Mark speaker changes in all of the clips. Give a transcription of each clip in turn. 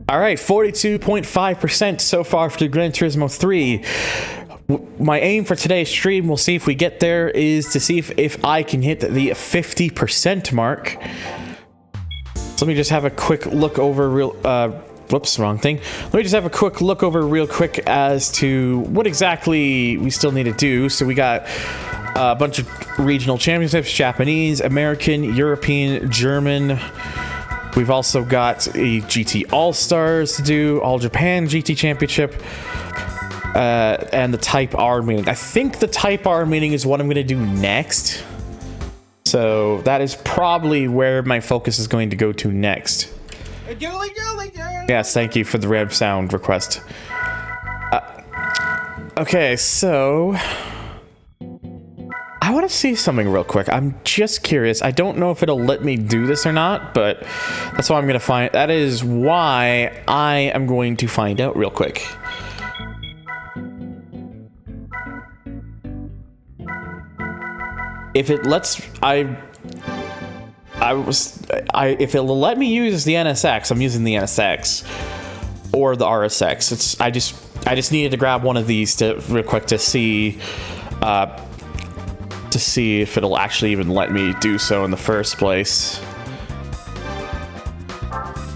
Speaker 1: All right, 42.5% so far for the Gran Turismo 3. My aim for today's stream, we'll see if we get there, is to see if I can hit the 50% mark. So let me just have a quick look over whoops, wrong thing. Let me just have a quick look over real quick as to what exactly we still need to do. So we got a bunch of regional championships, Japanese, American, European, German. We've also got a GT All-Stars to do, All Japan GT Championship, and the Type R meeting. I think the Type R meeting is what I'm going to do next. So that is probably where my focus is going to go to next. Yes, thank you for the red sound request. Okay, so I want to see something real quick. I'm just curious. I don't know if it'll let me do this or not, but that's why I'm going to find. That is why I am going to find out real quick. If it lets, if it'll let me use the NSX, I'm using the NSX or the RSX. I just needed to grab one of these real quick to see if it'll actually even let me do so in the first place.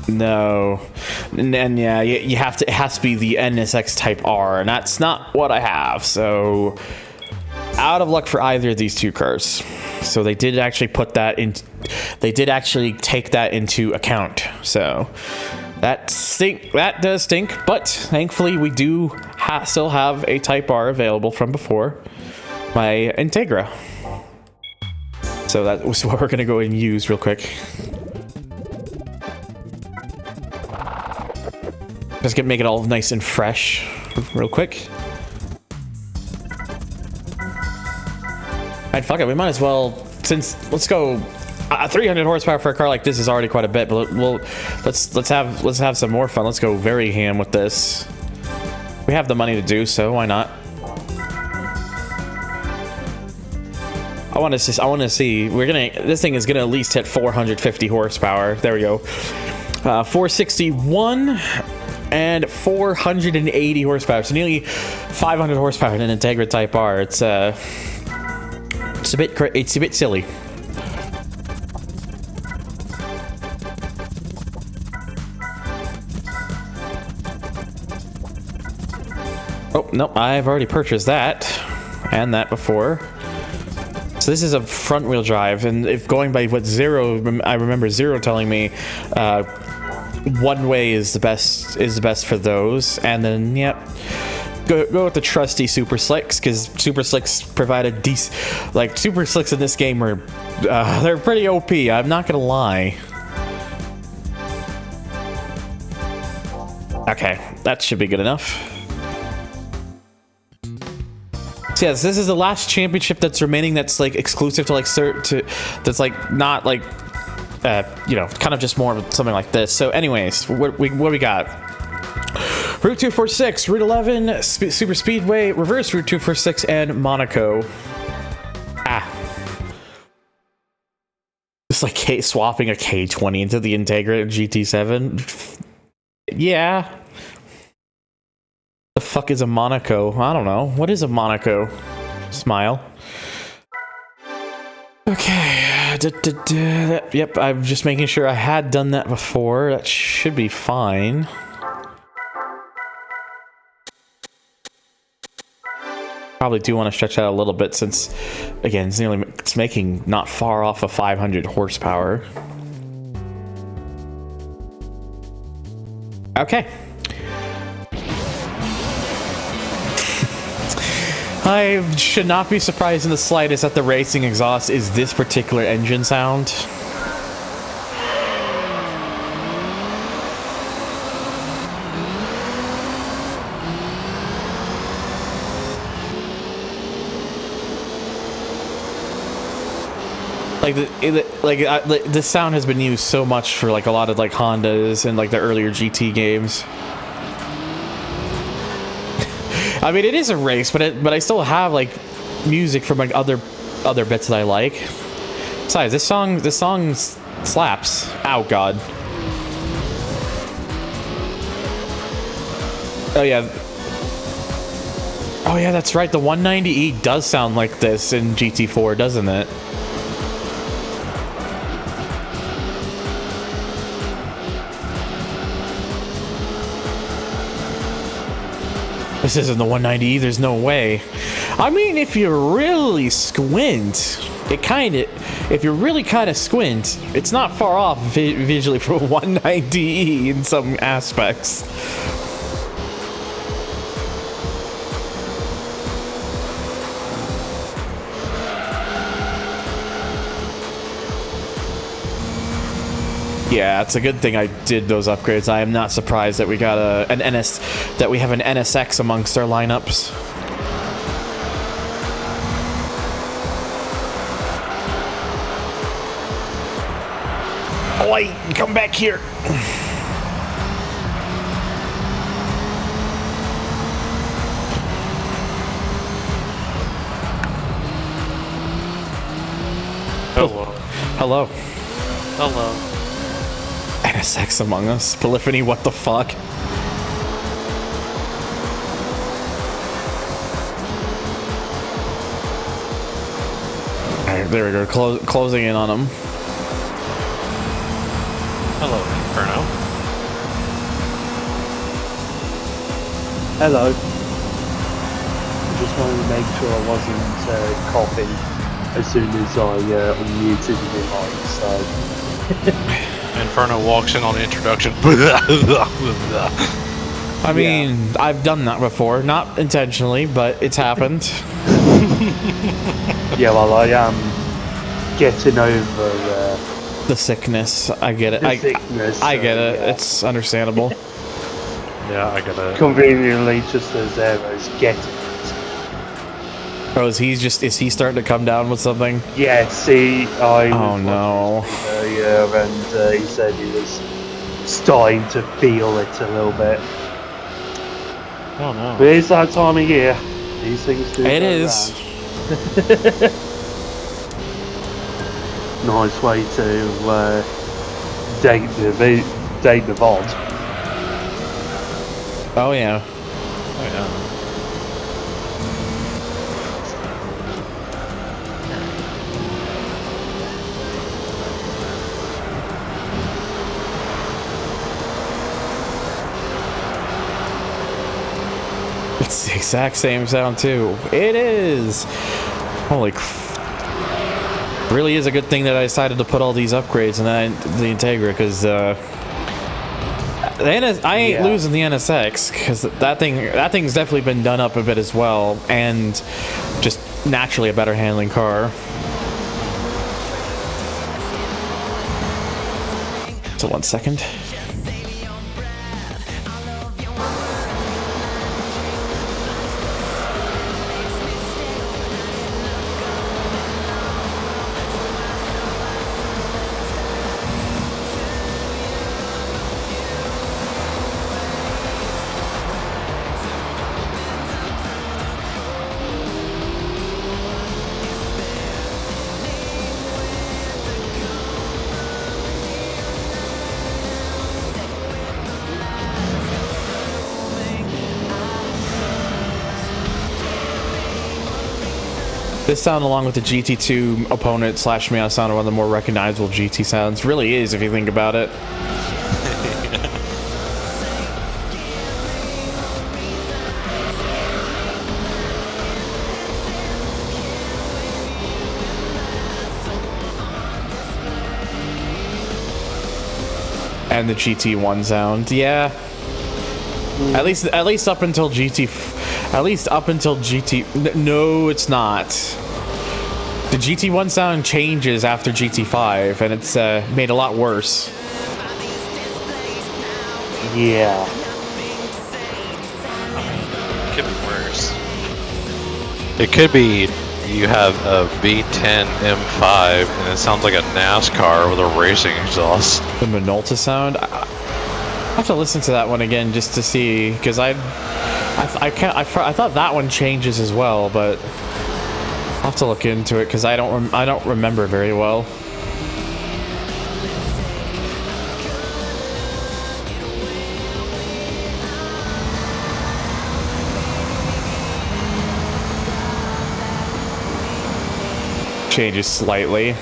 Speaker 1: No, and yeah, you have to. It has to be the NSX Type R, and that's not what I have. So out of luck for either of these two cars. So they did actually put that in. They did actually take that into account. So that does stink. But thankfully, we do still have a Type R available from before, my Integra. So that was what we're gonna go and use real quick. Just gonna make it all nice and fresh real quick. And fuck it, we might as well, let's go. 300 horsepower for a car like this is already quite a bit, but let's have some more fun. Let's go very ham with this. We have the money to do so, why not? I want to see. This thing is gonna at least hit 450 horsepower. There we go. 461 and 480 horsepower. So nearly 500 horsepower in an Integra Type R. It's a bit silly. Oh no, I've already purchased that and that before. So this is a front wheel drive, and if going by what I remember Zero telling me, one way is the best for those, and then yep, go with the trusty Super Slicks, because Super Slicks provide a decent, like Super Slicks in this game are they're pretty OP. I'm not gonna lie. Okay, that should be good enough. So yes, this is the last championship that's remaining that's like exclusive to like that's like not like you know, kind of just more of something like this. So anyways, what we got? Route 246, Route 11, Super Speedway, Reverse Route 246, and Monaco. Just like swapping a K20 into the Integra GT7. Yeah. The fuck is a Monaco? I don't know. What is a Monaco? Smile. Okay. Yep, I'm just making sure I had done that before. That should be fine. Probably do want to stretch out a little bit since, again, it's making not far off of 500 horsepower. Okay. I should not be surprised in the slightest that the racing exhaust is this particular engine sound. Like this sound has been used so much for like a lot of like Hondas and like the earlier GT games. I mean, it is a race, but I still have like music from like other bits that I like. Besides, this song slaps. Oh god. Oh yeah. Oh yeah, that's right. The 190E does sound like this in GT4, doesn't it? This isn't the 190E, there's no way. I mean, if you really squint, if you really kind of squint, it's not far off visually from a 190E in some aspects. Yeah, it's a good thing I did those upgrades. I am not surprised that we got we have an NSX amongst our lineups. Oi, come back here.
Speaker 2: Hello.
Speaker 1: Hello.
Speaker 2: Hello.
Speaker 1: NSX among us. Polyphony, what the fuck? Alright, there we go. Closing in on him.
Speaker 2: Hello, Inferno.
Speaker 3: Hello. I just wanted to make sure I wasn't coughing as soon as I unmuted my mic, so...
Speaker 2: Inferno walks in on the introduction.
Speaker 1: I mean, I've done that before. Not intentionally, but it's happened.
Speaker 3: Yeah, well, I am getting over...
Speaker 1: the sickness. I get it.
Speaker 3: the sickness.
Speaker 1: I get it.
Speaker 3: Yeah.
Speaker 1: It's understandable.
Speaker 2: Yeah, I got it.
Speaker 3: Conveniently, just as Aero's getting it.
Speaker 1: Oh, is he starting to come down with something?
Speaker 3: Yeah, see, I was
Speaker 1: no.
Speaker 3: earlier, and he said he was starting to feel it a little bit.
Speaker 2: Oh no.
Speaker 3: But it's that time of year. These things do.
Speaker 1: It is.
Speaker 3: Nice way to date the VOD.
Speaker 1: Oh yeah.
Speaker 2: Oh yeah.
Speaker 1: It's the exact same sound too. It is. Holy really is a good thing that I decided to put all these upgrades in the Integra, because I ain't losing the NSX, because that thing's definitely been done up a bit as well, and just naturally a better handling car. So 1 second. This sound, along with the GT2 opponent slash Meow sound, are one of the more recognizable GT sounds. Really is, if you think about it. And the GT1 sound, yeah. At least up until GT. At least up until GT. No, it's not. The GT1 sound changes after GT5, and it's made a lot worse.
Speaker 3: Yeah.
Speaker 2: It could be worse. It could be you have a V10 M5 and it sounds like a NASCAR with a racing exhaust.
Speaker 1: The Minolta sound. I have to listen to that one again just to see, because I thought that one changes as well, but I'll have to look into it because I don't remember very well. changes slightly.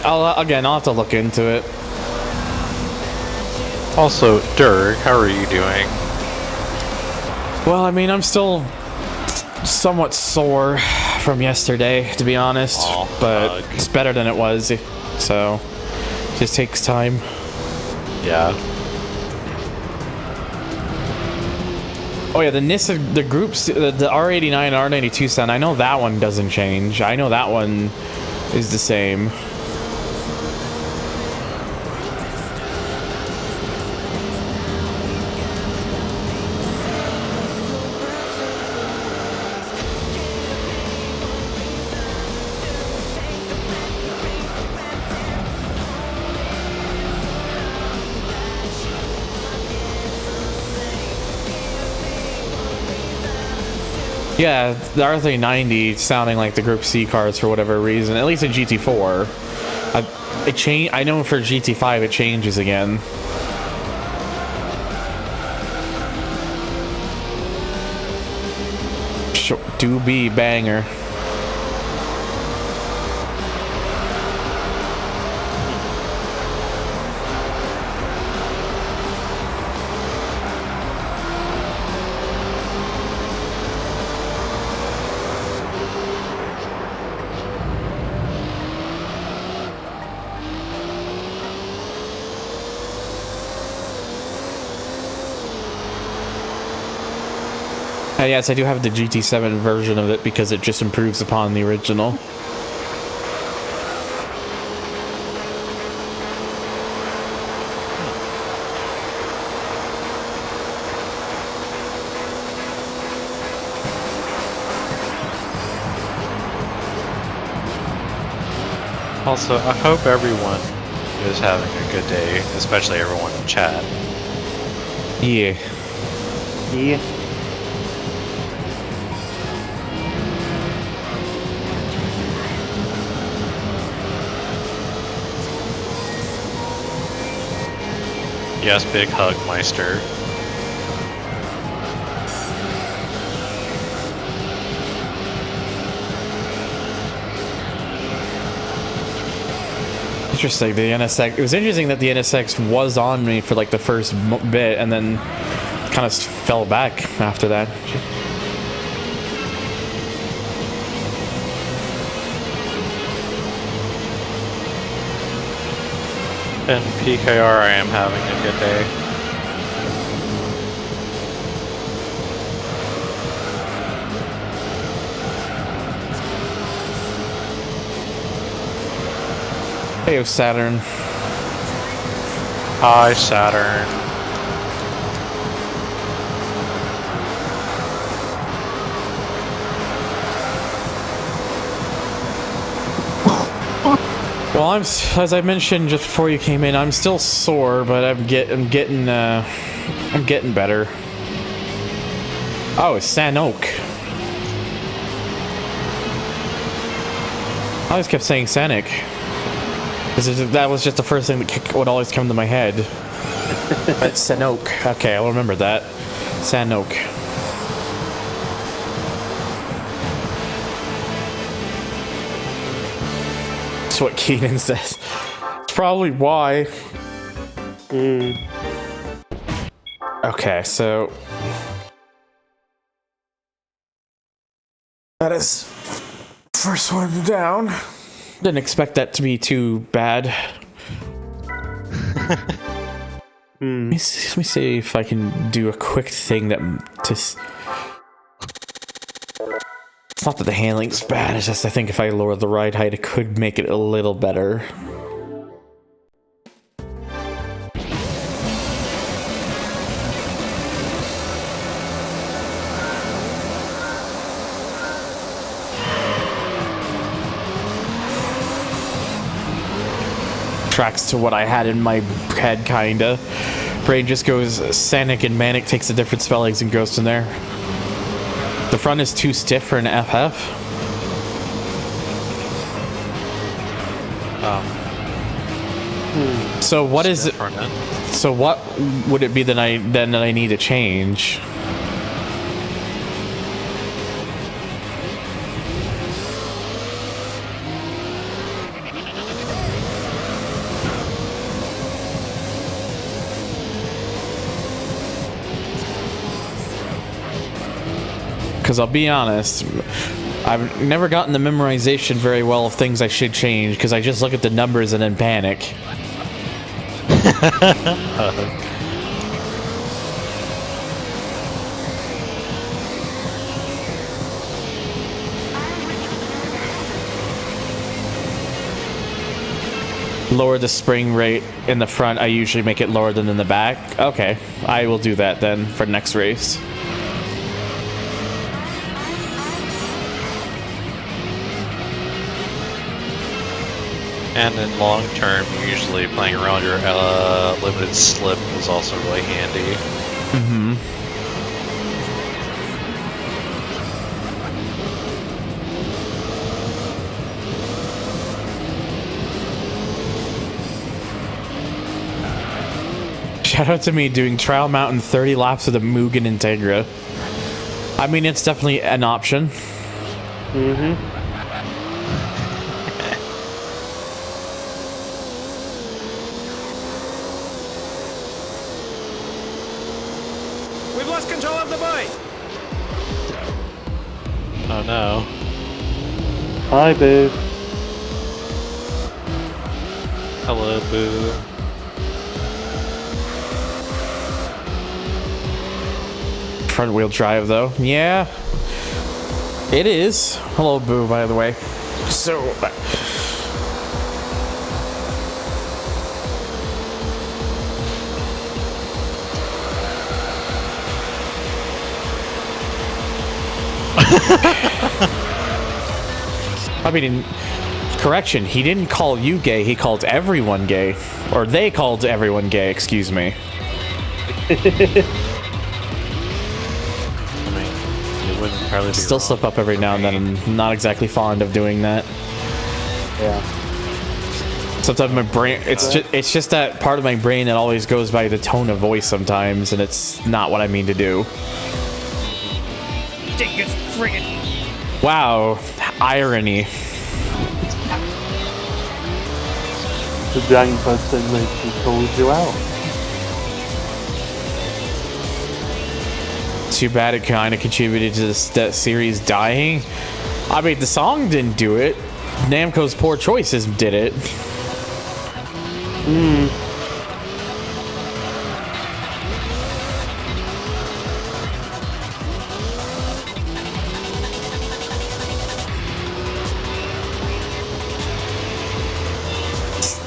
Speaker 1: I'll have to look into it.
Speaker 2: Also, Dirk, how are you doing?
Speaker 1: Well, I mean, I'm still somewhat sore from yesterday, to be honest, but it's better than it was, so it just takes time.
Speaker 2: Yeah.
Speaker 1: Oh yeah, the NISA, the groups, the R89 and R92 sound, I know that one doesn't change. I know that one is the same. Yeah, the R390 sounding like the Group C cars for whatever reason. At least in GT4, it changed. I know for GT5 it changes again. Do be banger. Yes, I do have the GT7 version of it because it just improves upon the original.
Speaker 2: Also, I hope everyone is having a good day, especially everyone in chat.
Speaker 1: Yeah.
Speaker 3: Yeah.
Speaker 2: Yes, big hug, Meister.
Speaker 1: Interesting, the NSX. It was interesting that the NSX was on me for like the first bit and then kind of fell back after that.
Speaker 2: In PKR, I am having a good day.
Speaker 1: Hey, Saturn.
Speaker 2: Hi, Saturn.
Speaker 1: Well, as I mentioned just before you came in, I'm still sore, but I'm getting better. Oh, it's Sanook. I always kept saying Sanic. That was just the first thing that would always come to my head. It's Sanook. Okay, I'll remember that. Sanook. That's what Keenan says. It's probably why. Okay, so that is first one down. Didn't expect that to be too bad. Let me see if I can do a quick thing that just. It's not that the handling's bad, it's just I think if I lower the ride height, it could make it a little better. Tracks to what I had in my head, kinda. Brain just goes Sanic and Manic, takes the different spellings and goes from there. The front is too stiff for an FF. So what is it? So what would it be that I need to change? Because I'll be honest, I've never gotten the memorization very well of things I should change, because I just look at the numbers and then panic. Lower the spring rate in the front. I usually make it lower than in the back. Okay, I will do that then for next race.
Speaker 2: And in long term, usually playing around your limited slip is also really handy.
Speaker 1: Mm-hmm. Shout out to me doing Trial Mountain 30 laps of the Mugen Integra. I mean, it's definitely an option.
Speaker 3: Mm-hmm.
Speaker 4: We've lost control of the boy.
Speaker 2: Oh no.
Speaker 3: Hi, Boo.
Speaker 2: Hello, Boo.
Speaker 1: Front wheel drive though. Yeah. It is. Hello, Boo, by the way. So. I mean, correction, he didn't call you gay, he called everyone gay. Or they called everyone gay, excuse me.
Speaker 2: It wouldn't entirely be
Speaker 1: Still
Speaker 2: wrong.
Speaker 1: slip up every now and then. I'm not exactly fond of doing that.
Speaker 3: Yeah.
Speaker 1: Sometimes my brain, it's just that part of my brain that always goes by the tone of voice sometimes, and it's not what I mean to do.
Speaker 4: Dingus friggin'.
Speaker 1: Wow, irony.
Speaker 3: The young person that calls you out.
Speaker 1: Too bad it kind of contributed to that series dying. I mean, the song didn't do it. Namco's poor choices did it.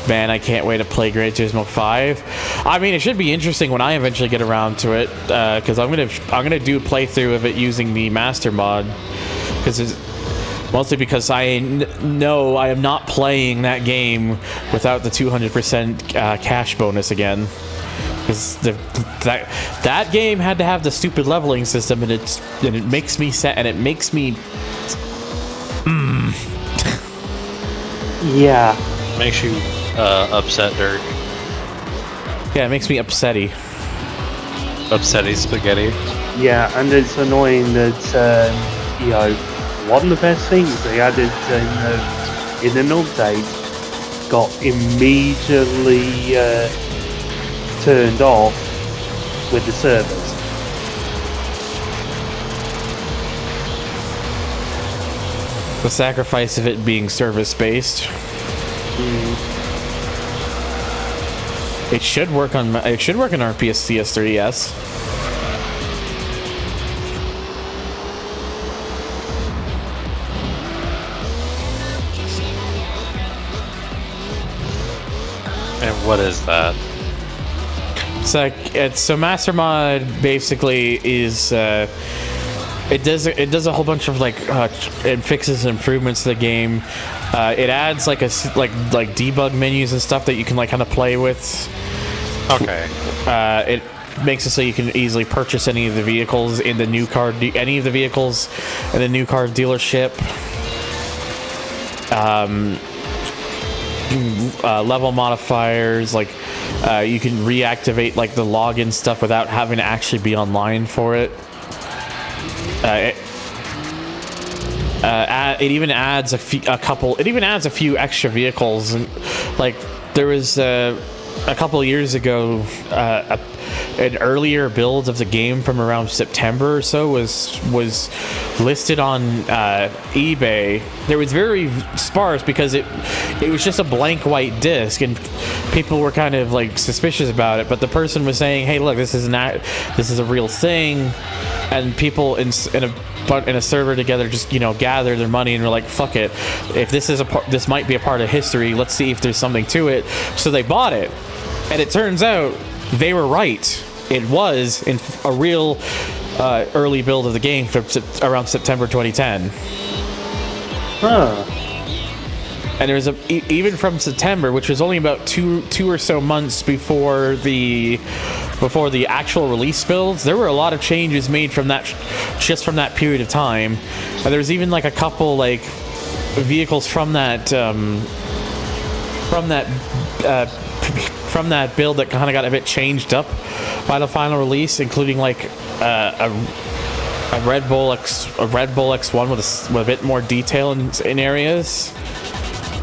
Speaker 1: Man, I can't wait to play Gran Turismo 5. I mean, it should be interesting when I eventually get around to it, because I'm gonna do a playthrough of it using the Master mod, mostly because I know I am not playing that game without the 200% cash bonus again. Because that game had to have the stupid leveling system, and it makes me sad, and it makes me.
Speaker 3: Yeah.
Speaker 2: Makes you upset, Dirk.
Speaker 1: Yeah, it makes me upsetty.
Speaker 2: Upsetty spaghetti.
Speaker 3: Yeah, and it's annoying that, you know, one of the best things they added in an update got immediately turned off with the servers.
Speaker 1: The sacrifice of it being service-based. It should work on our PS3,
Speaker 2: And what is that?
Speaker 1: So Master Mod basically is it does a whole bunch of it fixes and improvements to the game. It adds like debug menus and stuff that you can kind of play with.
Speaker 2: Okay.
Speaker 1: It makes it so you can easily purchase any of the vehicles in the new car dealership. Level modifiers, you can reactivate the login stuff without having to actually be online for it. It even adds a few extra vehicles, and there was a couple of years ago, an earlier build of the game from around September or so was listed on eBay. There was very sparse because it was just a blank white disc, and people were kind of like suspicious about it. But the person was saying, "Hey, look, this is a real thing," and people in a server together just gathered their money and were like, "Fuck it, if this might be a part of history, let's see if there's something to it." So they bought it, and it turns out they were right. It was in a real early build of the game from around September 2010.
Speaker 3: Huh.
Speaker 1: And there was even from September, which was only about two or so months before the actual release builds, there were a lot of changes made from that period of time. And there was even like a couple like vehicles from that build that kind of got a bit changed up by the final release, including like a Red Bull X1 with a bit more detail in areas,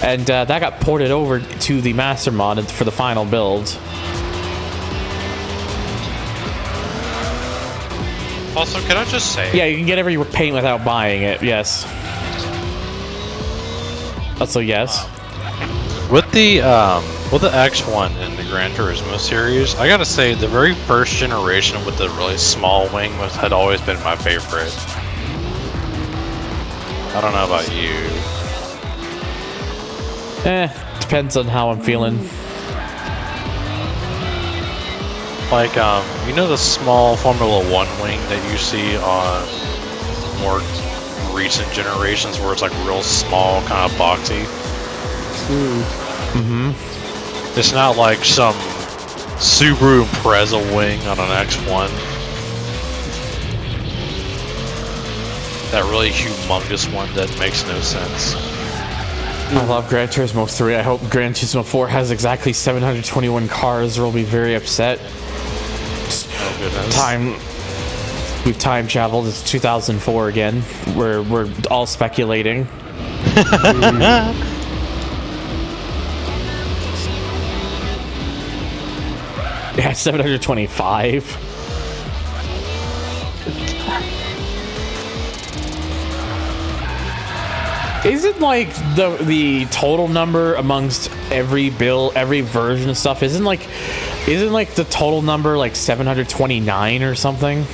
Speaker 1: and that got ported over to the Master mod for the final build.
Speaker 2: Also, can I just say?
Speaker 1: Yeah, you can get every paint without buying it. Yes. Also, yes.
Speaker 2: With the X1 in the Gran Turismo series, I gotta say the very first generation with the really small wing had always been my favorite. I don't know about you.
Speaker 1: Depends on how I'm feeling.
Speaker 2: Like, the small Formula One wing that you see on more recent generations where it's like real small, kind of boxy?
Speaker 1: Mm-hmm.
Speaker 2: It's not like some Subaru Impreza wing on an X1. That really humongous one that makes no sense.
Speaker 1: I love Gran Turismo 3. I hope Gran Turismo 4 has exactly 721 cars, or we'll be very upset.
Speaker 2: Oh goodness.
Speaker 1: We've time traveled. It's 2004 again. We're all speculating. Yeah, 725. Isn't like the total number amongst every version of stuff? Isn't like the total number like 729 or something?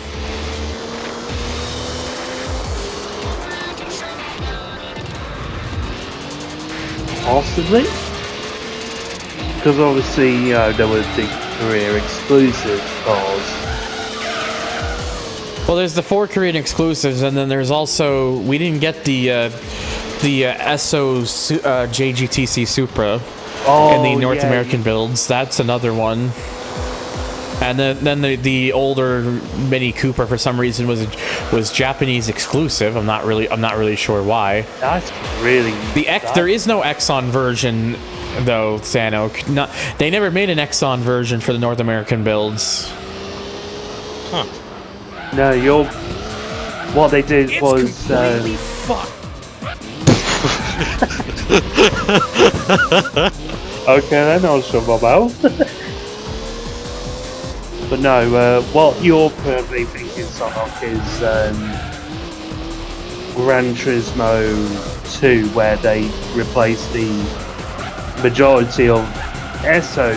Speaker 3: Possibly. Because obviously, there were the career exclusive cars.
Speaker 1: Well, there's the 4 Korean exclusives, and then there's also, we didn't get the SO JGTC Supra in the North American builds. That's another one. And then the older Mini Cooper for some reason was Japanese exclusive. I'm not really sure why.
Speaker 3: That's really
Speaker 1: there is no Exxon version though, Sano. They never made an Exxon version for the North American builds.
Speaker 2: Huh.
Speaker 3: No, what they did
Speaker 4: It's
Speaker 3: was
Speaker 4: completely fucked.
Speaker 3: okay, then I'll shut my mouth. But no, what you're probably thinking, Sonok, is Gran Turismo 2, where they replaced the majority of ESO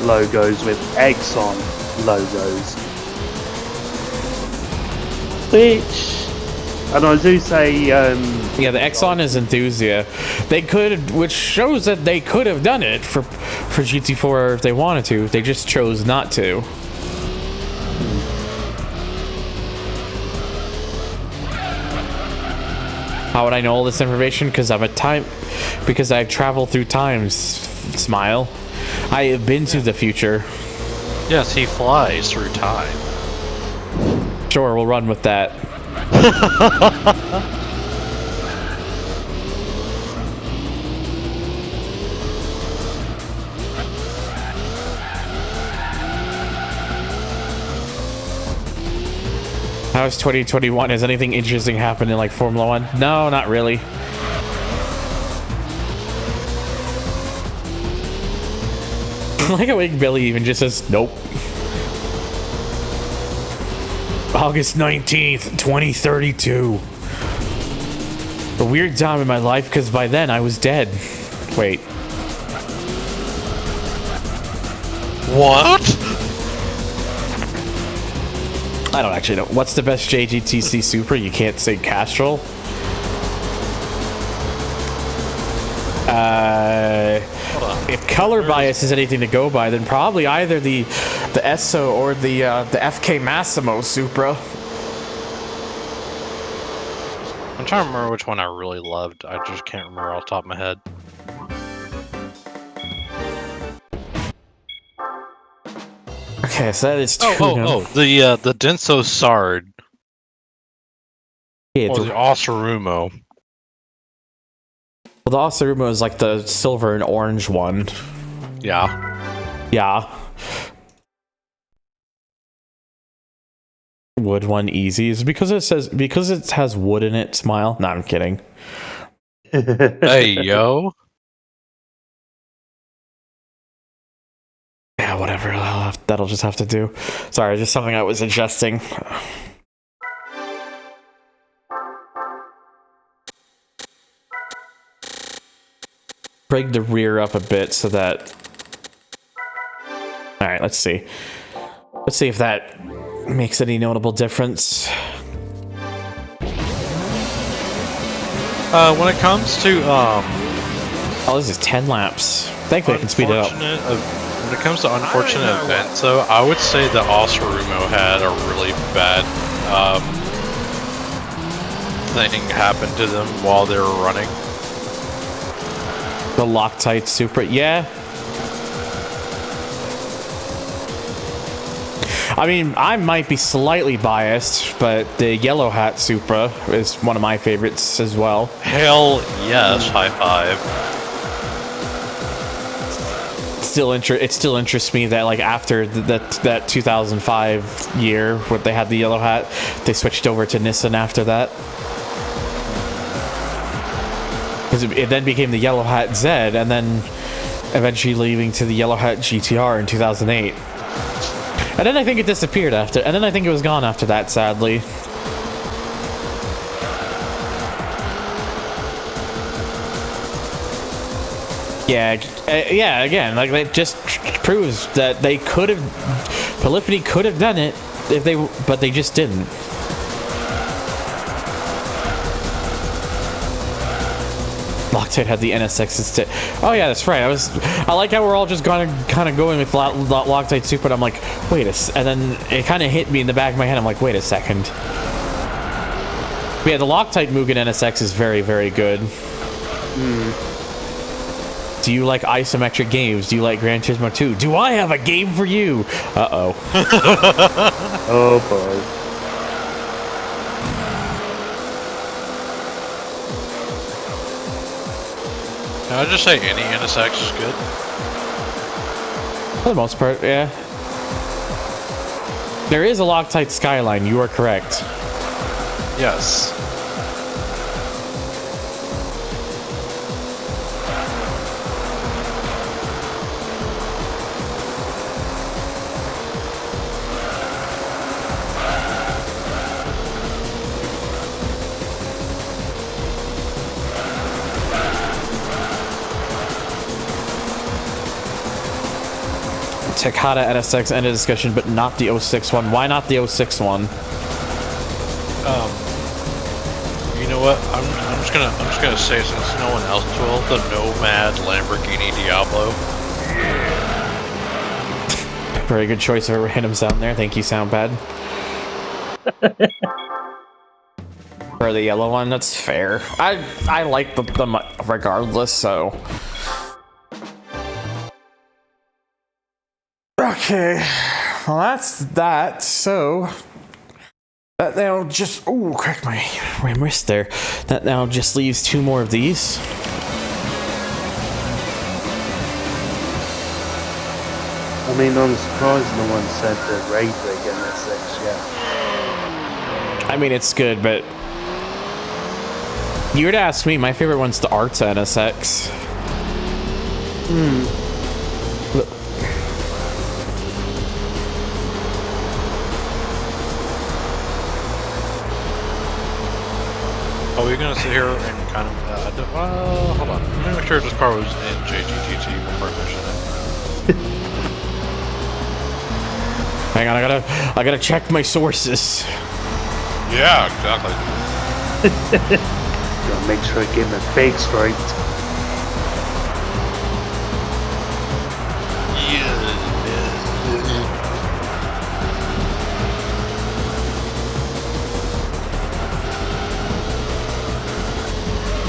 Speaker 3: logos with Exxon logos. And I do say,
Speaker 1: yeah, the Exxon is Enthusia. Which shows that they could have done it for GT4 if they wanted to. They just chose not to. How would I know all this information? Because I've traveled through time. Smile. I have been to the future.
Speaker 2: Yes, he flies through time.
Speaker 1: Sure, we'll run with that. How's 2021? Has anything interesting happened in like Formula One? No, not really. like how Billy even just says, nope. August 19th, 2032. A weird time in my life because by then I was dead. Wait.
Speaker 2: What?
Speaker 1: I don't actually know. What's the best JGTC Supra? You can't say Castrol. If color bias is anything to go by, then probably either the Esso or the FK Massimo Supra.
Speaker 2: I'm trying to remember which one I really loved. I just can't remember off the top of my head.
Speaker 1: Okay, so that is true.
Speaker 2: The Denso Sard.
Speaker 1: Yeah,
Speaker 2: Or the Osarumo.
Speaker 1: well, the Osarumo is like the silver and orange one.
Speaker 2: Yeah.
Speaker 1: Yeah. Wood one easy is because it has wood in it. Smile. No, I'm kidding.
Speaker 2: Hey, yo.
Speaker 1: Yeah, whatever. That'll just have to do. Sorry, just something I was adjusting. Break the rear up a bit so that. All right, let's see. Let's see if that makes any notable difference.
Speaker 2: When it comes to
Speaker 1: Oh, this is 10 laps. Thankfully, I can speed it up.
Speaker 2: When it comes to unfortunate events, though, I would say that Osarumo had a really bad thing happen to them while they were running.
Speaker 1: The Loctite Supra, yeah. I mean, I might be slightly biased, but the Yellow Hat Supra is one of my favorites as well.
Speaker 2: Hell yes, high five.
Speaker 1: It still interests me that like after that 2005 year where they had the Yellow Hat, they switched over to Nissan after that. Because it then became the Yellow Hat Z, and then eventually leaving to the Yellow Hat GTR in 2008. And then I think it disappeared after, and then I think it was gone after that, sadly. Yeah, again, like that just proves that they could have, Polyphony could have done it if they, but they just didn't. Loctite had the NSX instead. Oh yeah, that's right. I like how we're all just kind of going with Loctite Super, but I'm like, wait and then it kind of hit me in the back of my head. I'm like, wait a second. But yeah, the Loctite Mugen NSX is very, very good. Do you like isometric games? Do you like Gran Turismo 2? Do I have a game for you? Uh-oh.
Speaker 3: Oh boy.
Speaker 2: Can I just say any NSX is good?
Speaker 1: For the most part, yeah. There is a Loctite Skyline, you are correct.
Speaker 2: Yes.
Speaker 1: Takata NSX ended discussion, but not the 06 one. Why not the 06 one?
Speaker 2: You know what? I'm just gonna say, since no one else will, the Nomad Lamborghini Diablo.
Speaker 1: Very good choice of a random sound there. Thank you, Soundpad. For the yellow one, that's fair. I like them regardless, so. Okay, well that's that. So that now just cracked my wrist there. That now just leaves two more of these.
Speaker 3: I mean, I'm surprised no one said the Raid Rig NSX yet.
Speaker 1: I mean, it's good, but you were to ask me, my favorite one's the Arta NSX.
Speaker 2: here and kind of, hold on. Let me make sure this car was in JGTT before I mention it.
Speaker 1: Hang on, I gotta check my sources.
Speaker 2: Yeah, exactly.
Speaker 3: Gotta make sure I get my facts right.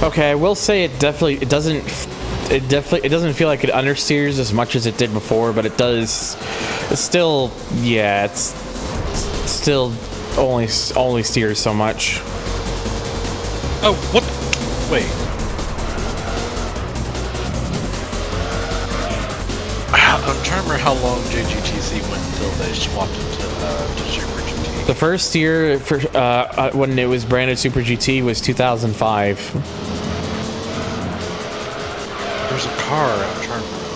Speaker 1: Okay, I will say it doesn't feel like it understeers as much as it did before, but it does. It's still, yeah, it's still only steers so much.
Speaker 2: Oh, what? Wait. I'm trying to remember how long JGTC went until they swapped it to Super GT.
Speaker 1: The first year for when it was branded Super GT was 2005.
Speaker 2: There's a car. I'm trying to remember.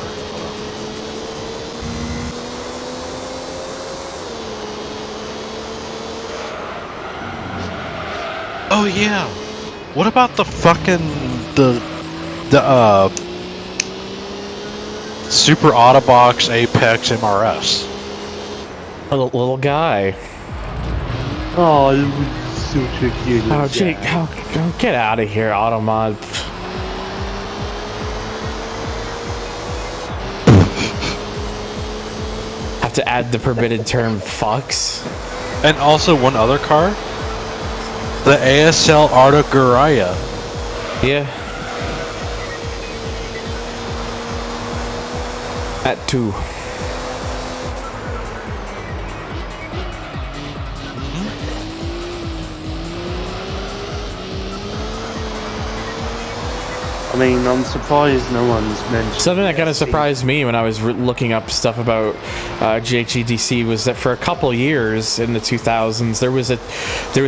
Speaker 2: Oh yeah. What about the fucking the Super Autobox Apex MRS?
Speaker 1: A little guy.
Speaker 3: Oh, it was such a cute.
Speaker 1: Oh, Jake, get out of here, Automod. Have to add the permitted term fucks.
Speaker 2: And also one other car, the ASL Arta Guraya.
Speaker 1: Yeah. At 2.
Speaker 3: I mean, I'm surprised no one's mentioned.
Speaker 1: Something that kind of surprised me when I was looking up stuff about JGDC was that for a couple years in the 2000s there was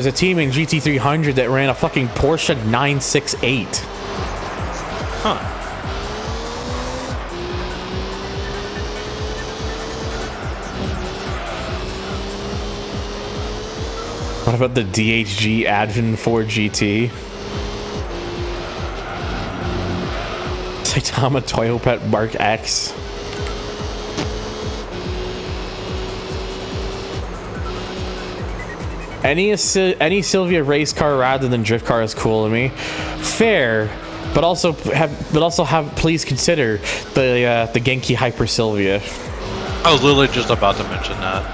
Speaker 1: a team in GT300 that ran a fucking Porsche 968.
Speaker 2: Huh.
Speaker 1: What about the DHG Advent 4 GT? Saitama Toyopet Mark X. Any Sylvia race car rather than drift car is cool to me. Fair, but also have please consider the Genki Hyper Sylvia.
Speaker 2: I was literally just about to mention that.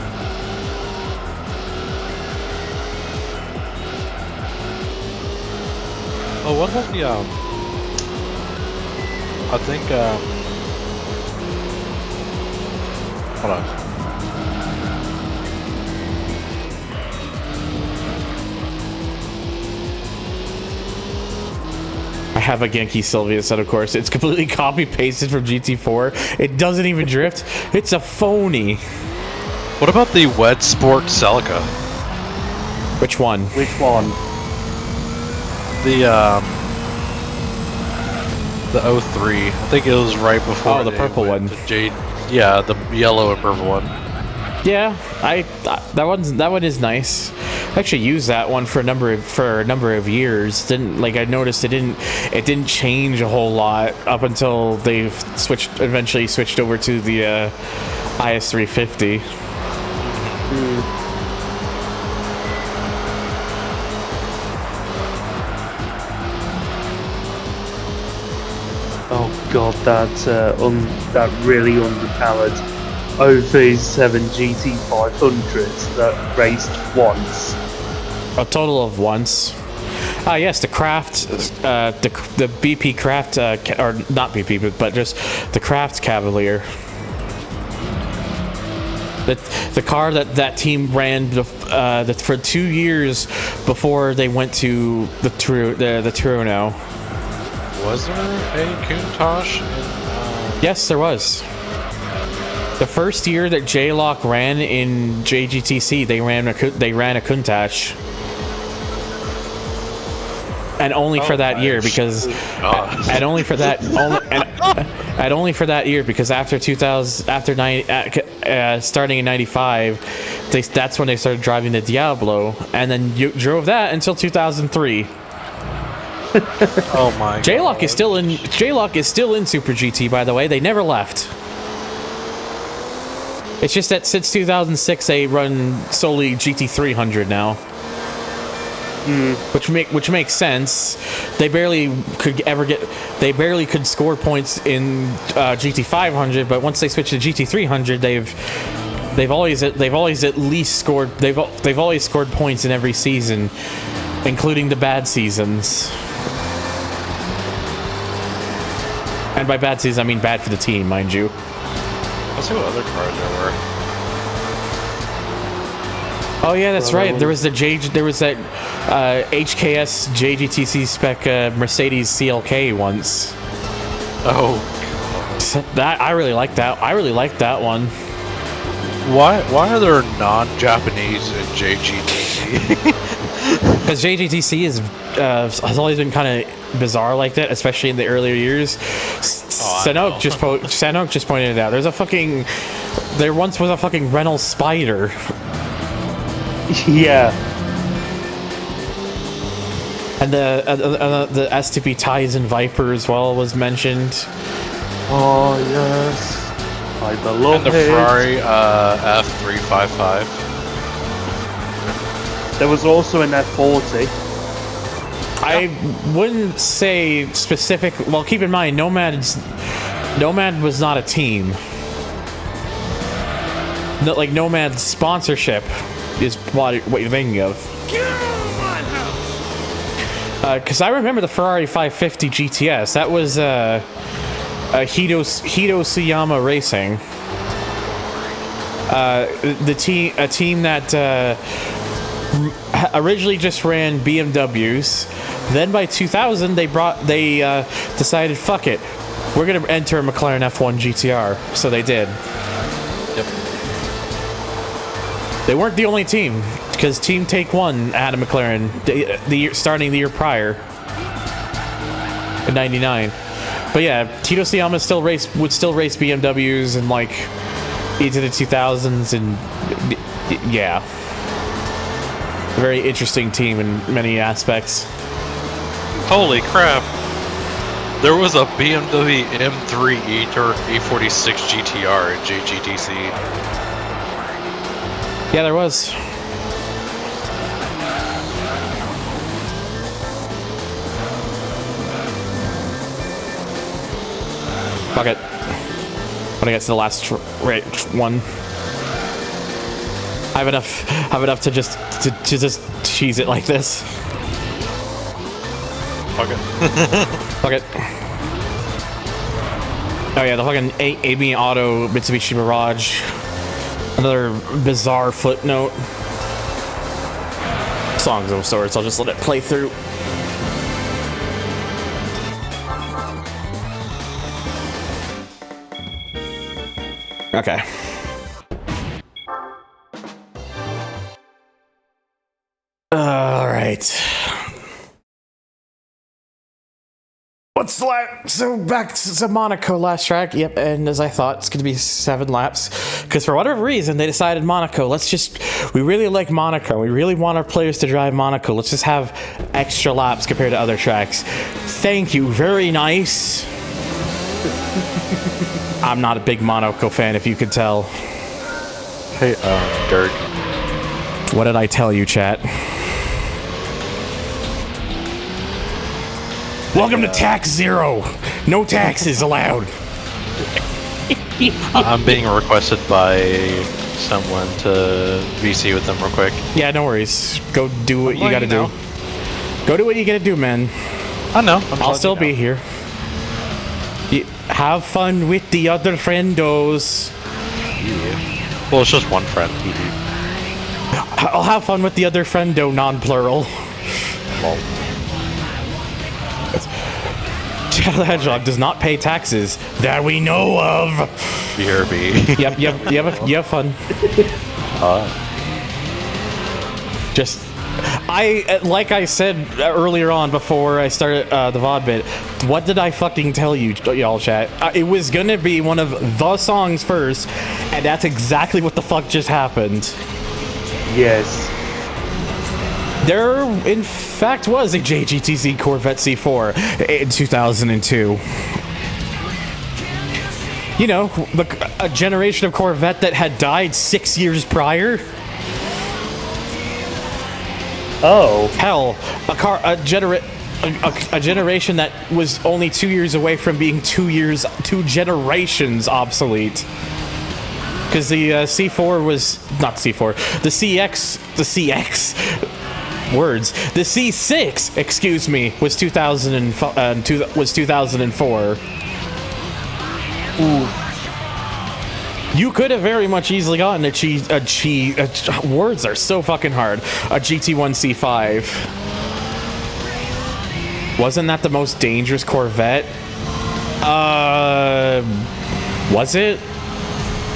Speaker 2: Oh, what about the I think hold on.
Speaker 1: I have a Genki Sylvia set, of course. It's completely copy pasted from GT4. It doesn't even drift. It's a phony.
Speaker 2: What about the Wed Sport Celica?
Speaker 1: Which one?
Speaker 3: Which one?
Speaker 2: The 03. I think it was right before.
Speaker 1: Oh, the purple one.
Speaker 2: Jade. Yeah, the yellow and purple one.
Speaker 1: Yeah, that one is nice. I actually used that one for a number of years. I noticed it didn't change a whole lot up until they eventually switched over to the IS350.
Speaker 3: Oh god, that really underpowered 037 GT500 that raced once.
Speaker 1: A total of once. Yes, the Craft, the BP Craft, or not BP, but just the Craft Cavalier. The car that team ran for 2 years before they went to the Turismo.
Speaker 2: Was there a Countach in?
Speaker 1: Yes, there was. The first year that J-Lock ran in JGTC, they ran a Countach. And only for that year, because and only for that year, because after 2000, starting in '95, that's when they started driving the Diablo, and then you drove that until 2003.
Speaker 2: Oh my god.
Speaker 1: J-Lock is still in Super GT, by the way. They never left. It's just that since 2006 they run solely GT300 now. Which makes sense. They barely could score points in GT500, but once they switch to GT300, they've always scored points in every season, including the bad seasons. And by bad seasons, I mean bad for the team, mind you.
Speaker 2: Let's see what other cars there were.
Speaker 1: Oh yeah, that's right. There was that HKS JGTC spec Mercedes CLK once.
Speaker 2: Oh,
Speaker 1: that I really like that. I really liked that one.
Speaker 2: why are there non-Japanese in JGTC?
Speaker 1: Because JGTC has always been kind of bizarre like that, especially in the earlier years. Sanok just pointed it out. There once was a fucking Reynolds Spider.
Speaker 3: Yeah.
Speaker 1: And the STP Tizen Viper as well was mentioned.
Speaker 3: Oh yes. I love
Speaker 2: And the Ferrari F355.
Speaker 3: There was also an F40.
Speaker 1: I wouldn't say specific. Well, keep in mind, Nomad was not a team. No, like Nomad's sponsorship is what you're thinking of. Because I remember the Ferrari 550 GTS. That was Hito Suyama Racing. A team that originally just ran BMWs. Then by 2000, they decided, fuck it, we're gonna enter a McLaren F1 GTR. So they did.
Speaker 2: Yep.
Speaker 1: They weren't the only team, because Team Take One had a McLaren starting the year prior, in '99. But yeah, Tito Suyama would still race BMWs and like into the 2000s, and yeah, very interesting team in many aspects.
Speaker 2: Holy crap! There was a BMW M3 E46 GTR in JGTC.
Speaker 1: Yeah, there was. Fuck it. When I get to the last one, I have enough to just cheese it like this.
Speaker 2: Fuck it.
Speaker 1: Fuck it. Oh yeah, the fucking AB Auto Mitsubishi Mirage. Another bizarre footnote. Songs of sorts. I'll just let it play through. Okay. All right. What's left? So back to Monaco last track. Yep, and as I thought, it's going to be 7 laps. Because for whatever reason, they decided Monaco. We really like Monaco. We really want our players to drive Monaco. Let's just have extra laps compared to other tracks. Thank you. Very nice. I'm not a big Monaco fan, if you could tell.
Speaker 2: Hey, Dirk.
Speaker 1: What did I tell you, chat? Welcome to Tax Zero. No taxes allowed.
Speaker 2: I'm being requested by someone to VC with them real quick.
Speaker 1: Yeah, no worries. Go do what you gotta do. Go do what you gotta do, man.
Speaker 2: I know.
Speaker 1: I'll still be here. Have fun with the other friendos.
Speaker 2: Yeah. Well, it's just one friend.
Speaker 1: I'll have fun with the other friendo, non-plural.
Speaker 2: Lol.
Speaker 1: Chad the Hedgehog does not pay taxes that we know of.
Speaker 2: BRB.
Speaker 1: Yep, you have fun. Just, like I said earlier on before I started the VOD bit, what did I fucking tell you, y'all chat? It was gonna be one of the songs first, and that's exactly what the fuck just happened.
Speaker 3: Yes.
Speaker 1: There, in fact, was a JGTZ Corvette C4 in 2002. You know, a generation of Corvette that had died 6 years prior.
Speaker 3: Oh.
Speaker 1: Hell, a generation that was only 2 years away from being 2 generations obsolete. Because the C4 was not C4, the C6, excuse me, was 2004.
Speaker 3: Ooh.
Speaker 1: You could have very much easily gotten words are so fucking hard. A GT1 C5. Wasn't that the most dangerous Corvette? Was it?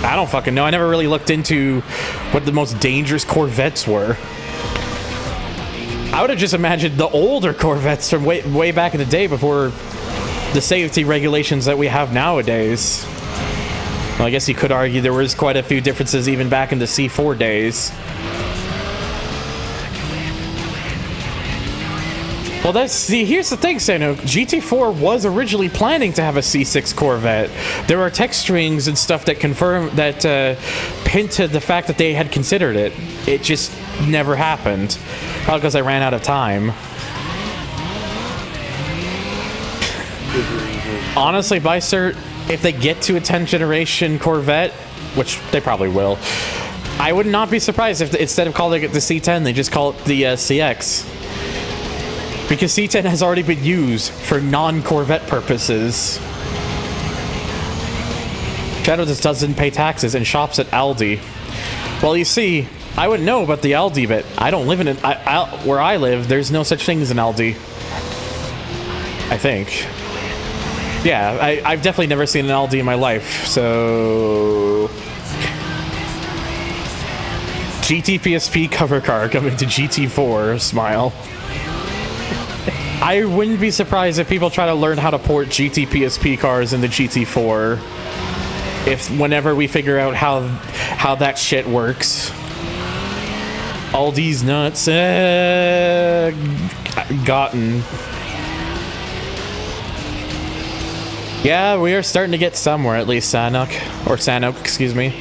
Speaker 1: I don't fucking know. I never really looked into what the most dangerous Corvettes were. I would have just imagined the older Corvettes from way back in the day before the safety regulations that we have nowadays. Well, I guess you could argue there was quite a few differences even back in the C4 days. Well, here's the thing, Sano. GT4 was originally planning to have a C6 Corvette. There are text strings and stuff that hinted the fact that they had considered it. It just never happened. Probably because I ran out of time. Honestly, Meister, if they get to a 10th generation Corvette, which they probably will, I would not be surprised if instead of calling it the C10, they just call it the CX. Because C10 has already been used for non-Corvette purposes. Shadow just doesn't pay taxes and shops at Aldi. Well, you see, I wouldn't know about the Aldi, but I don't live in it. Where I live, there's no such thing as an Aldi. I think. Yeah, I've definitely never seen an Aldi in my life, so... GT PSP cover car coming to GT4, smile. I wouldn't be surprised if people try to learn how to port GT PSP cars into GT4. Whenever we figure out how that shit works. Aldi's nuts. Gotten. Yeah, we are starting to get somewhere, at least, Sanok, excuse me.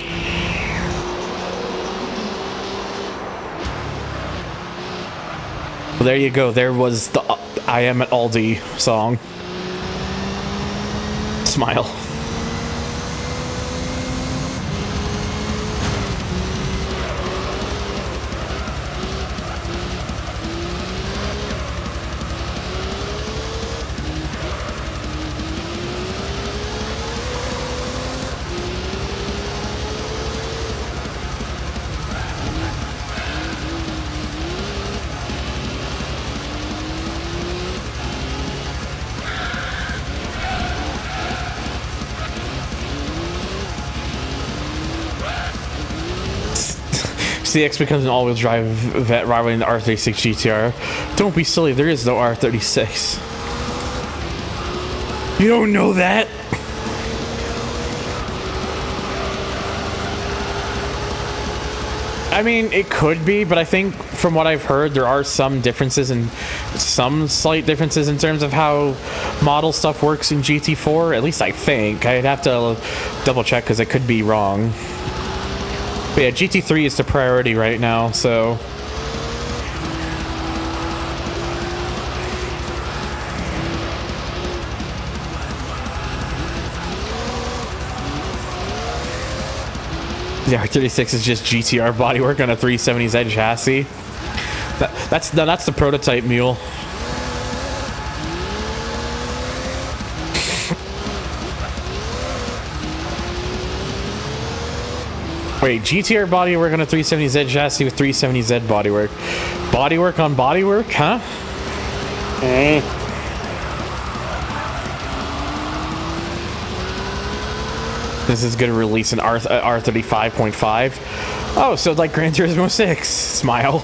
Speaker 1: Well, there you go. There was the I Am at Aldi song. Smile. CX becomes an all-wheel drive Vette rivaling the R36 GTR. Don't be silly, there is no R36. You don't know that? I mean, it could be, but I think from what I've heard, there are some slight differences in terms of how model stuff works in GT4. At least I think. I'd have to double check because I could be wrong. But yeah, GT3 is the priority right now, so... The R36 is just GTR bodywork on a 370Z chassis. That's the prototype mule. Wait, GTR bodywork on a 370Z chassis with 370Z bodywork. Bodywork on bodywork, huh? This is going to release an R35.5. Oh, so like Gran Turismo 6. Smile.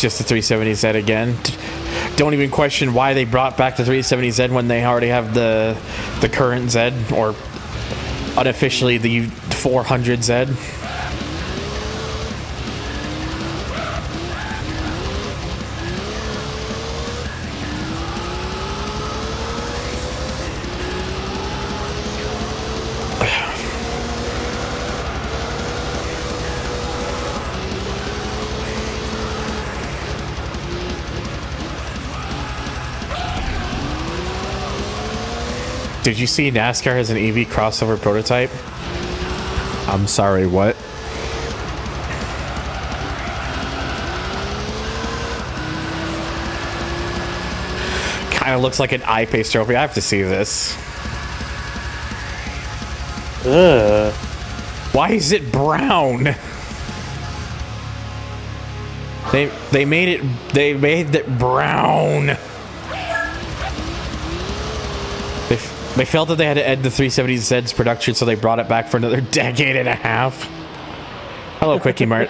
Speaker 1: just the 370Z again. Don't even question why they brought back the 370Z when they already have the current Z, or unofficially the 400Z. Did you see NASCAR has an EV crossover prototype?
Speaker 5: I'm sorry, what?
Speaker 1: Kind of looks like an iPace trophy. I have to see this. Why is it brown? They made it brown. They felt that they had to end the 370Z's production, so they brought it back for another decade and a half. Hello, Quickie Mart.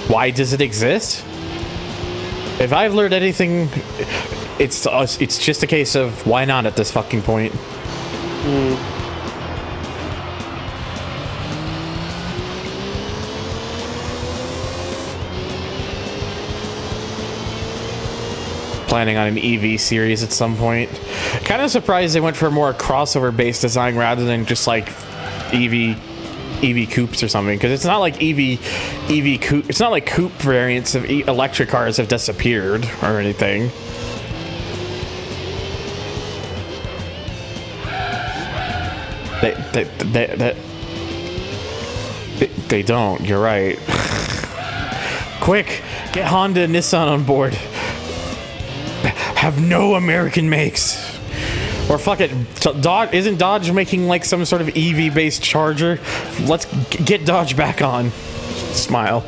Speaker 1: Why does it exist? If I've learned anything, it's just a case of why not at this fucking point. Planning on an EV series at some point. Kind of surprised they went for a more crossover based design rather than just like EV coupes or something, because it's not like EV coupe. It's not like coupe variants of electric cars have disappeared or anything. They don't. You're right. Quick, get Honda and Nissan on board. Have no American makes. Or fuck it, Dodge, isn't Dodge making like some sort of EV based charger? Let's get Dodge back on. Smile.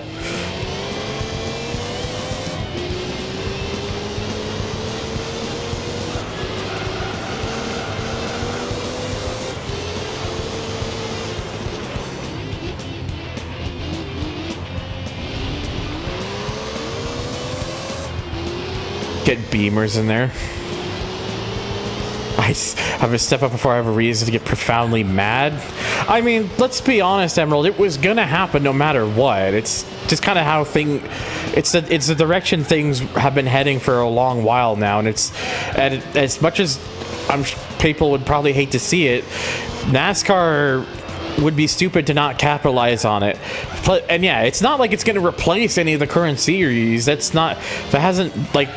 Speaker 1: Get Beamers in there. I have a step up before I have a reason to get profoundly mad. I mean, let's be honest, Emerald. It was gonna happen no matter what. It's just kind of how it's the direction things have been heading for a long while now, and as much as people would probably hate to see it, NASCAR would be stupid to not capitalize on it. And yeah, it's not like it's gonna replace any of the current series. That hasn't like.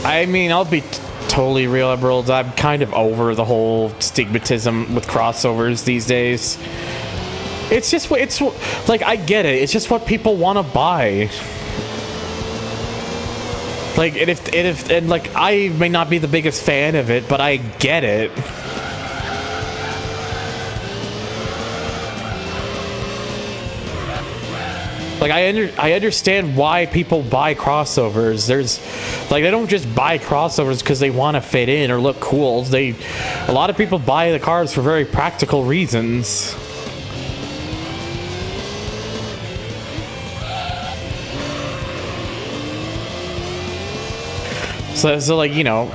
Speaker 1: I mean, I'll be totally real, Emerald. I'm kind of over the whole stigmatism with crossovers these days. It's like, I get it. It's just what people want to buy. Like, and like, I may not be the biggest fan of it, but I get it. Like, I understand why people buy crossovers. They don't just buy crossovers because they want to fit in or look cool. A lot of people buy the cars for very practical reasons. So like, you know,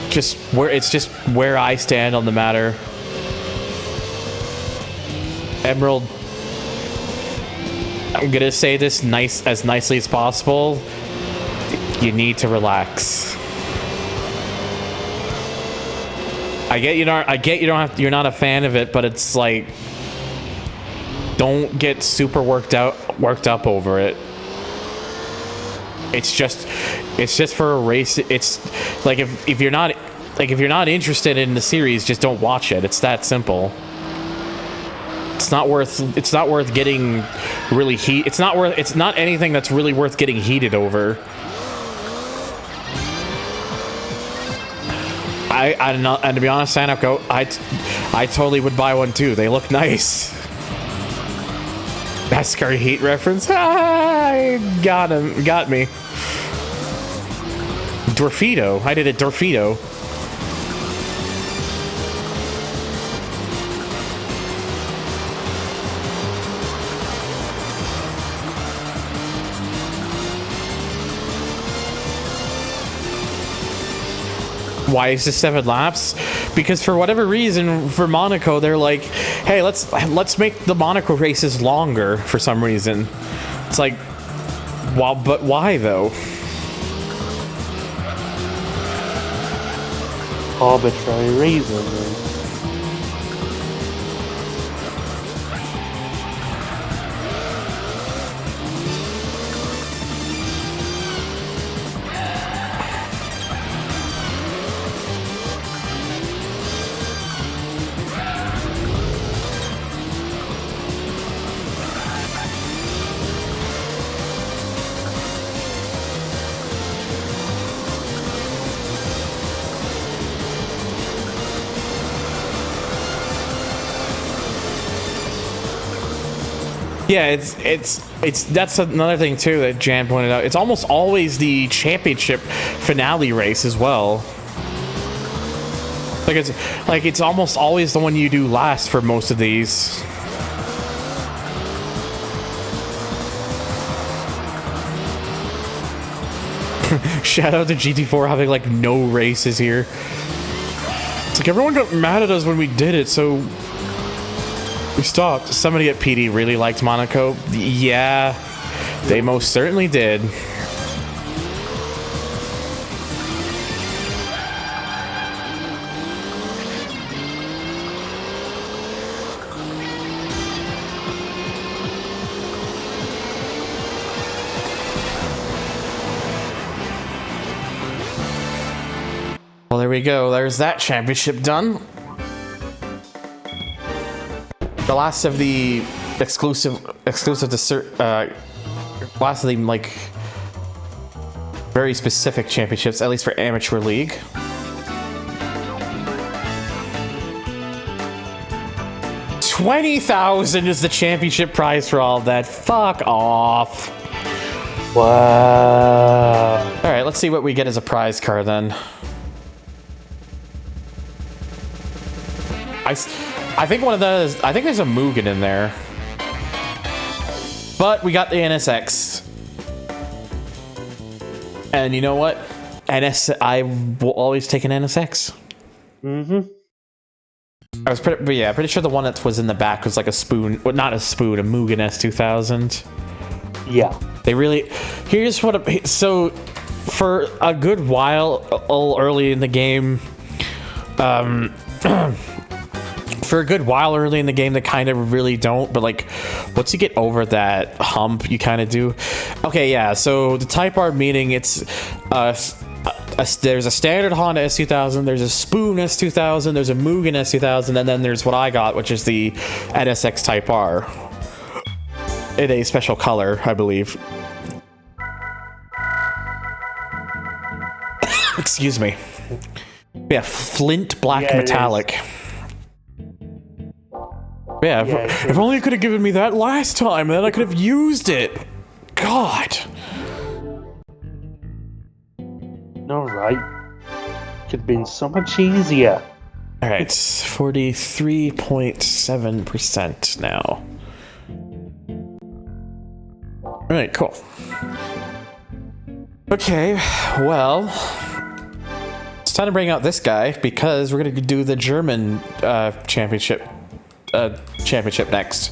Speaker 1: it's just where I stand on the matter. Emerald, I'm gonna say this as nicely as possible. You need to relax. I get you're not a fan of it, but it's like, don't get super worked up over it. It's just for a race. It's like, if you're not interested in the series, just don't watch it. It's that simple. It's not worth getting really it's not anything that's really worth getting heated over. And to be honest, I totally would buy one too. They look nice. NASCAR Heat reference. Got him. Got me. Dorfido. I did a Dorfido. Why is this 7 laps? Because for whatever reason, for Monaco, they're like, hey, let's make the Monaco races longer for some reason. It's like, well, but why though?
Speaker 3: Arbitrary reason.
Speaker 1: Yeah, it's that's another thing too that Jan pointed out. It's almost always the championship finale race as well. Like it's almost always the one you do last for most of these. Shout out to GT4 having like no races here. It's like everyone got mad at us when we did it, so we stopped. Somebody at PD really liked Monaco. Yeah, they most certainly did. Well, there we go. There's that championship done. The last of the exclusive to last of the like very specific championships, at least for Amateur League. $20,000 is the championship prize for all that. Fuck off.
Speaker 3: Wow.
Speaker 1: All right, let's see what we get as a prize card then. I think one of those. I think there's a Mugen in there, but we got the NSX, and you know what? I will always take an NSX. I was pretty sure the one that was in the back was like a spoon, well, not a spoon, a Mugen S2000.
Speaker 3: Yeah.
Speaker 1: They really. Here's what. So, for a good while, early in the game, for a good while early in the game, they kind of really don't, but like once you get over that hump, you kind of do. Okay, yeah, so the Type R meaning it's there's a standard Honda S2000, there's a Spoon S2000, there's a Mugen S2000, and then there's what I got, which is the NSX Type R in a special color, I believe. Excuse me. Yeah, flint black metallic. Yeah, if only you could have given me that last time, then I could have used it. God.
Speaker 3: Alright. Could have been so much easier.
Speaker 1: Alright, 43.7% now. Alright, cool. Okay, well, it's time to bring out this guy because we're going to do the German championship next,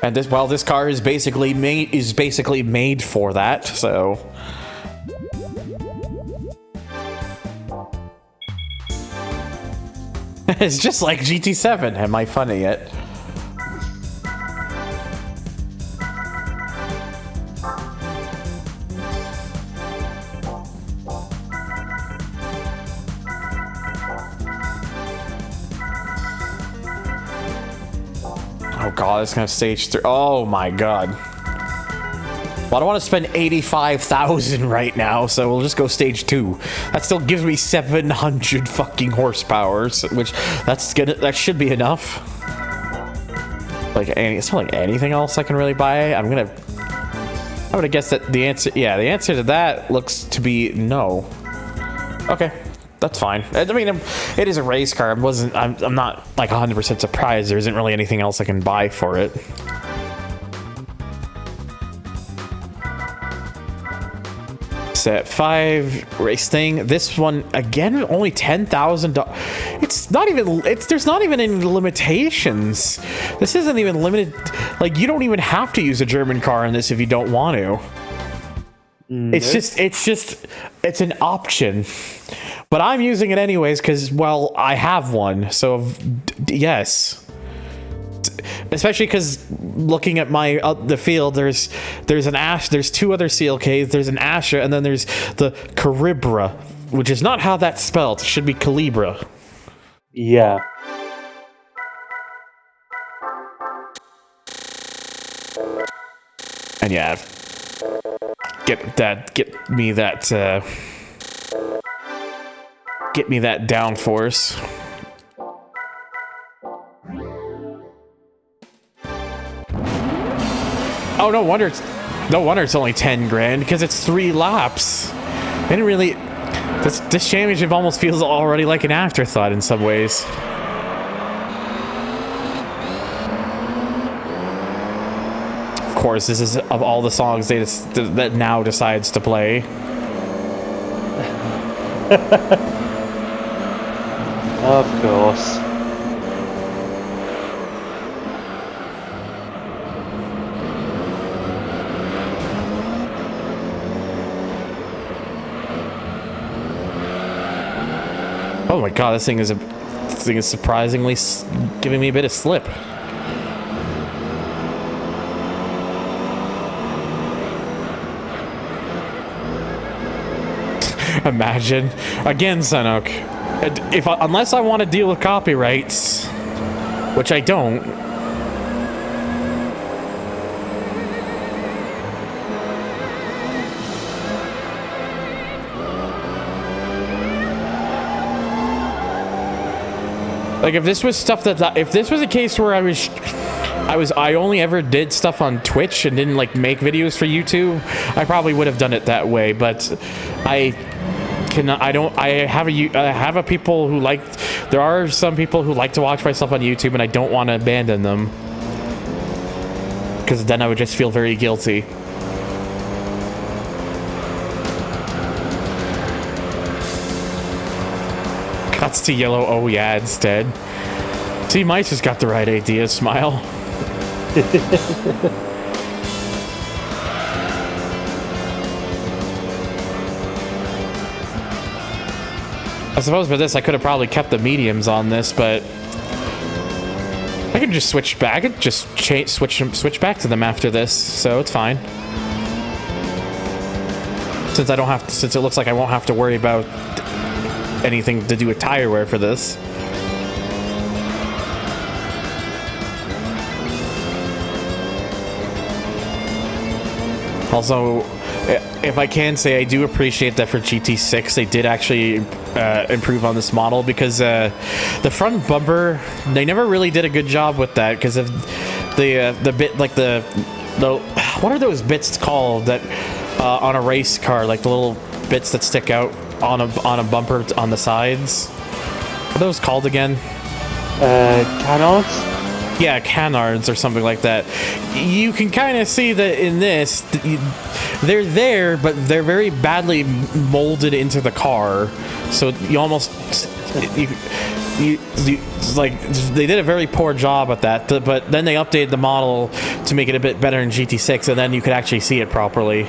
Speaker 1: and this car is basically made for that. So it's just like GT7. Am I funny yet? Oh god, it's gonna stage 3. Oh my god. Well, I don't want to spend 85,000 right now, so we'll just go stage 2. That still gives me 700 fucking horsepower, which that should be enough. it's not like anything else I can really buy. I'm gonna guess that the answer to that looks to be no. Okay, that's fine. I mean, it is a race car. I'm not like 100% surprised. There isn't really anything else I can buy for it. Set 5 race thing. This one again, only $10,000. It's not even. There's not even any limitations. This isn't even limited. Like, you don't even have to use a German car in this if you don't want to. It's an option. But I'm using it anyways because, well, I have one. So yes. Especially because looking at the field, there's an Ash, there's 2 other CLKs, there's an Asha, and then there's the Calibra, which is not how that's spelled. It should be Calibra.
Speaker 3: Yeah.
Speaker 1: And yeah, get me that downforce. Oh, no wonder it's only 10 grand because it's 3 laps. Didn't really. This championship almost feels already like an afterthought in some ways. Of course, this is of all the songs that now decides to play.
Speaker 3: Of course.
Speaker 1: Oh my god, this thing is surprisingly giving me a bit of slip. Imagine again, Sanok. Unless I want to deal with copyrights, which I don't. Like, if this was stuff if this was a case where I only ever did stuff on Twitch and didn't like make videos for YouTube, I probably would have done it that way. But I have people who there are some people who like to watch myself on YouTube, and I don't want to abandon them because then I would just feel very guilty. Cuts to yellow, oh yeah, instead. See, Meister's got the right idea, smile. I suppose for this, I could have probably kept the mediums on this, but I can just switch back. I could just switch back to them after this, so it's fine. Since it looks like I won't have to worry about anything to do with tire wear for this. Also, if I can say, I do appreciate that for GT6 they did actually improve on this model, because the front bumper, they never really did a good job with that because of the bit, like the what are those bits called that on a race car, like the little bits that stick out on a bumper on the sides? What are those called again?
Speaker 3: Canards?
Speaker 1: Yeah, canards or something like that. You can kind of see that in this, they're there, but they're very badly molded into the car. So you almost, like, they did a very poor job at that. But then they updated the model to make it a bit better in GT6, and then you could actually see it properly.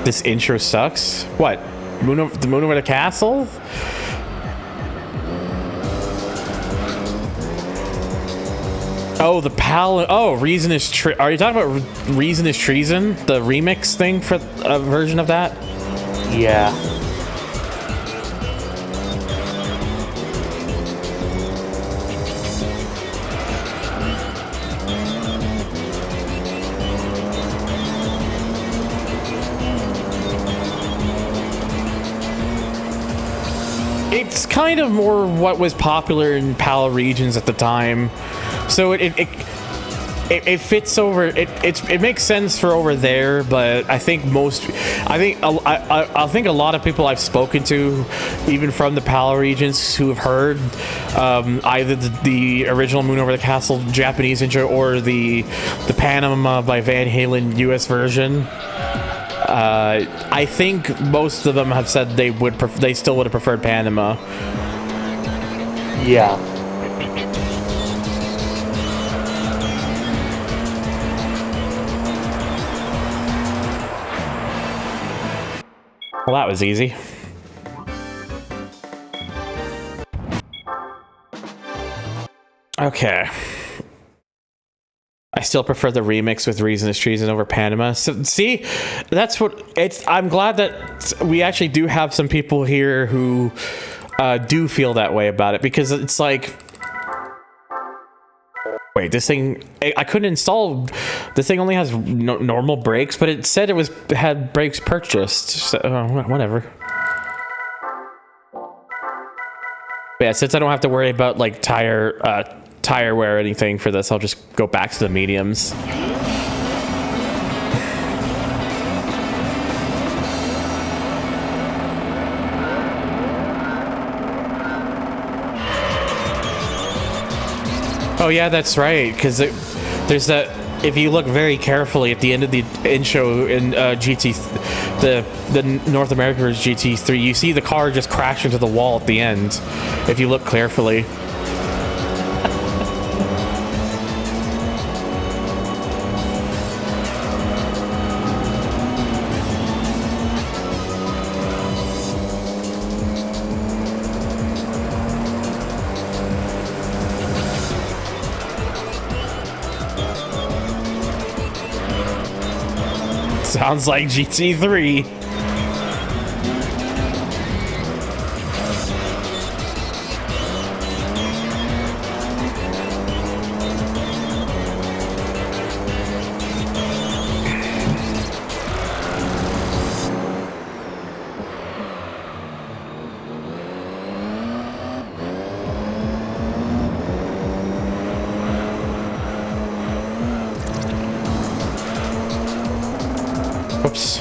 Speaker 1: This intro sucks. What? The moon over the castle? Oh, the pal. Oh, reason is. Are you talking about Reason is Treason? The remix thing for a version of that?
Speaker 3: Yeah.
Speaker 1: it's kind of more what was popular in PAL regions at the time, so it fits over. It makes sense for over there, but I think I think a lot of people I've spoken to, even from the PAL regions, who have heard either the original Moon Over the Castle Japanese intro or the Panama by Van Halen US version. I think most of them have said they still would have preferred Panama.
Speaker 3: Yeah.
Speaker 1: Well, that was easy. Okay. I still prefer the remix with Reason is Treason over Panama. So, see, that's what it's. I'm glad that we actually do have some people here who do feel that way about it, because it's like, wait, this thing, I couldn't install. This thing only has normal brakes, but it said it had brakes purchased. So, whatever. But yeah, since I don't have to worry about like tire wear or anything for this, I'll just go back to the mediums. Oh yeah, that's right, because there's that. If you look very carefully at the end of the intro in the North America GT3, you see the car just crash into the wall at the end, if you look carefully. Sounds like GT3. Whoops.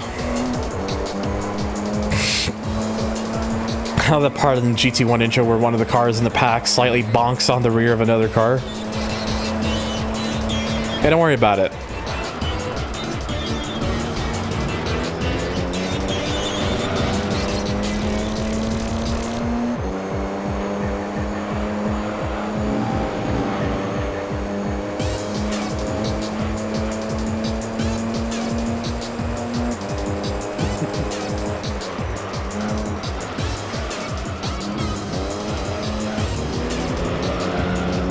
Speaker 1: How the part of the GT1 intro where one of the cars in the pack slightly bonks on the rear of another car. Hey, don't worry about it.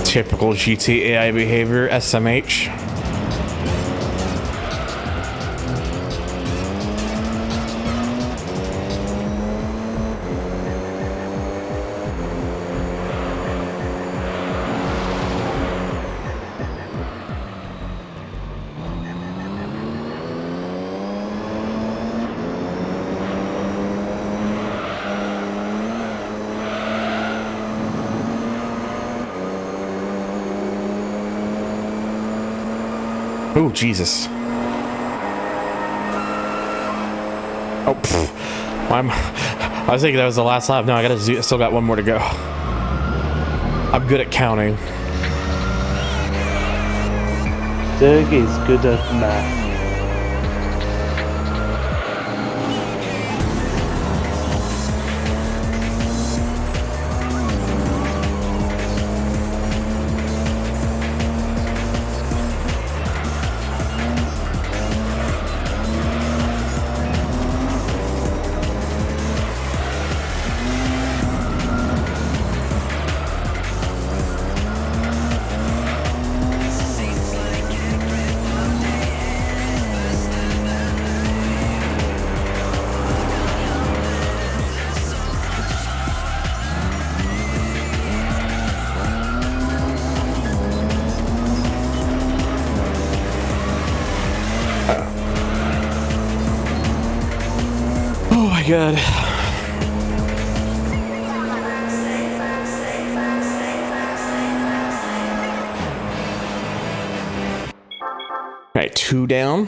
Speaker 1: Typical GT AI behavior, SMH. Oh, Jesus. Oh, pfft. I was thinking that was the last lap. No, I still got one more to go. I'm good at counting.
Speaker 3: Doug is good at math.
Speaker 1: Oh my god. Alright, 2 down.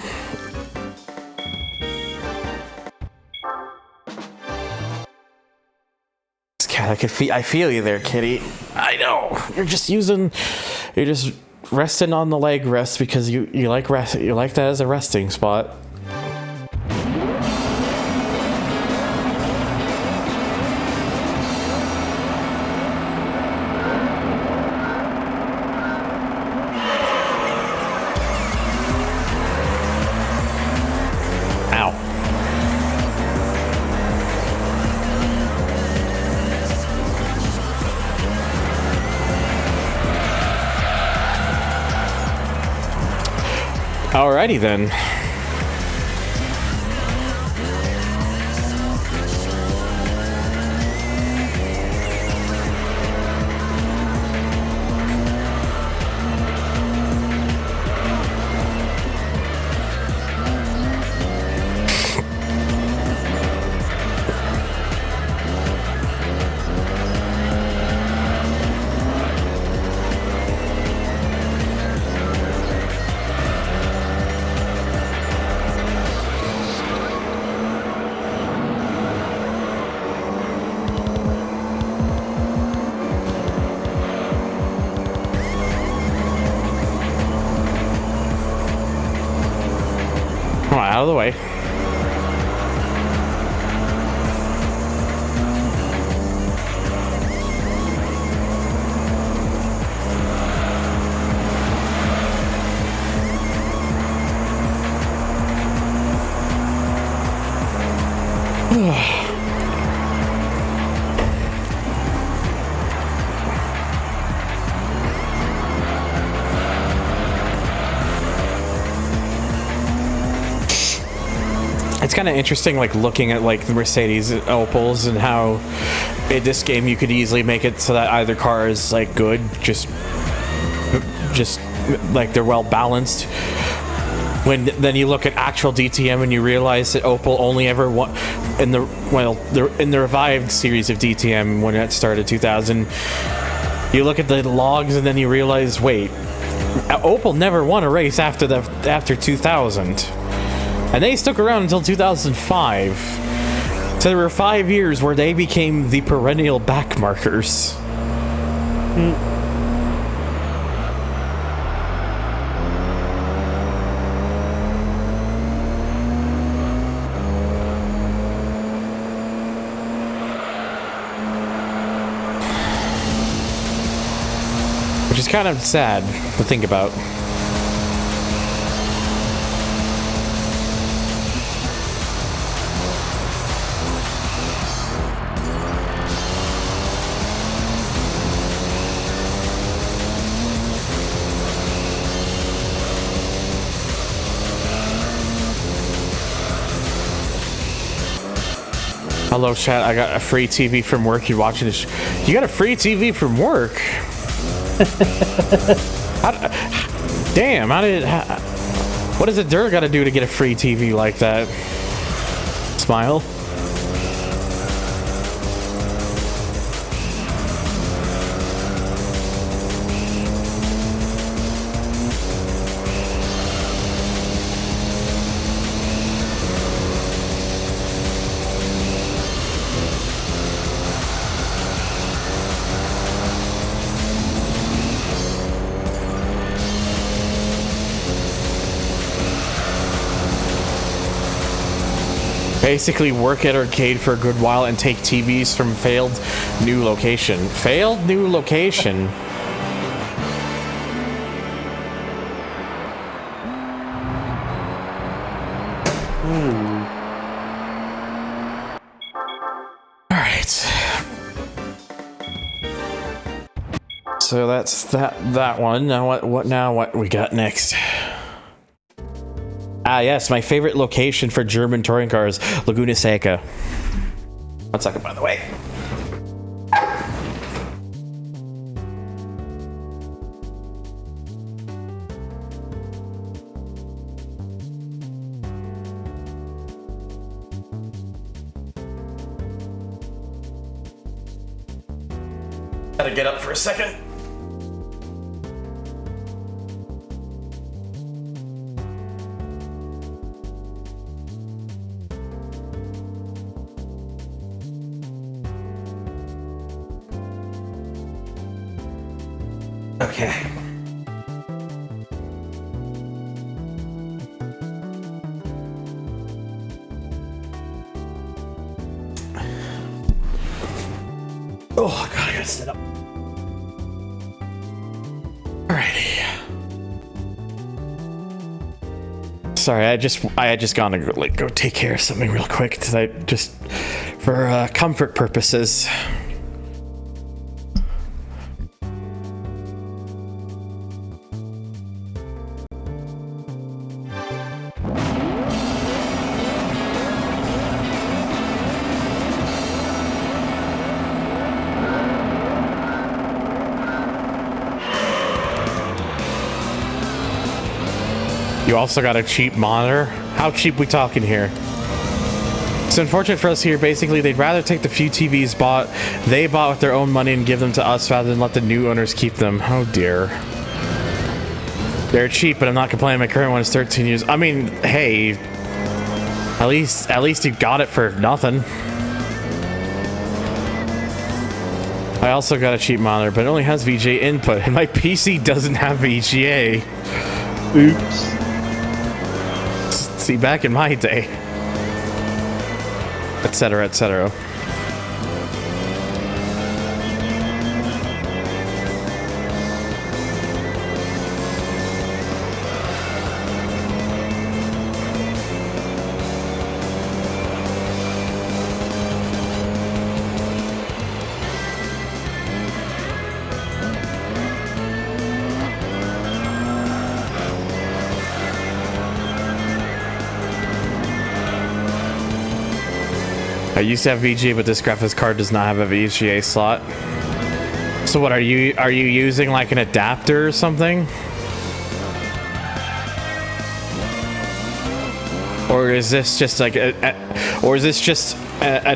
Speaker 1: Cat, I feel you there, kitty. I know. You're just resting on the leg rest because you like that as a resting spot. Alrighty then. Come on, out of the way. It's kind of interesting, like looking at like the Mercedes Opels and how in this game you could easily make it so that either car is like good, just like they're well balanced. When then you look at actual DTM and you realize that Opel only ever won in the revived series of DTM when it started 2000. You look at the logs and then you realize, wait, Opel never won a race after 2000. And they stuck around until 2005. So there were 5 years where they became the perennial backmarkers. Which is kind of sad to think about. Hello, chat. I got a free TV from work. You watching this? You got a free TV from work? Damn! What does a dirt got to do to get a free TV like that? Smile. Basically work at arcade for a good while and take TVs from failed new location. Failed new location? Alright. So that's that one. Now what we got next? Ah, yes, my favorite location for German touring cars, Laguna Seca. 1 second, by the way. Gotta get up for a second. Okay. Oh god, I gotta sit up. Alrighty. Sorry, I had just gone to go take care of something real quick just for comfort purposes. You also got a cheap monitor? How cheap we talking here? It's unfortunate for us here. Basically, they'd rather take the few TVs they bought with their own money and give them to us rather than let the new owners keep them. Oh dear. They're cheap, but I'm not complaining. My current one is 13 years. I mean, hey, at least you got it for nothing. I also got a cheap monitor, but it only has VGA input, and my PC doesn't have VGA.
Speaker 3: Oops.
Speaker 1: See, back in my day, etc., etc. I used to have VGA, but this graphics card does not have a VGA slot. So what are you using, like an adapter or something? Or is this just like an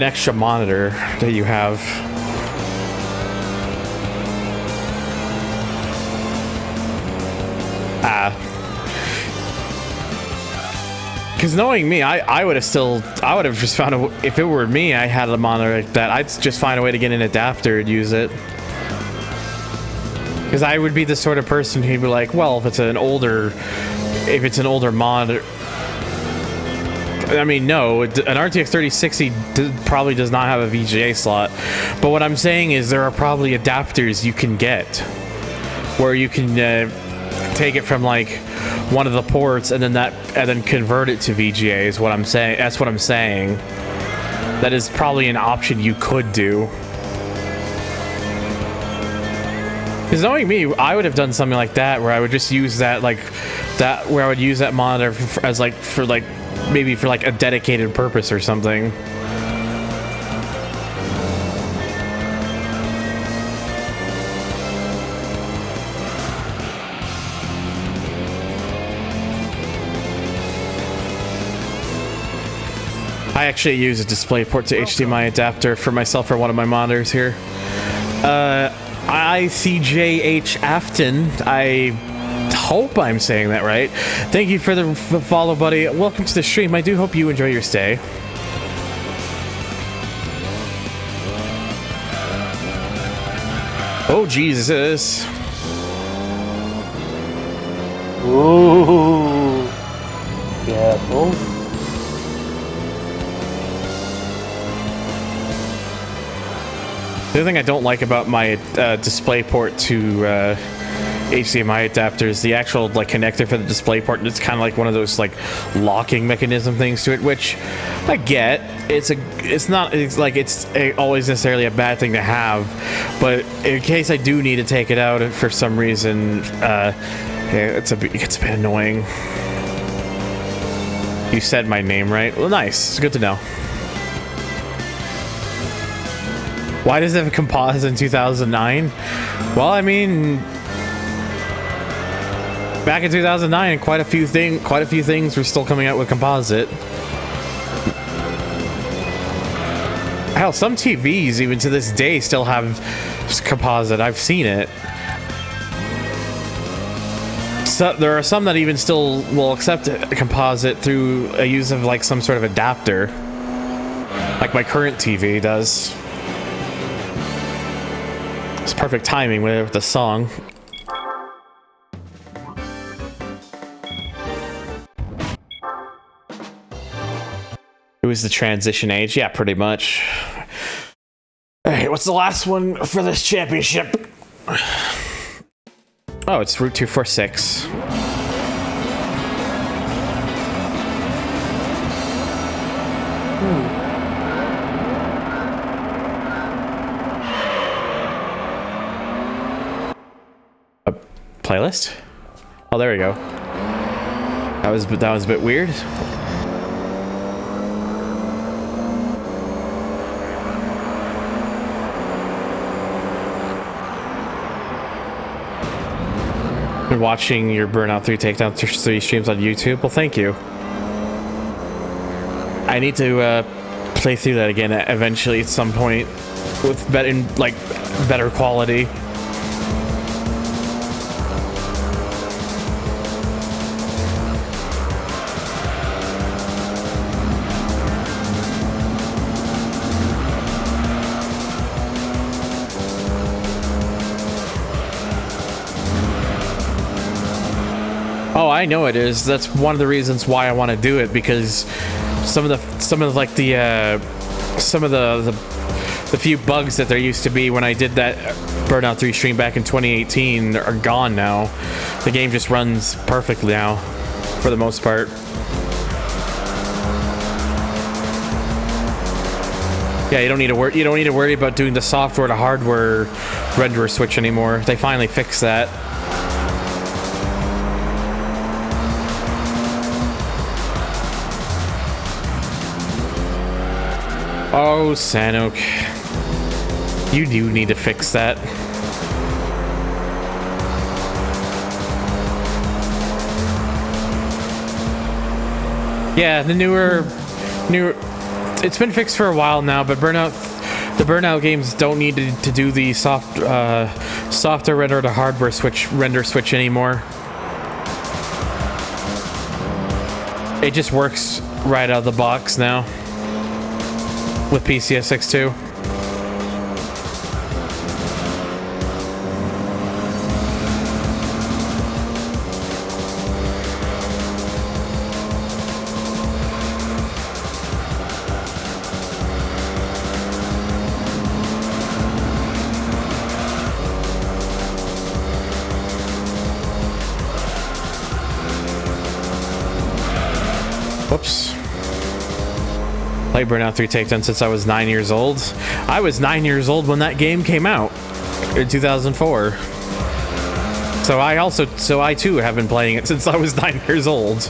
Speaker 1: extra monitor that you have? Because knowing me, I would have just found if it were me, I had a monitor like that, I'd just find a way to get an adapter and use it. Because I would be the sort of person who'd be like, well, if it's an older monitor, I mean, no, an RTX 3060 probably does not have a VGA slot. But what I'm saying is there are probably adapters you can get where you can take it from like one of the ports and then convert it to VGA is what I'm saying. That's what I'm saying. That is probably an option you could do. Because knowing me, I would have done something like that where I would just use that where I would use that monitor as maybe for a dedicated purpose or something. I actually use a DisplayPort to HDMI adapter for myself for one of my monitors here. ICJH Afton, I hope I'm saying that right. Thank you for the follow, buddy. Welcome to the stream. I do hope you enjoy your stay. Oh, Jesus.
Speaker 3: Ooh. Careful.
Speaker 1: The other thing I don't like about my DisplayPort to HDMI adapter is the actual connector for the DisplayPort. It's kind of like one of those locking mechanism things to it, which I get. It's not always necessarily a bad thing to have, but in case I do need to take it out for some reason, it gets a bit annoying. You said my name right. Well, nice. It's good to know. Why does it have a composite in 2009? Well, I mean, back in 2009, quite a few things were still coming out with composite. Hell, some TVs even to this day still have composite. I've seen it. So there are some that even still will accept a composite through a use of some sort of adapter, like my current TV does. It's perfect timing with the song. It was the transition age. Yeah, pretty much. All right, what's the last one for this championship? Oh, it's Route 246. A playlist? Oh, there we go. That was a bit weird. Been watching your Burnout 3 Takedown 3 streams on YouTube. Well, thank you. I need to play through that again eventually at some point with better quality. Oh, I know it is. That's one of the reasons why I want to do it, because some of the few bugs that there used to be when I did that Burnout 3 stream back in 2018 are gone now. The game just runs perfectly now, for the most part. Yeah, you don't need to worry about doing the software to hardware render switch anymore. They finally fixed that. Oh, Sanok. You do need to fix that. Yeah, the newer, it's been fixed for a while now, but the Burnout games don't need to do the software render to hardware render switch anymore. It just works right out of the box now with PCSX 2. Whoops. Played Burnout 3 Takedown since I was 9 years old. I was 9 years old when that game came out in 2004. So I too have been playing it since I was 9 years old.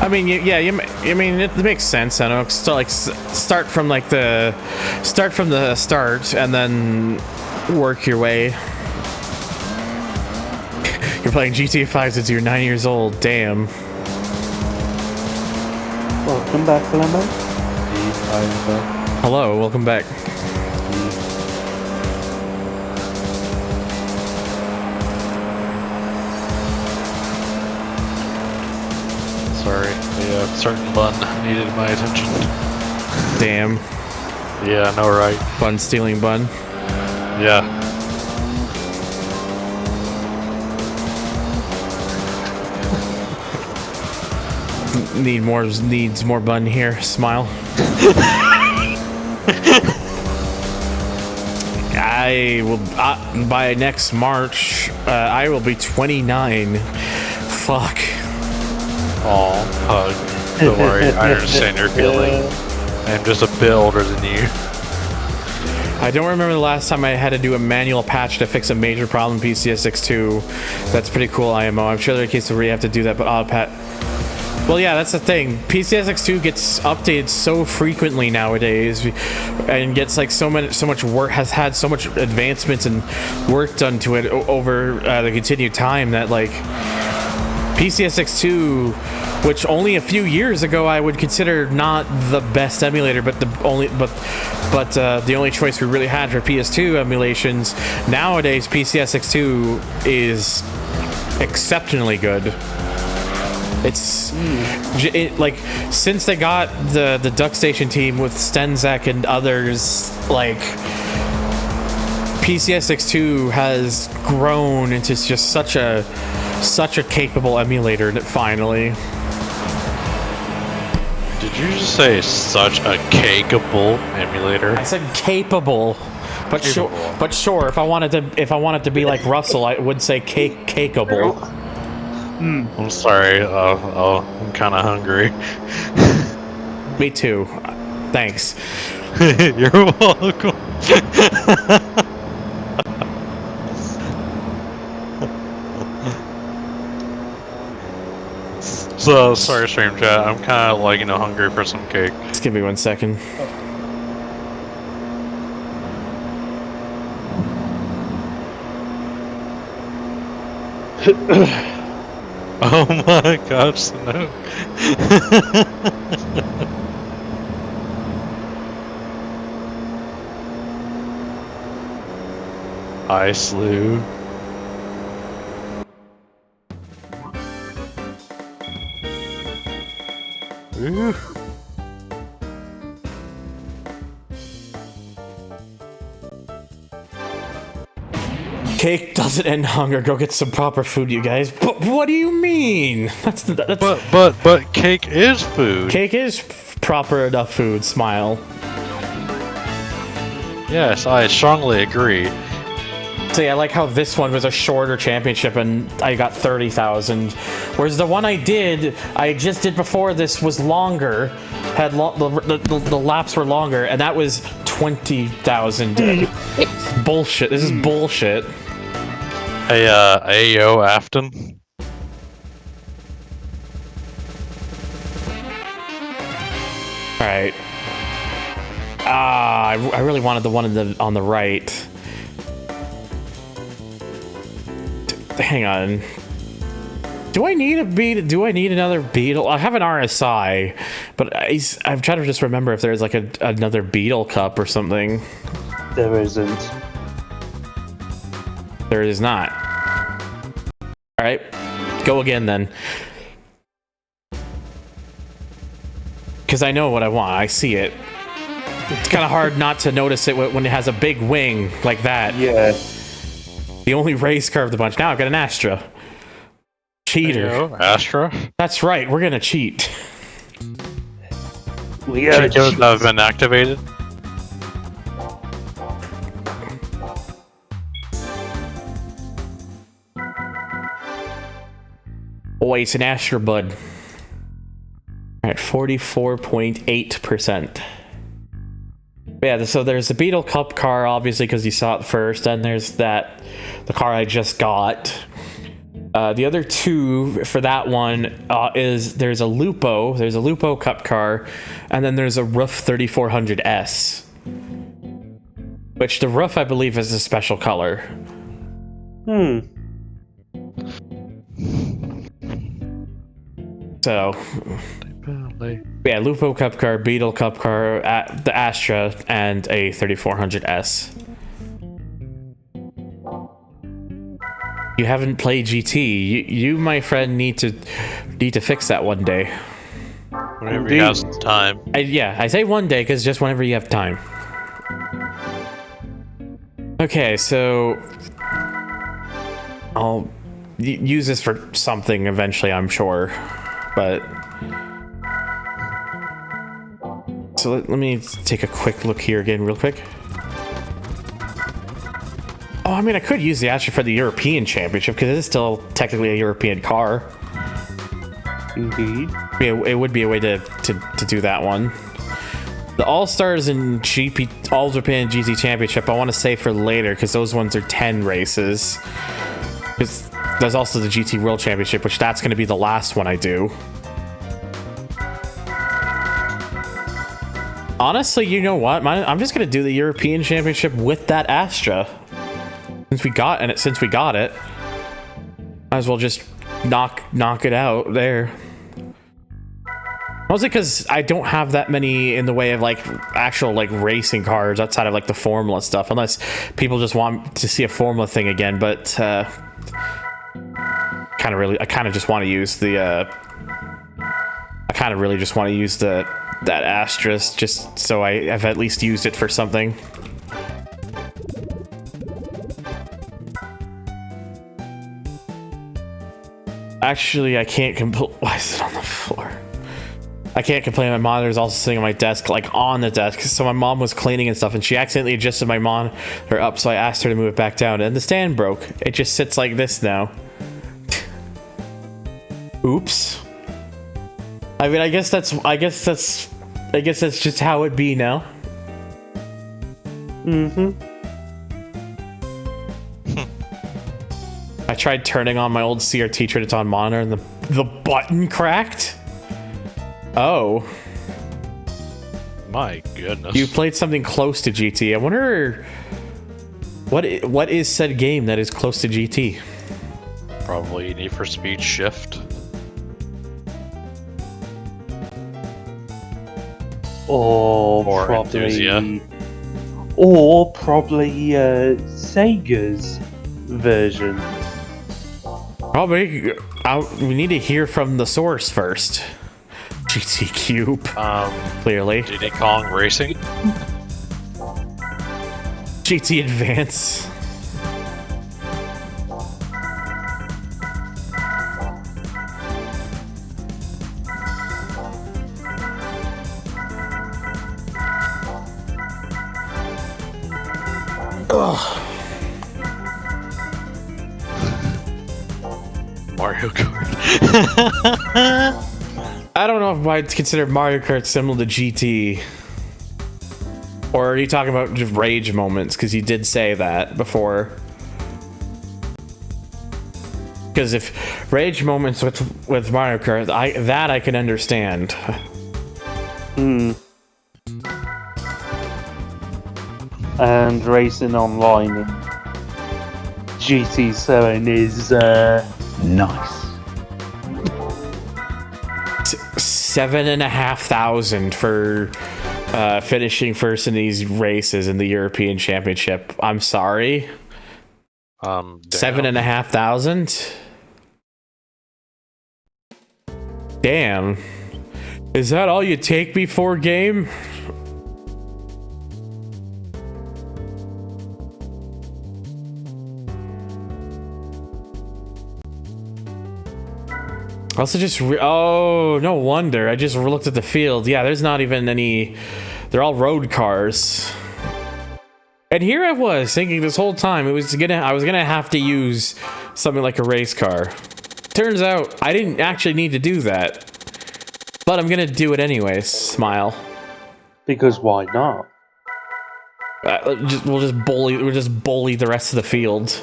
Speaker 1: I mean, yeah, I mean, it makes sense. I know. Start from the start, and then work your way. You're playing GTA 5 since you're 9 years old. Damn.
Speaker 3: Welcome back, Lemon.
Speaker 1: Hello, welcome back.
Speaker 2: Sorry, a certain bun needed my attention.
Speaker 1: Damn.
Speaker 2: Yeah, I know, right?
Speaker 1: Bun stealing bun.
Speaker 2: Yeah.
Speaker 1: Needs more bun here. Smile. I will by next March. I will be 29. Fuck.
Speaker 2: Aw, hug. Don't worry, I understand your feeling. I'm just a bit older than you.
Speaker 1: I don't remember the last time I had to do a manual patch to fix a major problem in PCSX2. That's pretty cool, IMO. I'm sure there are cases where you have to do that, but well, yeah, that's the thing. PCSX2 gets updated so frequently nowadays, and gets like so much work, has had so much advancements and work done to it over the continued time that like PCSX2, which only a few years ago I would consider not the best emulator, but the only choice we really had for PS2 emulations. Nowadays, PCSX2 is exceptionally good. It's like since they got the DuckStation team with Stenzak and others, like PCSX2 has grown into just such a capable emulator finally.
Speaker 2: Did you just say such a cakeable emulator?
Speaker 1: I said capable, but sure. If I wanted to be like Russell, I would say cakeable.
Speaker 2: I'm sorry. I'm kind of hungry.
Speaker 1: Me too. Thanks.
Speaker 2: You're welcome. So sorry, stream chat. I'm kind of like hungry for some cake.
Speaker 1: Just give me 1 second.
Speaker 2: Oh my gosh, no. I slew. Ooh.
Speaker 1: Cake doesn't end hunger. Go get some proper food, you guys. But what do you mean?
Speaker 2: But cake is food.
Speaker 1: Cake is proper enough food. Smile.
Speaker 2: Yes, I strongly agree.
Speaker 1: See, I like how this one was a shorter championship and I got 30,000, whereas the one I just did before this was longer, had the laps were longer, and that was 20,000. Bullshit. This is bullshit.
Speaker 2: Hey, Ayo Afton.
Speaker 1: All right. I really wanted the one on the right. Hang on. Do I need another Beetle? I have an RSI, but I'm trying to just remember if there's like another Beetle Cup or something.
Speaker 3: There isn't.
Speaker 1: There is not. All right, go again then. Because I know what I want. I see it. It's kind of hard not to notice it when it has a big wing like that.
Speaker 3: Yeah.
Speaker 1: The only race car of the bunch. Now I've got an Astra. Cheater.
Speaker 2: Ayo, Astra?
Speaker 1: That's right, we're gonna cheat.
Speaker 3: We gotta
Speaker 2: Cheat codes have been activated.
Speaker 1: Oh, wait, it's an Astra Bud. Alright, 44.8%. Yeah, so there's the Beetle Cup car, obviously, because you saw it first. Then there's the car I just got. The other two for that one there's a Lupo Cup car, and then there's a Roof 3400S. Which the Roof, I believe, is a special color. So, yeah, Lupo Cup car, Beetle Cup car, the Astra, and a 3400S. You haven't played GT. You, my friend, need to fix that one day.
Speaker 2: Whenever you have some time.
Speaker 1: I say one day because just whenever you have time. Okay, so I'll use this for something eventually, I'm sure. But so let me take a quick look here again, real quick. Oh, I mean, I could use the Astra for the European Championship because it is still technically a European car.
Speaker 3: Indeed.
Speaker 1: Yeah, it would be a way to do that one. The All-Stars and All Japan GT Championship, I want to save for later because those ones are 10 races. Because there's also the GT World Championship, which that's going to be the last one I do. Honestly, you know what? I'm just going to do the European Championship with that Astra. Since we got it, might as well just knock it out there. Mostly because I don't have that many in the way of like actual like racing cars outside of like the Formula stuff, unless people just want to see a Formula thing again. But I kind of really just want to use that Astra just so I've at least used it for something. Actually, I can't complain. Why is it on the floor? I can't complain. My monitor's also sitting on my desk, like on the desk. So my mom was cleaning and stuff, and she accidentally adjusted my monitor up, so I asked her to move it back down, and the stand broke. It just sits like this now. Oops. I mean, I guess that's just how it be now. I tried turning on my old CRT Triton monitor, and the button cracked. Oh.
Speaker 2: My goodness.
Speaker 1: You played something close to GT. I wonder what is said game that is close to GT?
Speaker 2: Probably Need for Speed Shift.
Speaker 3: Or
Speaker 2: Enthusia.
Speaker 3: Probably Sega's version.
Speaker 1: Probably. We need to hear from the source first. GT Cube. Clearly.
Speaker 2: Diddy Kong Racing.
Speaker 1: GT Advance.
Speaker 2: Mario Kart.
Speaker 1: I don't know if I'd consider Mario Kart similar to GT. Or are you talking about just rage moments? Because you did say that before. Because if rage moments with Mario Kart, I can understand.
Speaker 3: And racing online in GT7 is nice.
Speaker 1: 7,500 for finishing first in these races in the European Championship. I'm sorry. 7,500. Damn. Is that all you take before game? Also just, oh, no wonder. I just looked at the field. Yeah, there's not even any, they're all road cars. And here I was thinking this whole time I was gonna have to use something like a race car. Turns out I didn't actually need to do that. But I'm gonna do it anyways. Smile.
Speaker 3: Because why not?
Speaker 1: We'll just bully the rest of the field.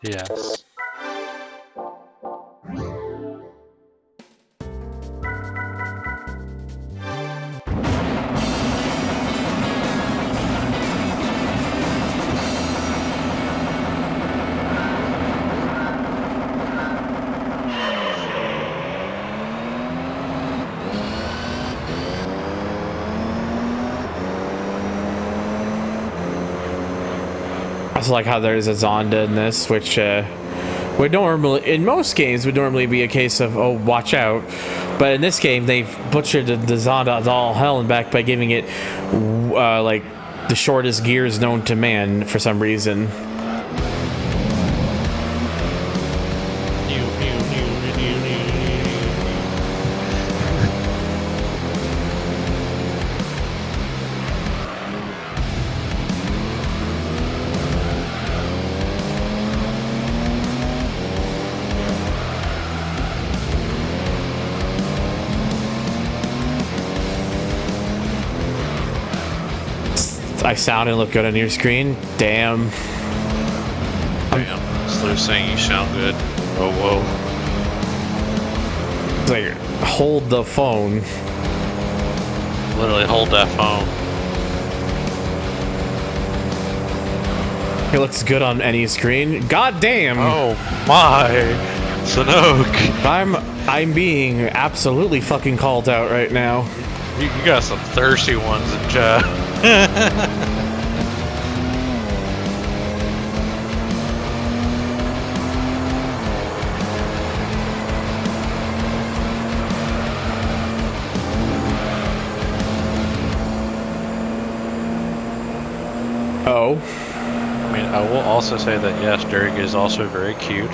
Speaker 2: Yes.
Speaker 1: I also like how there's a Zonda in this, which would normally, in most games, would normally be a case of, oh, watch out. But in this game, they've butchered the Zonda all hell and back by giving it, like, the shortest gears known to man for some reason. I sound and look good on your screen. Damn.
Speaker 2: Damn. Slur saying you sound good. Oh, whoa.
Speaker 1: It's like, hold the phone.
Speaker 2: Literally hold that phone.
Speaker 1: It looks good on any screen. God damn.
Speaker 2: Oh my. Sanook.
Speaker 1: I'm being absolutely fucking called out right now.
Speaker 2: You got some thirsty ones in chat.
Speaker 1: Oh.
Speaker 2: mean, I will also say that yes, Derek is also very cute.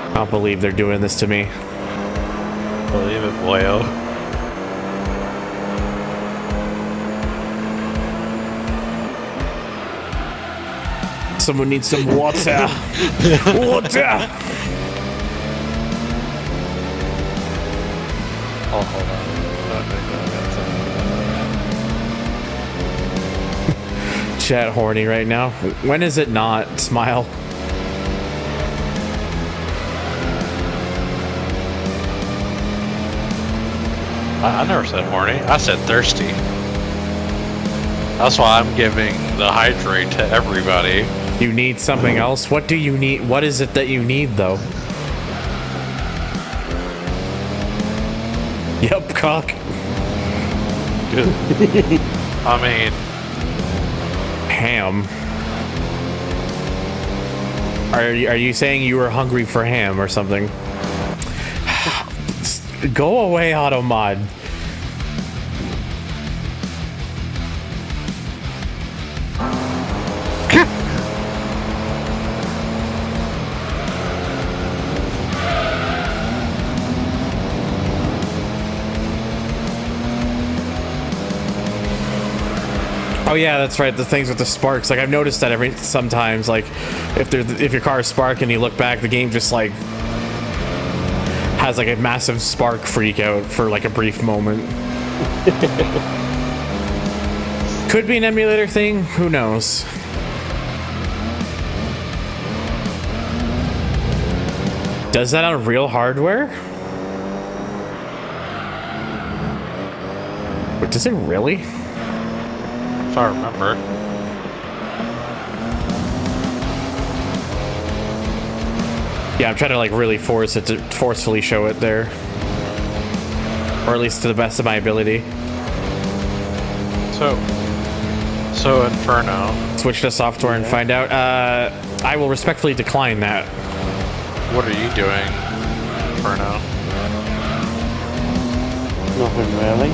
Speaker 1: I don't believe they're doing this to me.
Speaker 2: Believe it, boyo.
Speaker 1: Someone needs some water. Water!
Speaker 2: Oh, hold on.
Speaker 1: Chat horny right now. When is it not? Smile.
Speaker 2: I never said horny. I said thirsty. That's why I'm giving the hydrate to everybody.
Speaker 1: You need something else? What do you need? What is it that you need, though? Yep, cock.
Speaker 2: I mean,
Speaker 1: ham. Are you saying you were hungry for ham or something? Go away, Automod. Oh yeah, that's right. The things with the sparks. Like I've noticed that sometimes, like if your car is sparking, you look back, the game just like has like a massive spark freak out for like a brief moment. Could be an emulator thing. Who knows? Does that on real hardware? But does it really?
Speaker 2: if I remember.
Speaker 1: Yeah, I'm trying to like really force it to forcefully show it there. Or at least to the best of my ability.
Speaker 2: So Inferno.
Speaker 1: Switch to software and find out. I will respectfully decline that.
Speaker 2: What are you doing, Inferno?
Speaker 3: Nothing really.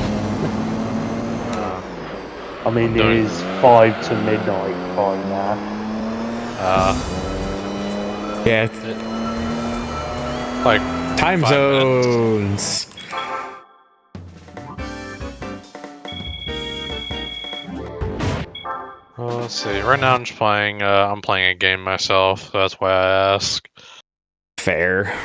Speaker 3: I mean, it is 5 to midnight by now.
Speaker 1: Yeah.
Speaker 2: Like
Speaker 1: Time
Speaker 2: 5
Speaker 1: zones.
Speaker 2: Well, let's see. Right now I'm just playing. I'm playing a game myself. So that's why I ask.
Speaker 1: Fair.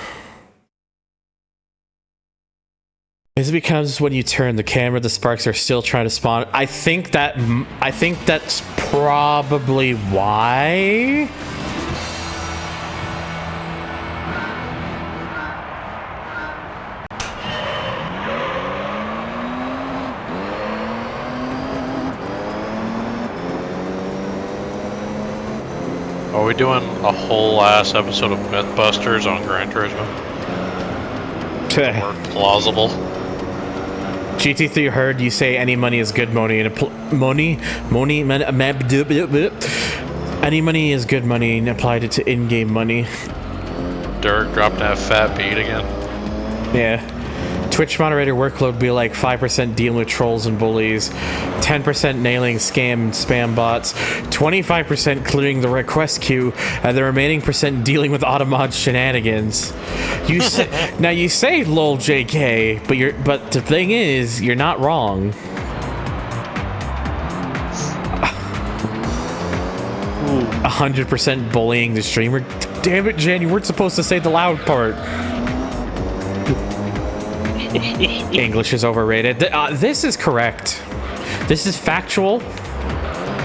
Speaker 1: Is it because when you turn the camera, the sparks are still trying to spawn? I think that's probably why.
Speaker 2: Are we doing a whole ass episode of Mythbusters on Gran Turismo? More plausible.
Speaker 1: GT3 heard you say any money is good money and any money is good money and applied it to in-game money.
Speaker 2: Derek dropped that fat beat again.
Speaker 1: Yeah. Twitch moderator workload be like 5% dealing with trolls and bullies, 10% nailing scam and spam bots, 25% clearing the request queue, and the remaining percent dealing with automod shenanigans. You say now you say lol JK, but the thing is, you're not wrong. 100% bullying the streamer. Damn it, Jen, you weren't supposed to say the loud part. English is overrated. This is correct. This is factual.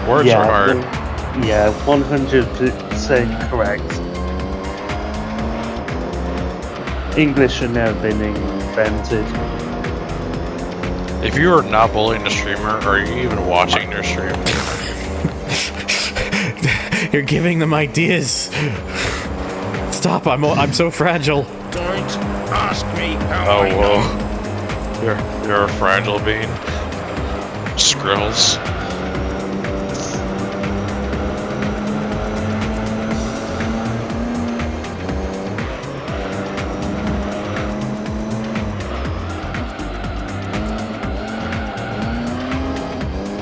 Speaker 2: Words are hard.
Speaker 3: Yeah, 100% correct. English should never been invented.
Speaker 2: If you are not bullying the streamer, are you even watching their stream?
Speaker 1: You're giving them ideas. Stop! I'm so fragile.
Speaker 4: Don't ask me how
Speaker 2: Oh
Speaker 4: I know.
Speaker 2: whoa! You're a fragile being. Skrills.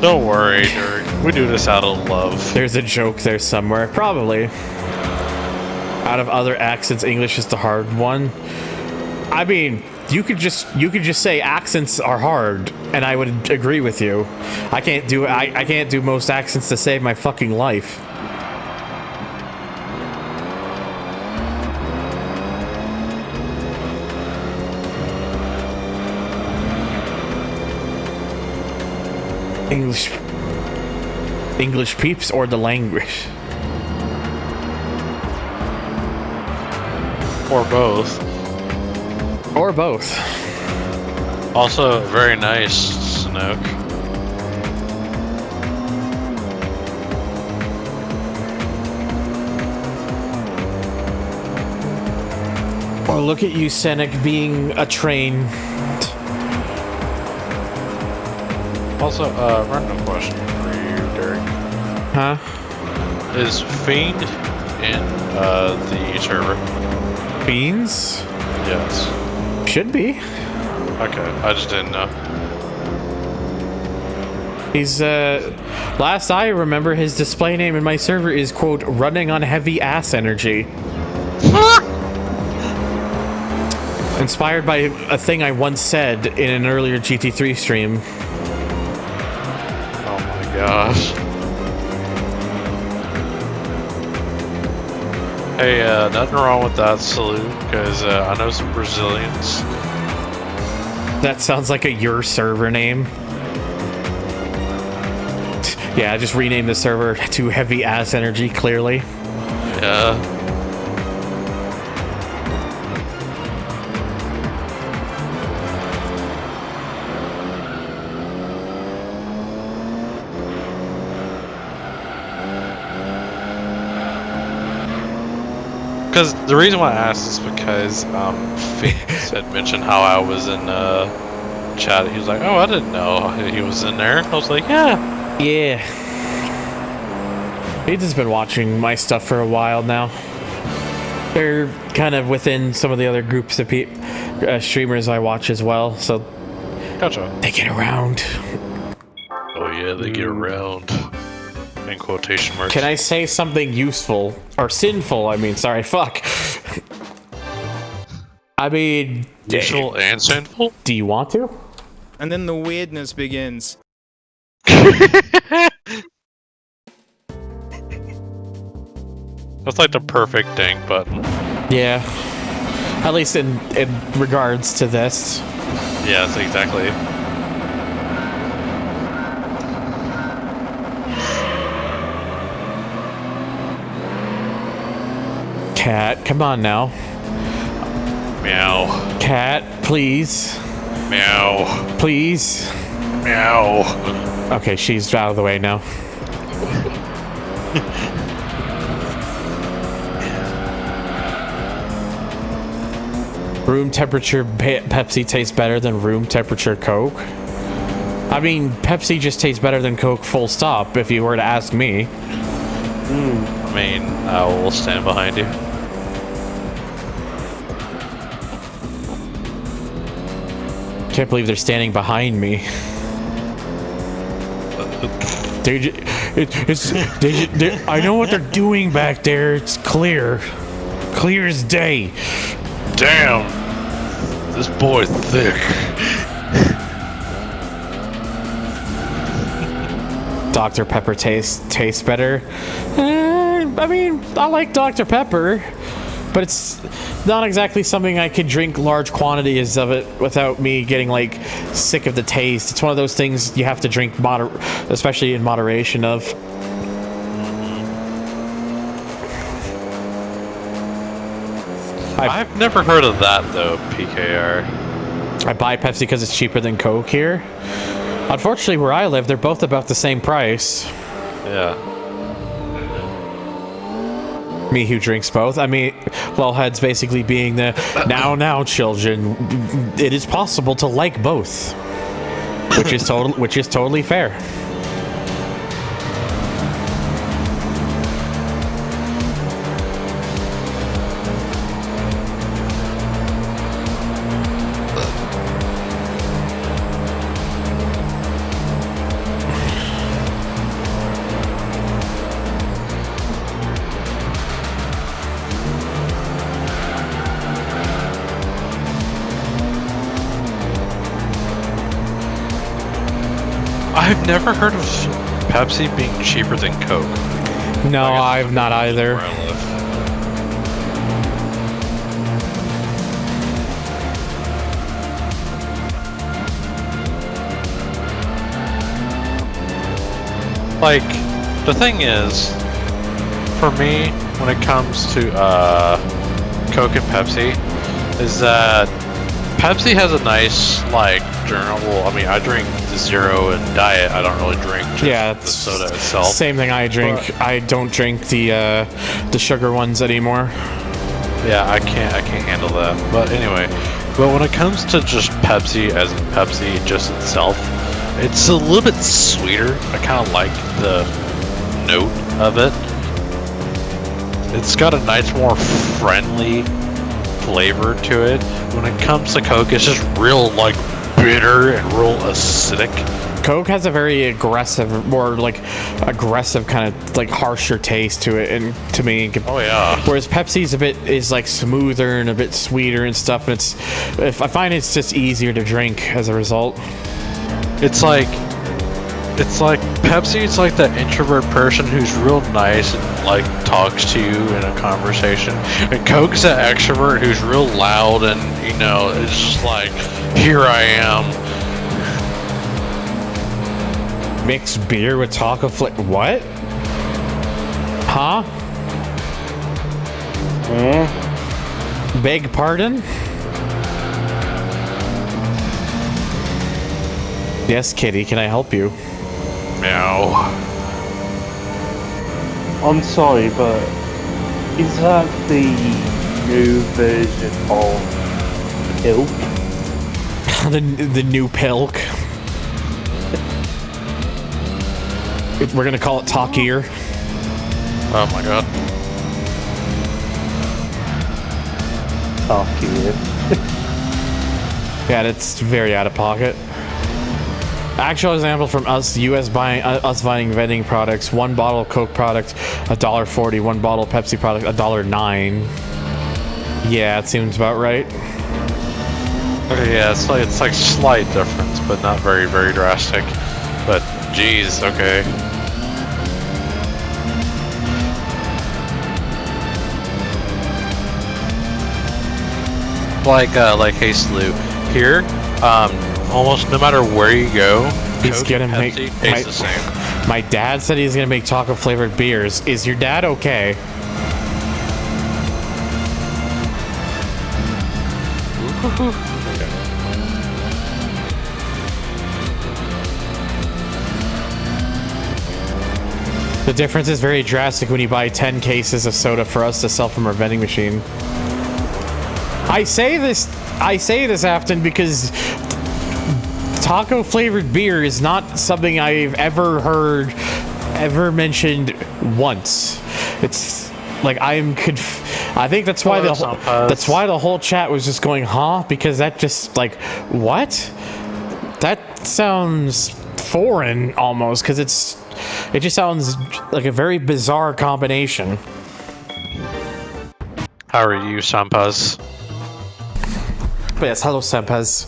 Speaker 2: Don't worry, Dirk. We do this out of love.
Speaker 1: There's a joke there somewhere, probably. Out of other accents, English is the hard one. I mean, you could just say accents are hard, and I would agree with you. I can't do most accents to save my fucking life. English peeps or the language?
Speaker 2: Or both.
Speaker 1: Or both.
Speaker 2: Also, very nice, Snoke.
Speaker 1: Or look at you, Senec, being a train.
Speaker 2: Also, random question for you, Derek.
Speaker 1: Huh?
Speaker 2: Is Fiend in the server?
Speaker 1: Beans?
Speaker 2: Yes.
Speaker 1: Should be.
Speaker 2: Okay, I just didn't know.
Speaker 1: He's, last I remember, his display name in my server is, quote, running on heavy ass energy. Inspired by a thing I once said in an earlier GT3 stream.
Speaker 2: Oh my gosh. Hey, nothing wrong with that salute, because I know some Brazilians.
Speaker 1: That sounds like a your server name. Yeah, I just renamed the server to Heavy Ass Energy, clearly.
Speaker 2: Yeah. Because the reason why I asked is because Phoenix had mentioned how I was in chat. He was like, "Oh, I didn't know he was in there." I was like, "Yeah."
Speaker 1: Yeah. He's just been watching my stuff for a while now. They're kind of within some of the other groups of streamers I watch as well, so
Speaker 2: Gotcha.
Speaker 1: they get around.
Speaker 2: Oh yeah, they get around. In quotation marks.
Speaker 1: Can I say something useful? Or sinful, I mean, sorry, fuck. I mean...
Speaker 2: Useful and sinful?
Speaker 1: Do you want to?
Speaker 6: And then the weirdness begins.
Speaker 2: That's like the perfect dang button.
Speaker 1: Yeah. At least in regards to this.
Speaker 2: Yes, exactly.
Speaker 1: Cat, come on now.
Speaker 2: Meow.
Speaker 1: Cat, please.
Speaker 2: Meow.
Speaker 1: Please.
Speaker 2: Meow.
Speaker 1: Okay, she's out of the way now. Room temperature Pepsi tastes better than room temperature Coke. I mean, Pepsi just tastes better than Coke, full stop, if you were to ask me.
Speaker 2: I mean, I will stand behind you.
Speaker 1: Can't believe they're standing behind me. I know what they're doing back there. It's clear. Clear as day.
Speaker 2: Damn! This boy's thick.
Speaker 1: Dr. Pepper tastes better. I mean, I like Dr. Pepper, but it's not exactly something I could drink large quantities of it without me getting like sick of the taste. It's one of those things you have to drink especially in moderation of.
Speaker 2: I've never heard of that though, PKR.
Speaker 1: I buy Pepsi because it's cheaper than Coke here. Unfortunately, where I live, they're both about the same price.
Speaker 2: Yeah.
Speaker 1: Me who drinks both. I mean, Lolheads basically being the now children. It is possible to like both, which is totally fair.
Speaker 2: I've never heard of Pepsi being cheaper than Coke.
Speaker 1: No, I've not either.
Speaker 2: Where I live. Like, the thing is, for me, when it comes to Coke and Pepsi, is that Pepsi has a nice, like, drinkable. I mean, I drink the Zero and Diet. I don't really drink just the soda itself.
Speaker 1: Same thing I drink. But I don't drink the sugar ones anymore.
Speaker 2: Yeah, I can't handle that. But anyway, but when it comes to just Pepsi as in Pepsi just itself, it's a little bit sweeter. I kind of like the note of it. It's got a nice, more friendly flavor to it. When it comes to Coke, it's just real, like, bitter and real acidic.
Speaker 1: Coke has a very aggressive, more like aggressive kind of like harsher taste to it, and to me.
Speaker 2: Oh yeah.
Speaker 1: Whereas Pepsi's is like smoother and a bit sweeter and stuff. And I find it's just easier to drink as a result.
Speaker 2: It's like Pepsi. It's like that introvert person who's real nice and like talks to you in a conversation, and Coke's that extrovert who's real loud and it's just like, here I am.
Speaker 1: Mix beer with taco flavor. What? Huh? Beg pardon? Yes, kitty. Can I help you?
Speaker 2: Meow.
Speaker 3: I'm sorry, but is that the new version of Pilk?
Speaker 1: the new Pilk. We're gonna call it Talkier.
Speaker 2: Oh my god.
Speaker 3: Talkier.
Speaker 1: Yeah, that's very out of pocket. Actual example from us buying vending products: one bottle of Coke product, $1.40; one bottle of Pepsi product, $1.09. Yeah, it seems about right.
Speaker 2: Okay, yeah, it's like slight difference, but not very, very drastic. But geez, okay. Like hey Slew, here, almost no matter where you go,
Speaker 1: he's
Speaker 2: Coke
Speaker 1: gonna
Speaker 2: and
Speaker 1: make
Speaker 2: Pepsi taste the same.
Speaker 1: My dad said he's gonna make taco flavored beers. Is your dad okay? The difference is very drastic when you buy 10 cases of soda for us to sell from our vending machine. I say this often because taco flavored beer is not something I've ever heard mentioned once. It's like I think that's why the whole chat was just going, huh? Because that just like, what? That sounds foreign almost, because it just sounds like a very bizarre combination.
Speaker 2: How are you, Sampas?
Speaker 1: But yes, hello, Sampaz.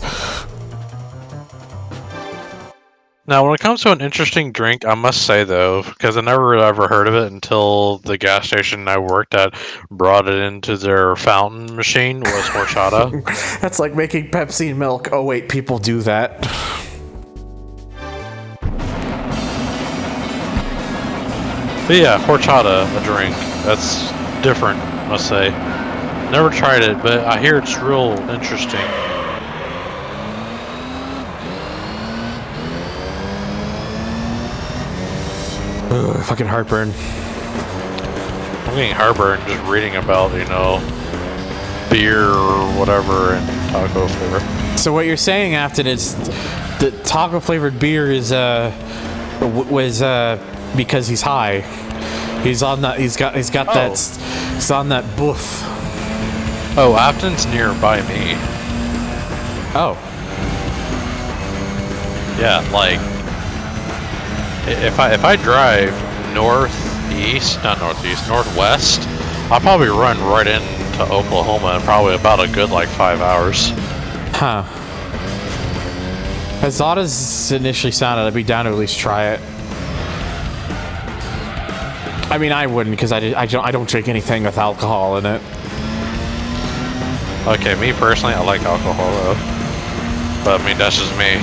Speaker 2: Now, when it comes to an interesting drink, I must say though, because I never ever heard of it until the gas station I worked at brought it into their fountain machine, was horchata.
Speaker 1: That's like making Pepsi and milk. Oh wait, people do that.
Speaker 2: But yeah, horchata, a drink. That's different, I must say. Never tried it, but I hear it's real interesting.
Speaker 1: Ugh, fucking heartburn.
Speaker 2: I'm getting heartburn just reading about, beer or whatever and taco flavor.
Speaker 1: So what you're saying, Afton, is the taco flavored beer is because he's high. He's on that. He's got that. He's on that boof.
Speaker 2: Oh, Afton's nearby me.
Speaker 1: Oh.
Speaker 2: Yeah, like if I drive northwest, I'll probably run right into Oklahoma in probably about a good 5 hours.
Speaker 1: Huh. As odd as it initially sounded, I'd be down to at least try it. I mean, I wouldn't, because I don't drink anything with alcohol in it.
Speaker 2: Okay, me personally, I like alcohol though. But I mean, that's just me.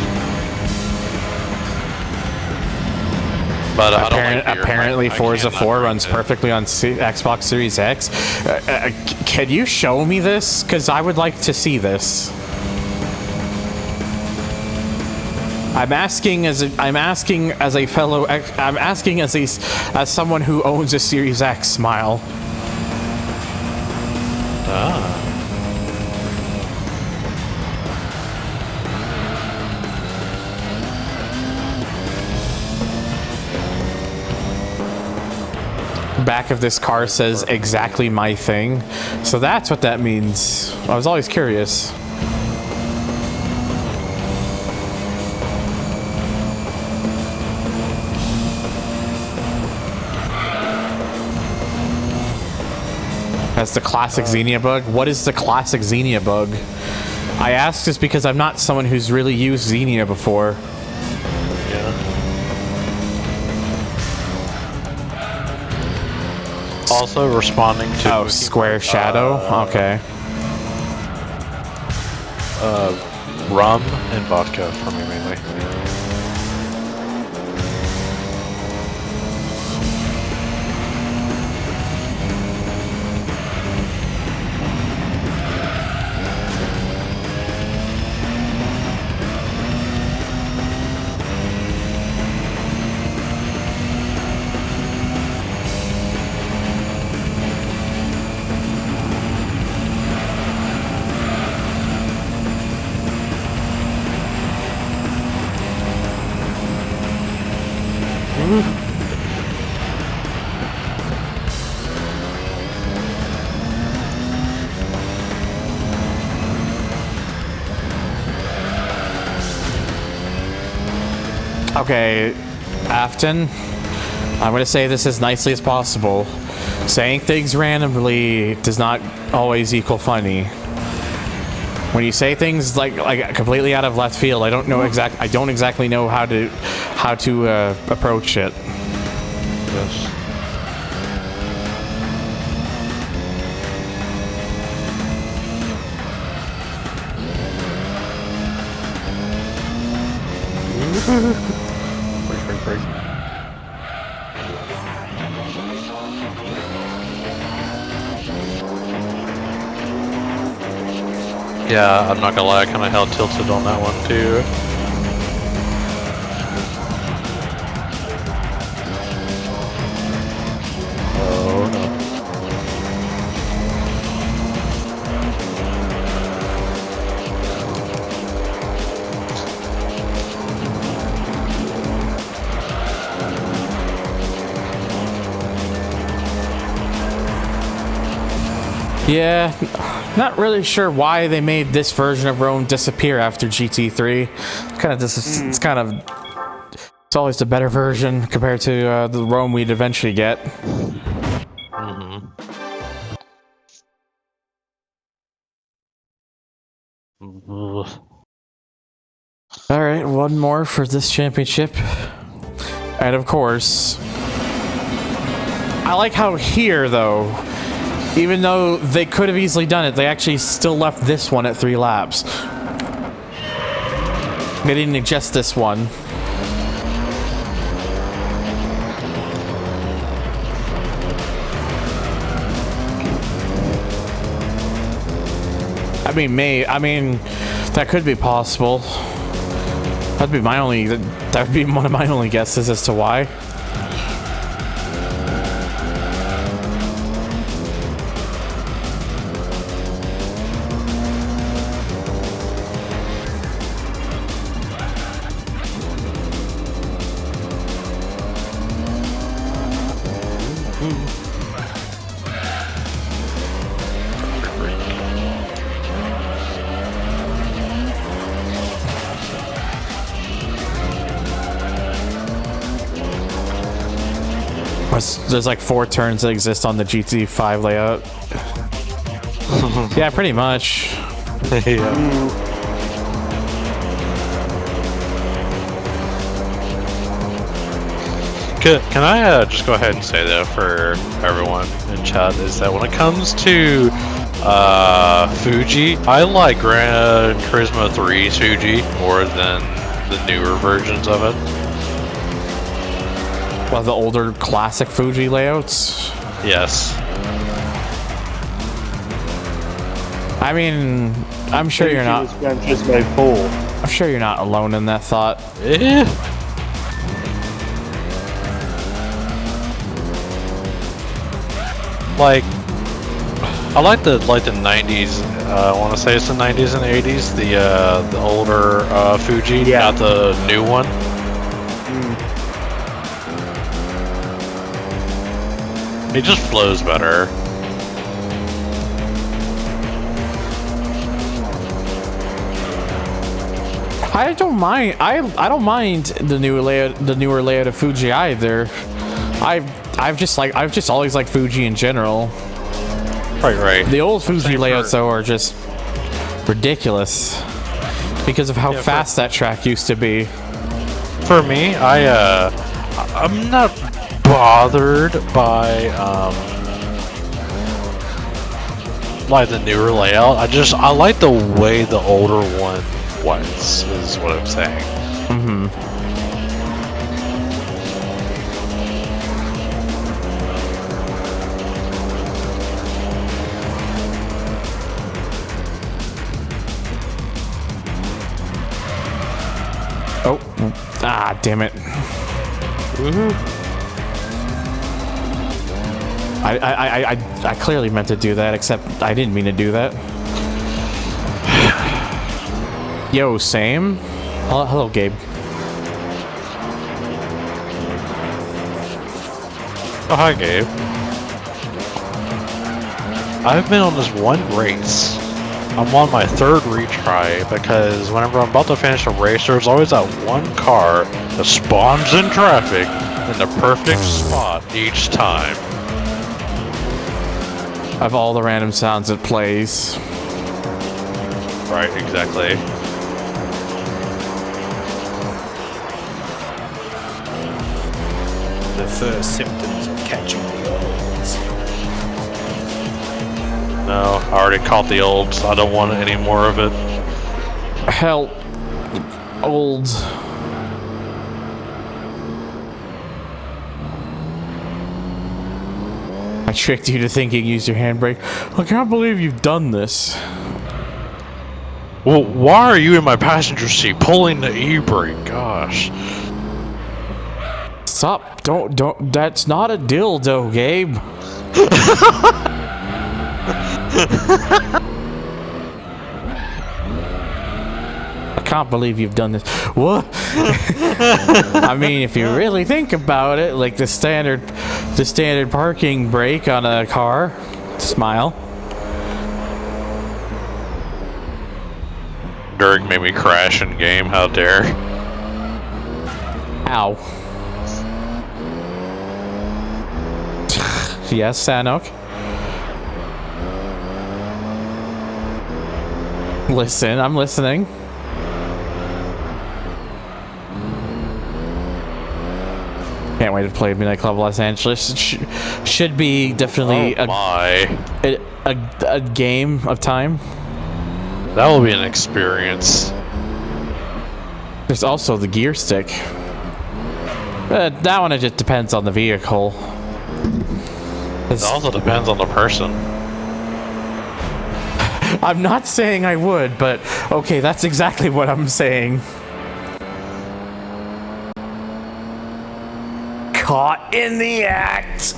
Speaker 2: But I don't like beer.
Speaker 1: Apparently,
Speaker 2: I
Speaker 1: Forza
Speaker 2: cannot
Speaker 1: 4
Speaker 2: drink
Speaker 1: runs
Speaker 2: it.
Speaker 1: perfectly on Xbox Series X. Can you show me this? Because I would like to see this. I'm asking as someone who owns a Series X. Smile.
Speaker 2: Ah.
Speaker 1: Back of this car says exactly my thing, so that's what that means. I was always curious. That's the classic Xenia bug. What is the classic Xenia bug? I ask this because I'm not someone who's really used Xenia before.
Speaker 2: Yeah. Also responding to...
Speaker 1: Oh, Square Shadow? Okay.
Speaker 2: Rum and vodka for me mainly.
Speaker 1: Okay, Afton, I'm going to say this as nicely as possible. Saying things randomly does not always equal funny. When you say things like completely out of left field, I don't exactly know how to approach it.
Speaker 2: Yes. Break. Yeah, I'm not gonna lie, I kinda held tilted on that one too. Oh no.
Speaker 1: Yeah, not really sure why they made this version of Rome disappear after GT3. It's always the better version compared to the Rome we'd eventually get. All right, one more for this championship. And of course, I like how here, though, even though they could have easily done it, they actually still left this one at 3 laps. They didn't adjust this one. I mean, that could be possible. That would be one of my only guesses as to why. There's like 4 turns that exist on the GT5 layout. Yeah, pretty much.
Speaker 2: Yeah. Can I just go ahead and say though for everyone in chat is that when it comes to Fuji, I like Gran Turismo 3's Fuji more than the newer versions of it.
Speaker 1: Well, the older classic Fuji layouts.
Speaker 2: Yes.
Speaker 1: I mean, I'm sure you're not.
Speaker 3: Gran Turismo 4.
Speaker 1: I'm sure you're not alone in that thought.
Speaker 2: Eh. Like, I like the 90s. I want to say it's the 90s and 80s. The older Fuji,
Speaker 3: Yeah.
Speaker 2: not the new one. It just flows better.
Speaker 1: I don't mind. I don't mind the newer layout of Fuji either. I've just always liked Fuji in general.
Speaker 2: Right.
Speaker 1: The old Fuji
Speaker 2: Same
Speaker 1: layouts
Speaker 2: for-
Speaker 1: though are just ridiculous because of how
Speaker 2: Yeah,
Speaker 1: fast that track used to be.
Speaker 2: For me, I'm not bothered by like the newer layout. I like the way the older one was. Is what I'm saying.
Speaker 1: Mm-hmm. Oh, damn it. I clearly meant to do that, except I didn't mean to do that. Yo, same. Hello, Gabe.
Speaker 2: Oh, hi, Gabe. I've been on this one race. I'm on my third retry because whenever I'm about to finish a race, there's always that one car that spawns in traffic in the perfect spot each time.
Speaker 1: Of all the random sounds it plays.
Speaker 2: Right, exactly.
Speaker 6: The first symptoms of catching the olds.
Speaker 2: No, I already caught the olds. I don't want any more of it.
Speaker 1: Hell, old. I tricked you to thinking use your handbrake. I can't believe you've done this.
Speaker 2: Well, why are you in my passenger seat pulling the e-brake? Gosh.
Speaker 1: Stop! Don't. That's not a dildo, Gabe. I can't believe you've done this. What? I mean, if you really think about it, like the standard parking brake on a car. Smile.
Speaker 2: Dirk made me crash in game. How dare?
Speaker 1: Ow. Yes, Sanok. Listen, I'm listening. Can't wait to play Midnight Club Los Angeles. Should be definitely a game of time.
Speaker 2: That will be an experience.
Speaker 1: There's also the gear stick. That one, it just depends on the vehicle.
Speaker 2: It also depends on the person.
Speaker 1: I'm not saying I would, but okay, that's exactly what I'm saying. Caught in the act.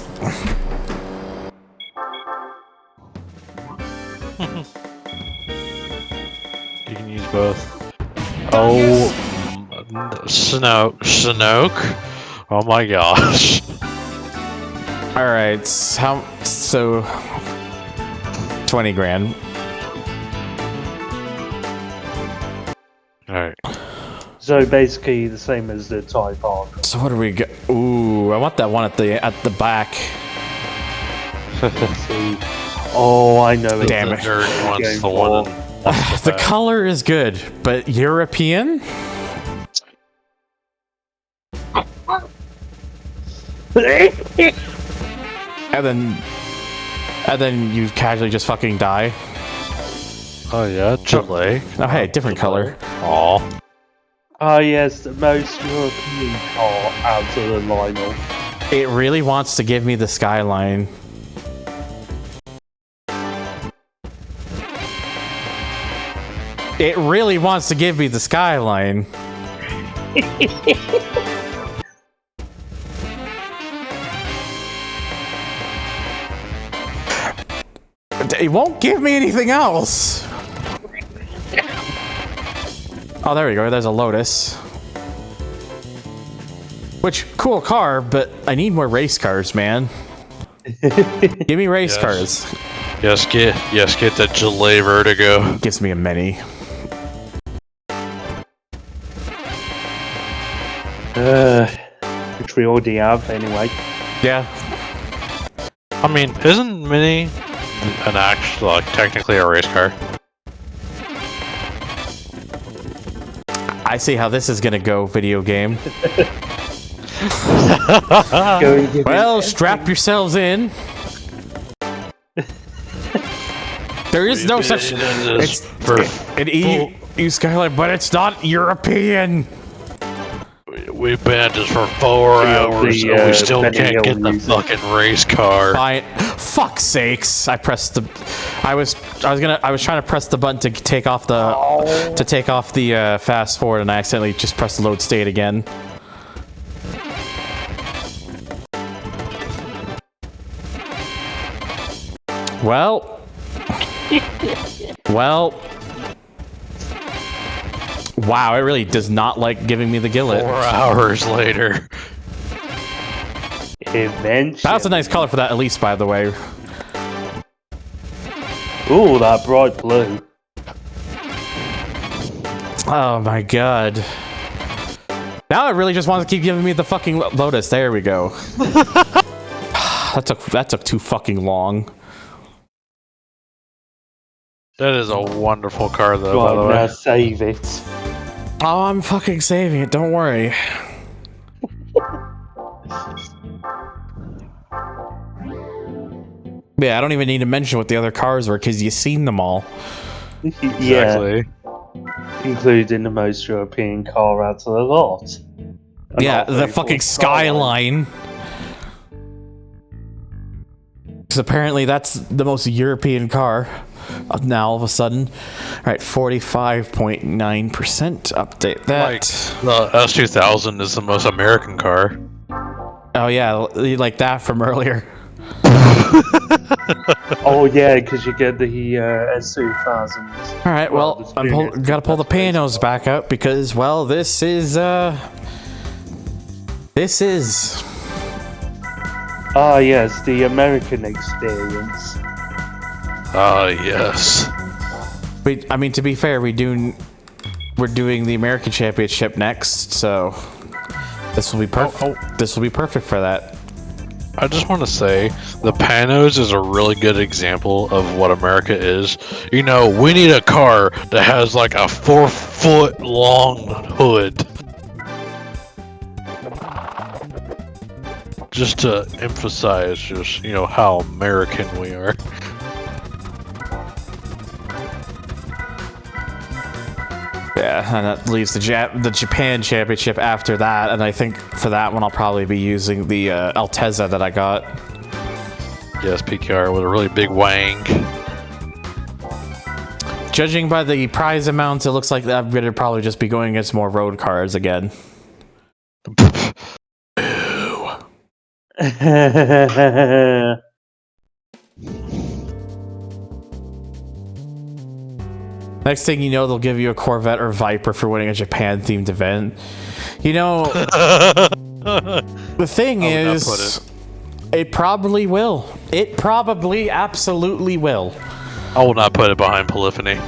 Speaker 2: You can use both. Oh, Snoke. Oh my gosh.
Speaker 1: All right, so 20 grand.
Speaker 2: All right.
Speaker 3: So basically the same as the Type R.
Speaker 1: So what do we get? Ooh, I want that one at the back.
Speaker 3: See. Oh, I know it.
Speaker 1: Damn it.
Speaker 2: Dirk wants
Speaker 3: Game
Speaker 2: the one.
Speaker 1: The color is good, but European? And then you casually just fucking die.
Speaker 2: Oh yeah, Chile.
Speaker 1: Oh hey, different color.
Speaker 2: Aw.
Speaker 3: Ah yes, the most European car out of the lineup.
Speaker 1: It really wants to give me the Skyline. It really wants to give me the Skyline. It won't give me anything else. Oh, there we go. There's a Lotus. Which, cool car, but I need more race cars, man. Give me race cars.
Speaker 2: Yes, get the Chile Vertigo.
Speaker 1: Gives me a mini.
Speaker 3: Which we already have anyway.
Speaker 1: Yeah.
Speaker 2: I mean, isn't Mini an actual, like, technically a race car?
Speaker 1: I see how this is gonna go, video game. Well, strap yourselves in. There is no such. It's an EU Skyline, but it's not European.
Speaker 2: We've been at this for 4 hours, and we still can't get the fucking race car.
Speaker 1: Fuck's sakes! I pressed the. I was trying to press the button to take off the fast forward, and I accidentally just pressed the load state again. Well. Wow, it really does not like giving me the gillet.
Speaker 2: 4 hours later.
Speaker 3: Eventually.
Speaker 1: That's a nice color for that, at least, by the way.
Speaker 3: Ooh, that bright blue.
Speaker 1: Oh my god. Now it really just wants to keep giving me the fucking Lotus. There we go. That took too fucking long.
Speaker 2: That is a wonderful car, though,
Speaker 3: Right,
Speaker 2: by the
Speaker 3: now
Speaker 2: way.
Speaker 3: save it.
Speaker 1: Oh, I'm fucking saving it, don't worry. Yeah, I don't even need to mention what the other cars were, because you've seen them all.
Speaker 3: Yeah,
Speaker 2: Exactly.
Speaker 3: including the most European car out of the lot.
Speaker 1: Yeah, the fucking Skyline. Because apparently that's the most European car. Now all of a sudden. Alright, 45.9%. Update that.
Speaker 2: Like, the S2000 is the most American car.
Speaker 1: Oh yeah, like that from earlier.
Speaker 3: Oh yeah, because you get the S2000s.
Speaker 1: Alright, well, gotta pull the panos back out because, well, this is
Speaker 3: Ah yes, the American experience.
Speaker 2: Ah, yes.
Speaker 1: I mean, to be fair, we're doing the American Championship next, so this will be perfect. This will be perfect for that.
Speaker 2: I just want to say, the Panos is a really good example of what America is. You know, we need a car that has like a 4-foot long hood. Just to emphasize just, you know, how American we are.
Speaker 1: Yeah, and that leaves the Japan Championship after that, and I think for that one I'll probably be using the Altezza that I got.
Speaker 2: Yes, PKR with a really big wang.
Speaker 1: Judging by the prize amounts, it looks like I'm gonna probably just be going against more road cars again. Next thing you know, they'll give you a Corvette or Viper for winning a Japan-themed event. You know, the thing is, it probably will. It probably absolutely will.
Speaker 2: I will not put it behind Polyphony.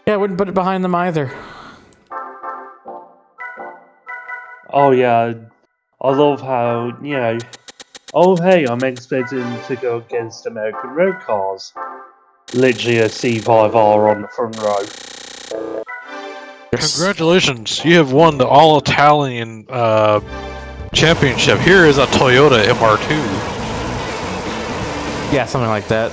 Speaker 1: Yeah, I wouldn't put it behind them either.
Speaker 3: Oh yeah, I love how, you know, oh hey, I'm expecting to go against American road cars. Literally a C5R on the front row.
Speaker 2: Congratulations, you have won the all-Italian championship. Here is a Toyota MR2.
Speaker 1: Yeah, something like that.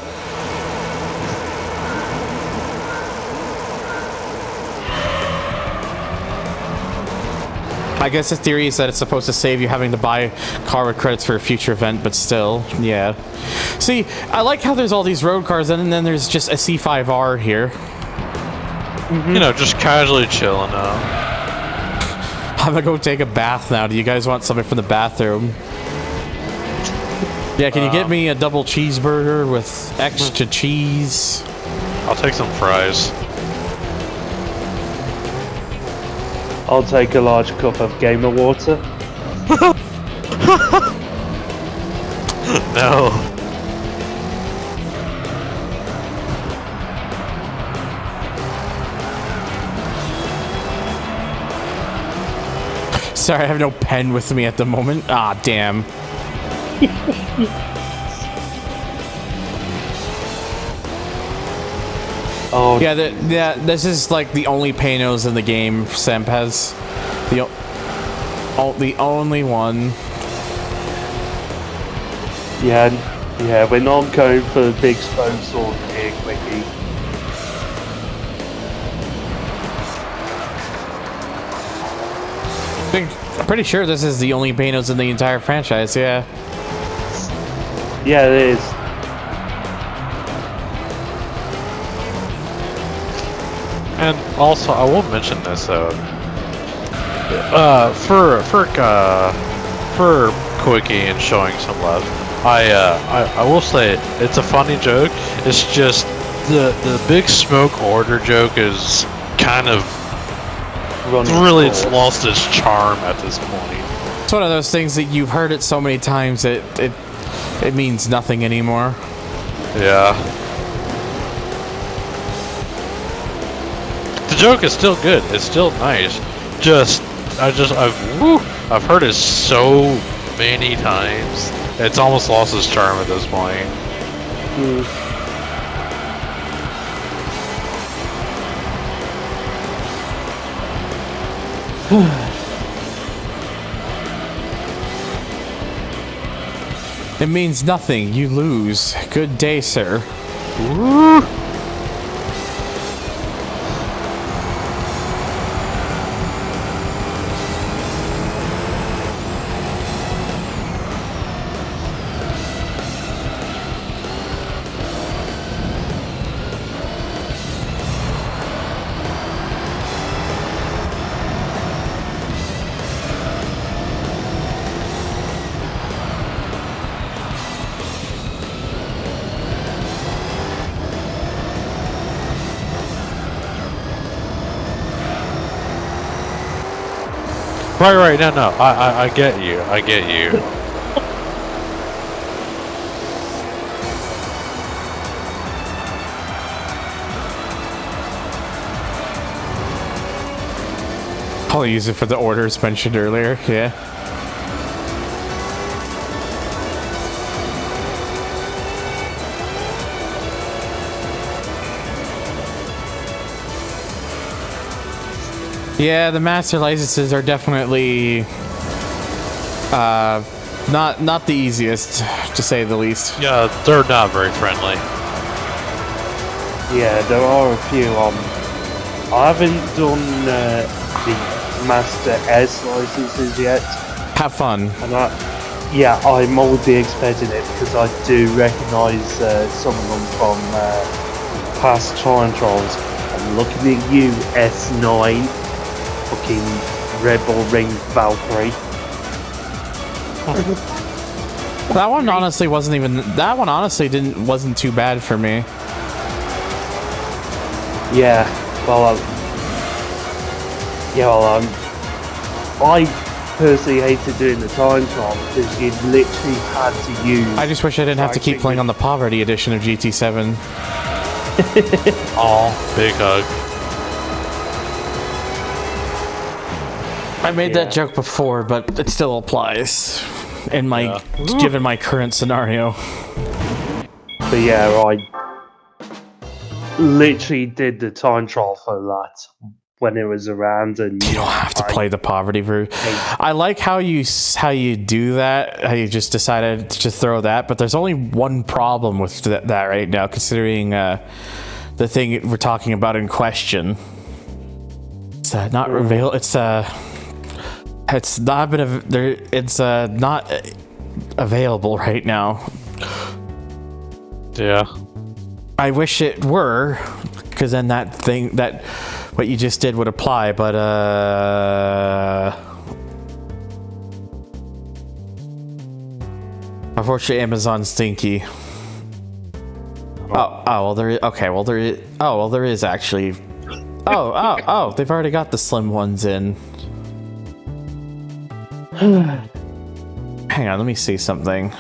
Speaker 1: I guess the theory is that it's supposed to save you having to buy car with credits for a future event, but still, yeah. See, I like how there's all these road cars, and then there's just a C5R here.
Speaker 2: You know, just casually chilling out.
Speaker 1: I'm gonna go take a bath now. Do you guys want something from the bathroom? Yeah, can you get me a double cheeseburger with extra cheese?
Speaker 2: I'll take some fries.
Speaker 3: I'll take a large cup of gamer water.
Speaker 2: No.
Speaker 1: Sorry, I have no pen with me at the moment. Ah, damn.
Speaker 3: Oh,
Speaker 1: Yeah, this is like the only Panos in the game Semp has. The only one.
Speaker 3: yeah, we're not going for the big spokes on here, Quickie.
Speaker 1: I'm pretty sure this is the only Panos in the entire franchise, yeah.
Speaker 3: Yeah, it is.
Speaker 2: And also, I will mention this though. For Quickie and showing some love, I will say it's a funny joke. It's just the big smoke order joke is kind of really it's lost its charm at this point.
Speaker 1: It's one of those things that you've heard it so many times it means nothing anymore.
Speaker 2: Yeah. The joke is still good. It's still nice. I've heard it so many times. It's almost lost its charm at this point.
Speaker 1: It means nothing. You lose. Good day, sir.
Speaker 2: Woo. Right, no, I get you, I get you.
Speaker 1: I'll use it for the orders mentioned earlier, yeah. Yeah, the master licenses are definitely not the easiest, to say the least.
Speaker 2: Yeah, they're not very friendly.
Speaker 3: Yeah, there are a few. I haven't done the Master S licenses yet.
Speaker 1: Have fun.
Speaker 3: And I might be expecting it because I do recognise some of them from past time trials. I'm looking at you, S9, fucking Rebel Ring Valkyrie.
Speaker 1: That one honestly wasn't even. That one honestly wasn't too bad for me.
Speaker 3: Yeah, well, I personally hated doing the time trial because you literally had to use.
Speaker 1: I just wish I didn't have to keep playing on the poverty edition of GT7.
Speaker 2: Aw, big hug.
Speaker 1: I made that joke before, but it still applies in my given my current scenario.
Speaker 3: But yeah, I literally did the time trial for that when it was around, and
Speaker 1: You don't have to play the poverty version. I like how you do that. How you just decided to throw that, but there's only one problem with that right now, considering the thing we're talking about in question. It's not available. It's not been there. It's not available right now.
Speaker 2: Yeah.
Speaker 1: I wish it were, because then that what you just did would apply, but unfortunately Amazon's stinky. There is actually they've already got the slim ones in. Hang on, let me see something.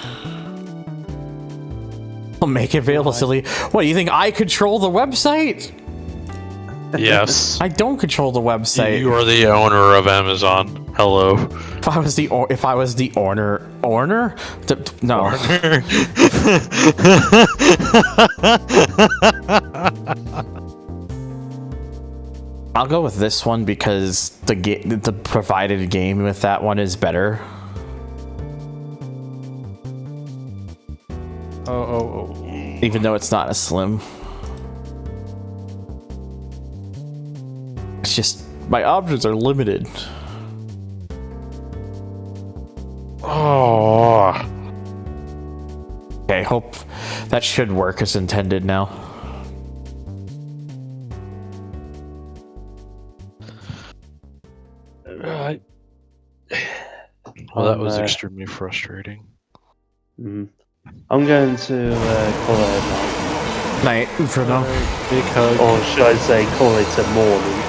Speaker 1: I'll make it available, silly. What, do you think I control the website?
Speaker 2: Yes.
Speaker 1: I don't control the website.
Speaker 2: You are the owner of Amazon. Hello.
Speaker 1: If I was the owner, no. I'll go with this one because the provided game with that one is better.
Speaker 2: Oh.
Speaker 1: Even though it's not a slim. It's just my options are limited.
Speaker 2: Oh.
Speaker 1: Okay, hope that should work as intended now.
Speaker 2: Right. Well, that was extremely frustrating.
Speaker 3: I'm going to call it a night.
Speaker 1: Night for now.
Speaker 2: Big hug.
Speaker 3: Or should I say call it a morning,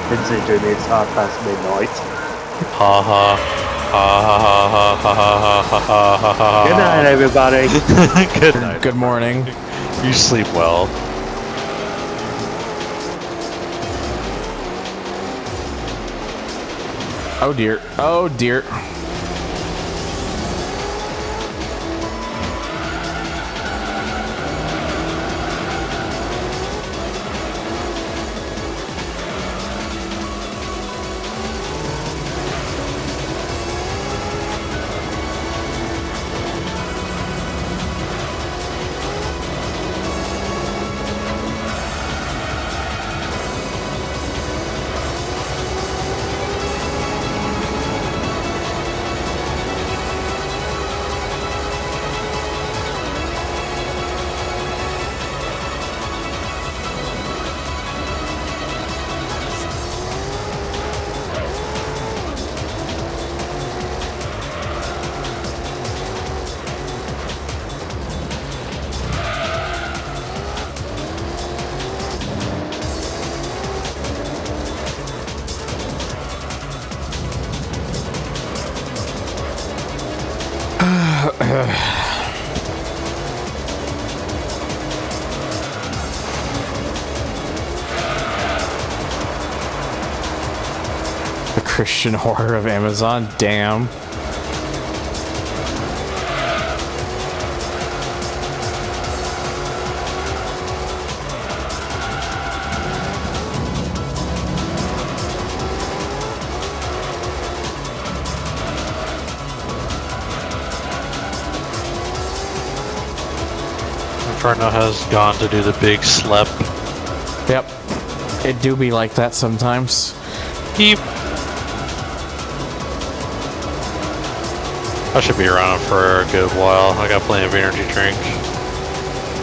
Speaker 3: considering it's midnight.
Speaker 2: Ha ha. Ha.
Speaker 3: Good night, everybody.
Speaker 2: Good night.
Speaker 1: Good morning.
Speaker 2: You sleep well.
Speaker 1: Oh dear. Oh dear. The Christian horror of Amazon, damn.
Speaker 2: Inferno has gone to do the big slep.
Speaker 1: Yep. It do be like that sometimes.
Speaker 2: Keep. I should be around for a good while. I got plenty of energy drink.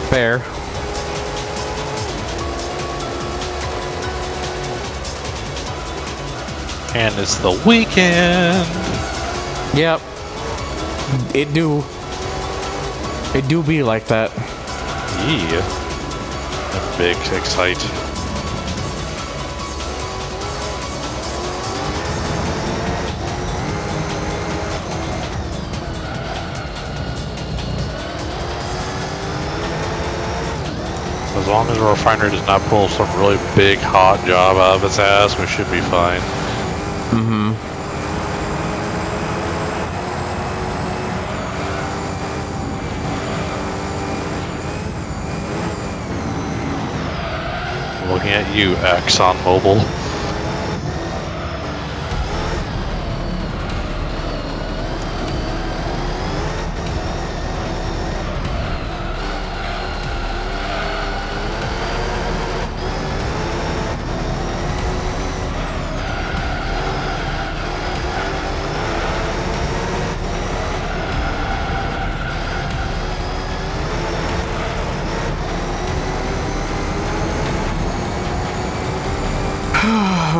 Speaker 1: Fair.
Speaker 2: And it's the weekend.
Speaker 1: Yep. It do be like that.
Speaker 2: Yeah. A big excite. As long as the refinery does not pull some really big hot job out of its ass, we should be fine.
Speaker 1: Mm-hmm.
Speaker 2: We'll looking at you, ExxonMobil.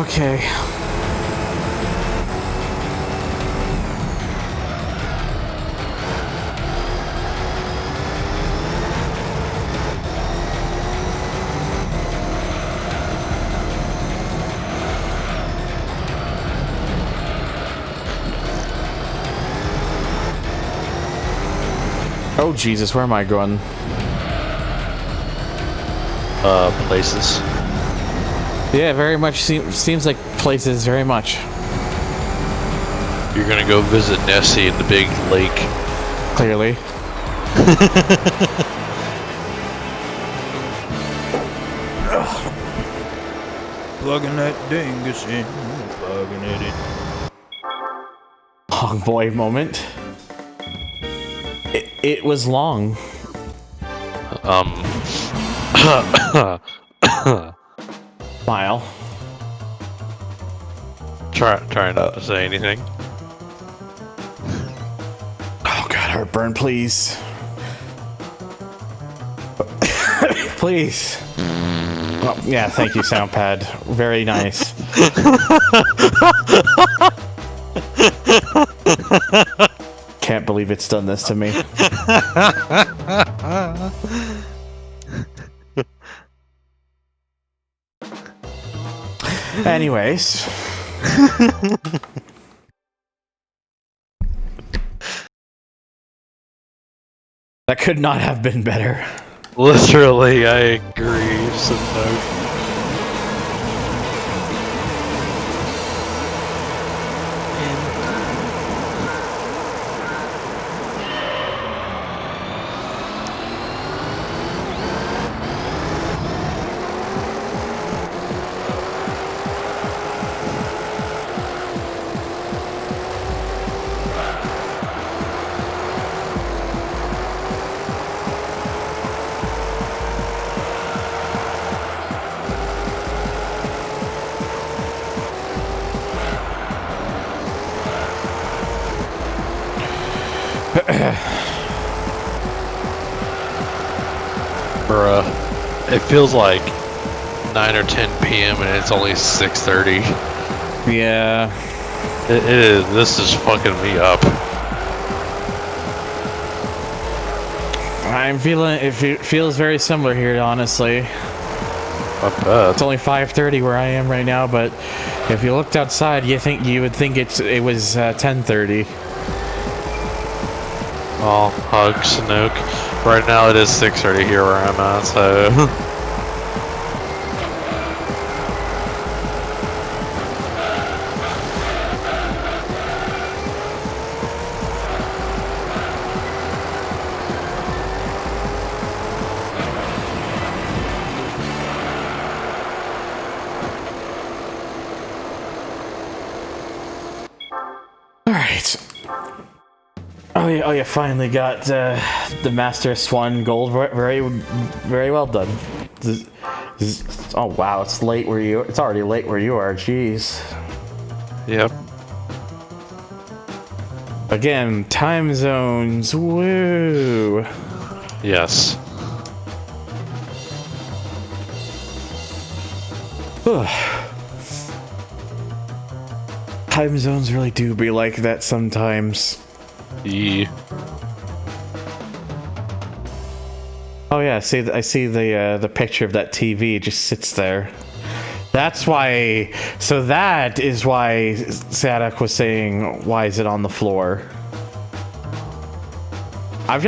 Speaker 1: Okay. Oh Jesus, where am I going?
Speaker 2: Places.
Speaker 1: Yeah, very much seems like places, very much.
Speaker 2: You're gonna go visit Nessie in the big lake.
Speaker 1: Clearly.
Speaker 6: Plugging that dingus in. Plugging it in.
Speaker 1: Long boy moment. It was long. Smile.
Speaker 2: Try not to say anything.
Speaker 1: Oh God, heartburn, please. Please. Oh, yeah, thank you, Soundpad. Very nice. Can't believe it's done this to me. Anyways. That could not have been better.
Speaker 2: Literally, I agree. So no. Bruh, it feels like 9 or 10 p.m. and it's only 6:30.
Speaker 1: Yeah.
Speaker 2: It is. This is fucking me up.
Speaker 1: I'm feeling it. Feels very similar here, honestly.
Speaker 2: Not bad.
Speaker 1: It's only 5:30 where I am right now, but if you looked outside, you would think it was 10:30.
Speaker 2: Oh, hug Sanook. Right now it is 6:30 here where I'm at, so.
Speaker 1: Alright. Oh yeah, finally got the Master Swan Gold. Very well done. Oh wow, it's already late where you are, jeez.
Speaker 2: Yep.
Speaker 1: Again, time zones, woo!
Speaker 2: Yes.
Speaker 1: Time zones really do be like that sometimes. Oh yeah, I see the picture of that TV. It just sits there. That's why. So that is why Sadek was saying, "Why is it on the floor?" I was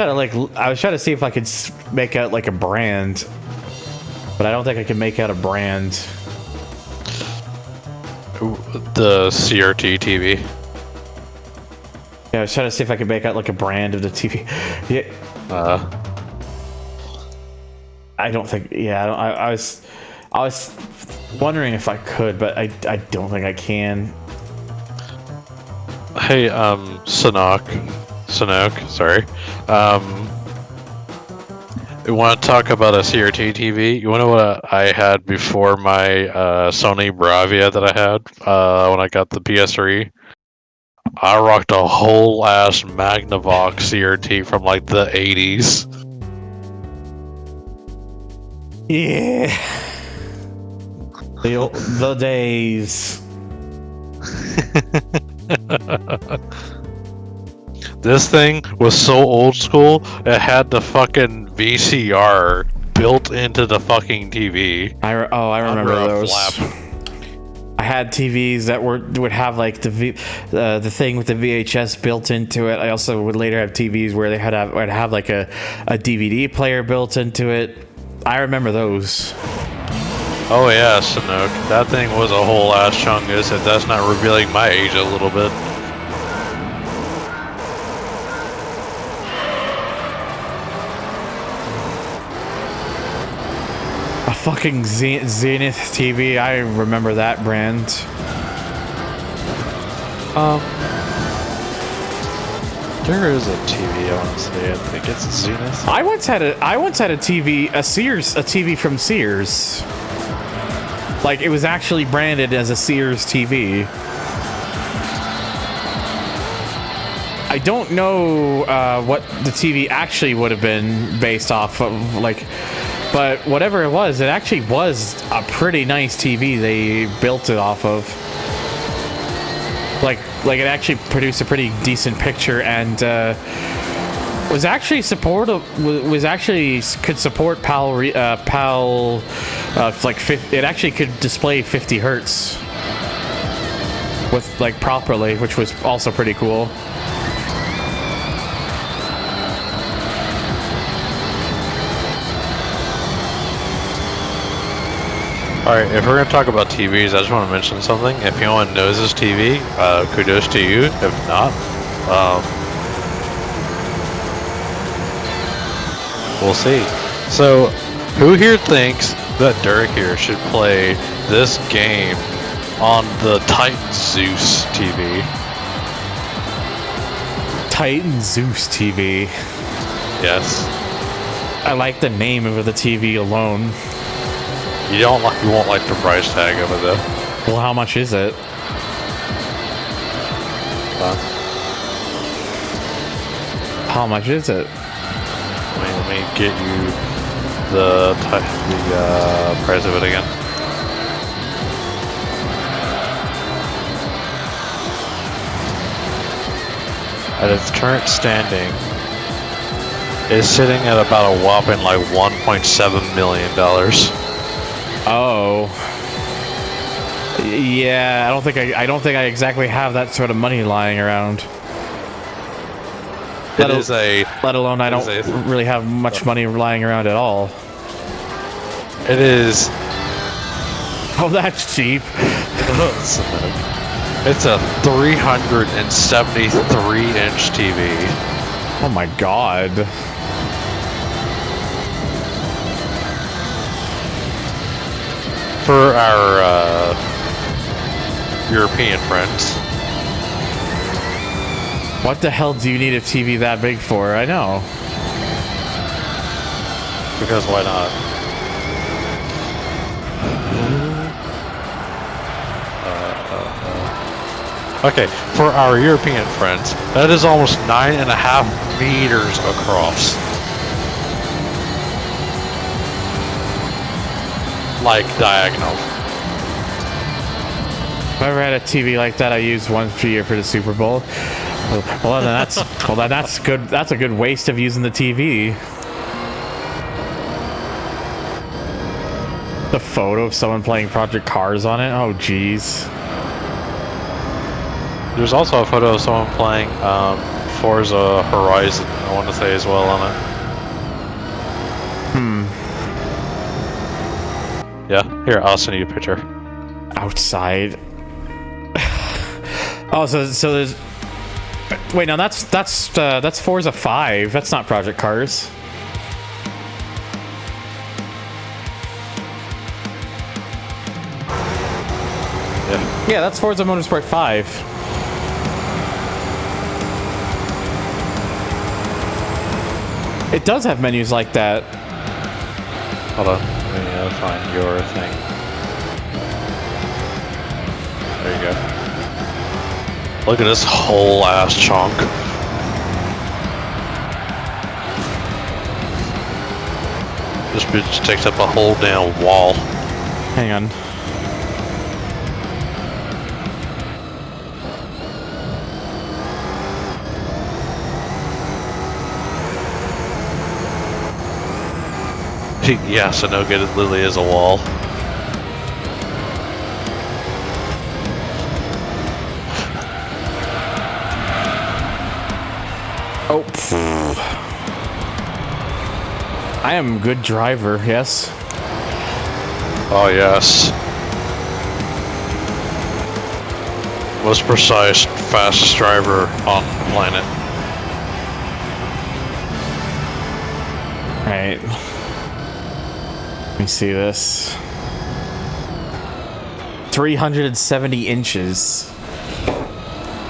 Speaker 1: trying to see if I could make out like a brand, but I don't think I can make out a brand.
Speaker 2: The CRT TV.
Speaker 1: Yeah, I was trying to see if I could make out like a brand of the TV. Yeah. I don't think. Yeah, I was wondering if I could, but I don't think I can.
Speaker 2: Hey, Sanok, sorry. You want to talk about a CRT TV? You want to know what I had before my Sony Bravia that I had when I got the PS3? I rocked a whole ass Magnavox CRT from like the 80s.
Speaker 1: Yeah. The days.
Speaker 2: This thing was so old school, it had the fucking VCR built into the fucking TV.
Speaker 1: I remember
Speaker 2: Under a
Speaker 1: those.
Speaker 2: flap.
Speaker 1: I had TVs that would have like the thing with the VHS built into it. I also would later have TVs where would have like a DVD player built into it. I remember those.
Speaker 2: Oh yeah, Sanook. That thing was a whole ass chungus, if that's not revealing my age a little bit.
Speaker 1: A fucking Zenith TV. I remember that brand.
Speaker 2: There is a TV I want to say. I think it's Zenith.
Speaker 1: I once had a TV, a TV from Sears. Like, it was actually branded as a Sears TV. I don't know what the TV actually would have been based off of, like, but whatever it actually was a pretty nice TV they built it off of. Like it actually produced a pretty decent picture and was actually could support PAL it actually could display 50 hertz with like properly, which was also pretty cool.
Speaker 2: Alright, if we're going to talk about TVs, I just want to mention something. If anyone knows this TV, kudos to you. If not, we'll see. So, who here thinks that Derek here should play this game on the Titan Zeus TV?
Speaker 1: Titan Zeus TV.
Speaker 2: Yes.
Speaker 1: I like the name of the TV alone.
Speaker 2: You won't like the price tag of it though.
Speaker 1: Well, how much is it? How much is it?
Speaker 2: Let me get you the price of it again. At its current standing, it's sitting at about a whopping like $1.7 million.
Speaker 1: Oh. Yeah, I don't think I exactly have that sort of money lying around. Let alone I don't really have much money lying around at all.
Speaker 2: It is.
Speaker 1: Oh, that's cheap.
Speaker 2: It's a 373-inch TV.
Speaker 1: Oh my god.
Speaker 2: For our European friends.
Speaker 1: What the hell do you need a TV that big for? I know.
Speaker 2: Because why not? Okay, for our European friends, that is almost 9.5 meters across. Like diagonal.
Speaker 1: If I ever had a TV like that, I used once a year for the Super Bowl. Well, then that's good. That's a good waste of using the TV. The photo of someone playing Project Cars on it. Oh, jeez.
Speaker 2: There's also a photo of someone playing Forza Horizon, I want to say, as well on it. Yeah, here, I'll send you a picture.
Speaker 1: Outside. Oh, so there's. Wait, now that's Forza 5. That's not Project Cars. Yeah, that's Forza Motorsport 5. It does have menus like that.
Speaker 2: Hold on. Let me find your thing. There you go. Look at this whole ass chunk. This bitch takes up a whole damn wall.
Speaker 1: Hang on.
Speaker 2: Yeah, so no good, it literally is a wall.
Speaker 1: Oh. I am a good driver, yes.
Speaker 2: Oh yes. Most precise, fastest driver on the planet.
Speaker 1: Right. Let me see this. 370 inches.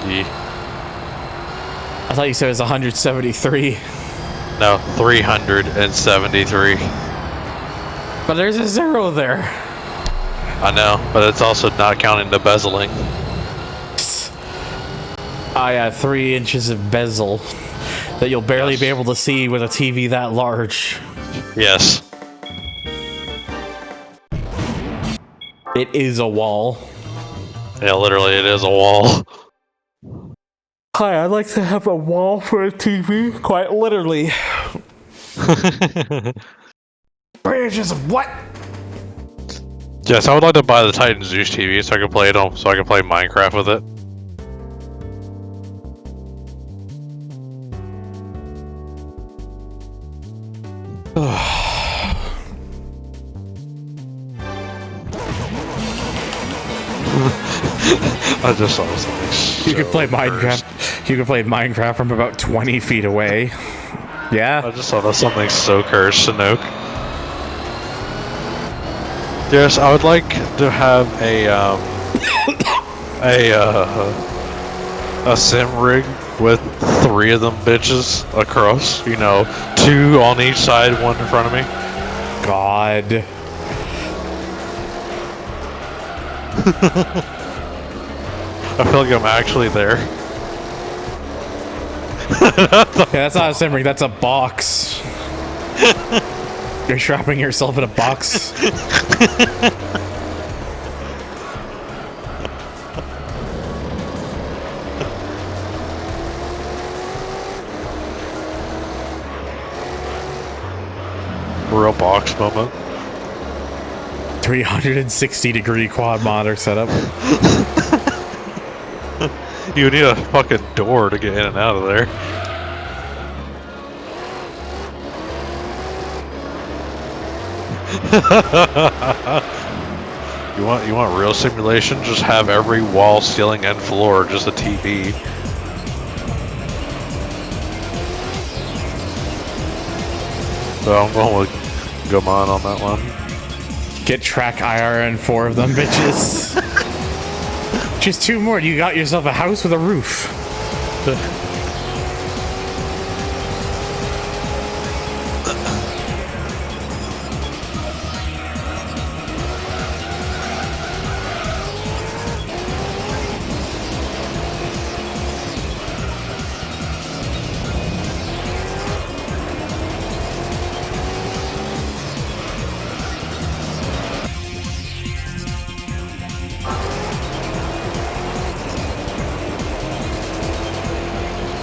Speaker 2: Yeah.
Speaker 1: I thought you said it was 173.
Speaker 2: No, 373.
Speaker 1: But there's a 0 there.
Speaker 2: I know, but it's also not counting the bezeling.
Speaker 1: Ah, yeah, 3 inches of bezel that you'll barely be able to see with a TV that large.
Speaker 2: Yes.
Speaker 1: It is a wall.
Speaker 2: Yeah, literally, it is a wall.
Speaker 1: Hi, I'd like to have a wall for a TV. Quite literally. 3 inches of what?
Speaker 2: Yes, I would like to buy the Titan Zeus TV so I can play it on, so I can play Minecraft with it. I just saw something.
Speaker 1: You could play Minecraft. You could play Minecraft from about 20 feet away. Yeah.
Speaker 2: I just saw something so cursed, Sanook. Yes, I would like to have a sim rig with 3 of them bitches across. You know, 2 on each side, 1 in front of me.
Speaker 1: God.
Speaker 2: I feel like I'm actually there.
Speaker 1: Yeah, that's not a sim rig, that's a box. You're trapping yourself in a box.
Speaker 2: Real box moment.
Speaker 1: 360-degree quad monitor setup.
Speaker 2: You need a fucking door to get in and out of there. You want real simulation? Just have every wall, ceiling, and floor just a TV. So I'm going with Gaman on that one.
Speaker 1: Get track IRN 4 of them bitches. Just 2 more, you got yourself a house with a roof.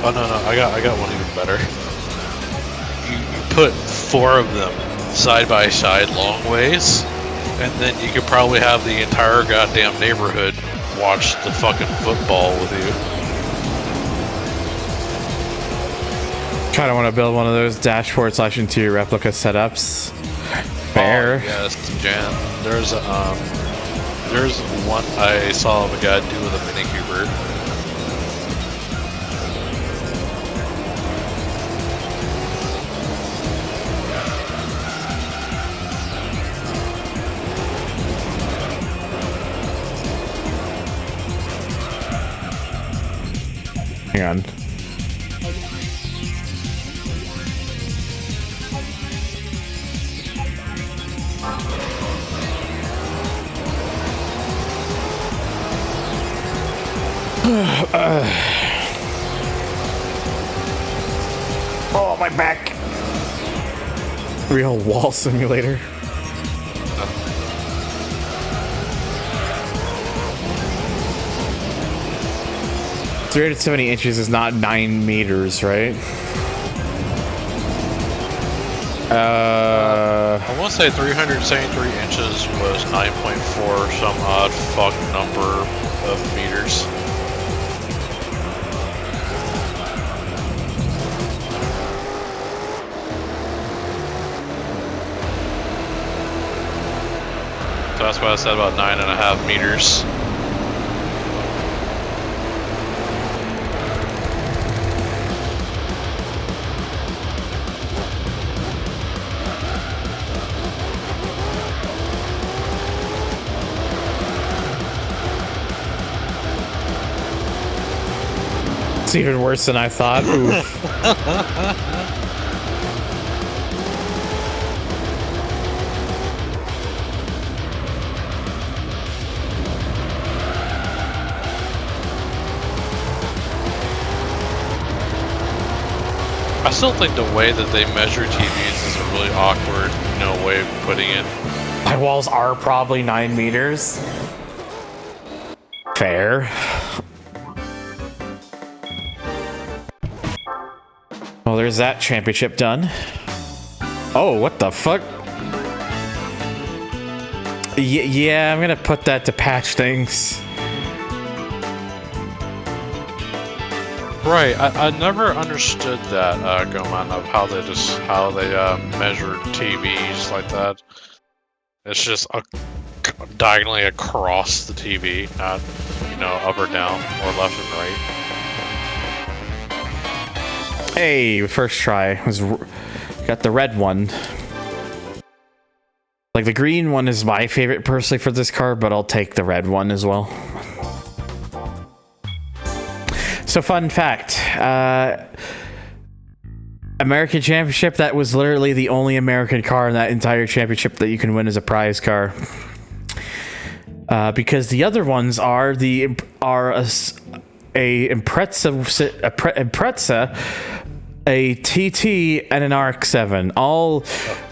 Speaker 2: Oh no, I got one even better. You put 4 of them side by side long ways, and then you could probably have the entire goddamn neighborhood watch the fucking football with you.
Speaker 1: Kinda wanna build one of those dashboard / interior replica setups. Fair.
Speaker 2: Oh, yes, Jan. There's one I saw of a guy do with a Mini Cooper.
Speaker 1: Hang on. Oh, my back. Real wall simulator. 370 inches is not 9 meters, right?
Speaker 2: I want to say 373 inches was 9.4 some odd fuck number of meters. So that's why I said about 9.5 meters.
Speaker 1: It's even worse than I thought. Oof.
Speaker 2: I still think the way that they measure TVs is a really awkward, way of putting it.
Speaker 1: My walls are probably 9 meters. Fair. Well, there's that championship done. Oh, what the fuck? Yeah, I'm gonna put that to patch things.
Speaker 2: Right, I never understood that, Goman, of how they measure TVs like that. It's just diagonally across the TV, not, up or down, or left and right.
Speaker 1: Hey, first try was got the red one. Like the green one is my favorite personally for this car, but I'll take the red one as well. So fun fact, American Championship, that was literally the only American car in that entire championship that you can win as a prize car. Because the other ones are a Impreza, a TT, and an RX-7. All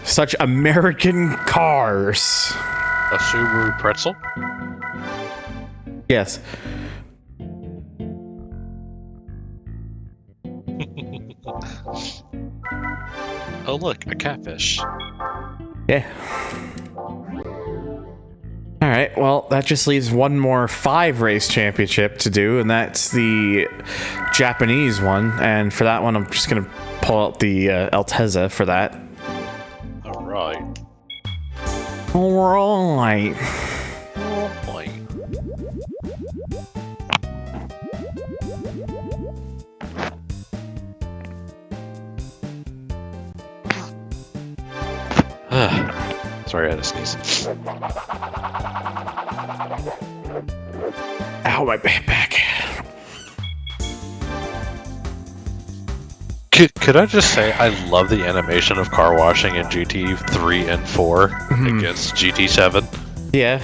Speaker 1: such American cars.
Speaker 2: A Subaru Pretzel?
Speaker 1: Yes.
Speaker 2: Oh look, a catfish.
Speaker 1: Yeah. Alright, well, that just leaves one more 5-race championship to do, and that's the Japanese one. And for that one, I'm just going to pull out the Altezza for that.
Speaker 2: Alright.
Speaker 1: Alright.
Speaker 2: Sorry, I had to sneeze.
Speaker 1: Ow, my back.
Speaker 2: Could I just say I love the animation of car washing in GT3 and 4 against GT7?
Speaker 1: Yeah.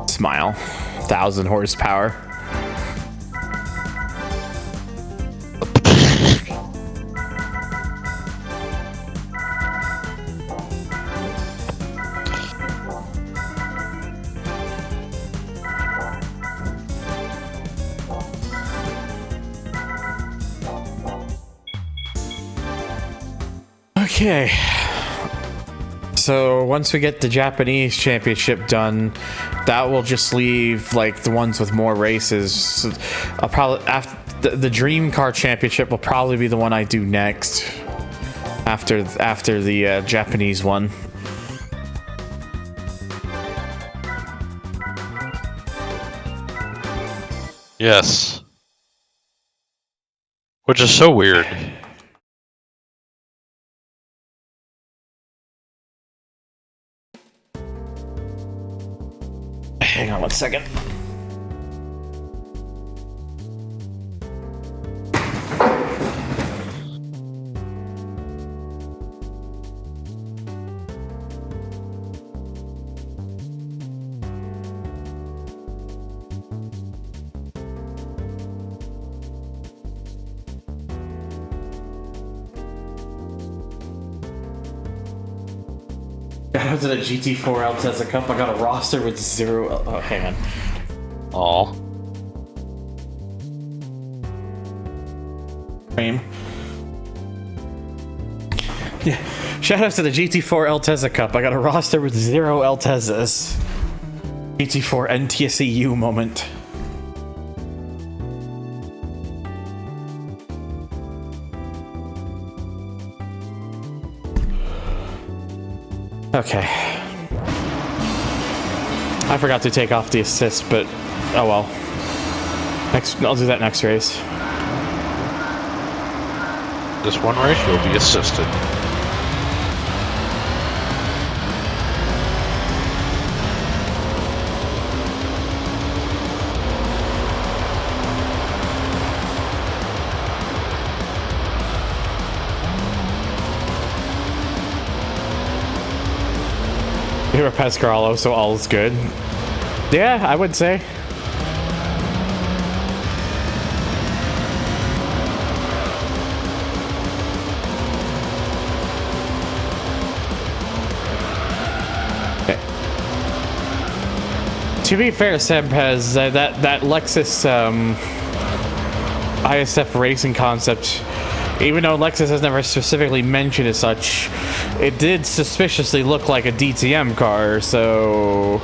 Speaker 1: Smile. 1,000 horsepower. Okay, so once we get the Japanese championship done, that will just leave like the ones with more races. So I'll probably after the Dream Car Championship will probably be the one I do next after the Japanese one.
Speaker 2: Yes, which is so weird.
Speaker 1: Hang on one second. Shout out to the GT4 Altezza Cup. I got a roster with 0. Oh, hang on.
Speaker 2: Aw.
Speaker 1: Frame. Yeah. Shout out to the GT4 Altezza Cup. I got a roster with 0 Altezzas. GT4 NTSEU moment. Okay. I forgot to take off the assist, but oh well. I'll do that next race.
Speaker 2: This one race will be assisted.
Speaker 1: You're a Pescarolo, so all is good. Yeah, I would say. To be fair, Seb has that Lexus ISF racing concept. Even though Lexus has never specifically mentioned as such, it did suspiciously look like a DTM car, so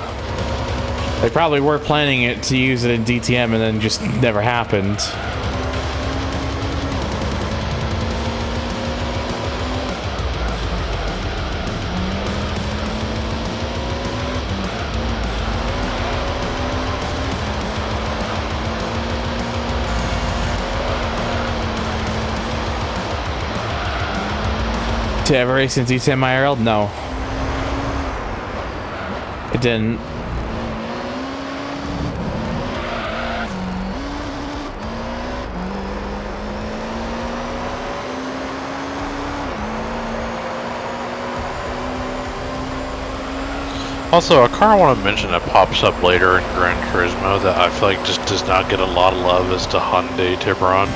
Speaker 1: they probably were planning it to use it in DTM and then just never happened. To ever race in DTM IRL? No. It didn't.
Speaker 2: Also, a car I want to mention that pops up later in Gran Turismo that I feel like just does not get a lot of love is the Hyundai Tiburon.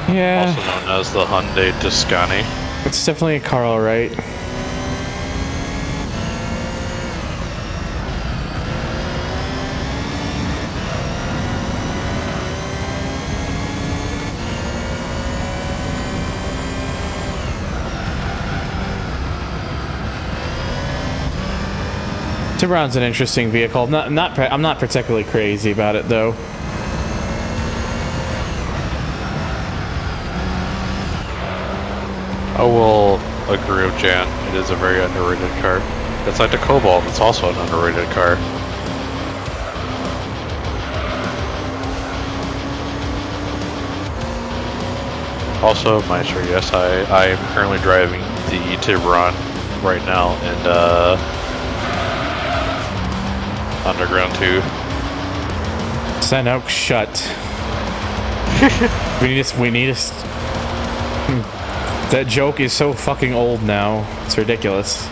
Speaker 1: Yeah.
Speaker 2: Also known as the Hyundai Tuscany.
Speaker 1: It's definitely a car, alright. Tiburon's an interesting vehicle. I'm not particularly crazy about it though.
Speaker 2: I will agree with Jan. It is a very underrated car. It's like the Cobalt. It's also an underrated car. Also, Meister, yes, I am currently driving the Tiburon right now and Underground 2.
Speaker 1: Sen Oak shut. we need a that joke is so fucking old now. It's ridiculous.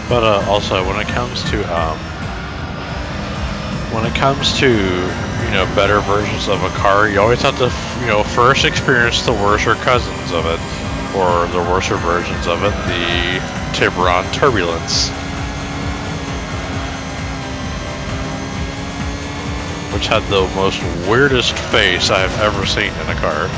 Speaker 2: But also, when it comes to you know, better versions of a car, you always have to first experience the worser cousins of it, or the worser versions of it, the Tiburon Turbulence, which had the most weirdest face I have ever seen in a car.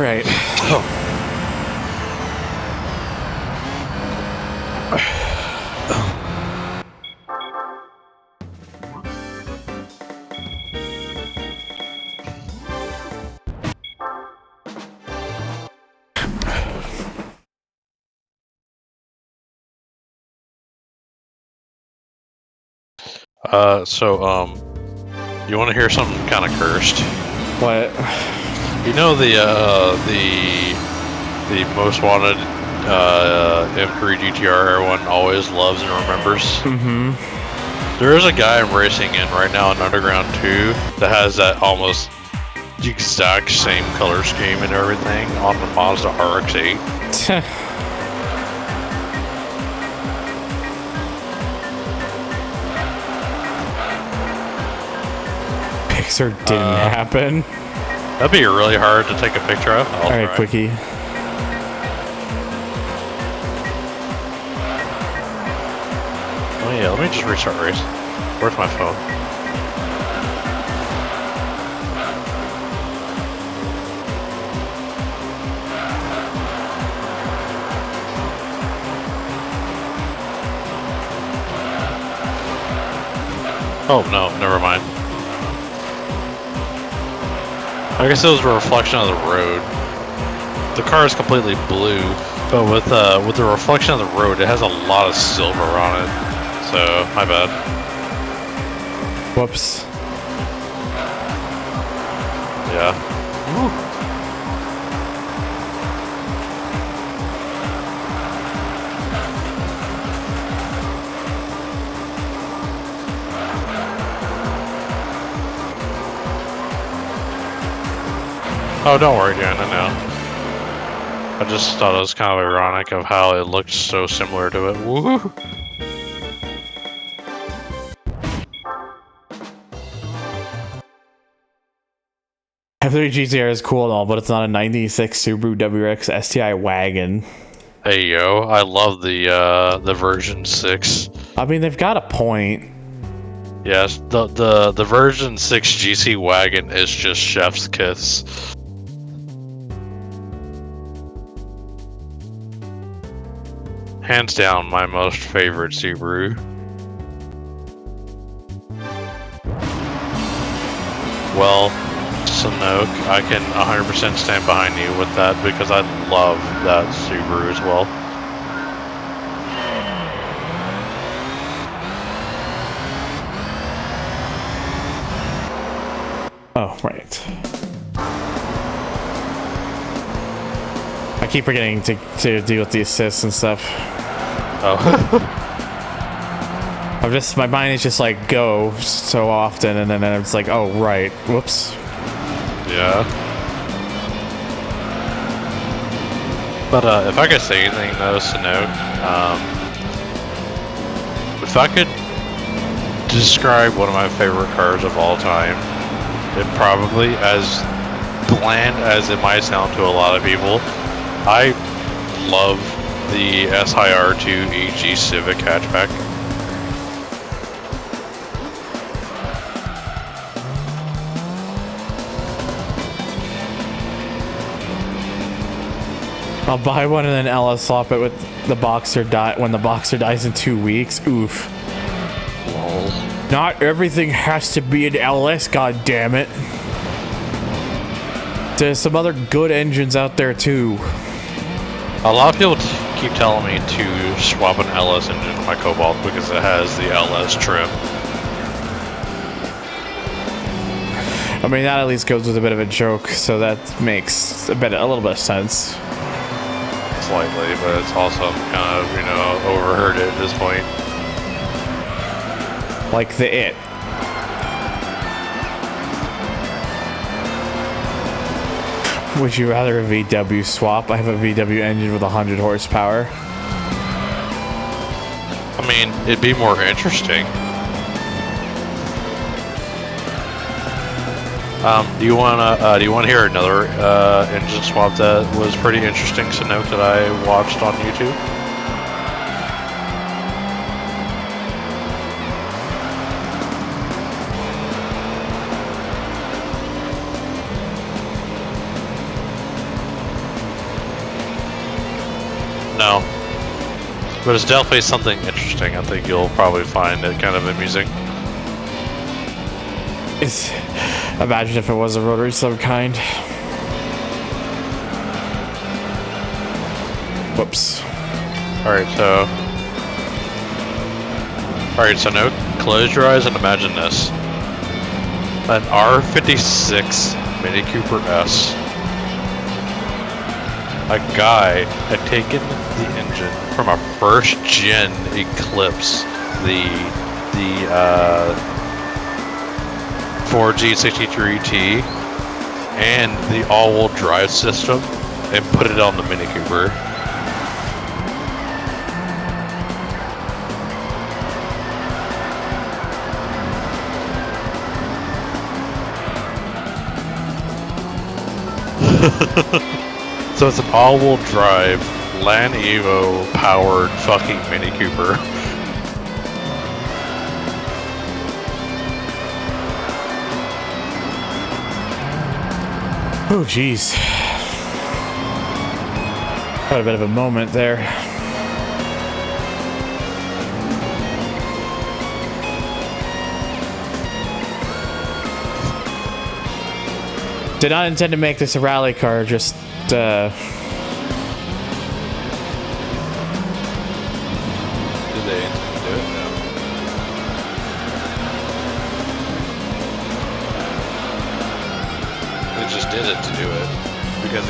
Speaker 1: right.
Speaker 2: You want to hear something kind of cursed?
Speaker 1: What?
Speaker 2: You know the most wanted M3 GTR everyone always loves and remembers?
Speaker 1: Mm-hmm.
Speaker 2: There is a guy I'm racing in right now in Underground 2 that has that almost exact same color scheme and everything on the Mazda RX-8.
Speaker 1: Pixar didn't happen.
Speaker 2: That'd be really hard to take a picture of.
Speaker 1: All right, quickie.
Speaker 2: Oh yeah, let me just restart race. Where's my phone? Oh no, never mind. I guess it was a reflection of the road. The car is completely blue, but with the reflection of the road, it has a lot of silver on it. So my bad.
Speaker 1: Whoops.
Speaker 2: Yeah. Oh, don't worry, Dan, I know. I just thought it was kind of ironic of how it looked so similar to it. Woo!
Speaker 1: F3 GTR is cool and all, but it's not a 96 Subaru WRX STI wagon.
Speaker 2: Hey yo, I love the version 6.
Speaker 1: I mean, they've got a point.
Speaker 2: Yes, the version 6 GC wagon is just chef's kiss. Hands down, my most favorite Subaru. Well, Sanook, I can 100% stand behind you with that because I love that Subaru as well.
Speaker 1: Oh, right. I keep forgetting to deal with the assists and stuff.
Speaker 2: Oh.
Speaker 1: My mind is just like go so often, and then it's like, oh right, whoops.
Speaker 2: Yeah. But if I could say anything though, Sanook, if I could describe one of my favorite cars of all time, it probably, as bland as it might sound to a lot of people, I love the SIR2 EG Civic hatchback.
Speaker 1: I'll buy one and then LS swap it with the Boxer when the Boxer dies in 2 weeks. Oof.
Speaker 2: Lol.
Speaker 1: Not everything has to be an LS, god damn it. There's some other good engines out there too.
Speaker 2: A lot of people keep telling me to swap an LS engine with my Cobalt because it has the LS trim.
Speaker 1: I mean, that at least goes with a bit of a joke, so that makes a little bit of sense.
Speaker 2: Slightly, but it's also kind of, overheard it at this point.
Speaker 1: Like the It. Would you rather a VW swap? I have a VW engine with 100 horsepower.
Speaker 2: I mean, it'd be more interesting. Do you wanna hear another engine swap that was pretty interesting, Sanook, that I watched on YouTube? No. But it's definitely something interesting. I think you'll probably find it kind of amusing.
Speaker 1: Imagine if it was a rotary of some kind. Whoops.
Speaker 2: Alright, so now close your eyes and imagine this. An R56 Mini Cooper S. A guy had taken the engine from a first gen Eclipse, the 4G63T, and the all-wheel drive system, and put it on the Mini Cooper. So it's an all-wheel drive, Land Evo powered fucking Mini Cooper.
Speaker 1: Oh, jeez. Quite a bit of a moment there. Did not intend to make this a rally car, just,
Speaker 2: Do they do it now? They just did it to do it. Because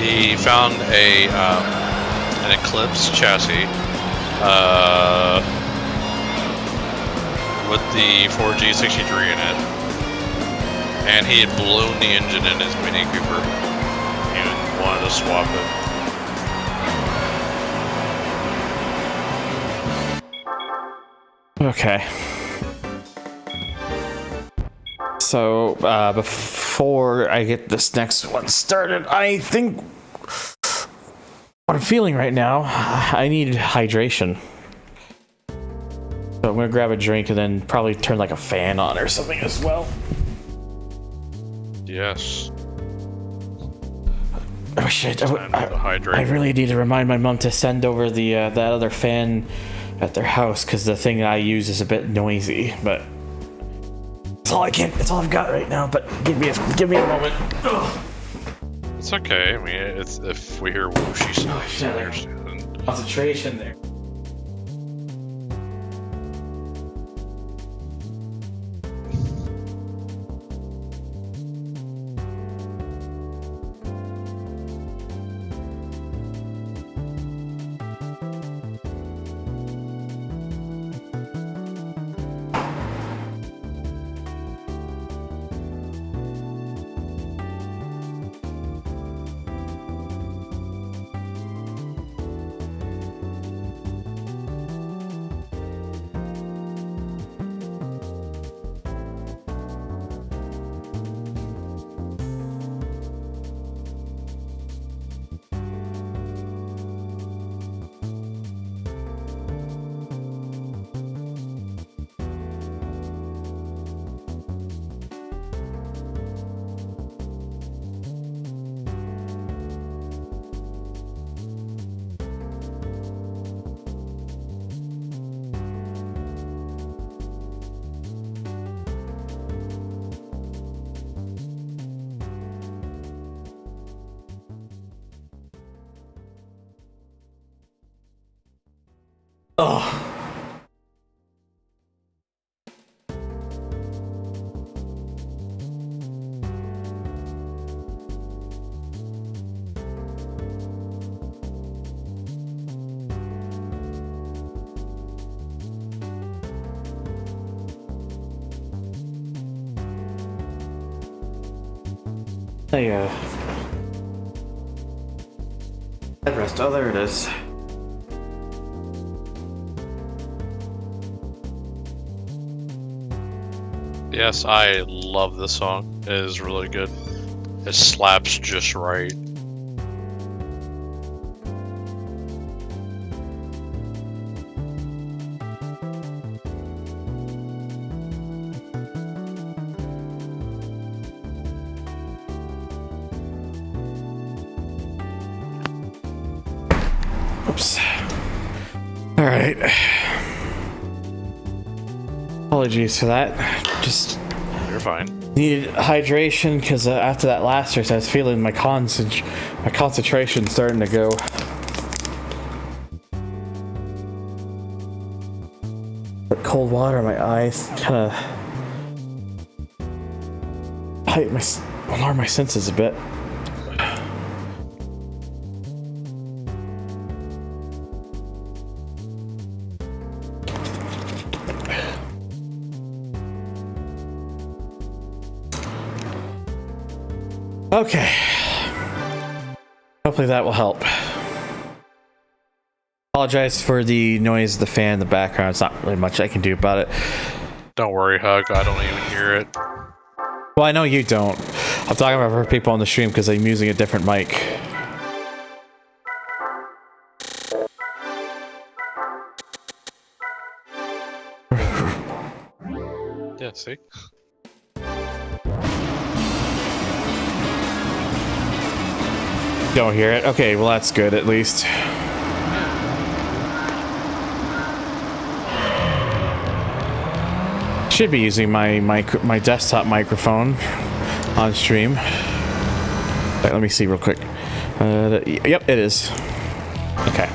Speaker 2: he found an Eclipse chassis, with the 4G63 in it. And he had blown the engine in his Mini Cooper and wanted to swap it.
Speaker 1: okay. So, before I get this next one started, I think what I'm feeling right now, I need hydration. So I'm gonna grab a drink and then probably turn like a fan on or something as well.
Speaker 2: Yes.
Speaker 1: Oh shit!
Speaker 2: Hydrate.
Speaker 1: I really need to remind my mom to send over the that other fan at their house because the thing I use is a bit noisy. But that's all That's all I've got right now. But give me a moment. Ugh.
Speaker 2: It's okay. I mean, it's if we hear whooshy stuff,
Speaker 1: yeah,
Speaker 2: I
Speaker 1: like-
Speaker 2: understand.
Speaker 1: Concentration there. Oh. Hey, headrest. Oh, there it is.
Speaker 2: Yes, I love this song. It is really good. It slaps just right.
Speaker 1: Oops. All right. Apologies for that. Just
Speaker 2: You're fine.
Speaker 1: needed hydration because after that last race, I was feeling my concentration starting to go. But cold water in my eyes kind of alarm my senses a bit. Okay. Hopefully that will help. Apologize for the noise of the fan in the background. It's not really much I can do about it.
Speaker 2: Don't worry, Hug. I don't even hear it.
Speaker 1: Well, I know you don't. I'm talking about for people on the stream because I'm using a different mic.
Speaker 2: Yeah, see?
Speaker 1: Don't hear it? Okay, well that's good at least. Should be using my desktop microphone on stream. Wait, let me see real quick. Yep, it is. Okay.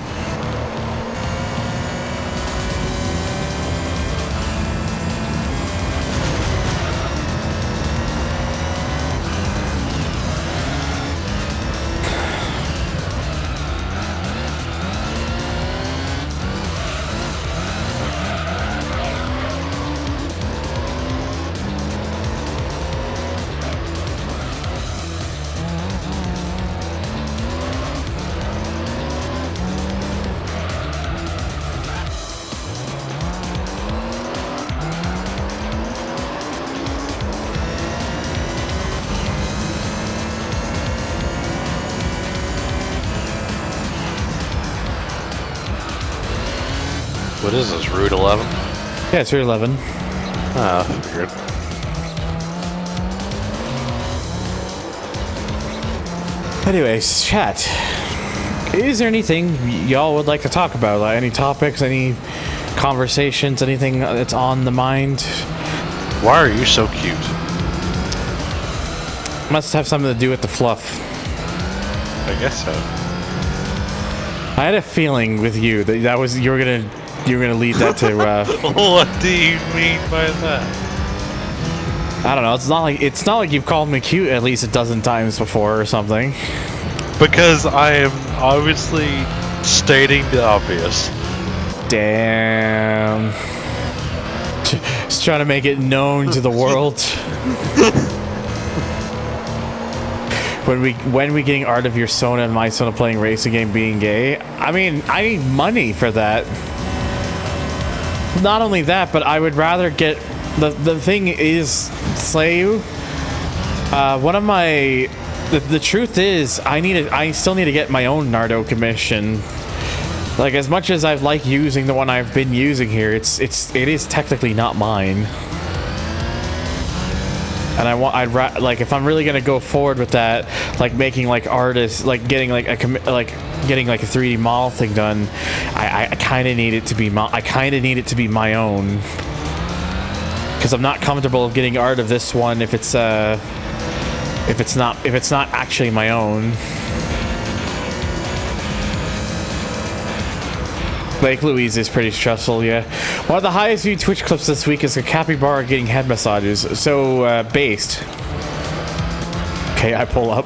Speaker 2: What is this, Route 11?
Speaker 1: Yeah, it's Route 11.
Speaker 2: Ah, figured.
Speaker 1: Anyways, chat. Is there anything y'all would like to talk about? Like any topics, any conversations, anything that's on the mind?
Speaker 2: Why are you so cute?
Speaker 1: Must have something to do with the fluff.
Speaker 2: I guess so.
Speaker 1: I had a feeling with you that you were gonna lead that to.
Speaker 2: What do you mean by that?
Speaker 1: I don't know. It's not like you've called me cute at least a dozen times before or something.
Speaker 2: Because I am obviously stating the obvious.
Speaker 1: Damn. Just trying to make it known to the world. When we getting Art of Your Sona and my Sona playing racing game being gay? I mean, I need money for that. Not only that, but I would rather get the thing is slay you. One of my the truth is I still need to get my own Nardo commission. Like as much as I've liked using the one I've been using here, it is technically not mine. And like if I'm really gonna go forward with that, like making like artists, like getting like a 3D model thing done, I kind of need it to be my own, because I'm not comfortable getting art of this one if it's not actually my own. Lake Louise is pretty stressful, yeah. One of the highest viewed Twitch clips this week is a capybara getting head massages. So, based. Okay, I pull up.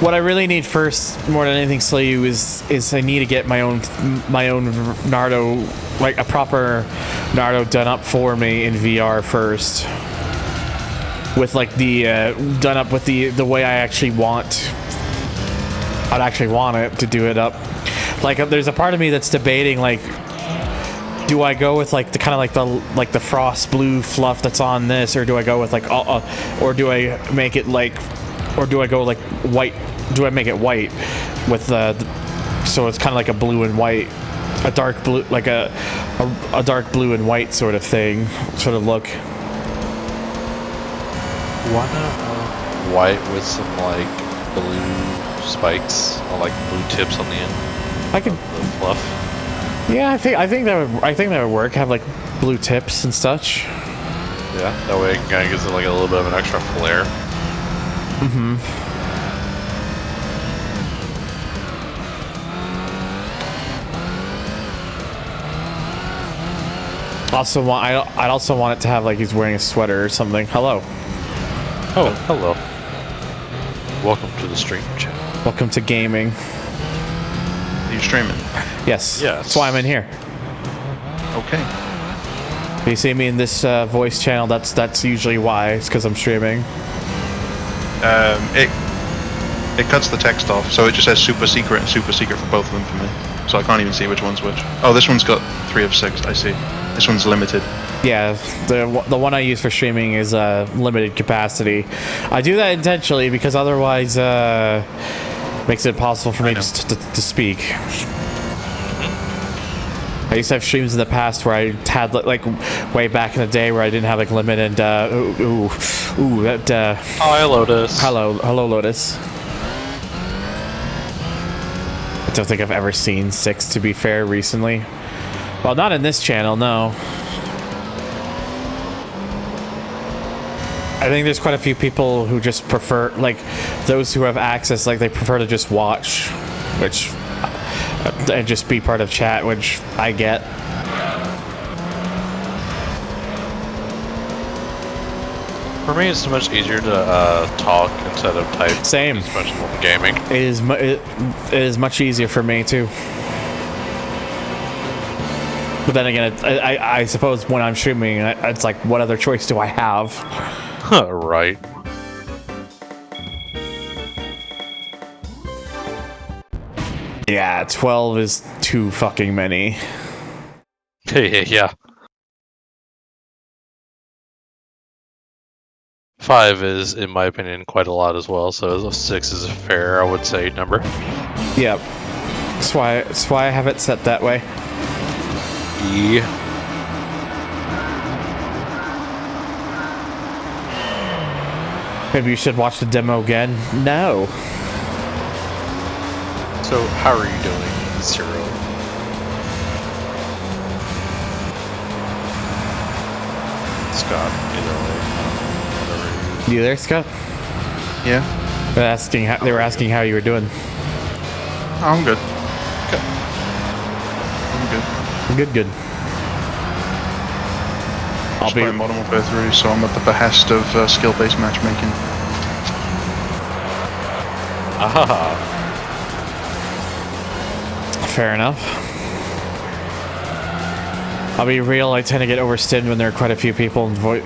Speaker 1: What I really need first, more than anything, Slay You, is I need to get my own Nardo, like a proper Nardo done up for me in VR first. With like the done up with the way I actually want. I'd actually want it to do it up. Like there's a part of me that's debating, like, do I go with like the kind of like the frost blue fluff that's on this, or do I go with like or do I make it like, or do I go like white? Do I make it white with so it's kind of like a blue and white, a dark blue, like a dark blue and white sort of thing, sort of look.
Speaker 2: Why not white with some like blue spikes, or like blue tips on the end.
Speaker 1: I could.
Speaker 2: The fluff.
Speaker 1: Yeah, I think that would work. Have like blue tips and such.
Speaker 2: Yeah, that way it kind of gives it like a little bit of an extra flair.
Speaker 1: Mm-hmm. I'd also want it to have like he's wearing a sweater or something. Hello.
Speaker 2: Oh, hello. Welcome to the stream channel.
Speaker 1: Welcome to gaming.
Speaker 7: Are you streaming?
Speaker 1: Yes.
Speaker 2: Yes.
Speaker 1: That's why I'm in here.
Speaker 7: Okay.
Speaker 1: If you see me in this voice channel, that's usually why. It's because I'm streaming.
Speaker 7: It cuts the text off, so it just says super secret and super secret for both of them for me. So I can't even see which one's which. Oh, this one's got 3 of 6. I see. This one's limited.
Speaker 1: Yeah, the one I use for streaming is limited capacity. I do that intentionally because otherwise makes it impossible for me just to speak. I used to have streams in the past where I had like way back in the day where I didn't have like limited.
Speaker 2: Hi, Lotus.
Speaker 1: Hello, Lotus. I don't think I've ever seen 6, to be fair, recently. Well, not in this channel, no. I think there's quite a few people who just prefer, like, those who have access, like, they prefer to just watch, which, and just be part of chat, which I get.
Speaker 2: For me, it's much easier to talk instead of type.
Speaker 1: Same.
Speaker 2: Especially when gaming.
Speaker 1: It is much easier for me, too. But then again, I suppose when I'm streaming, it's like, what other choice do I have?
Speaker 2: Right.
Speaker 1: Yeah, 12 is too fucking many.
Speaker 2: Yeah. 5 is, in my opinion, quite a lot as well. So 6 is a fair, I would say, number.
Speaker 1: Yep. That's why I have it set that way.
Speaker 2: Yeah.
Speaker 1: Maybe you should watch the demo again. No.
Speaker 2: So, how are you doing, Zero? Scott, either way. Whatever.
Speaker 1: You there, Scott?
Speaker 7: Yeah.
Speaker 1: They were asking how you were doing.
Speaker 7: Oh, I'm good. I'm good.
Speaker 1: Good.
Speaker 7: I'll be playing Modern Warfare 3, so I'm at the behest of skill-based matchmaking.
Speaker 2: Ah.
Speaker 1: Fair enough. I'll be real, I tend to get overstimmed when there are quite a few people in voice.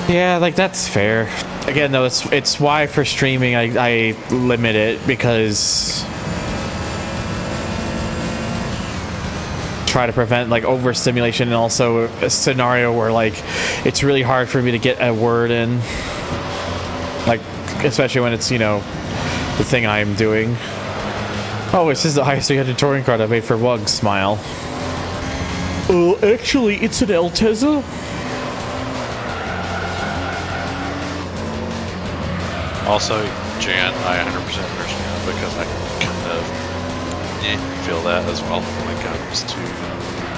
Speaker 1: Yeah, like, that's fair. Again, though, it's why for streaming I limit it, because try to prevent like overstimulation, and also a scenario where like it's really hard for me to get a word in, like especially when it's, you know, the thing I'm doing. Oh, this is the highest 300 touring card I made for Wug. Smile. Actually, it's an Alteza.
Speaker 2: Also, Jan, I 100% understand, because I kind of feel that as well when it comes to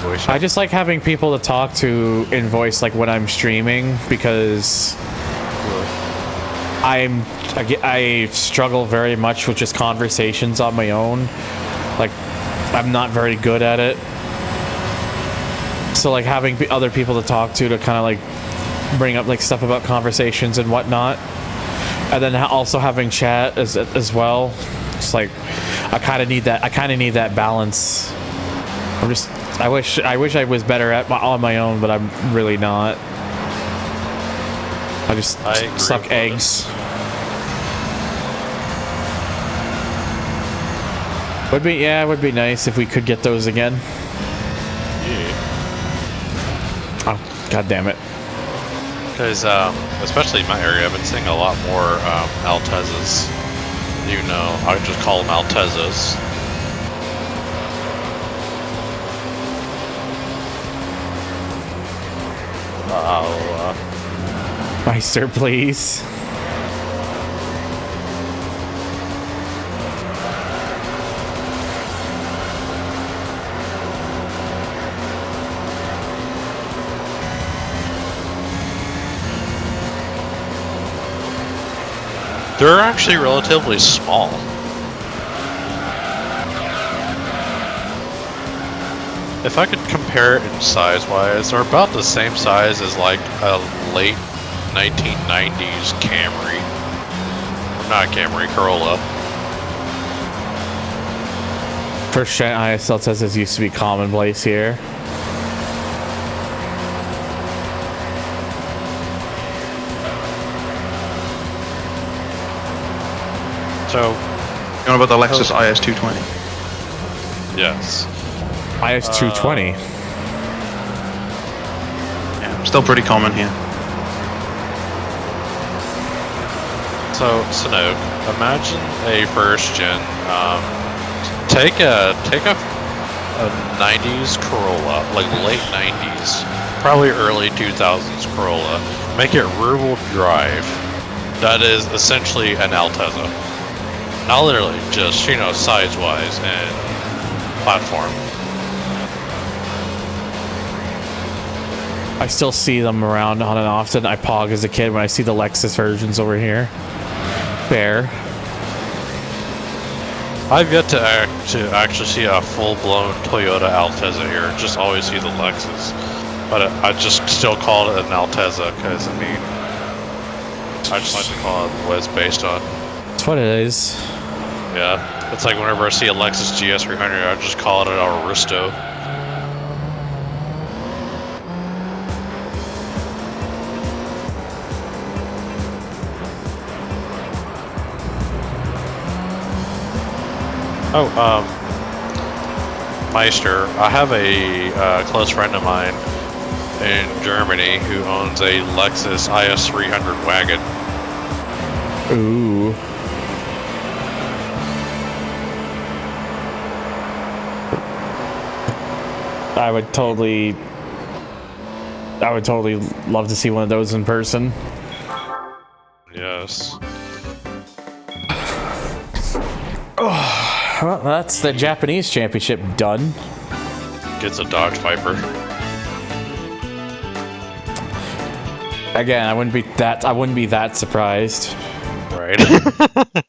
Speaker 2: voice.
Speaker 1: I just like having people to talk to in voice, like when I'm streaming, because I struggle very much with just conversations on my own. Like, I'm not very good at it. So like having other people to talk to kind of like bring up like stuff about conversations and whatnot, and then also having chat as well. It's like I kind of need that balance. I wish I was better on my own, but I'm really not. I just suck eggs. Would be nice if we could get those again.
Speaker 2: Yeah.
Speaker 1: Oh, god damn it.
Speaker 2: Because, especially in my area, I've been seeing a lot more Altezas. You know, I just call them Altezas.
Speaker 1: Meister, please.
Speaker 2: They're actually relatively small. If I could compare it in size-wise, they're about the same size as like a late 1990s Camry. Not Camry, Corolla.
Speaker 1: First gen ISL Teslas used to be commonplace here.
Speaker 2: So,
Speaker 7: You know about the Lexus IS220?
Speaker 2: yes.
Speaker 1: IS220.
Speaker 7: Yeah, still pretty common here.
Speaker 2: So, Sanook, imagine a first gen, take a 90s Corolla, like late 90s, probably early 2000s Corolla, make it rear-wheel drive. That is essentially an Altezza. Not literally, just, you know, size-wise and platform.
Speaker 1: I still see them around on and often. I pog as a kid when I see the Lexus versions over here. Fair.
Speaker 2: I've yet to actually see a full-blown Toyota Altezza here. Just always see the Lexus, but I just still call it an Altezza because I mean, I just like to call it what it's based on.
Speaker 1: That's what it is.
Speaker 2: Yeah, it's like whenever I see a Lexus GS300, I just call it an Aristo. Oh, Meister, I have a close friend of mine in Germany who owns a Lexus IS300 wagon.
Speaker 1: Ooh. I would totally love to see one of those in person.
Speaker 2: Yes.
Speaker 1: Well, that's the Japanese championship done.
Speaker 2: Gets a Dodge Viper.
Speaker 1: Again, I wouldn't be that surprised.
Speaker 2: Right. But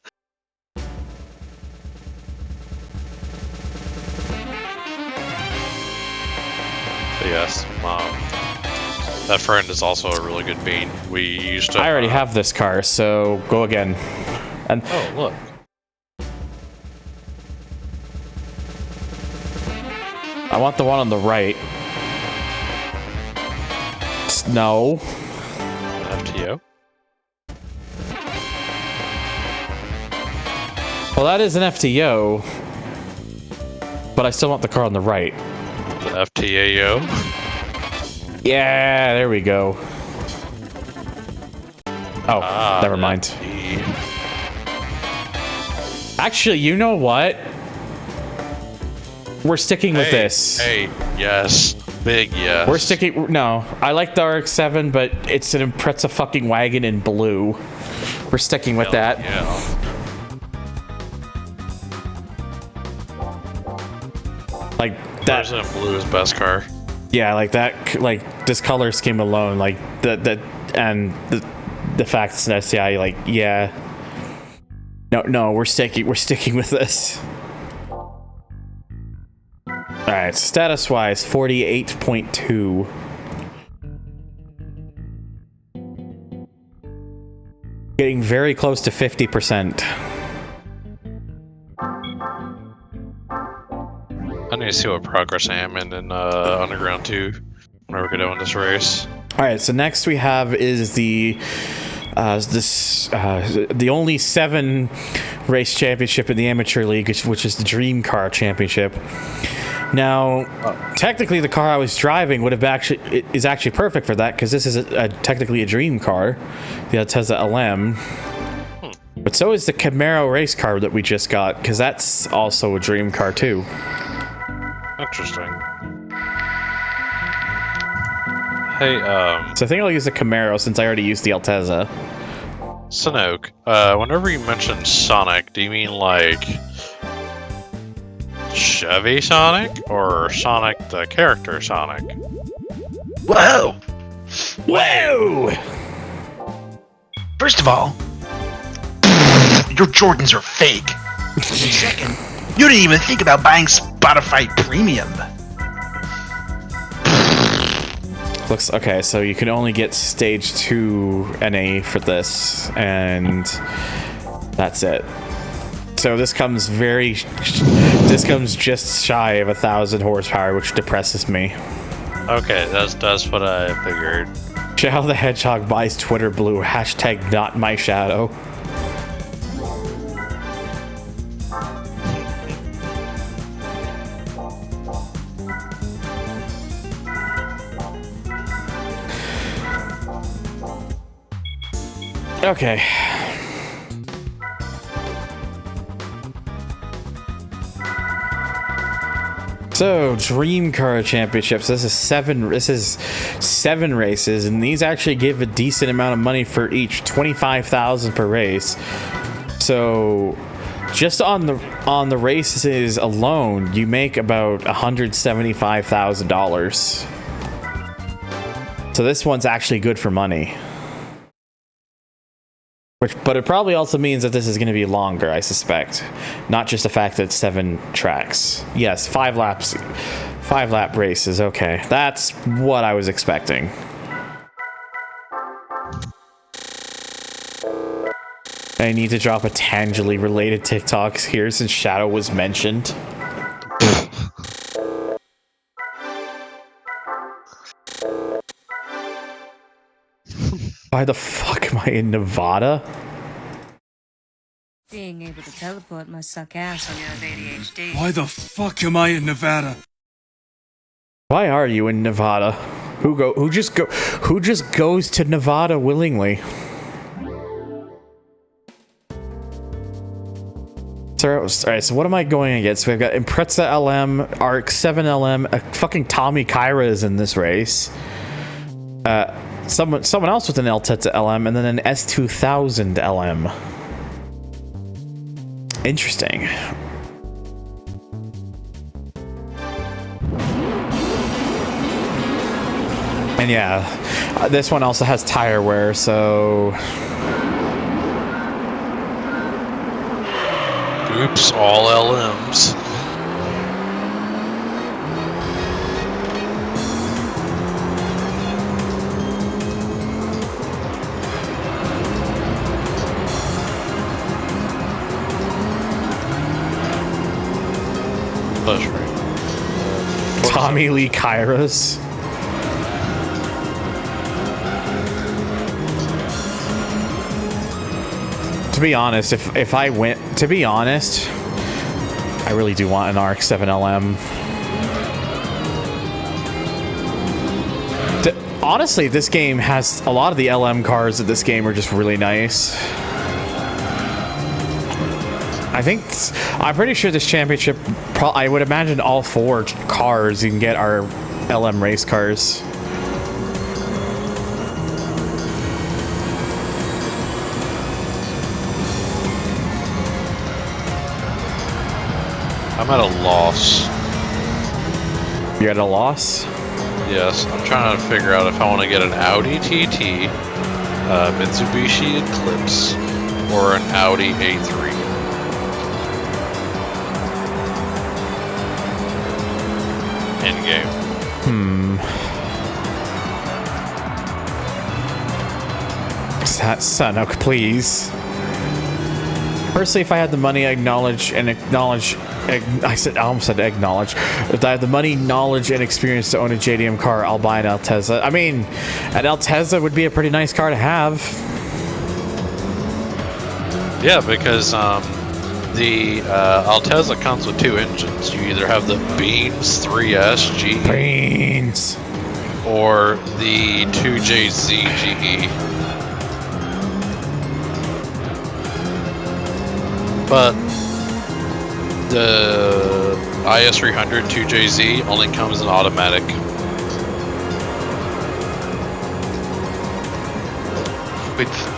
Speaker 2: yes, that friend is also a really good bean. We used to.
Speaker 1: I already have this car, so go again. And
Speaker 2: Oh, look.
Speaker 1: I want the one on the right. No.
Speaker 2: FTO.
Speaker 1: Well, that is an FTO, but I still want the car on the right.
Speaker 2: The FTAO.
Speaker 1: Yeah, there we go. Oh, never mind.
Speaker 2: FT.
Speaker 1: Actually, you know what? We're sticking with this.
Speaker 2: Hey, yes. Big yes.
Speaker 1: We're sticking. No, I like the RX-7, but it's an Impreza fucking wagon in blue. We're sticking with that.
Speaker 2: Yeah.
Speaker 1: Like that.
Speaker 2: President Blue is best car.
Speaker 1: Yeah, like that. Like this color scheme alone, like the fact it's an SCI. Like, yeah. No, we're sticking with this. All right, status-wise, 48.2. Getting very close to 50%.
Speaker 2: I need to see what progress I am in Underground 2 whenever we're doing this race.
Speaker 1: All right, so next we have is the only 7 race championship in the amateur league, which is the Dream Car Championship. Now, technically, the car I was driving is actually perfect for that because this is technically a dream car, the Altezza LM. But so is the Camaro race car that we just got because that's also a dream car too.
Speaker 2: Interesting. Hey,
Speaker 1: So I think I'll use the Camaro since I already used the Altezza.
Speaker 2: Sanook, whenever you mention Sonic, do you mean like Chevy Sonic or Sonic the character Sonic?
Speaker 7: Whoa!
Speaker 1: Whoa!
Speaker 7: First of all, your Jordans are fake. And second, you didn't even think about buying Spotify Premium.
Speaker 1: Looks okay, so you can only get stage 2 NA for this, and that's it. So this comes just shy of 1,000 horsepower, which depresses me.
Speaker 2: Okay, that's what I figured.
Speaker 1: Shadow the Hedgehog buys Twitter blue. Hashtag not my shadow. Okay. So, Dream Car Championships. This is seven races, and these actually give a decent amount of money for each, 25,000 per race. So, just on the races alone, you make about $175,000. So this one's actually good for money. But it probably also means that this is going to be longer, I suspect. Not just the fact that it's 7 tracks. Yes, 5 laps. 5-lap races. Okay, that's what I was expecting. I need to drop a tangentially related TikTok here since Shadow was mentioned. Why the fuck am I in Nevada?
Speaker 8: Being able to teleport must suck ass when you have ADHD.
Speaker 6: Why the fuck am I in Nevada?
Speaker 1: Why are you in Nevada? Who just goes to Nevada willingly? Alright, so what am I going against? We've got Impreza LM, RX-7 LM, fucking Tommy Kyra is in this race. Someone else with an Altezza LM, and then an S2000 LM. Interesting. And yeah, this one also has tire wear, so...
Speaker 2: Oops, all LMs.
Speaker 1: Tommy Lee Kyras. To be honest, if I went, to be honest, I really do want an RX-7 LM. Honestly, this game has a lot of the LM cars of this game are just really nice. I'm pretty sure this championship, I would imagine all 4 cars you can get are LM race cars.
Speaker 2: I'm at a loss.
Speaker 1: You're at a loss?
Speaker 2: Yes, I'm trying to figure out if I want to get an Audi TT, Mitsubishi Eclipse, or an Audi A3. In game.
Speaker 1: Sanok, please. Personally, if I had the money, I almost said acknowledge. If I have the money, knowledge, and experience to own a JDM car, I'll buy an Altezza. I mean, an Altezza would be a pretty nice car to have.
Speaker 2: Yeah, because the Altezza comes with 2 engines. You either have the Beans 3S GE
Speaker 1: Beans,
Speaker 2: or the 2JZ GE. But the IS300 2JZ only comes in automatic.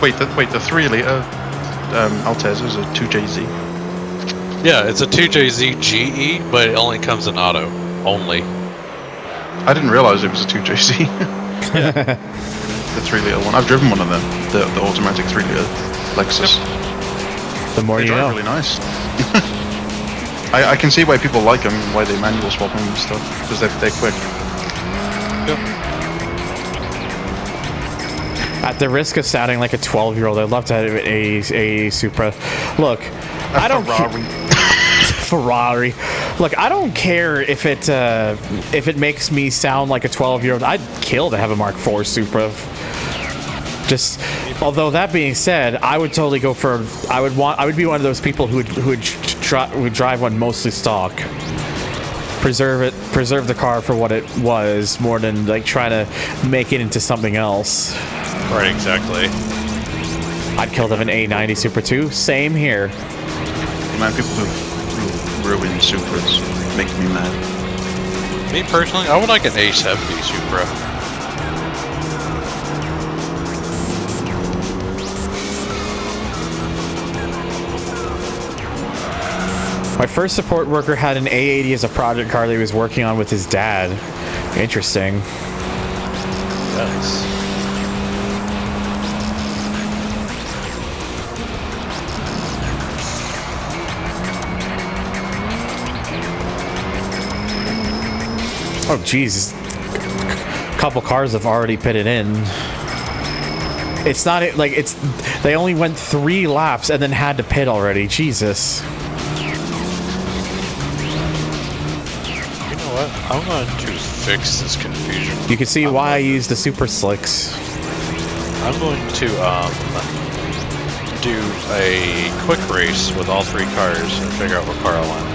Speaker 7: Wait, the 3-liter Altezza is a 2JZ.
Speaker 2: Yeah, it's a 2JZ GE, but it only comes in auto. Only.
Speaker 7: I didn't realize it was a 2JZ. The 3-liter one. I've driven one of them. The automatic 3-liter Lexus.
Speaker 2: Yep.
Speaker 1: The more
Speaker 7: They
Speaker 1: you
Speaker 7: drive
Speaker 1: know.
Speaker 7: really nice. I can see why people like them, why they manual swap them and stuff, because they're quick.
Speaker 1: At the risk of sounding like a 12-year-old, I'd love to have a Supra. Look, I don't Ferrari. Look, I don't care if it makes me sound like a 12-year-old. I'd kill to have a Mark IV Supra. Just, although that being said, I would totally go for. I would be one of those people who would drive one mostly stock. Preserve the car for what it was, more than like trying to make it into something else.
Speaker 2: Right, exactly.
Speaker 1: I'd kill to have an A90 Supra too. Same here.
Speaker 7: Man, people who ruin Supras make me mad.
Speaker 2: Me personally, I would like an A70 Supra.
Speaker 1: My first support worker had an A80 as a project car that he was working on with his dad. Interesting.
Speaker 2: Yes.
Speaker 1: Oh, jeez. A couple cars have already pitted in. It's not like it's. They only went 3 laps and then had to pit already. Jesus.
Speaker 2: You know what? I'm going to fix this confusion.
Speaker 1: You can see why I use the Super Slicks.
Speaker 2: I'm going to do a quick race with all 3 cars and figure out what car I want.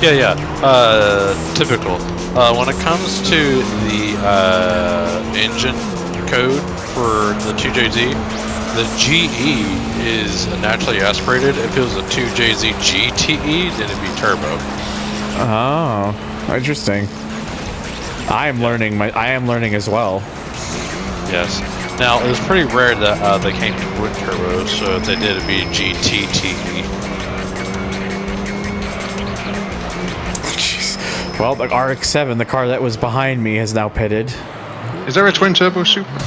Speaker 2: Yeah. Typical. When it comes to the engine code for the 2JZ, the GE is naturally aspirated. If it was a 2JZ GTE, then it'd be turbo.
Speaker 1: Oh, interesting. I am learning as well.
Speaker 2: Yes. Now, it was pretty rare that they came to twin turbos, so if they did, it'd be GTTE.
Speaker 1: Well, the RX-7, the car that was behind me, has now pitted.
Speaker 7: Is there a twin turbo Supra?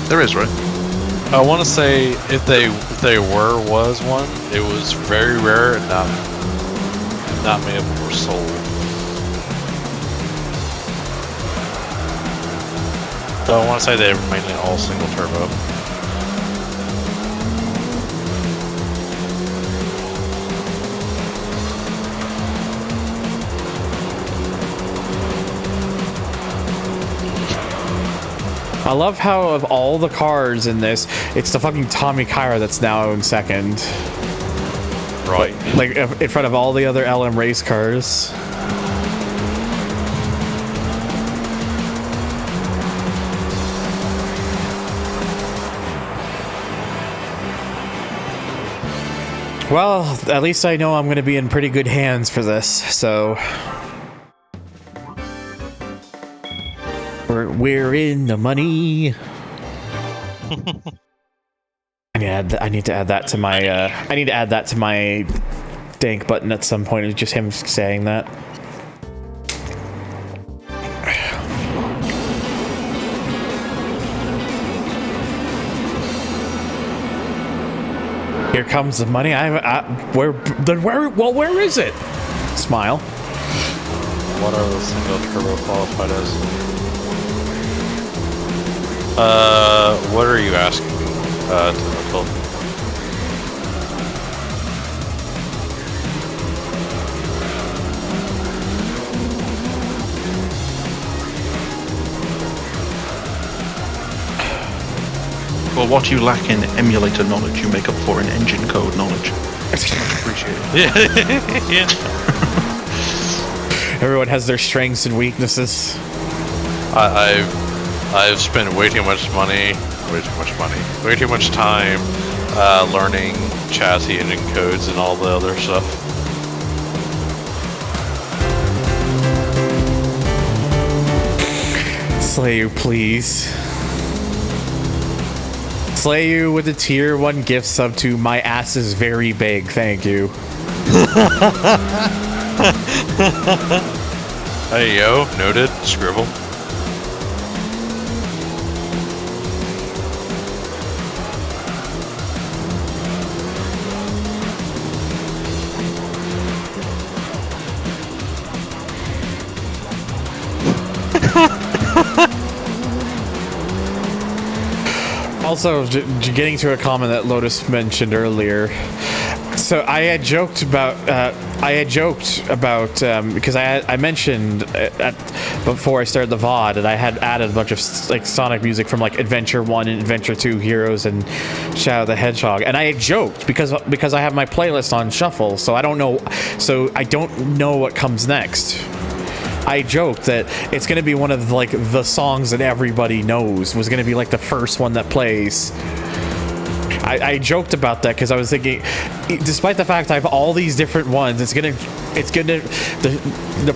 Speaker 7: There is, right?
Speaker 2: I want to say if was one, it was very rare and not many of them were sold. So I want to say they were mainly all single turbo.
Speaker 1: I love how of all the cars in this, it's the fucking Tommy Kyra that's now in second.
Speaker 2: Right.
Speaker 1: Like in front of all the other LM race cars. Well, at least I know I'm going to be in pretty good hands for this, so... We're in the money. I need to add that to my I need to add that to my dank button at some point. It's just him saying that. Here comes the money. Where is it? Smile.
Speaker 2: What are the single turbo qualified as? What are you asking me, Typical?
Speaker 7: Well, what you lack in emulator knowledge, you make up for in engine code knowledge. Appreciate it.
Speaker 2: Yeah.
Speaker 1: Everyone has their strengths and weaknesses.
Speaker 2: I've spent way too much time learning chassis engine codes and all the other stuff.
Speaker 1: slay you with a tier 1 gift sub to my ass is very big. Thank you.
Speaker 2: Hey yo, noted. Scribble.
Speaker 1: Also, getting to a comment that Lotus mentioned earlier. So I had joked about because I mentioned before I started the VOD that I had added a bunch of like Sonic music from like Adventure 1 and Adventure 2 Heroes and Shadow the Hedgehog, and I had joked because I have my playlist on shuffle, so I don't know what comes next. I joked that it's going to be one of like the songs that everybody knows was going to be like the first one that plays. I joked about that because I was thinking, despite the fact I have all these different ones, the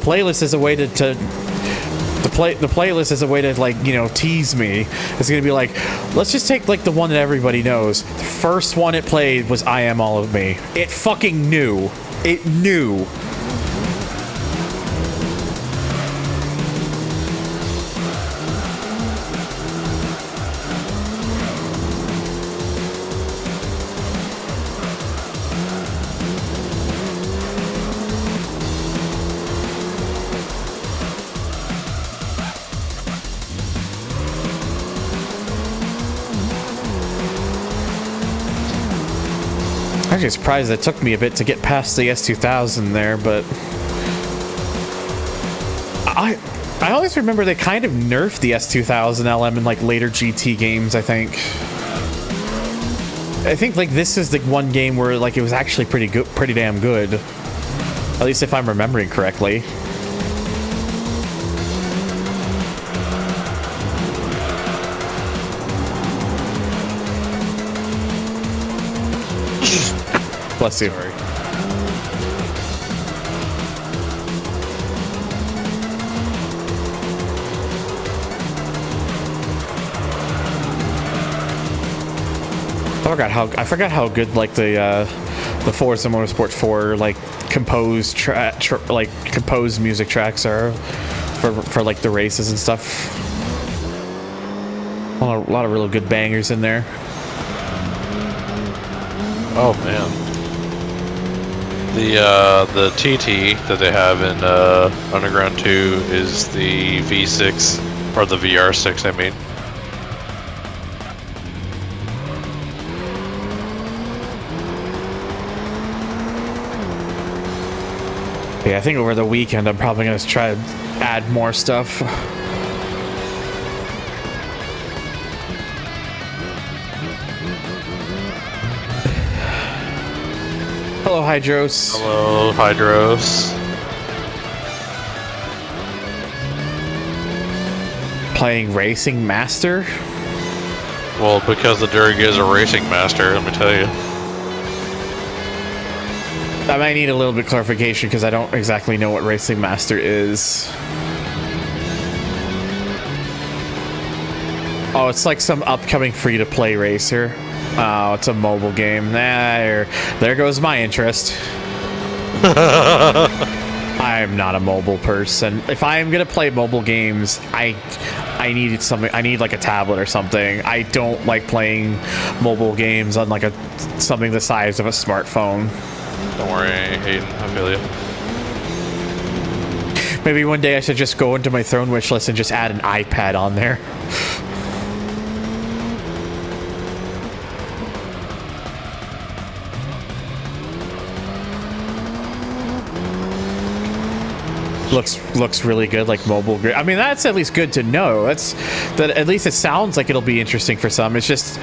Speaker 1: playlist is a way to the playlist is a way to like, you know, tease me. It's gonna be like, let's just take like the one that everybody knows. The first one it played was I Am All of Me. It fucking knew. It knew. I'm actually surprised it took me a bit to get past the S2000 there, but I always remember they kind of nerfed the S2000 LM in like later GT games. I think like this is the one game where like it was actually pretty damn good, at least if I'm remembering correctly. Bless you.
Speaker 2: Sorry.
Speaker 1: I forgot how good like the Forza Motorsport 4 like composed music tracks are for like the races and stuff. A lot of really good bangers in there.
Speaker 2: Oh man. The TT that they have in Underground 2 is the V6 or the VR6, I mean.
Speaker 1: Yeah, I think over the weekend I'm probably gonna try to add more stuff. Hello, Hydros.
Speaker 2: Hello, Hydros.
Speaker 1: Playing Racing Master?
Speaker 2: Well, because the Durg is a racing master, let me tell you.
Speaker 1: I might need a little bit of clarification because I don't exactly know what Racing Master is. Oh, it's like some upcoming free-to-play racer. Oh, it's a mobile game. There goes my interest. I'm not a mobile person. If I'm gonna play mobile games, I need something. I need like a tablet or something. I don't like playing mobile games on like something the size of a smartphone.
Speaker 2: Don't worry, Hayden. I feel you.
Speaker 1: Maybe one day I should just go into my Throne wish list and just add an iPad on there. Looks really good, like mobile. I mean, that's at least good to know. At least it sounds like it'll be interesting for some. It's just,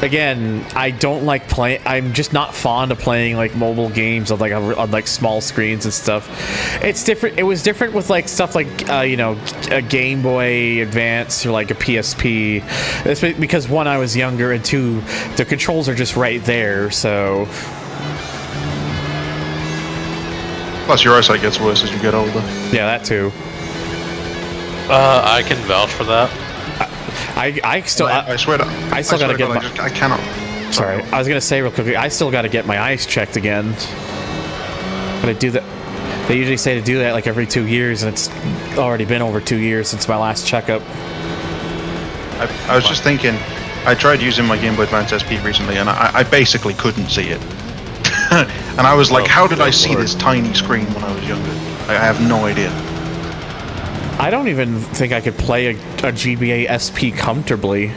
Speaker 1: again, I don't like playing. I'm just not fond of playing like mobile games on like small screens and stuff. It's different. It was different with like stuff like you know, a Game Boy Advance or like a PSP. It's because one, I was younger, and two, the controls are just right there. So.
Speaker 7: Plus, your eyesight gets worse as you get older.
Speaker 1: Yeah, that too.
Speaker 2: I can vouch for that.
Speaker 1: I still
Speaker 7: I swear to
Speaker 1: I still gotta get my.
Speaker 7: I cannot.
Speaker 1: Sorry, I was gonna say real quickly. I still gotta get my eyes checked again. But I do that. They usually say to do that like every 2 years, and it's already been over 2 years since my last checkup.
Speaker 7: I was just thinking, I tried using my Game Boy Advance SP recently, and I basically couldn't see it. And I was like, how did I see this tiny screen when I was younger? I have no idea.
Speaker 1: I don't even think I could play a GBA SP comfortably.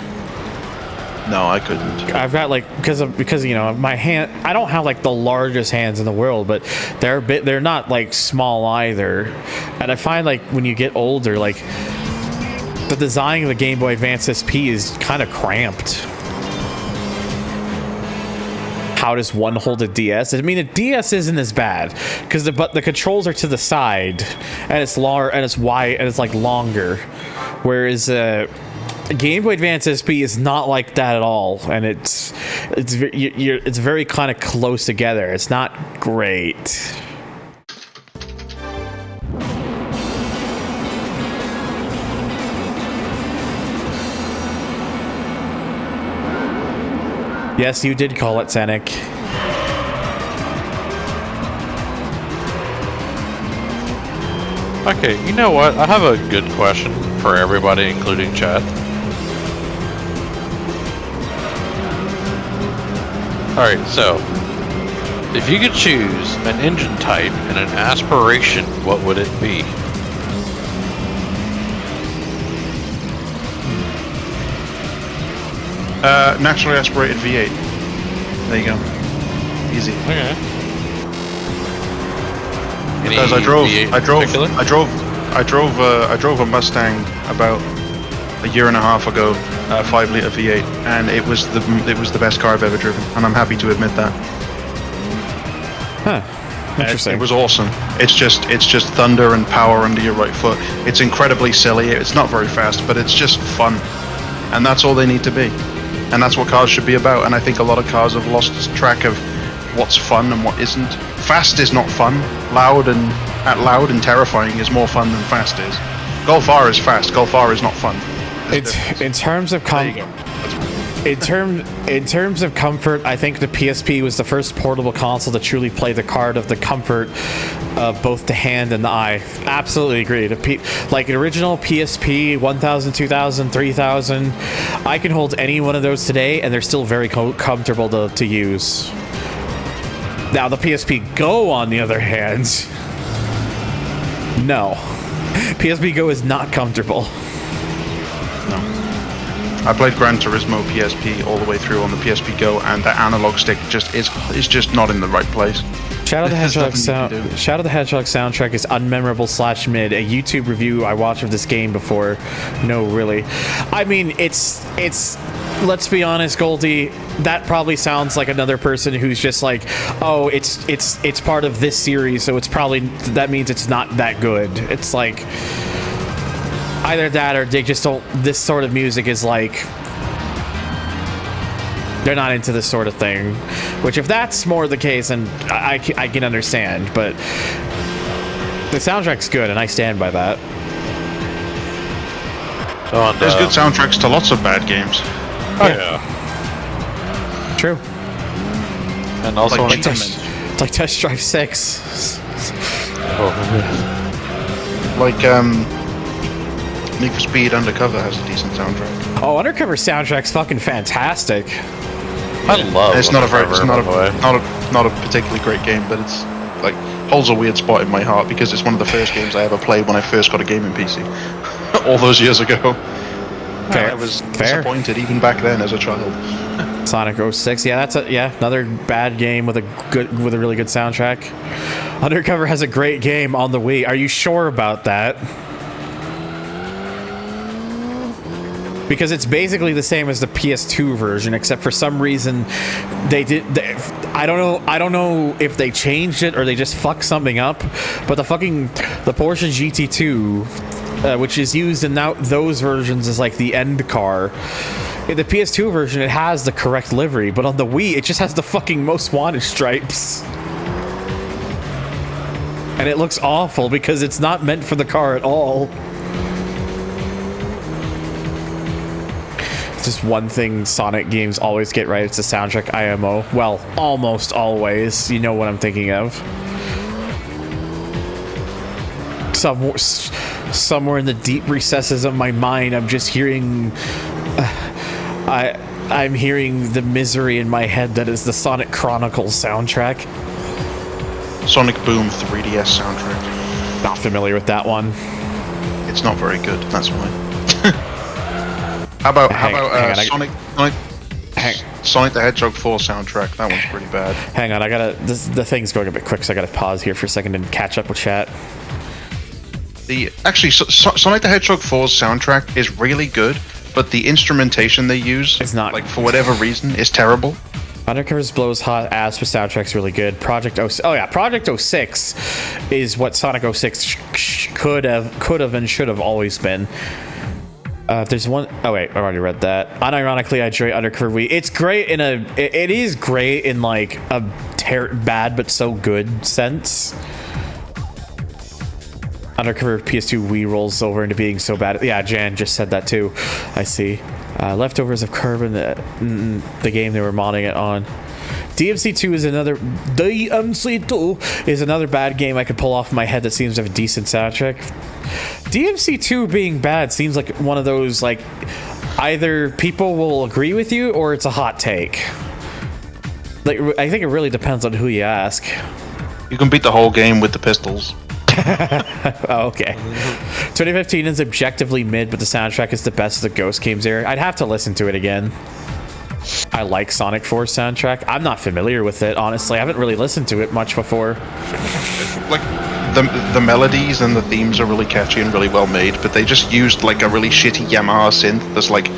Speaker 7: No, I couldn't.
Speaker 1: I've got like because you know my hand. I don't have like the largest hands in the world, but they're not like small either. And I find like when you get older, like the design of the Game Boy Advance SP is kind of cramped. How does one hold a DS? I mean, a DS isn't as bad because the controls are to the side and it's longer and it's wide and it's like longer, whereas Game Boy Advance SP is not like that at all, and it's very kind of close together. It's not great. Yes, you did call it, Senek.
Speaker 2: Okay, you know what? I have a good question for everybody, including chat. Alright, so if you could choose an engine type and an aspiration, what would it be?
Speaker 7: Naturally aspirated V8. There you go. Easy.
Speaker 2: Okay.
Speaker 7: Because I drove a Mustang about a year and a half ago, 5-liter V8, and it was the best car I've ever driven, and I'm happy to admit that.
Speaker 1: Huh. Interesting.
Speaker 7: It was awesome. It's just thunder and power under your right foot. It's incredibly silly. It's not very fast, but it's just fun, and that's all they need to be. And that's what cars should be about. And I think a lot of cars have lost track of what's fun and what isn't. Fast is not fun. Loud and terrifying is more fun than fast is. Golf R is fast. Golf R is not fun.
Speaker 1: In terms of comfort, I think the PSP was the first portable console to truly play the card of the comfort of both the hand and the eye. Absolutely agree. Like an original PSP 1000, 2000, 3000, I can hold any one of those today and they're still very comfortable to use. Now the PSP Go, on the other hand, no. PSP Go is not comfortable.
Speaker 7: I played Gran Turismo PSP all the way through on the PSP Go, and that analog stick is just not in the right place.
Speaker 1: Shadow the Hedgehog soundtrack is unmemorable / mid. A YouTube review I watched of this game before. No, really. I mean, it's. Let's be honest, Goldie. That probably sounds like another person who's just like, oh, it's part of this series, so that means it's not that good. It's like either that or they just don't. This sort of music is like they're not into this sort of thing. Which, if that's more the case, then I can understand. But the soundtrack's good, and I stand by that.
Speaker 2: So
Speaker 7: there's good soundtracks to lots of bad games.
Speaker 2: Oh yeah.
Speaker 1: True.
Speaker 2: And also
Speaker 7: like
Speaker 1: like Test Drive 6.
Speaker 7: Like Need for Speed Undercover has a decent soundtrack.
Speaker 1: Oh, Undercover soundtrack's fucking fantastic.
Speaker 2: I love.
Speaker 7: It's not a particularly great game, but it's like holds a weird spot in my heart because it's one of the first games I ever played when I first got a gaming PC all those years ago.
Speaker 1: Fair.
Speaker 7: I was disappointed even back then as a child.
Speaker 1: Sonic 06, yeah, that's another bad game with a really good soundtrack. Undercover has a great game on the Wii. Are you sure about that? Because it's basically the same as the PS2 version, except for some reason I don't know if they changed it or they just fucked something up. But the Porsche GT2, which is used in those versions as like the end car. In the PS2 version, it has the correct livery, but on the Wii, it just has the fucking Most Wanted stripes. And it looks awful because it's not meant for the car at all. just one thing Sonic games always get right. It's the soundtrack IMO. Well, almost always. You know what I'm thinking of. Somewhere in the deep recesses of my mind, I'm just hearing... I'm hearing the misery in my head that is the Sonic Chronicles soundtrack.
Speaker 7: Sonic Boom 3DS soundtrack.
Speaker 1: Not familiar with that one.
Speaker 7: It's not very good, that's why. How about Sonic the Hedgehog 4 soundtrack? That one's pretty bad.
Speaker 1: Hang on, the thing's going a bit quick, so I gotta pause here for a second and catch up with chat.
Speaker 7: Sonic the Hedgehog 4's soundtrack is really good, but the instrumentation they use,
Speaker 1: it's not,
Speaker 7: like, for whatever reason, is terrible.
Speaker 1: Undercover's blows hot ass, but soundtrack's really good. Project 06 is what Sonic 06 could have and should have always been. There's one, oh wait, I already read that. Unironically, I enjoy Undercover Wii. It's great in it is great in like a bad but so good sense. Undercover PS2 Wii rolls over into being so bad. Yeah, Jan just said that too. I see. Leftovers of Carbon, the game they were modding it on. DMC2 is another bad game I could pull off in my head that seems to have a decent soundtrack. DMC2 being bad seems like one of those, like, either people will agree with you or it's a hot take. Like, I think it really depends on who you ask.
Speaker 7: You can beat the whole game with the pistols.
Speaker 1: Oh, okay. 2015 is objectively mid, but the soundtrack is the best of the Ghost games era. I'd have to listen to it again. I like Sonic 4's soundtrack. I'm not familiar with it, honestly. I haven't really listened to it much before.
Speaker 7: Like, the melodies and the themes are really catchy and really well made, but they just used like a really shitty Yamaha synth that's like...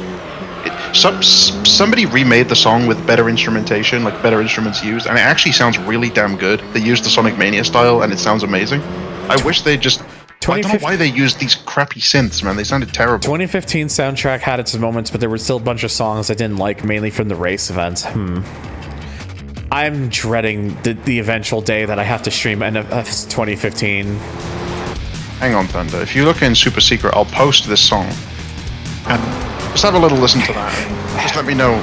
Speaker 7: Somebody remade the song with better instrumentation, like better instruments used, and it actually sounds really damn good. They used the Sonic Mania style, and it sounds amazing. I wish they just... I don't know why they used these crappy synths, man. They sounded terrible.
Speaker 1: 2015 soundtrack had its moments, but there were still a bunch of songs I didn't like, mainly from the race events. I'm dreading the eventual day that I have to stream NFS 2015.
Speaker 7: Hang on, Thunder. If you look in Super Secret, I'll post this song. And just have a little listen to that. Just let me know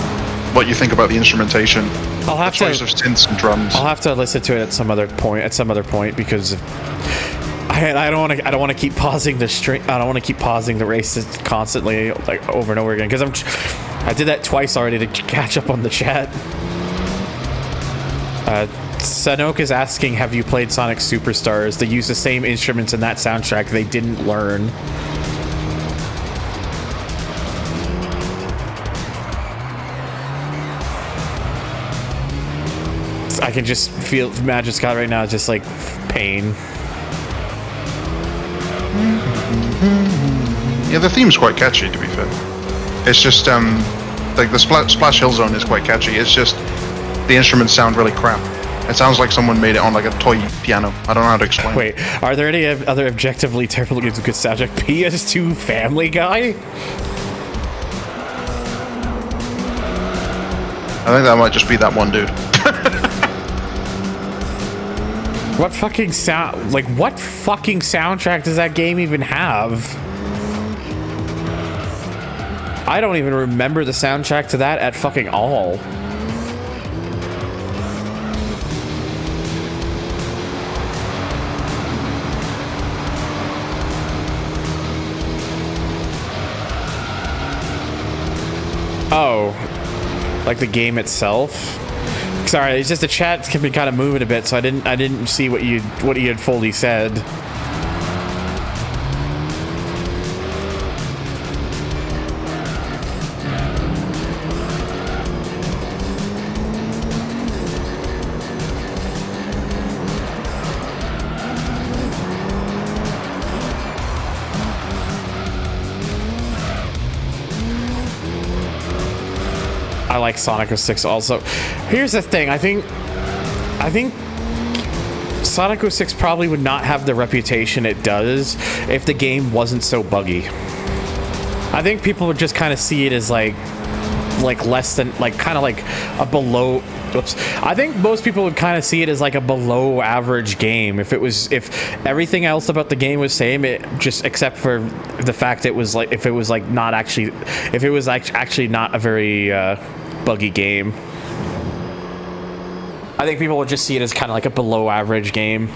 Speaker 7: what you think about the instrumentation.
Speaker 1: I'll have
Speaker 7: the choice of synths and drums.
Speaker 1: I'll have to listen to it at some other point because I don't want to keep pausing the stream. I don't want to keep pausing the races constantly, like over and over again, because I did that twice already to catch up on the chat. Sanok is asking, have you played Sonic Superstars? They use the same instruments in that soundtrack they didn't learn. I can just feel Magic Scott right now, just like pain.
Speaker 7: Yeah, the theme's quite catchy, to be fair. It's just, like, the Splash Hill Zone is quite catchy. It's just, the instruments sound really crap. It sounds like someone made it on, like, a toy piano. I don't know how to explain.
Speaker 1: Wait, are there any other objectively terrible games with good soundtrack? PS2 Family Guy?
Speaker 7: I think that might just be that one dude.
Speaker 1: What fucking what fucking soundtrack does that game even have? I don't even remember the soundtrack to that at fucking all. Oh, like the game itself? Sorry, it's just the chat can be kind of moving a bit, so I didn't see what you had fully said. I like Sonic 06 also. Here's the thing, I think Sonic 06 probably would not have the reputation it does if the game wasn't so buggy. I think people would just kind of see it as like like less than like kind of like a below. Oops. I think most people would kind of see it as like a below average game if everything else about the game was same, it just except for the fact it was like if it was actually not a very buggy game. I think people would just see it as kind of like a below average game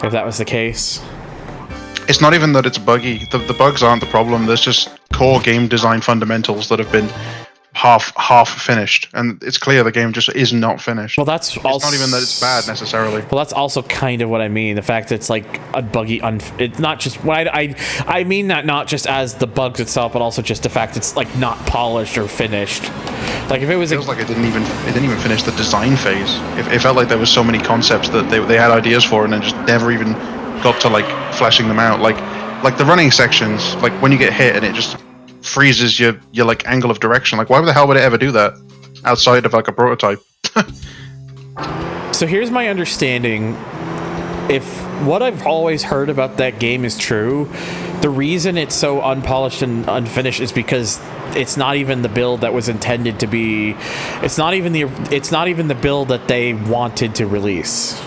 Speaker 1: if that was the case.
Speaker 7: It's not even that it's buggy. The bugs aren't the problem. There's just core game design fundamentals that have been half finished, and it's clear the game just is not finished.
Speaker 1: Well, that's also,
Speaker 7: it's not even that it's bad necessarily.
Speaker 1: Well, that's also kind of what I mean. The fact that it's like a buggy, it's not just. Well, I mean that not just as the bugs itself, but also just the fact it's like not polished or finished. Like if it was,
Speaker 7: it feels like it didn't even finish the design phase. It felt like there was so many concepts that they had ideas for, and then just never even got to like fleshing them out. Like the running sections, like when you get hit and it just freezes your like angle of direction. Like why the hell would it ever do that outside of like a prototype?
Speaker 1: So here's my understanding. If what I've always heard about that game is true, the reason it's so unpolished and unfinished is because it's not even the build that was intended to be. It's not even the build that they wanted to release.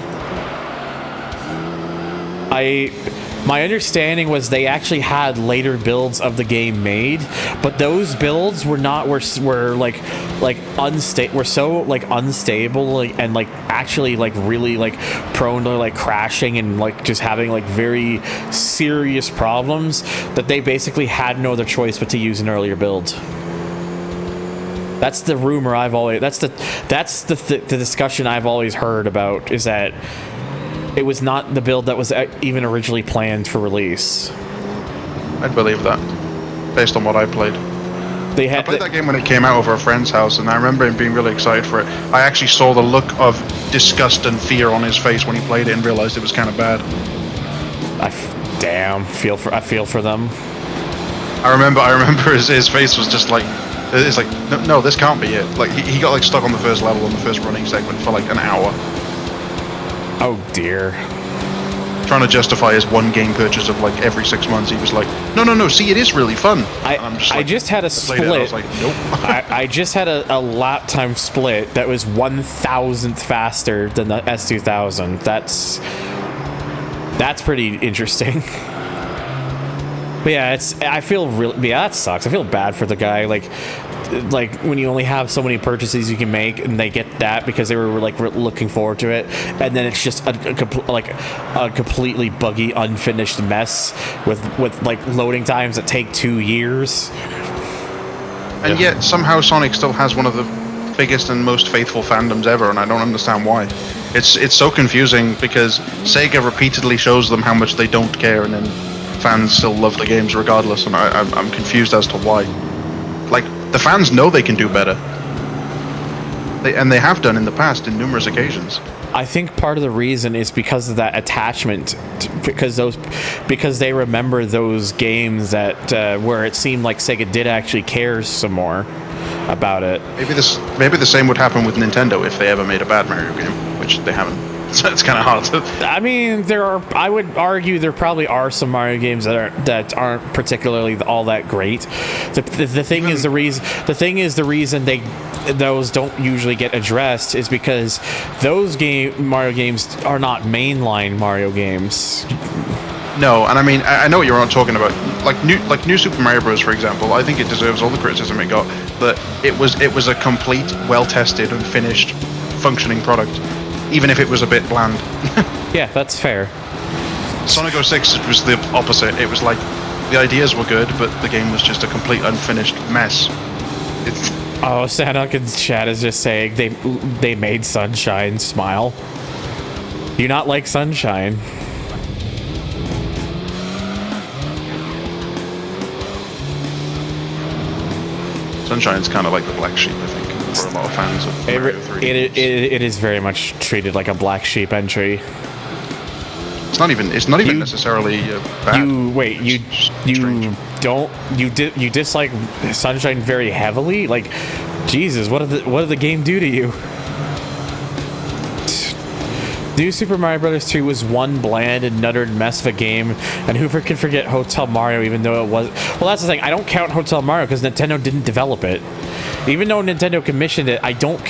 Speaker 1: My understanding was they actually had later builds of the game made, but those builds were so unstable and like actually like really like prone to like crashing and like just having like very serious problems that they basically had no other choice but to use an earlier build. That's the rumor I've always. That's the discussion I've always heard about, is that it was not the build that was even originally planned for release.
Speaker 7: I'd believe that, based on what I played. I played that game when it came out over a friend's house, and I remember him being really excited for it. I actually saw the look of disgust and fear on his face when he played it and realized it was kind of bad.
Speaker 1: I feel for them.
Speaker 7: I remember his face was just like, it's like, no, this can't be it. Like he got like stuck on the first level on the first running segment for like an hour.
Speaker 1: Oh dear.
Speaker 7: Trying to justify his one game purchase of like every 6 months, he was like, no, see, it is really fun.
Speaker 1: I just had a split.
Speaker 7: I was like, nope.
Speaker 1: I just had a lap time split that was 1,000th faster than the S2000. That's pretty interesting. But yeah, that sucks. I feel bad for the guy. Like when you only have so many purchases you can make, and they get that because they were like looking forward to it, and then it's just a completely buggy, unfinished mess with like loading times that take 2 years.
Speaker 7: And yet somehow Sonic still has one of the biggest and most faithful fandoms ever, and I don't understand why. It's so confusing because Sega repeatedly shows them how much they don't care, and then fans still love the games regardless, and I'm confused as to why. Like, the fans know they can do better. They have done in the past in numerous occasions.
Speaker 1: I think part of the reason is because of that attachment, because they remember those games that where it seemed like Sega did actually care some more about it.
Speaker 7: Maybe the same would happen with Nintendo if they ever made a bad Mario game, which they haven't. So it's kind of hard to.
Speaker 1: I mean, I would argue there probably are some Mario games that aren't particularly all that great. The thing is the reason those don't usually get addressed is because those Mario games are not mainline Mario games.
Speaker 7: No, and I mean, I know what you're talking about. Like New Super Mario Bros., for example, I think it deserves all the criticism it got. But it was a complete, well-tested and finished, functioning product, even if it was a bit bland.
Speaker 1: Yeah, that's fair.
Speaker 7: Sonic 06 was the opposite. It was like, the ideas were good, but the game was just a complete unfinished mess.
Speaker 1: Oh, Sanok in chat is just saying they made Sunshine smile. Do you not like Sunshine?
Speaker 7: Sunshine's kind of like the black sheep, I think, for a lot of fans of Mario 3.
Speaker 1: It is very much treated like a black sheep entry.
Speaker 7: It's not even necessarily bad.
Speaker 1: You dislike Sunshine very heavily? Like, Jesus, what did the game do to you? New Super Mario Bros. 3 was one bland and nuttered mess of a game, and who can forget Hotel Mario, even though it was... Well, that's the thing. I don't count Hotel Mario because Nintendo didn't develop it. Even though Nintendo commissioned it, I don't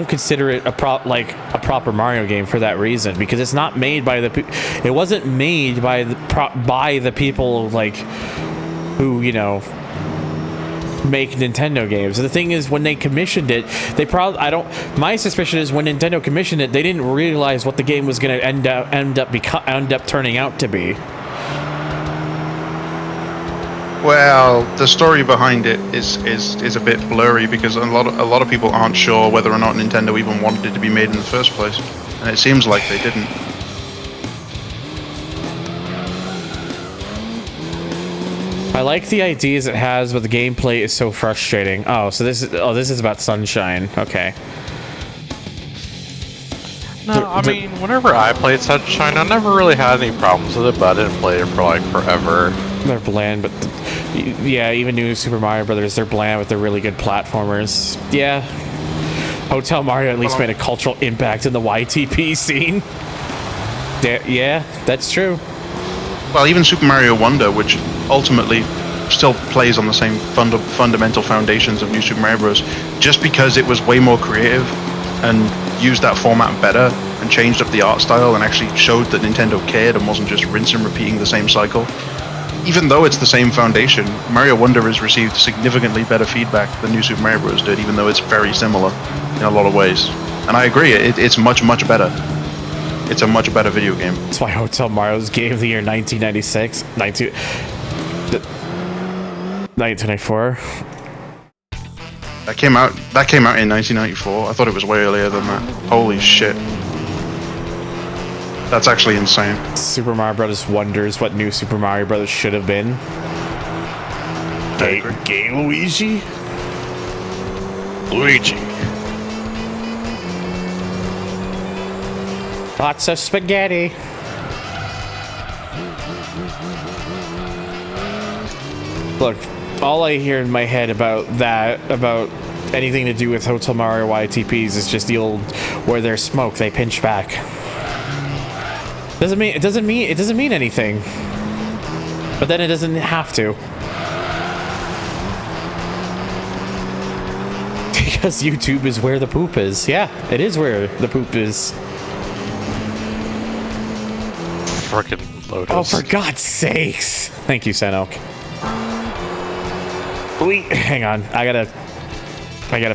Speaker 1: consider it a proper Mario game for that reason, because it's not made by it wasn't made by the people like who, you know, make Nintendo games. The thing is, when they commissioned it, my suspicion is when Nintendo commissioned it, they didn't realize what the game was going to end up turning out to be.
Speaker 7: Well, the story behind it is a bit blurry, because a lot of people aren't sure whether or not Nintendo even wanted it to be made in the first place, and it seems like they didn't.
Speaker 1: I like the ideas it has, but the gameplay is so frustrating. Oh, so this is about Sunshine. Okay.
Speaker 2: No, I mean, whenever I played Sunshine, I never really had any problems with it, but I didn't play it for like forever.
Speaker 1: They're bland, but yeah, even new Super Mario Brothers, they're bland, but they're really good platformers. Yeah. Hotel Mario at least made a cultural impact in the YTP scene. Yeah, that's true.
Speaker 7: Well, even Super Mario Wonder, which ultimately still plays on the same fundamental foundations of New Super Mario Bros., just because it was way more creative and used that format better and changed up the art style and actually showed that Nintendo cared and wasn't just rinse and repeating the same cycle. Even though it's the same foundation, Mario Wonder has received significantly better feedback than New Super Mario Bros. Did, even though it's very similar in a lot of ways. And I agree, it's much, much better. It's a much better video game.
Speaker 1: That's why Hotel Mario's Game of the Year 1996, 1994.
Speaker 7: That came out in 1994. I thought it was way earlier than that. Holy shit. That's actually insane.
Speaker 1: Super Mario Brothers wonders what New Super Mario Brothers should have been. Gay Luigi?
Speaker 2: Luigi.
Speaker 1: Lots of spaghetti. Look, all I hear in my head about anything to do with Hotel Mario YTPs is just the old, where there's smoke, they pinch back. It doesn't mean anything. But then it doesn't have to. Because YouTube is where the poop is. Yeah, it is where the poop is.
Speaker 2: Frickin' Lotus.
Speaker 1: Oh, for God's sakes. Thank you, Senok. Wait, hang on. I gotta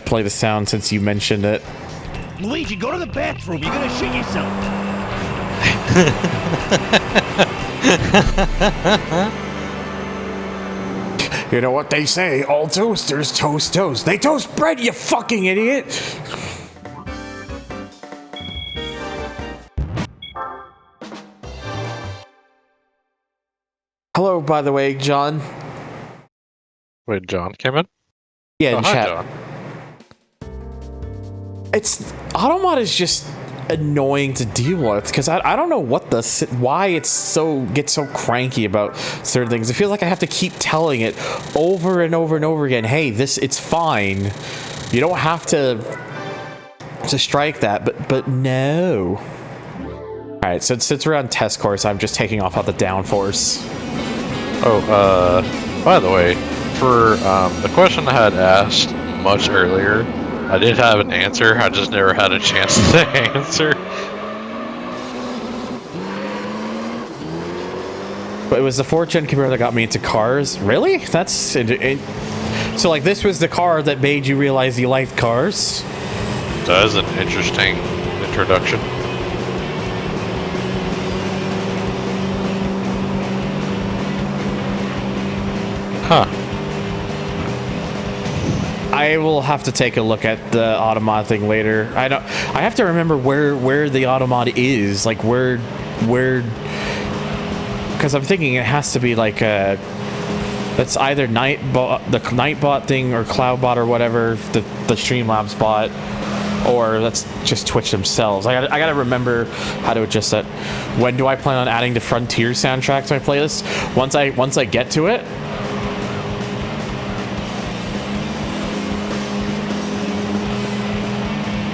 Speaker 1: play the sound since you mentioned it.
Speaker 4: Luigi, go to the bathroom. You're gonna shit yourself.
Speaker 1: You know what they say, all toasters toast toast. They toast bread, you fucking idiot! Hello, by the way, John.
Speaker 2: Wait, John came in?
Speaker 1: Yeah, in
Speaker 2: hi,
Speaker 1: chat.
Speaker 2: John.
Speaker 1: It's Automod is just annoying to deal with, because I don't know why it gets so cranky about certain things. I feel like I have to keep telling it over and over and over again, hey, it's fine. You don't have to strike that, but no. Alright, so since we're on test course, I'm just taking off the downforce.
Speaker 2: Oh, by the way, for the question I had asked much earlier, I did have an answer, I just never had a chance to answer.
Speaker 1: But it was the 4th gen computer that got me into cars? Really? That's... So, like, this was the car that made you realize you liked cars?
Speaker 2: That is an interesting introduction. Huh.
Speaker 1: I will have to take a look at the Automod thing later. I have to remember where the Automod is, like where, because I'm thinking it has to be like that's either the Nightbot thing or Cloudbot or whatever, the Streamlabs bot, or that's just Twitch themselves. I gotta remember how to adjust that. When do I plan on adding the Frontier soundtrack to my playlist? Once I get to it.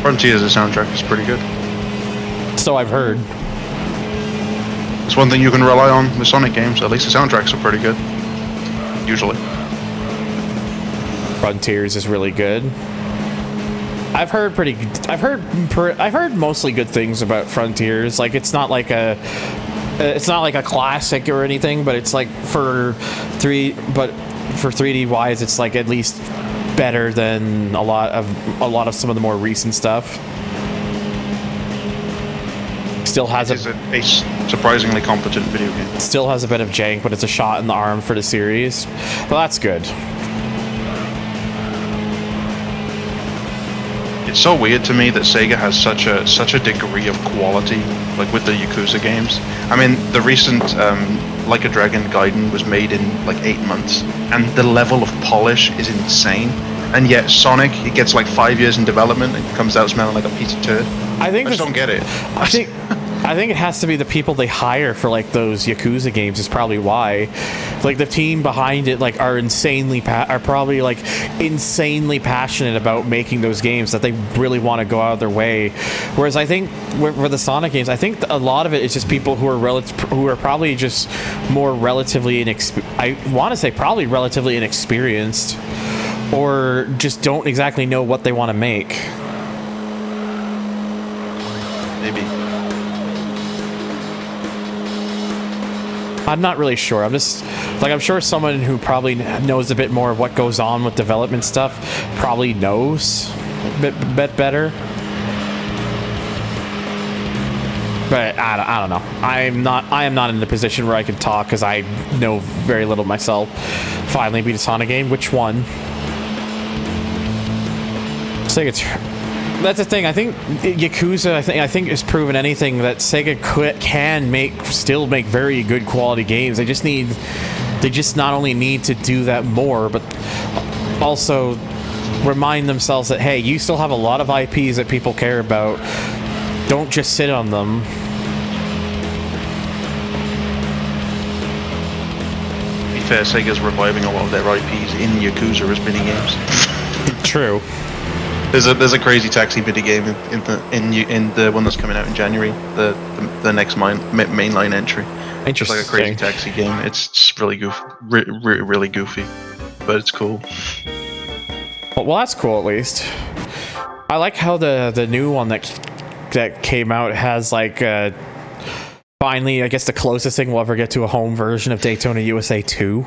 Speaker 7: Frontier's soundtrack is pretty good.
Speaker 1: So I've heard.
Speaker 7: It's one thing you can rely on with Sonic games. At least the soundtracks are pretty good. Usually.
Speaker 1: Frontiers is really good. I've heard mostly good things about Frontiers. Like it's not like a classic or anything, but it's like for 3D wise, it's like at least better than a lot of some of the more recent stuff. Still has
Speaker 7: a surprisingly competent video game.
Speaker 1: Still has a bit of jank, but it's a shot in the arm for the series. Well, that's good.
Speaker 7: It's so weird to me that Sega has such a degree of quality, like with the Yakuza games. I mean, the recent Like a Dragon Gaiden was made in like 8 months, and the level of polish is insane. And yet Sonic, it gets like 5 years in development and comes out smelling like a piece of turd.
Speaker 1: I
Speaker 7: just don't get it.
Speaker 1: I think it has to be the people they hire for like those Yakuza games is probably why. Like the team behind it like are probably like insanely passionate about making those games that they really want to go out of their way. Whereas I think for the Sonic games, I think a lot of it is just people who are probably just more relatively relatively inexperienced, or just don't exactly know what they want to make.
Speaker 7: Maybe.
Speaker 1: I'm not really sure. I'm sure someone who probably knows a bit more of what goes on with development stuff probably knows a bit better. But I don't know. I am not in the position where I can talk because I know very little myself. Finally beat a Sonic game. Which one? That's the thing. I think Yakuza, I think has proven anything that Sega can still make very good quality games. They just not only need to do that more, but also remind themselves that, hey, you still have a lot of IPs that people care about. Don't just sit on them.
Speaker 7: To be fair, Sega's reviving a lot of their IPs in Yakuza as mini games.
Speaker 1: True.
Speaker 7: There's a crazy taxi mini game in the one that's coming out in January. The next mainline entry. It's like a crazy taxi game. It's really goofy, really goofy, but it's cool.
Speaker 1: Well, that's cool at least. I like how the new one that came out has like finally, I guess, the closest thing we'll ever get to a home version of Daytona USA 2.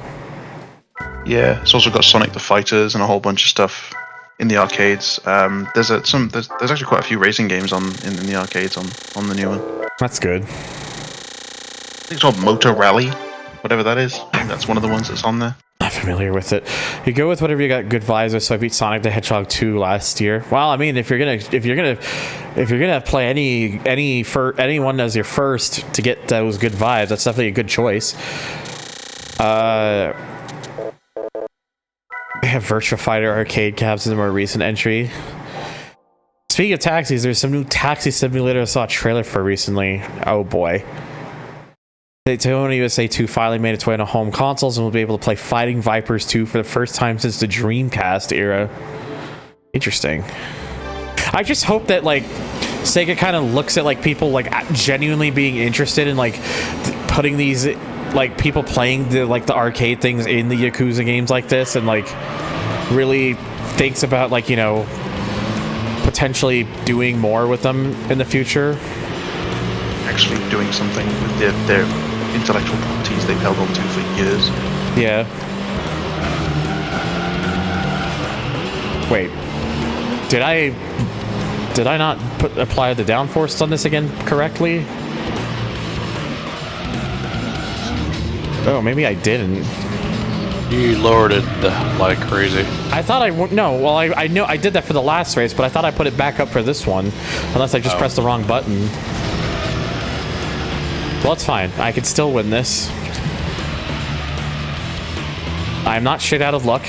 Speaker 7: Yeah, it's also got Sonic the Fighters and a whole bunch of stuff in the arcades. There's actually quite a few racing games in the arcades on the new one.
Speaker 1: That's good.
Speaker 7: I think it's called Motor Rally, whatever that is. I think that's one of the ones that's on there.
Speaker 1: Not familiar with it. You go with whatever you got good vibes with. So I beat Sonic the Hedgehog 2 last year. Well, I mean, if you're gonna play anyone as your first to get those good vibes, that's definitely a good choice. They have Virtua Fighter arcade cabs in the more recent entry. Speaking of taxis, there's some new taxi simulator I saw a trailer for recently. Oh boy. Daytona USA 2 finally made its way on home consoles and will be able to play Fighting Vipers 2 for the first time since the Dreamcast era. Interesting. I just hope that like Sega kind of looks at like people like genuinely being interested in like putting these like people playing the arcade things in the Yakuza games like this, and like really thinks about like, you know, potentially doing more with them in the future.
Speaker 7: Actually doing something with their intellectual properties they've held on to for years.
Speaker 1: Yeah. Wait. Did I not apply the downforce on this again correctly? Oh, maybe I didn't.
Speaker 2: You lowered it like crazy.
Speaker 1: I thought I know I did that for the last race, but I thought I put it back up for this one, unless I just pressed the wrong button. Well, it's fine. I could still win this. I'm not shit out of luck.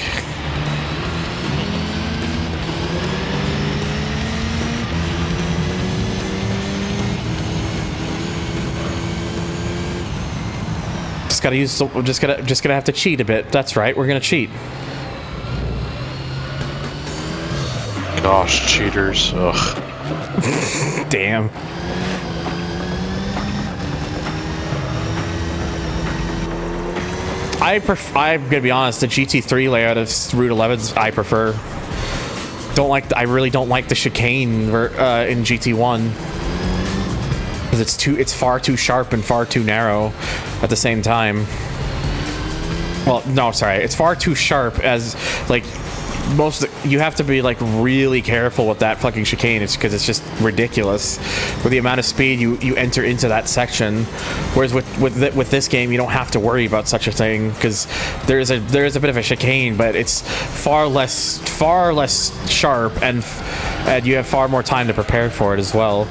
Speaker 1: We're just gonna have to cheat a bit. That's right, we're gonna cheat.
Speaker 2: Gosh, cheaters. Ugh.
Speaker 1: Damn. I'm gonna be honest. The GT3 layout of Route 11's I prefer. I really don't like the chicane in GT1 because it's far too sharp and far too narrow at the same time. Well, no, sorry, it's far too sharp as like you have to be like really careful with that fucking chicane. It's because it's just ridiculous with the amount of speed you enter into that section. Whereas with this game, you don't have to worry about such a thing because there is a bit of a chicane, but it's far less sharp, and you have far more time to prepare for it as well.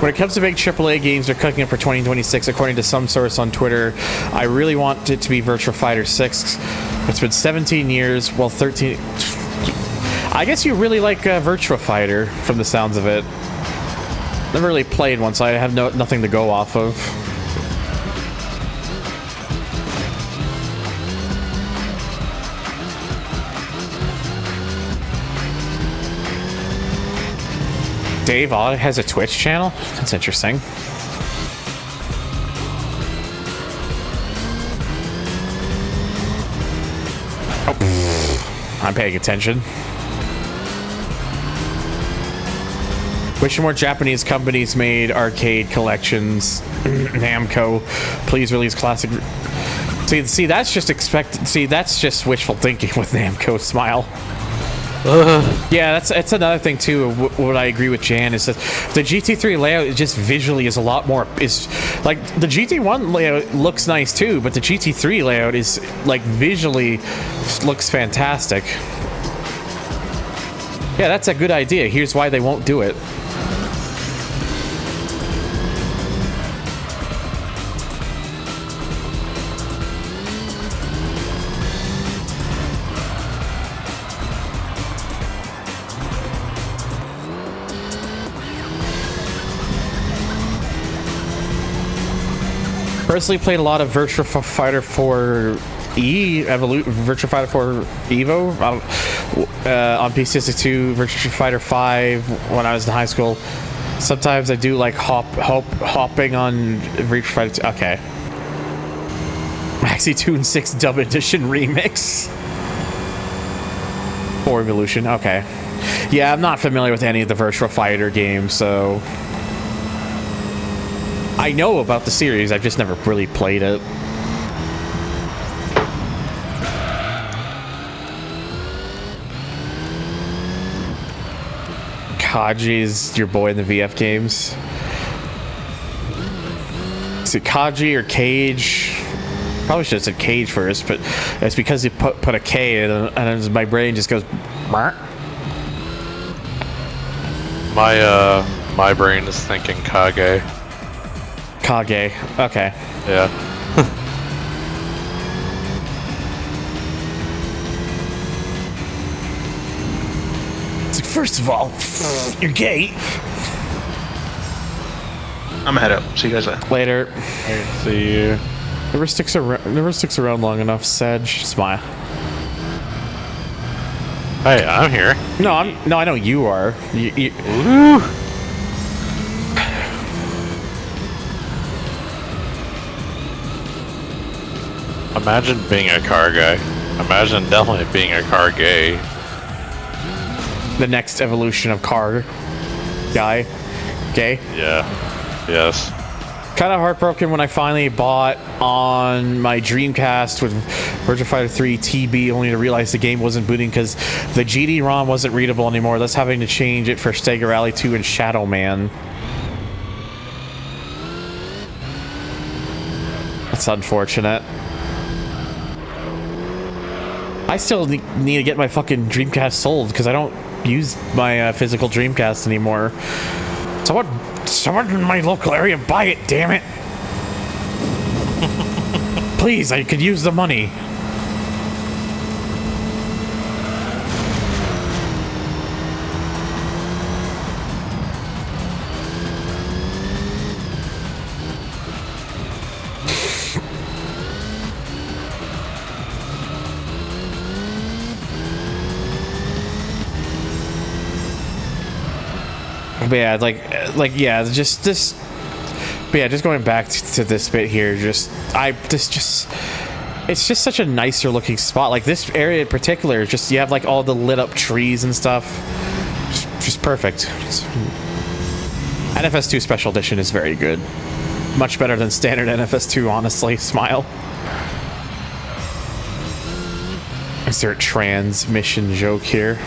Speaker 1: When it comes to big AAA games they're cooking up for 2026, according to some source on Twitter, I really want it to be Virtua Fighter 6. It's been 17 years, well 13... I guess you really like Virtua Fighter, from the sounds of it. Never really played one, so I have nothing to go off of. Dave Odd has a Twitch channel? That's interesting. Oh, I'm paying attention. Wish more Japanese companies made arcade collections. Namco, please release classic. See, that's just expected. See, that's just wishful thinking with Namco. Smile. Yeah, that's another thing too. What I agree with Jan is that the GT3 layout is just visually is a lot more. Is like the GT1 layout looks nice too, but the GT3 layout is like visually looks fantastic. Yeah, that's a good idea. Here's why they won't do it. Personally played a lot of Virtua Fighter 4 Virtua Fighter 4 Evo on PC62, Virtua Fighter 5 when I was in high school. Sometimes I do like hopping on Virtua Fighter 2. Okay. Maxi Tune 6 Dub Edition Remix. 4 Evolution. Okay. Yeah, I'm not familiar with any of the Virtua Fighter games, so I know about the series, I've just never really played it. Kaji's your boy in the VF games. Is it Kaji or Cage? Probably should have said Cage first, but it's because you put a K in it, and my brain just goes. Mark.
Speaker 2: My brain is thinking Kage.
Speaker 1: Kage. Okay.
Speaker 2: Yeah.
Speaker 1: It's like, first of all, you're gay.
Speaker 7: I'm head up. See you guys later.
Speaker 1: Later.
Speaker 2: See you.
Speaker 1: Never sticks around long enough. Sedge, smile.
Speaker 2: Hey, I'm here.
Speaker 1: No, I know you are.
Speaker 2: Woo. Imagine being a car guy. Imagine definitely being a car gay.
Speaker 1: The next evolution of car guy. Gay?
Speaker 2: Yeah. Yes.
Speaker 1: Kind of heartbroken when I finally bought on my Dreamcast with Virtua Fighter 3 TB, only to realize the game wasn't booting because the GD-ROM wasn't readable anymore, thus having to change it for Sega Rally 2 and Shadow Man. That's unfortunate. I still need to get my fucking Dreamcast sold because I don't use my physical Dreamcast anymore. Someone in my local area buy it, damn it. Please, I could use the money. But yeah, yeah, just this. But yeah, just going back to this bit here, it's just such a nicer looking spot. Like this area in particular, just you have like all the lit up trees and stuff. Just perfect. NFS2 Special Edition is very good. Much better than standard NFS2, honestly. Smile. Insert transmission joke here.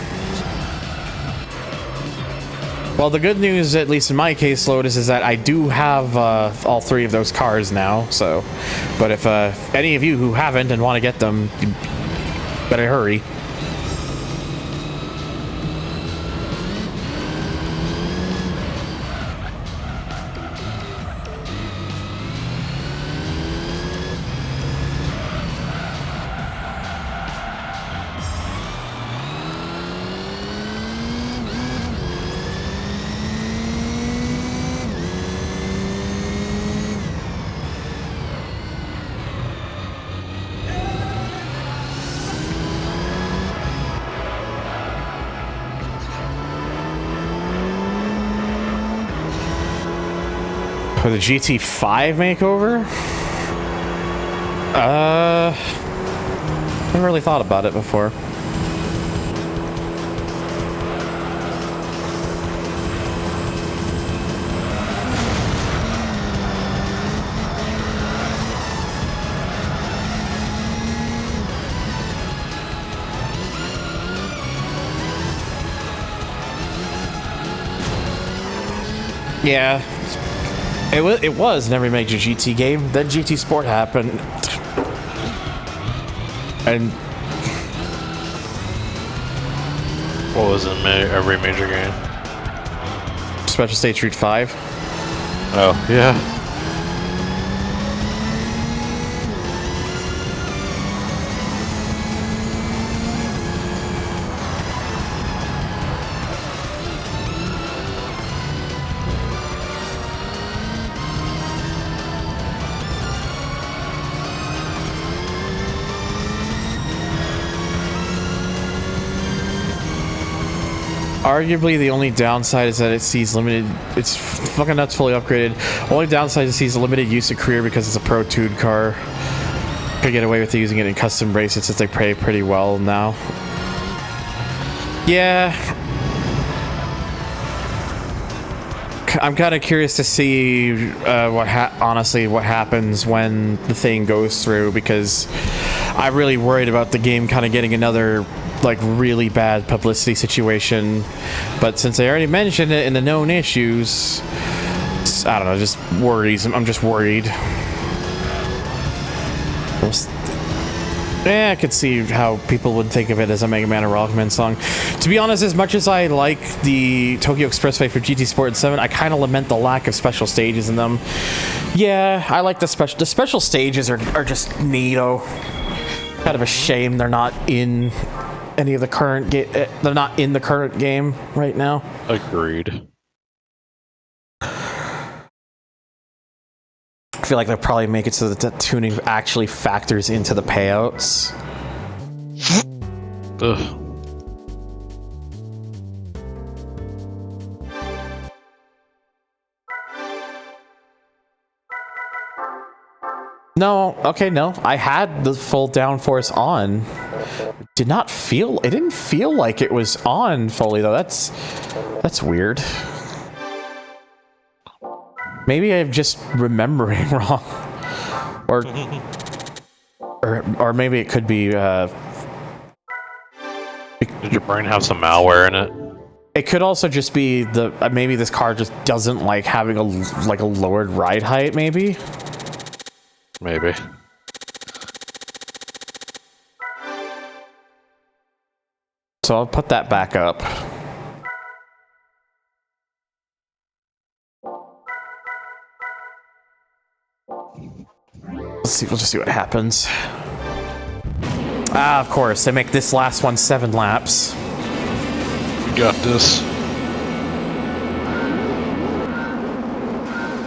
Speaker 1: Well, the good news, at least in my case, Lotus, is that I do have all 3 of those cars now, so... But if any of you who haven't and want to get them, you better hurry. For the GT5 makeover? Never really thought about it before. Yeah. It was in every major GT game. Then GT Sport happened. And...
Speaker 2: What was in every major game?
Speaker 1: Special Stage Route 5.
Speaker 2: Oh, yeah.
Speaker 1: Arguably, the only downside is that it sees limited... It's fucking nuts fully upgraded. Only downside is it sees limited use of career because it's a Pro Tuned car. Could get away with using it in custom bracelets since they pay pretty well now. Yeah. I'm kind of curious to see honestly what happens when the thing goes through, because I'm really worried about the game kind of getting another like really bad publicity situation. But since I already mentioned it in the known issues, I don't know, just worries. I'm just worried. Yeah, I could see how people would think of it as a Mega Man or Rockman song. To be honest, as much as I like the Tokyo Expressway for GT Sport 7, I kind of lament the lack of special stages in them. Yeah, I like the special stages are just neato. Kind of a shame they're not in any of the current they're not in the current game right now.
Speaker 2: Agreed.
Speaker 1: I feel like they'll probably make it so that the tuning actually factors into the payouts.
Speaker 2: Ugh.
Speaker 1: No, okay, no. I had the full downforce on. It didn't feel like it was on fully though. That's weird. Maybe I'm just remembering wrong. Or maybe it could be
Speaker 2: Did your brain have some malware in it?
Speaker 1: it could also just be the maybe this car just doesn't like having a lowered ride height, maybe.
Speaker 2: Maybe.
Speaker 1: So I'll put that back up. Let's see, we'll just see what happens. Ah, of course, they make this last one 7 laps.
Speaker 2: You got this.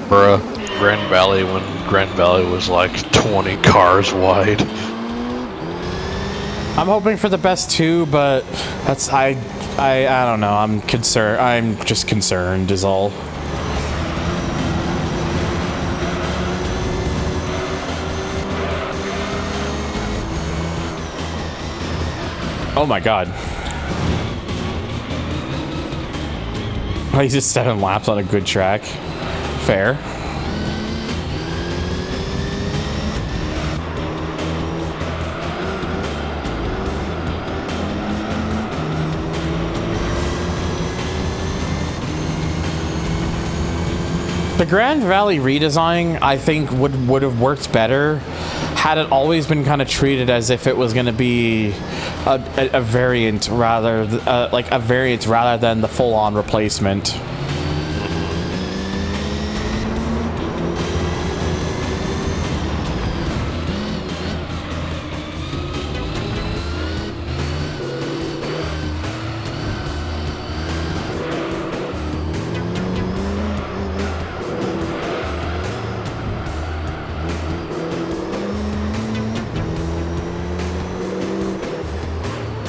Speaker 2: Bruh, Grand Valley when Grand Valley was like 20 cars wide.
Speaker 1: I'm hoping for the best too, but I don't know. I'm concerned. I'm just concerned is all. Oh my god. Oh, he's just 7 laps on a good track. Fair. The Grand Valley redesign, I think, would have worked better had it always been kind of treated as if it was going to be a variant rather like a variant rather than the full-on replacement.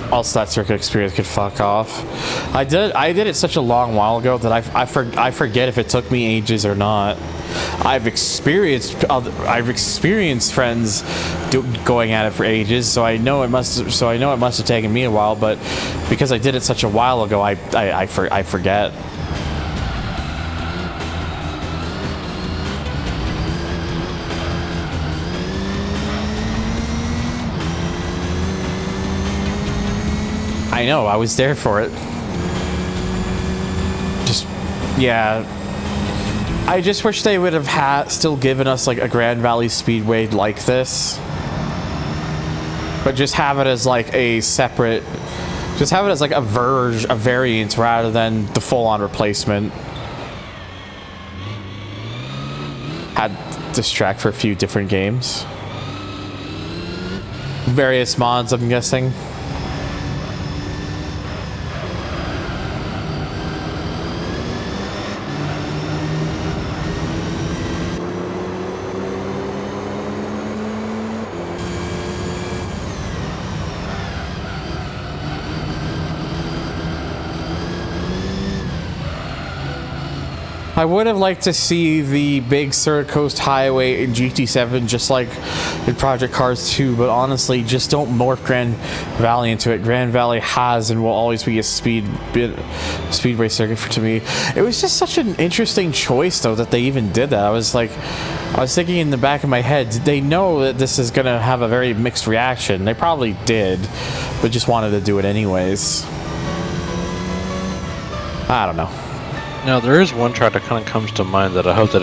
Speaker 1: Also, that circuit experience could fuck off. I did it such a long while ago that I forget if it took me ages or not. I've experienced friends going at it for ages, so I know it must have taken me a while. But because I did it such a while ago, I forget. I know, I was there for it. Yeah. I just wish they would have still given us like a Grand Valley Speedway like this. But just have it as like a separate, just have it as like a variant rather than the full-on replacement. Had this track for a few different games. Various mods, I'm guessing. I would have liked to see the big Sur Coast Highway in GT7 just like in Project Cars 2, but honestly, just don't morph Grand Valley into it. Grand Valley has and will always be a speedway circuit to me. It was just such an interesting choice, though, that they even did that. I was thinking in the back of my head, did they know that this is going to have a very mixed reaction? They probably did, but just wanted to do it anyways. I don't know.
Speaker 2: Now there is one track that kind of comes to mind that I hope that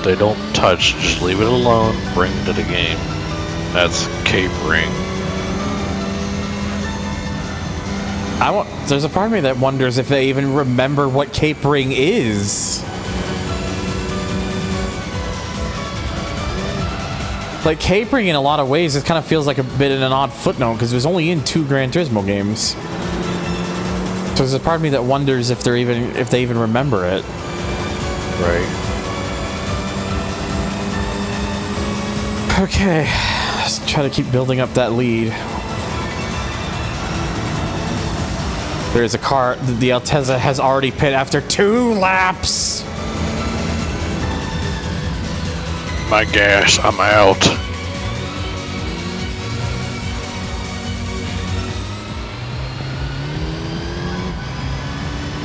Speaker 2: they don't touch. Just leave it alone. Bring it to the game. That's Cape Ring.
Speaker 1: There's a part of me that wonders if they even remember what Cape Ring is. Like Cape Ring, in a lot of ways, it kind of feels like a bit in an odd footnote because it was only in 2 Gran Turismo games. So there's a part of me that wonders if they even remember it.
Speaker 2: Right.
Speaker 1: Okay, let's try to keep building up that lead. There's a car. The Altezza has already pit after 2 laps.
Speaker 2: My gas, I'm out.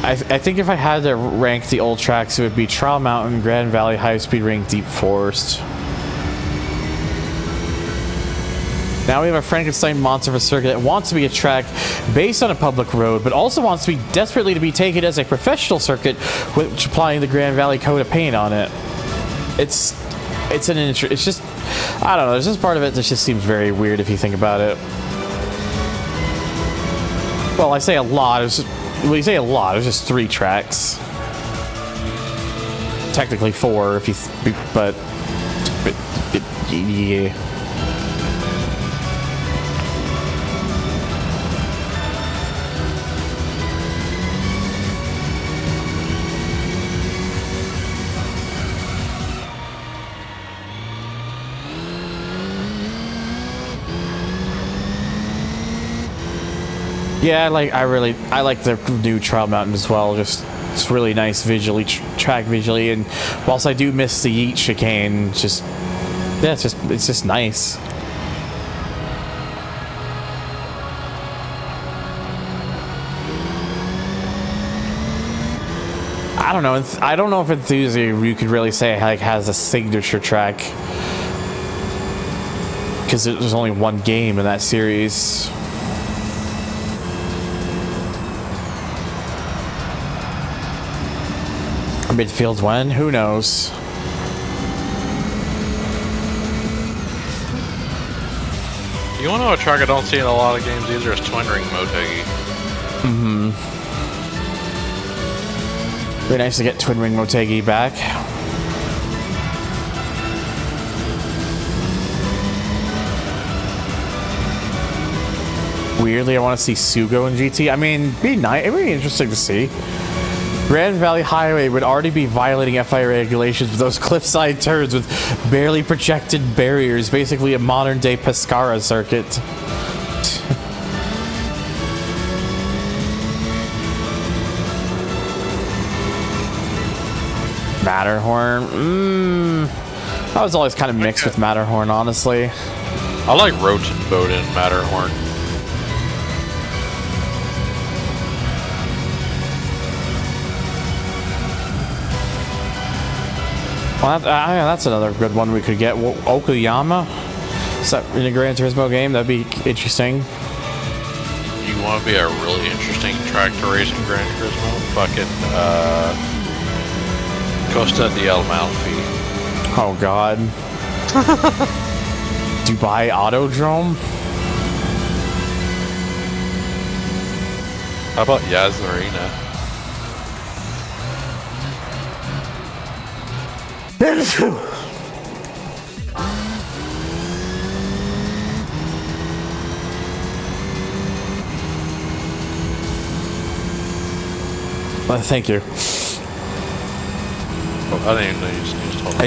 Speaker 1: I think if I had to rank the old tracks, it would be Trial Mountain, Grand Valley, High Speed Ring, Deep Forest. Now we have a Frankenstein monster of a circuit that wants to be a track based on a public road, but also wants to be desperately to be taken as a professional circuit, which applying the Grand Valley coat of paint on it. It's just, I don't know, there's this part of it that just seems very weird if you think about it. Well, I say a lot, when you say a lot, it's just 3 tracks. Technically 4 if you, but yeah. Yeah, I like the new Trial Mountain as well. Just it's really nice visually, track visually, and whilst I do miss the Yeet chicane, it's just nice. I don't know. I don't know if Enthusiast you could really say like has a signature track because there's only one game in that series. Midfield when? Who knows?
Speaker 2: You want to know a track I don't see in a lot of games either is Twin Ring Motegi.
Speaker 1: Very nice to get Twin Ring Motegi back. Weirdly, I want to see Sugo in GT. I mean, it'd be interesting to see. Grand Valley Highway would already be violating FIA regulations with those cliffside turns with barely projected barriers, basically a modern-day Pescara circuit. Matterhorn. I was always kind of mixed with Matterhorn, honestly.
Speaker 2: I like Roach and Boat in Matterhorn.
Speaker 1: Well, that's another good one we could get. Okayama? Is that in a Gran Turismo game? That'd be interesting.
Speaker 2: You want to be a really interesting track to race in Gran Turismo? Fucking, Costa del Amalfi.
Speaker 1: Oh, God. Dubai Autodrome?
Speaker 2: How about Yas Marina?
Speaker 1: Well, thank you.
Speaker 2: Oh, I didn't even know you just told me.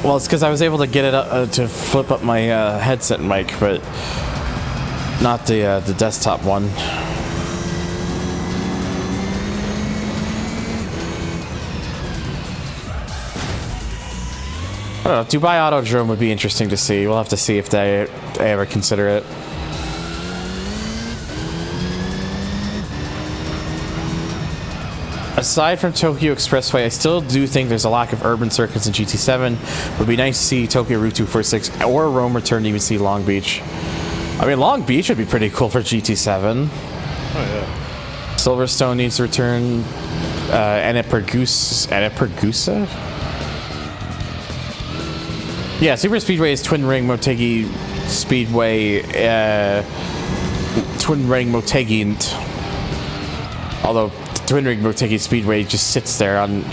Speaker 1: Well, it's because I was able to get it to flip up my headset mic, but not the desktop one. I don't know. Dubai Autodrome would be interesting to see. We'll have to see if they ever consider it. Aside from Tokyo Expressway, I still do think there's a lack of urban circuits in GT7. It would be nice to see Tokyo Route 246 or Rome return to even see Long Beach. I mean, Long Beach would be pretty cool for GT7.
Speaker 2: Oh, yeah.
Speaker 1: Silverstone needs to return. Anapergusa? Yeah, Super Speedway is Twin Ring Motegi Speedway. Twin Ring Motegi. Although Twin Ring Motegi Speedway just sits there on.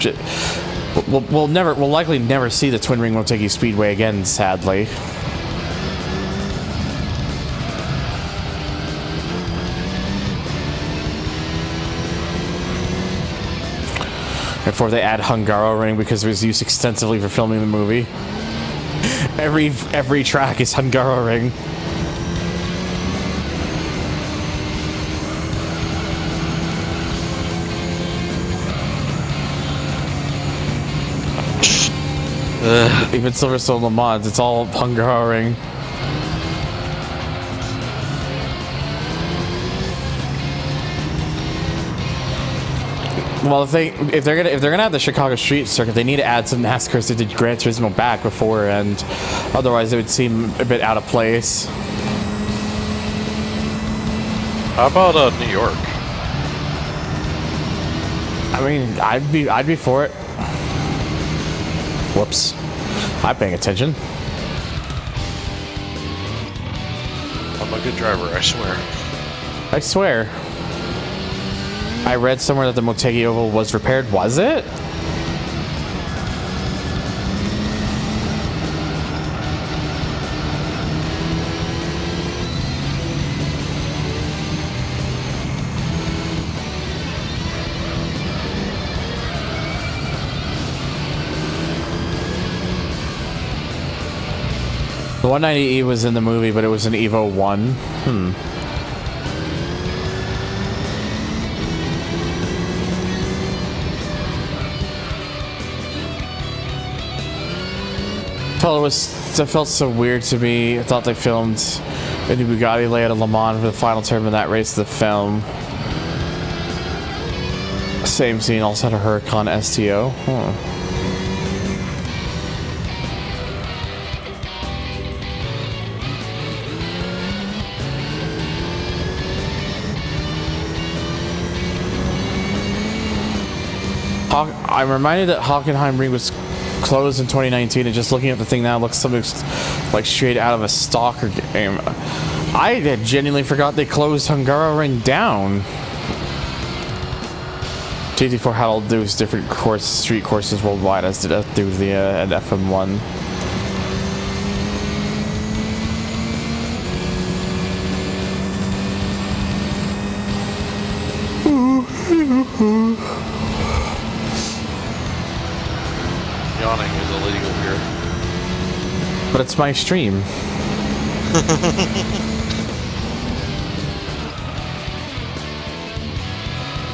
Speaker 1: We'll likely never see the Twin Ring Motegi Speedway again, sadly. Before they add Hungaroring because it was used extensively for filming the movie. Every track is Hungaroring. Even Silverstone Le Mans, it's all Hungaroring. Well, if they're gonna have the Chicago Street Circuit, they need to add some NASCARs to the Gran Turismo back before, and otherwise it would seem a bit out of place.
Speaker 2: How about New York?
Speaker 1: I mean, I'd be for it. Whoops, I'm paying attention.
Speaker 2: I'm a good driver, I swear.
Speaker 1: I swear. I read somewhere that the Motegi Oval was repaired. Was it? The 190E was in the movie, but it was an Evo 1. It felt so weird to me. I thought they filmed a new Bugatti layout of Le Mans for the final turn of that race of the film. Same scene also had a Huracan STO. Huh. I'm reminded that Hockenheim Ring was closed in 2019, and just looking at the thing now looks something like straight out of a stalker game. I had genuinely forgot they closed Hungaroring down. GT4 had all those different street courses worldwide, as did do the FM1.
Speaker 2: Yawning is illegal here.
Speaker 1: But it's my stream.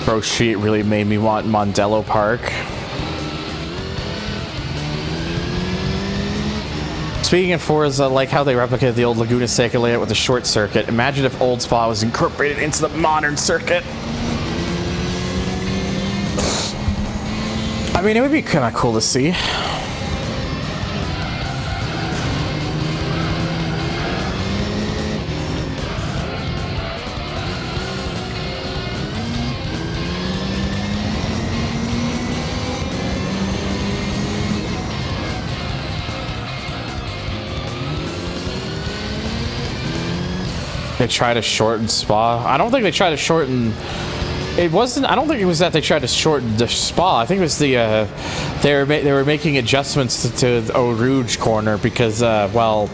Speaker 1: Bro, shit really made me want Mondello Park. Speaking of Forza, I like how they replicated the old Laguna Seca layout with the short circuit. Imagine if Old Spa was incorporated into the modern circuit. I mean, it would be kind of cool to see. They try to shorten Spa. I don't think they try to shorten. It wasn't. I don't think it was that they tried to shorten the Spa. I think it was the they were making adjustments to the Eau Rouge corner because well,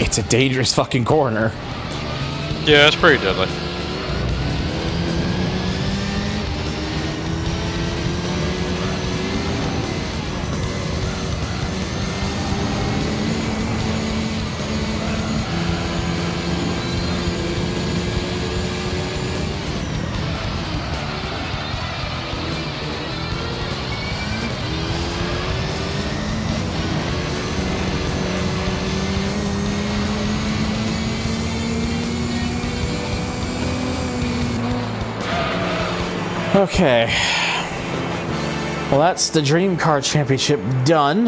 Speaker 1: it's a dangerous fucking corner.
Speaker 2: Yeah, it's pretty deadly.
Speaker 1: Okay. Well, that's the Dream Car Championship done.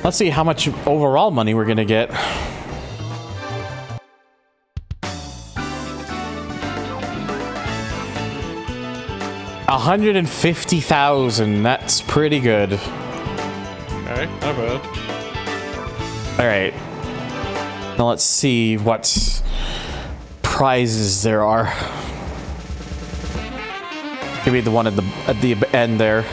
Speaker 1: Let's see how much overall money we're gonna get. $150,000. That's pretty good.
Speaker 2: Okay, not bad.
Speaker 1: All right. Now let's see what prizes there are. Give me the one at the end there.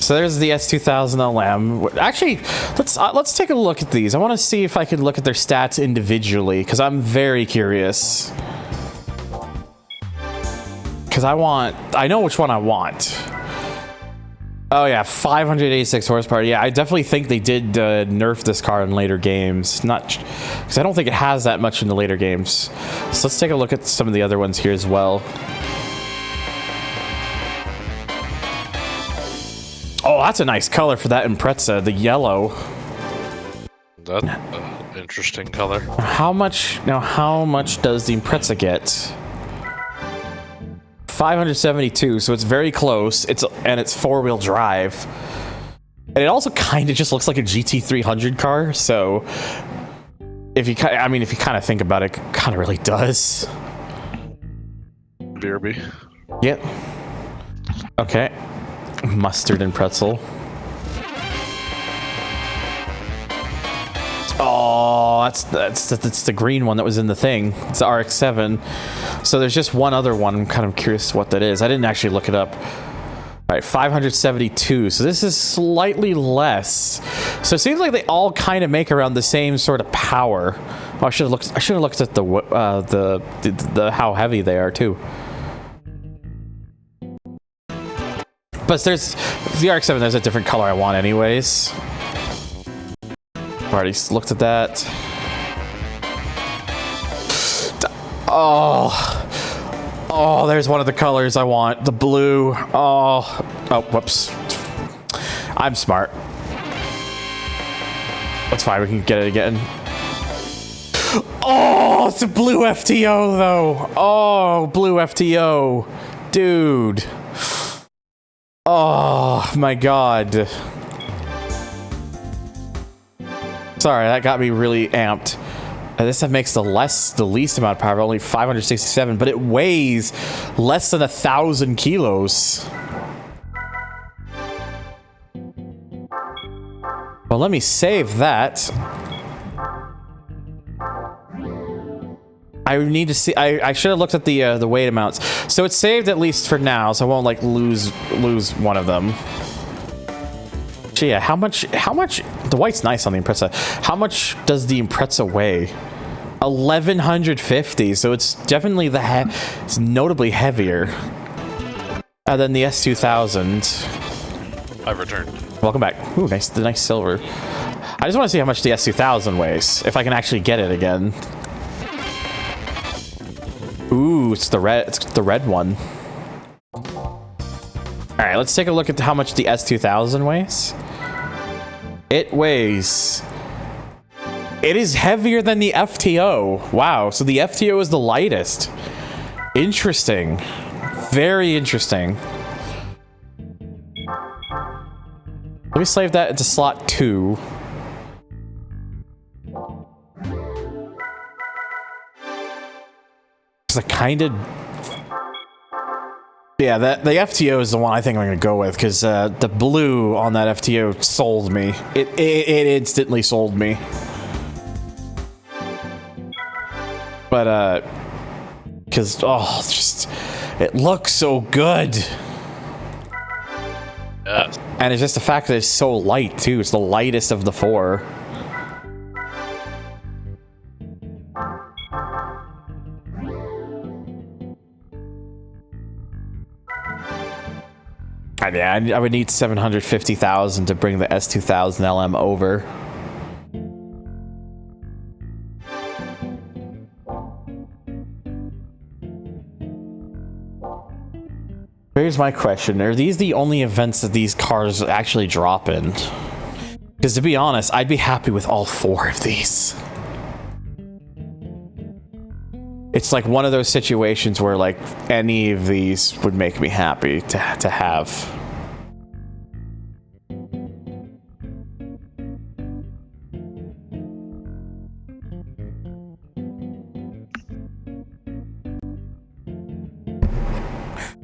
Speaker 1: So there's the S2000 LM. Actually, let's take a look at these. I want to see if I can look at their stats individually because I'm very curious. Because I know which one I want. Oh yeah, 586 horsepower. Yeah, I definitely think they did nerf this car in later games. Because I don't think it has that much in the later games. So let's take a look at some of the other ones here as well. Oh, that's a nice color for that Impreza, the yellow.
Speaker 2: That's an interesting color.
Speaker 1: How much does the Impreza get? 572, so it's very close. It's four-wheel drive. And it also kind of just looks like a GT300 car, so if you kind of think about it, it kind of really does.
Speaker 2: BRB.
Speaker 1: Yep. Okay. Mustard and pretzel. Oh, that's the green one that was in the thing. It's the RX-7. So there's just one other one. I'm kind of curious what that is. I didn't actually look it up. All right, 572. So this is slightly less. So it seems like they all kind of make around the same sort of power. Oh, I should have looked at the how heavy they are too. But there's the RX-7. There's a different color I want, anyways. Already looked at that. Oh, Oh, there's one of the colors I want. The blue. Oh, whoops. I'm smart. That's fine. We can get it again. Oh, it's a blue FTO, though. Oh, blue FTO. Dude. Oh, my God. Sorry, that got me really amped. This makes the least amount of power, only 567, but it weighs less than 1,000 kilos. Well, let me save that. I need to see. I should have looked at the weight amounts. So it's saved at least for now, so I won't like lose one of them. So yeah, how much? The white's nice on the Impreza. How much does the Impreza weigh? 1,150. So it's definitely it's notably heavier than the S2000.
Speaker 2: I've returned.
Speaker 1: Welcome back. Ooh, nice. The nice silver. I just want to see how much the S2000 weighs, if I can actually get it again. Ooh, it's the red one. All right, let's take a look at how much the S2000 weighs. It weighs. It is heavier than the FTO. Wow, so the FTO is the lightest. Interesting. Very interesting. Let me slave that into slot 2. I kind of, yeah, the FTO is the one I think I'm gonna go with, because the blue on that FTO sold me. It instantly sold me. But because it looks so good.
Speaker 2: Yes.
Speaker 1: And it's just the fact that it's so light too. It's the lightest of the 4. Yeah, I would need 750,000 to bring the S2000 LM over. Here's my question. Are these the only events that these cars actually drop in? Because to be honest, I'd be happy with all 4 of these. It's like one of those situations where like any of these would make me happy to have.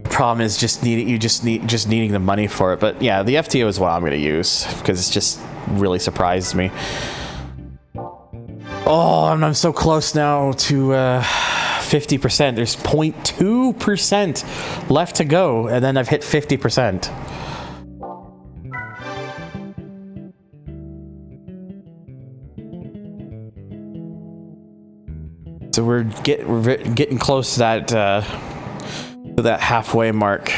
Speaker 1: Problem is just needing the money for it. But yeah, the FTO is what I'm going to use because it's just really surprised me. Oh, I'm so close now to 50%. There's 0.2% left to go, and then I've hit 50%. So we're getting close to that halfway mark.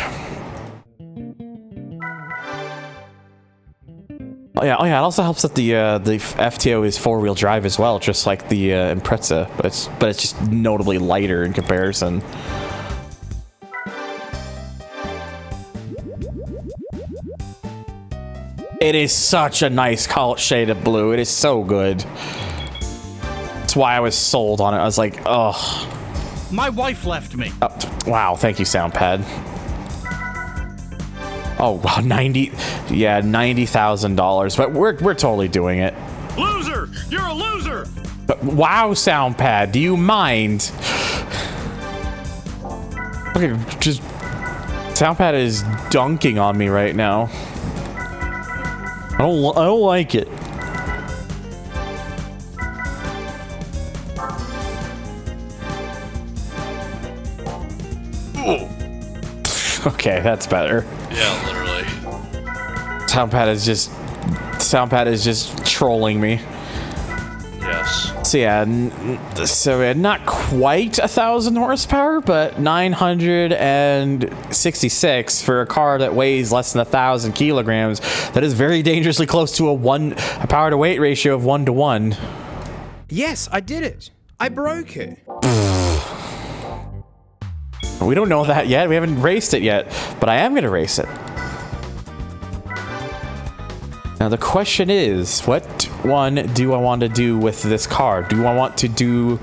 Speaker 1: Oh yeah, it also helps that the FTO is 4-wheel drive as well, just like the Impreza, but it's just notably lighter in comparison. It is such a nice shade of blue. It is so good. That's why I was sold on it. I was like, oh.
Speaker 4: My wife left me.
Speaker 1: Oh, wow, thank you, Soundpad. Oh, wow, $90,000, but we're totally doing it.
Speaker 4: Loser! You're a loser!
Speaker 1: But wow, Soundpad, do you mind? Okay, just Soundpad is dunking on me right now. I don't like it. Okay, that's better.
Speaker 2: Yeah, literally.
Speaker 1: Soundpad is just trolling me.
Speaker 2: Yes.
Speaker 1: So yeah, not quite 1,000 horsepower, but 966 for a car that weighs less than 1,000 kilograms. That is very dangerously close to a power to weight ratio of 1:1.
Speaker 6: Yes, I did it. I broke it.
Speaker 1: We don't know that yet. We haven't raced it yet, but I am going to race it. Now the question is, what one do I want to do with this car? Do I want to do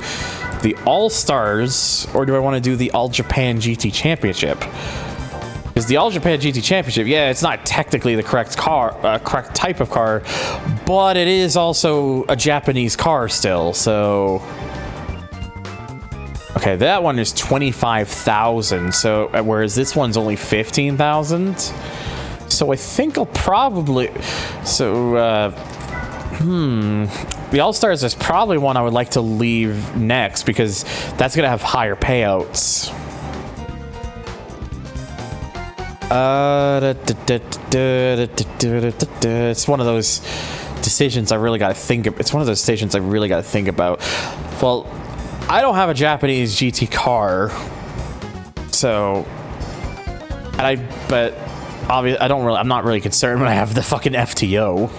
Speaker 1: the All-Stars, or do I want to do the All-Japan GT Championship? Because the All-Japan GT Championship, yeah, it's not technically the correct car, correct type of car, but it is also a Japanese car still, so... Okay, that one is 25,000, so whereas this one's only 15,000. So I think I'll probably... So, the All-Stars is probably one I would like to leave next, because that's going to have higher payouts. It's one of those decisions I really got to think of. It's one of those decisions I really got to think about. Well, I don't have a Japanese GT car, so... But obviously, I'm not really concerned when I have the fucking FTO.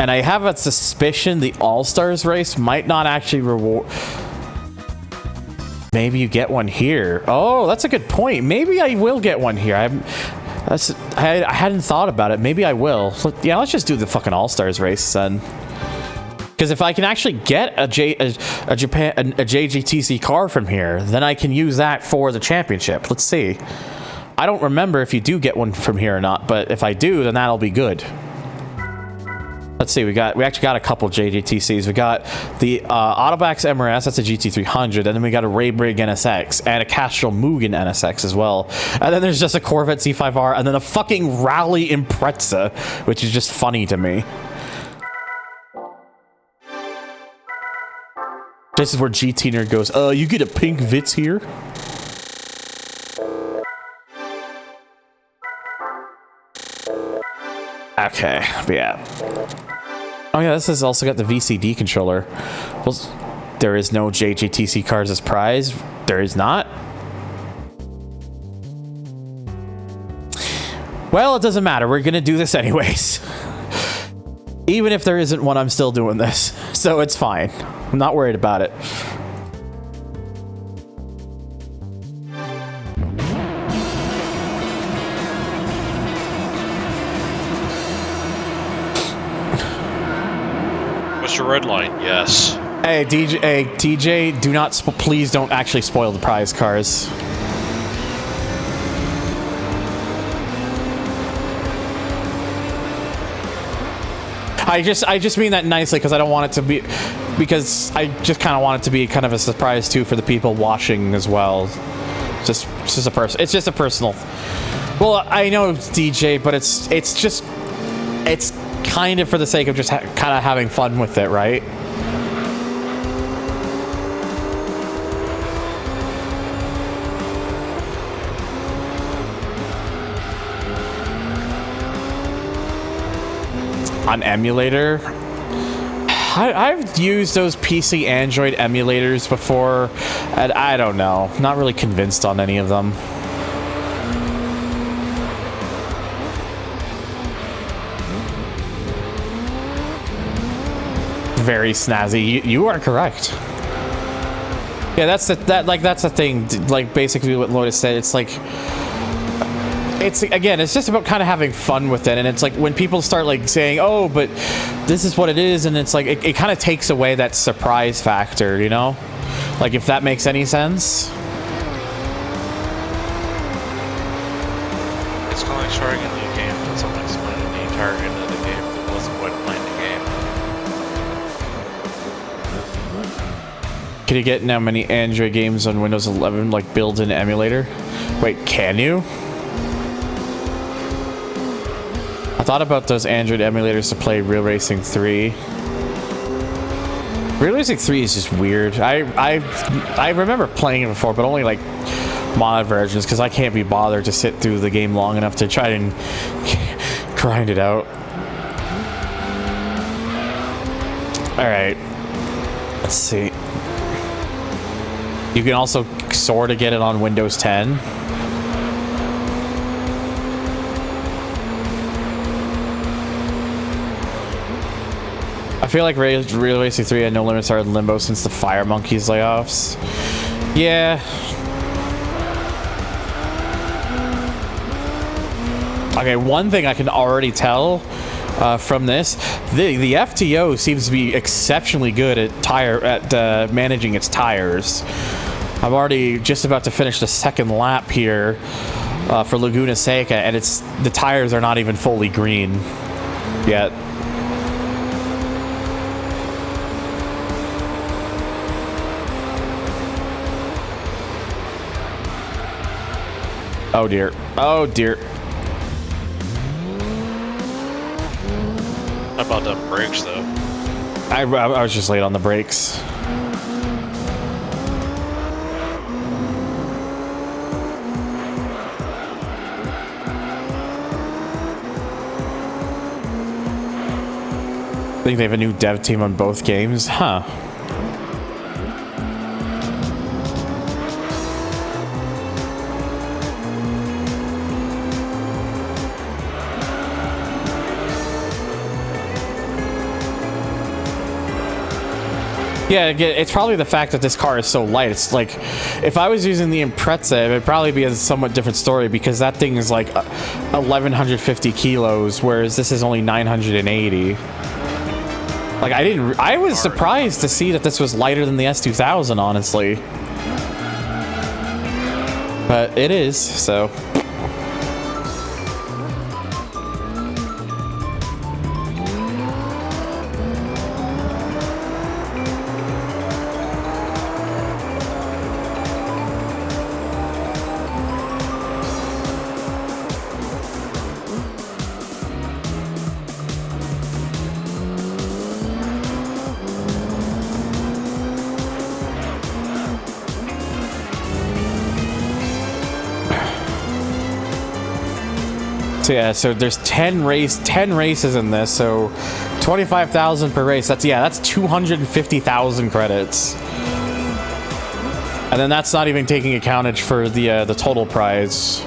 Speaker 1: And I have a suspicion the All-Stars race might not actually reward... Maybe you get one here. Oh, that's a good point. Maybe I will get one here. I hadn't thought about it. Maybe I will. Yeah, let's just do the fucking All-Stars race then. Because if I can actually get a JGTC car from here, then I can use that for the championship. Let's see. I don't remember if you do get one from here or not, but if I do, then that'll be good. Let's see, we actually got a couple JGTCs. We got the Autobax MRS, that's a GT300, and then we got a Raybrig NSX and a Castrol Mugen NSX as well. And then there's just a Corvette C5R and then a fucking Rally Impreza, which is just funny to me. This is where GT Nerd goes, you get a pink Vitz here? Okay, but yeah. Oh yeah, this has also got the VCD controller. Well, there is no JGTC cars as prize. There is not. Well, it doesn't matter. We're gonna do this anyways. Even if there isn't one, I'm still doing this. So it's fine. I'm not worried about it.
Speaker 2: Mr. Redline, yes.
Speaker 1: Hey, DJ, hey, TJ, do not, please don't actually spoil the prize cars. I just mean that nicely because I don't want it to be, because I just kind of want it to be kind of a surprise too for the people watching as well. It's just a personal. Well, I know it's DJ, but it's kind of for the sake of just kind of having fun with it, right? On emulator, I've used those PC Android emulators before, and I don't know, not really convinced on any of them. Very snazzy. You are correct. Yeah, that's the thing. Like basically what Lotus said. It's like, it's just about kind of having fun with it, and it's like when people start like saying, "Oh, but this is what it is," and it's like it kind of takes away that surprise factor, you know? Like if that makes any sense.
Speaker 2: It's kind of like starting a new game when someone explained the entire end of the game that wasn't what playing the game.
Speaker 1: Can you get now many Android games on Windows 11 like built-in emulator? Wait, can you? I thought about those Android emulators to play Real Racing 3. Real Racing 3 is just weird. I remember playing it before, but only like modded versions because I can't be bothered to sit through the game long enough to try and grind it out. Alright. Let's see. You can also sort of get it on Windows 10. I feel like Real Racing 3 had no limits are in limbo since the Fire Monkeys layoffs. Yeah. Okay, one thing I can already tell from this, the FTO seems to be exceptionally good at managing its tires. I'm already just about to finish the second lap here for Laguna Seca, and the tires are not even fully green yet. Oh dear. Oh dear.
Speaker 2: How about them brakes, though?
Speaker 1: I was just late on the brakes. I think they have a new dev team on both games. Huh. Yeah, it's probably the fact that this car is so light. It's like, if I was using the Impreza, it would probably be a somewhat different story because that thing is like 1,150 kilos, whereas this is only 980. Like, I was surprised to see that this was lighter than the S2000, honestly. But it is, so. So yeah, so there's 10 races in this, so 25,000 per race. That's 250,000 credits. And then that's not even taking accounted for the total prize.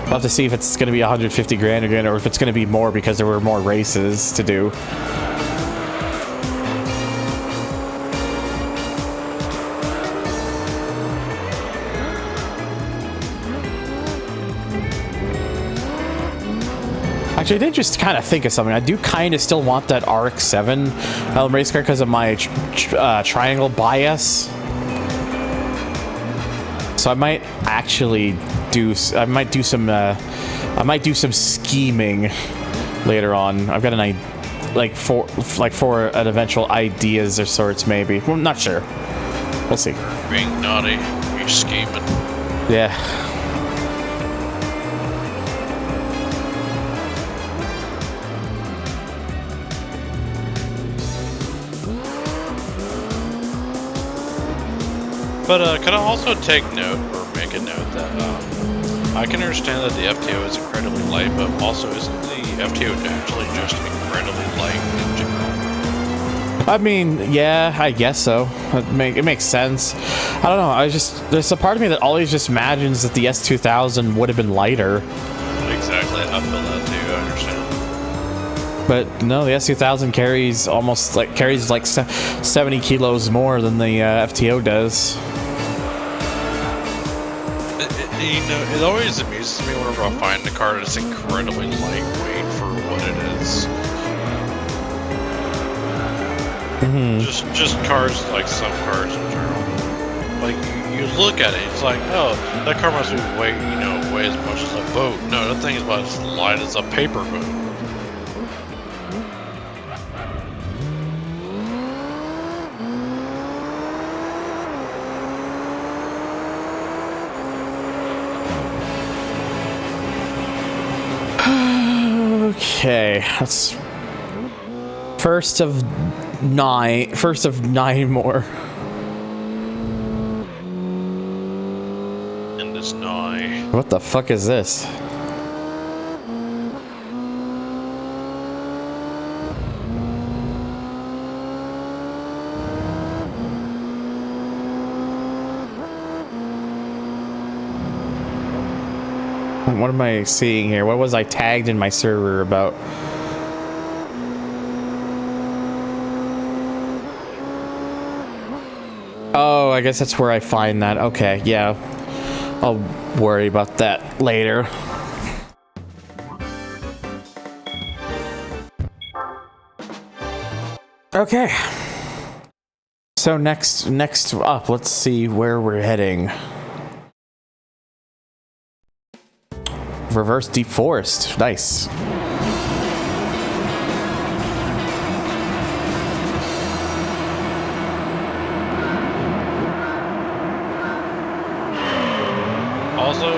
Speaker 1: We'll have to see if it's going to be 150 grand again, or if it's going to be more because there were more races to do. Actually, I did just kind of think of something. I do kind of still want that RX-7 race car because of my triangle bias. So I might actually do some scheming later on. I've got an for an eventual ideas of sorts, maybe. Well, I'm not sure. We'll see.
Speaker 2: Being naughty, you're scheming.
Speaker 1: Yeah.
Speaker 2: But could I also take note, or make a note, that I can understand that the FTO is incredibly light, but also isn't the FTO actually just incredibly light in general?
Speaker 1: I mean, yeah, I guess so. It makes sense. I don't know. There's a part of me that always just imagines that the S2000 would have been lighter.
Speaker 2: Exactly, I feel that too. I understand.
Speaker 1: But no, the S2000 carries like 70 kilos more than the FTO does.
Speaker 2: It always amuses me whenever I find a car that's incredibly lightweight for what it is.
Speaker 1: Mm-hmm.
Speaker 2: Just cars, like some cars in general. Like you look at it, it's like, oh, that car must be weigh as much as a boat. No, that thing is about as light as a paper boat.
Speaker 1: Okay, that's first of nine more.
Speaker 2: And it's nigh.
Speaker 1: What the fuck is this? What am I seeing here? What was I tagged in my server about? Oh, I guess that's where I find that. Okay, yeah. I'll worry about that later. Okay. So next up, let's see where we're heading. Reverse Deep Forest. Nice.
Speaker 2: Also,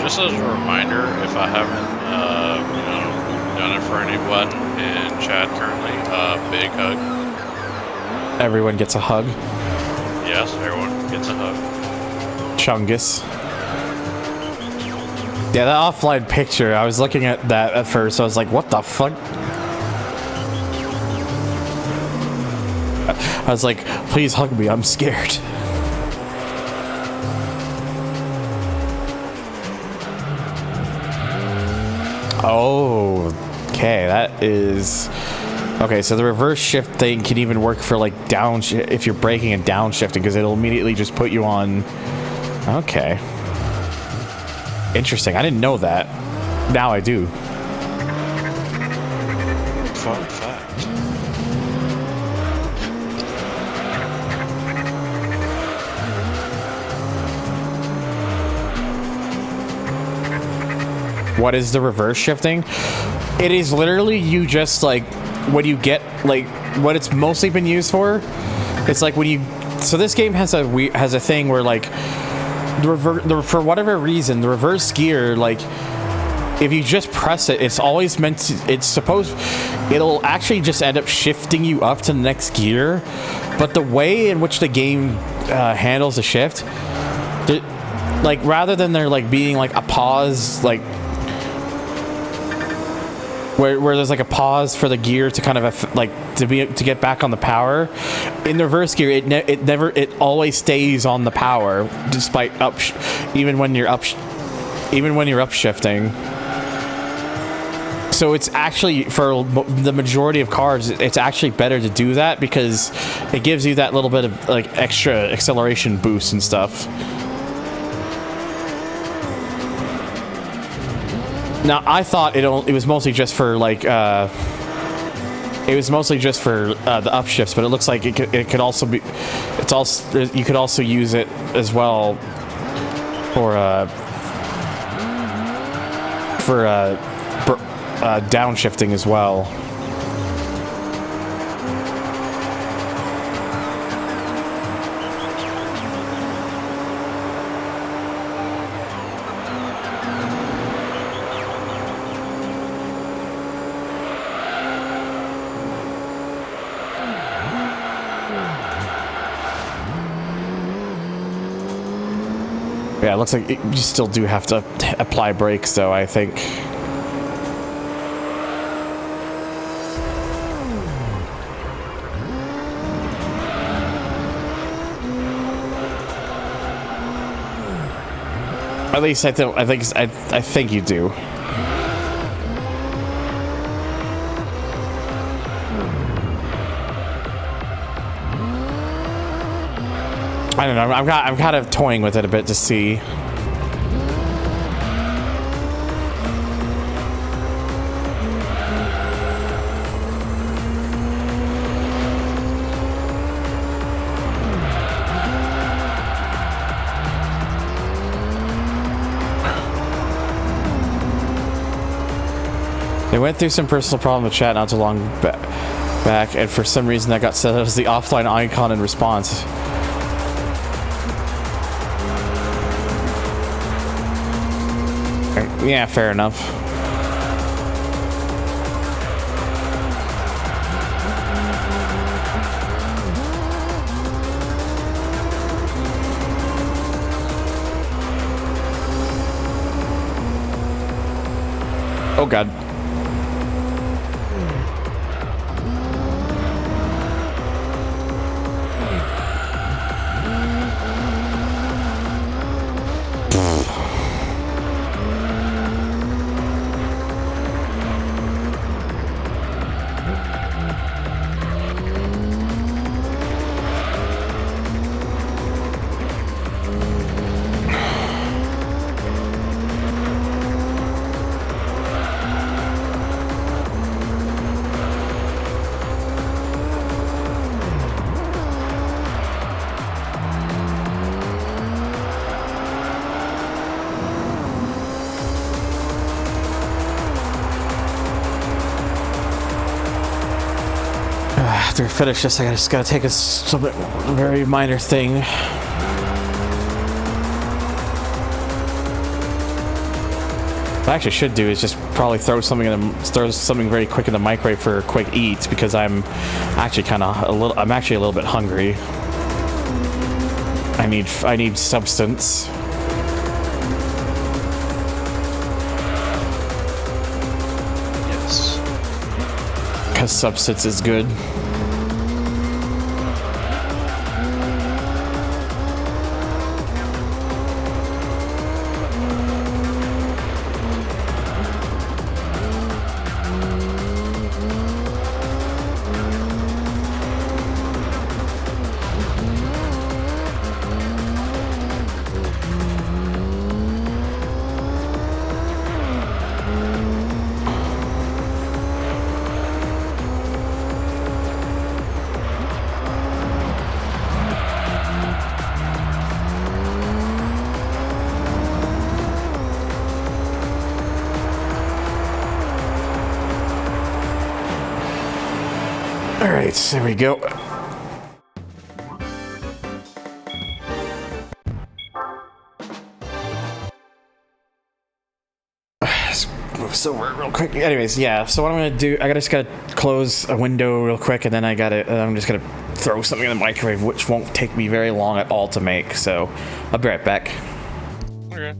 Speaker 2: just as a reminder, if I haven't, done it for anyone in chat currently, big hug.
Speaker 1: Everyone gets a hug.
Speaker 2: Yes, everyone gets a hug.
Speaker 1: Chungus. Yeah, that offline picture, I was looking at that at first, I was like, what the fuck? I was like, please hug me, I'm scared. Oh, okay, that is... Okay, so the reverse shift thing can even work for like if you're braking and downshifting, because it'll immediately just put you on... Okay. Interesting, I didn't know that. Now I do.
Speaker 2: Fun fact.
Speaker 1: What is the reverse shifting? It is literally you just like when you get like what it's mostly been used for. It's like when you so this game has a thing where like for whatever reason the reverse gear, like if you just press it, it's always meant to, it'll actually just end up shifting you up to the next gear, but the way in which the game handles the shift, like rather than there like being like a pause, like where there's like a pause for the gear to kind of like to get back on the power, in the reverse gear it always stays on the power despite even when you're upshifting. So it's actually, for the majority of cars, it's actually better to do that because it gives you that little bit of like extra acceleration boost and stuff. Now I thought it was mostly just for like the upshifts, but it looks like it could also be, you could also use it as well for downshifting as well. Yeah, it looks like you still do have to apply brakes, though, I think. At least I think you do. I don't know. I'm kind of toying with it a bit to see. They went through some personal problem with chat not too long back, and for some reason that got set as the offline icon in response. Yeah, fair enough. Oh God. after I finish this, I just gotta take some very minor thing. What I actually should do is just probably throw something very quick in the microwave for a quick eat, because I'm actually a little bit hungry. I need substance.
Speaker 2: Yes.
Speaker 1: Because substance is good. Alright, there we go. Let's move this over real quick. Anyways, yeah, so what I'm gonna do, I just gotta close a window real quick, and then I'm just gonna throw something in the microwave, which won't take me very long at all to make, so I'll be right back.
Speaker 2: Okay.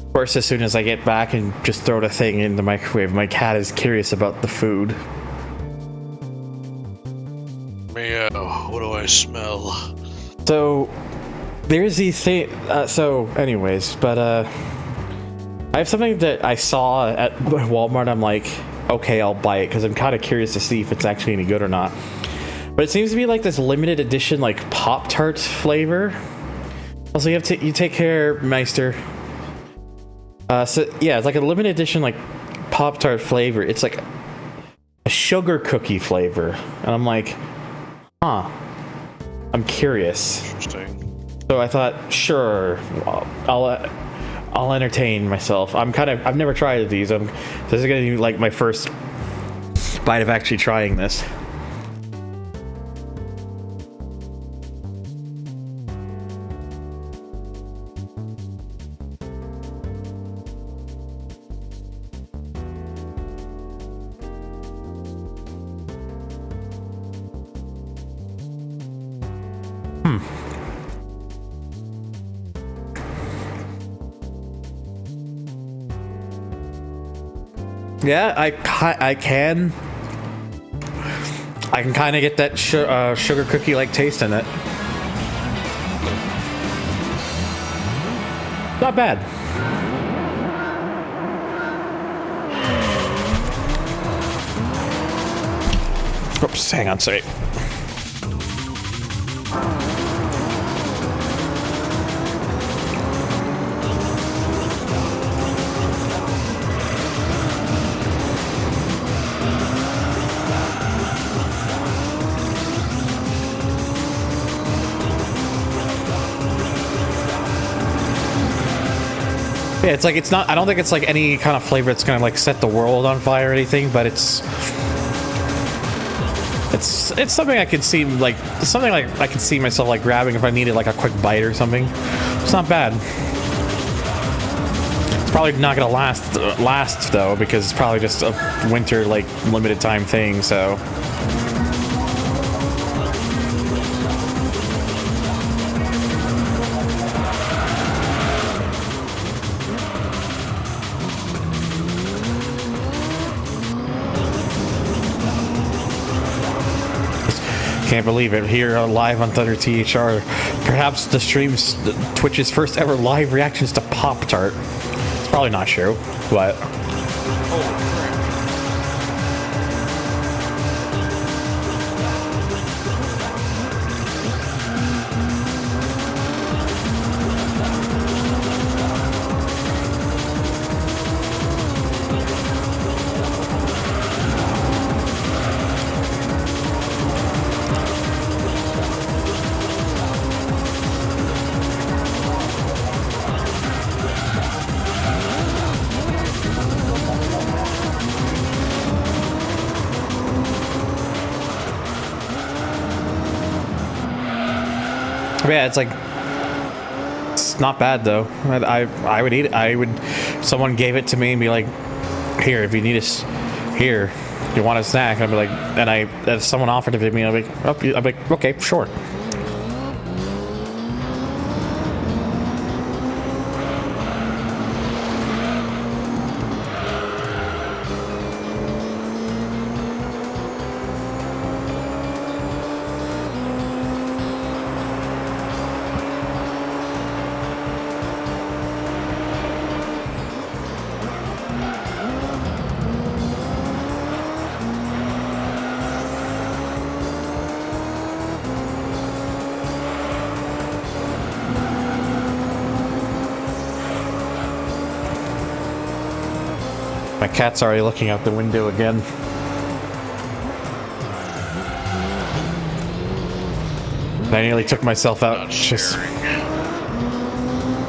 Speaker 1: Of course, as soon as I get back and just throw the thing in the microwave, my cat is curious about the food.
Speaker 2: Meow, what do I smell?
Speaker 1: So, there's the thing, I have something that I saw at Walmart. I'm like, okay, I'll buy it, because I'm kind of curious to see if it's actually any good or not. But it seems to be like this limited edition, like, Pop-Tart flavor. Also, you take care, Meister. So yeah, it's like a limited edition like Pop-Tart flavor. It's like a sugar cookie flavor. And I'm like, huh. I'm curious.
Speaker 2: Interesting.
Speaker 1: So I thought, sure, I'll entertain myself. I've never tried these. This is gonna be like my first bite of actually trying this. Yeah, I can kind of get that sugar cookie like taste in it. Not bad. Oops, hang on, sorry. Yeah, it's like, it's not, I don't think it's like any kind of flavor that's gonna like set the world on fire or anything, but it's something I could see, like, something like I could see myself like grabbing if I needed like a quick bite or something. It's not bad. It's probably not gonna last though, because it's probably just a winter like limited time thing, so. Can't believe it. Here live on Thunder THR. Perhaps the stream's Twitch's first ever live reactions to Pop-Tart. It's probably not true, but. Yeah, it's like, it's not bad though. I would eat it. Someone gave it to me and be like, here, if you need here, you want a snack? I'd be like, if someone offered it to me, I'd be like, okay, sure. My cat's already looking out the window again. I nearly took myself out. Just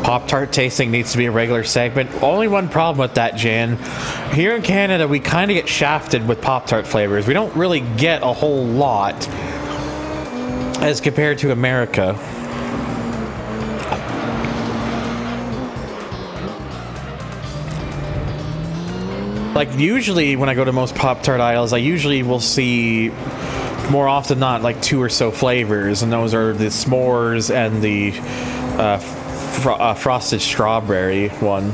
Speaker 1: Pop-Tart tasting needs to be a regular segment. Only one problem with that, Jan. Here in Canada, we kind of get shafted with Pop-Tart flavors. We don't really get a whole lot as compared to America. Like, usually when I go to most Pop-Tart aisles, I usually will see, more often not, like 2 or so flavors, and those are the s'mores and the frosted strawberry one.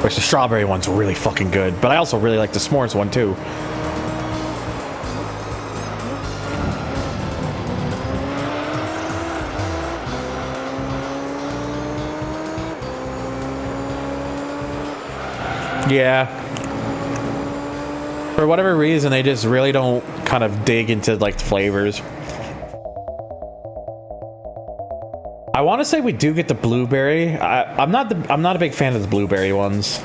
Speaker 1: Which the strawberry one's really fucking good, but I also really like the s'mores one too. Yeah. For whatever reason, they just really don't kind of dig into like the flavors. I want to say we do get the blueberry. I'm not a big fan of the blueberry ones.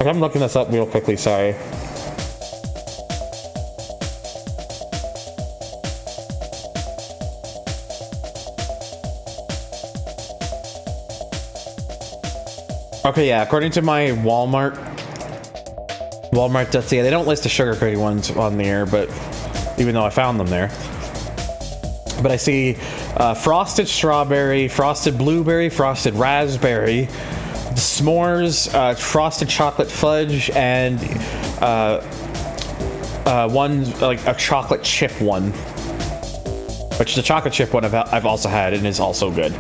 Speaker 1: Okay, I'm looking this up real quickly, sorry. Okay, yeah, according to my Walmart.ca, they don't list the sugar coating ones on there, but even though I found them there. But I see frosted strawberry, frosted blueberry, frosted raspberry, s'mores, frosted chocolate fudge, and one, like a chocolate chip one. Which the chocolate chip one I've also had and is also good.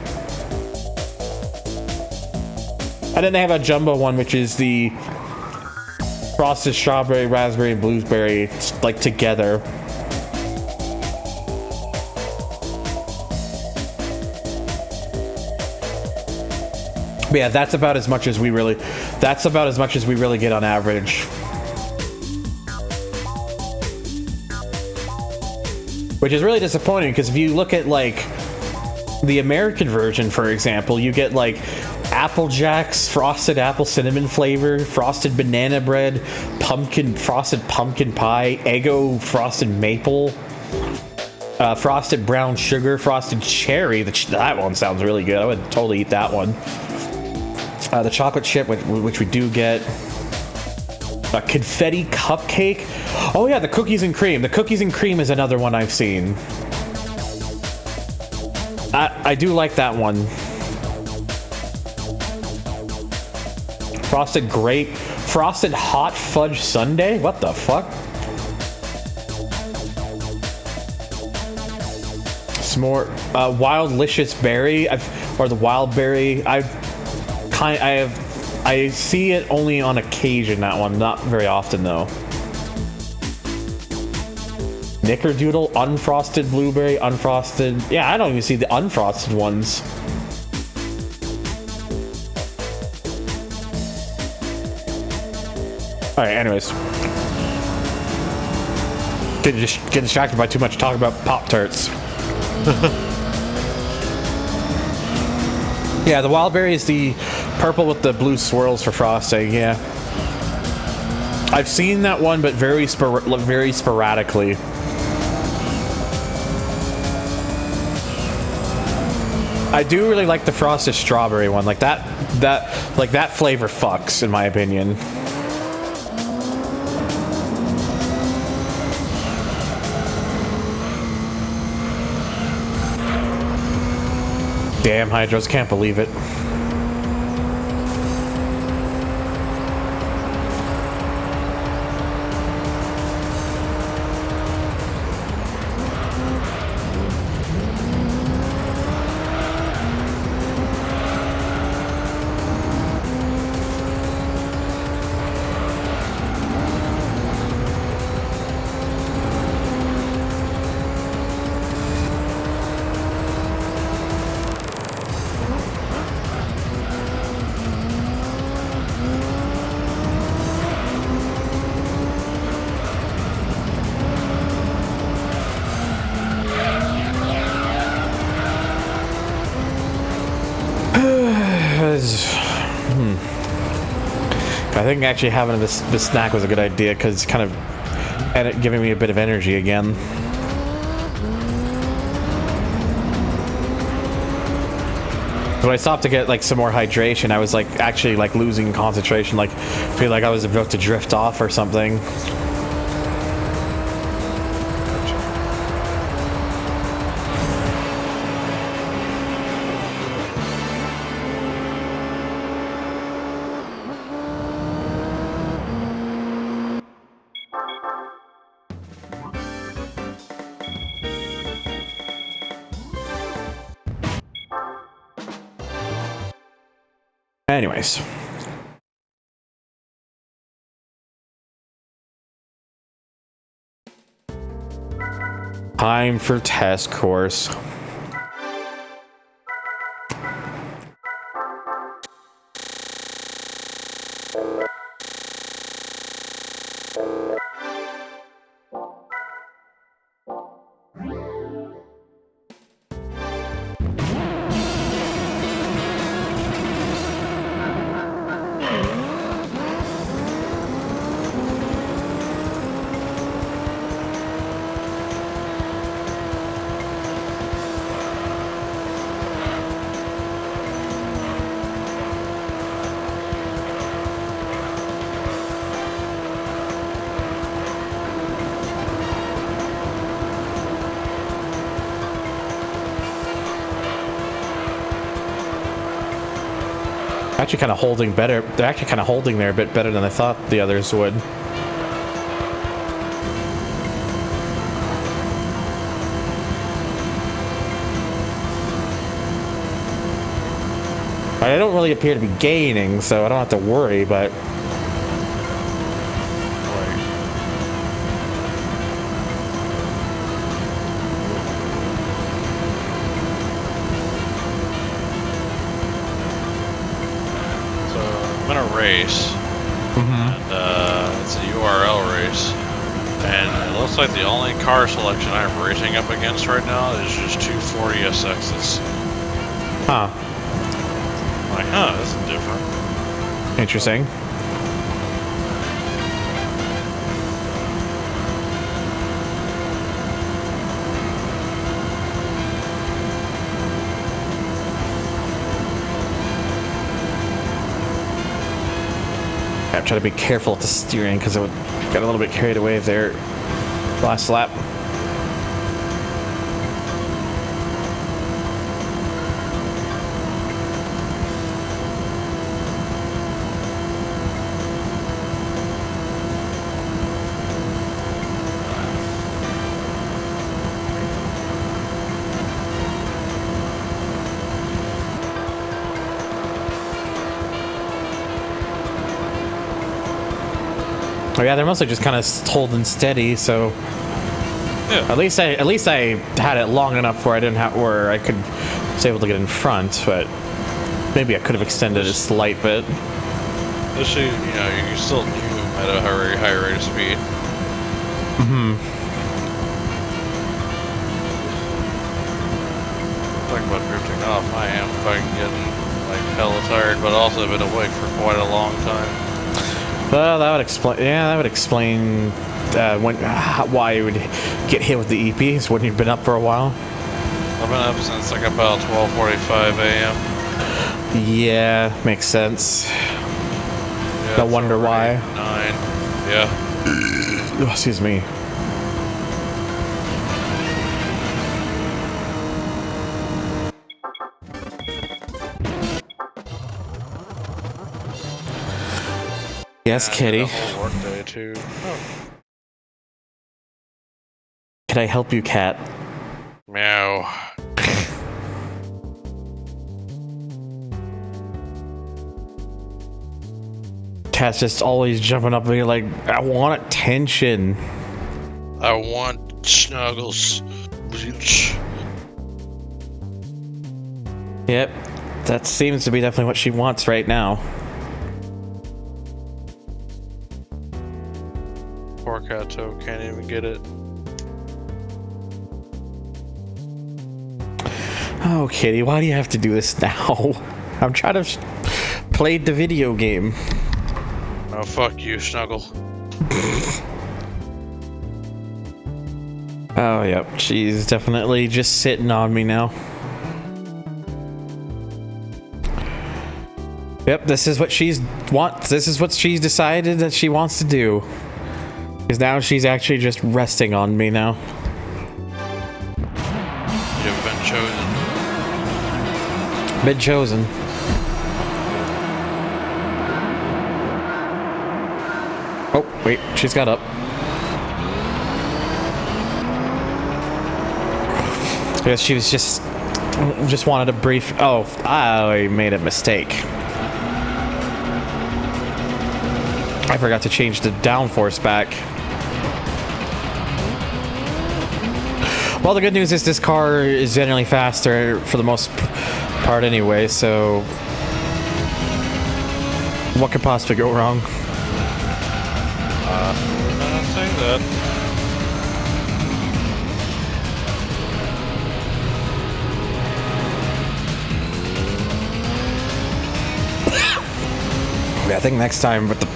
Speaker 1: And then they have a jumbo one, which is the frosted strawberry, raspberry, and blueberry, like together. But yeah, that's about as much as we really get on average. Which is really disappointing, because if you look at like the American version, for example, you get like Apple Jacks, frosted apple cinnamon flavor, frosted banana bread, frosted pumpkin pie, Eggo frosted maple, frosted brown sugar, frosted cherry. That one sounds really good. I would totally eat that one. The chocolate chip, which we do get. A confetti cupcake. Oh yeah, the cookies and cream. The cookies and cream is another one I've seen. I do like that one. Frosted grape, frosted hot fudge sundae. What the fuck? S'more, wild licious berry, or the wild berry. I see it only on occasion. That one, not very often though. Knickerdoodle, unfrosted blueberry, unfrosted. Yeah, I don't even see the unfrosted ones. Alright, anyways. Get distracted by too much talk about Pop-Tarts. Yeah, the wild berry is the purple with the blue swirls for frosting, yeah. I've seen that one, but very sporadically. I do really like the frosted strawberry one. Like that flavor fucks, in my opinion. Damn, Hydros, can't believe it. I think actually having this snack was a good idea, because it's kind of giving me a bit of energy again. When I stopped to get like some more hydration, I was like actually like losing concentration, like feel like I was about to drift off or something. Anyways. Time for test course. Actually kind of holding better. They're actually kind of holding there a bit better than I thought the others would. I don't really appear to be gaining, so I don't have to worry, but...
Speaker 2: So, I'm in a race, and it's a URL race, and it looks like the only car selection I'm racing up against right now is just 240 SXs.
Speaker 1: Huh.
Speaker 2: Like, huh, this is different.
Speaker 1: Interesting. I'm trying to be careful with the steering because I got a little bit carried away there last lap. Oh yeah, they're mostly just kind of holding steady, so
Speaker 2: Yeah.
Speaker 1: at least I had it long enough where I didn't have where I was able to get in front, but maybe I could have extended a slight bit.
Speaker 2: This, you know, you still move at a very high rate of speed. Talking about drifting off, I am fucking getting like hella tired, but also been awake for quite a long time.
Speaker 1: Well, that would explain. Yeah, that would explain why you would get hit with the EPs when you've been up for a while.
Speaker 2: I've been up since like about 12:45 a.m.
Speaker 1: Yeah, makes sense.
Speaker 2: Yeah,
Speaker 1: No wonder why.
Speaker 2: 9. Yeah.
Speaker 1: Oh, excuse me. Yes, Kitty.
Speaker 2: A whole work day too. Oh.
Speaker 1: Can I help you, cat?
Speaker 2: Meow.
Speaker 1: Cat's just always jumping up and being like, I want attention.
Speaker 2: I want snuggles.
Speaker 1: Yep, that seems to be definitely what she wants right now.
Speaker 2: Poor Kato can't even get it.
Speaker 1: Oh, Kitty, why do you have to do this now? I'm trying to play the video game.
Speaker 2: Oh, fuck you, Snuggle.
Speaker 1: Oh, yep, she's definitely just sitting on me now. Yep, this is what she's wants. This is what she's decided that she wants to do. Because now she's actually just resting on me now.
Speaker 2: You've been chosen.
Speaker 1: Been chosen. Oh, wait, she's got up. I guess she was just wanted a brief. Oh, I made a mistake. I forgot to change the downforce back. Well, the good news is this car is generally faster for the most part anyway, so what could possibly go wrong?
Speaker 2: I'm not saying that.
Speaker 1: Yeah, I think next time with the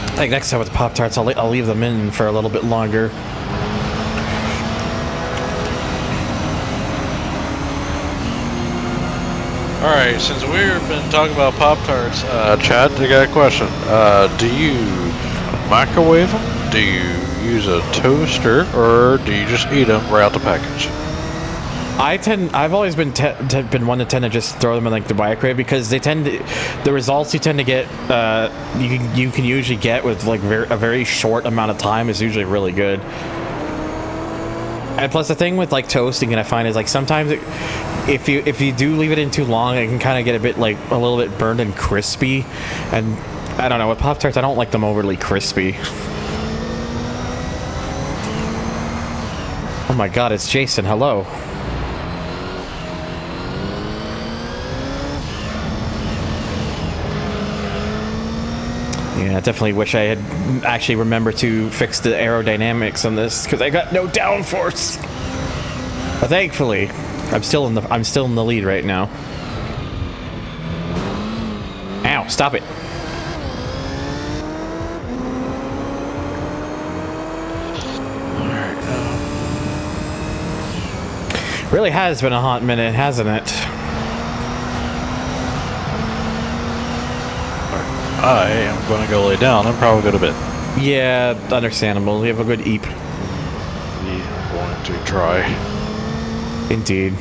Speaker 1: I think next time with the Pop-Tarts, I'll leave them in for a little bit longer.
Speaker 2: Alright, since we've been talking about Pop-Tarts, Chad, I got a question. Do you microwave them? Do you use a toaster? Or do you just eat them right out the package?
Speaker 1: I've always been one to tend to just throw them in like the buy crate because they tend to, the results you tend to get, you can usually get with like a very short amount of time is usually really good. And plus the thing with like toasting, and I find is like sometimes if you do leave it in too long, it can kind of get a bit like a little bit burned and crispy. And I don't know, with Pop-Tarts I don't like them overly crispy. Oh my god, it's Jason. Hello. Yeah, I definitely wish I had actually remembered to fix the aerodynamics on this because I got no downforce. But thankfully, I'm still in the lead right now. Ow, stop it. Really has been a hot minute, hasn't it?
Speaker 2: I am going to go lay down and probably go to bed.
Speaker 1: Yeah, understandable. You have a good eep.
Speaker 2: I'm going to try.
Speaker 1: Indeed.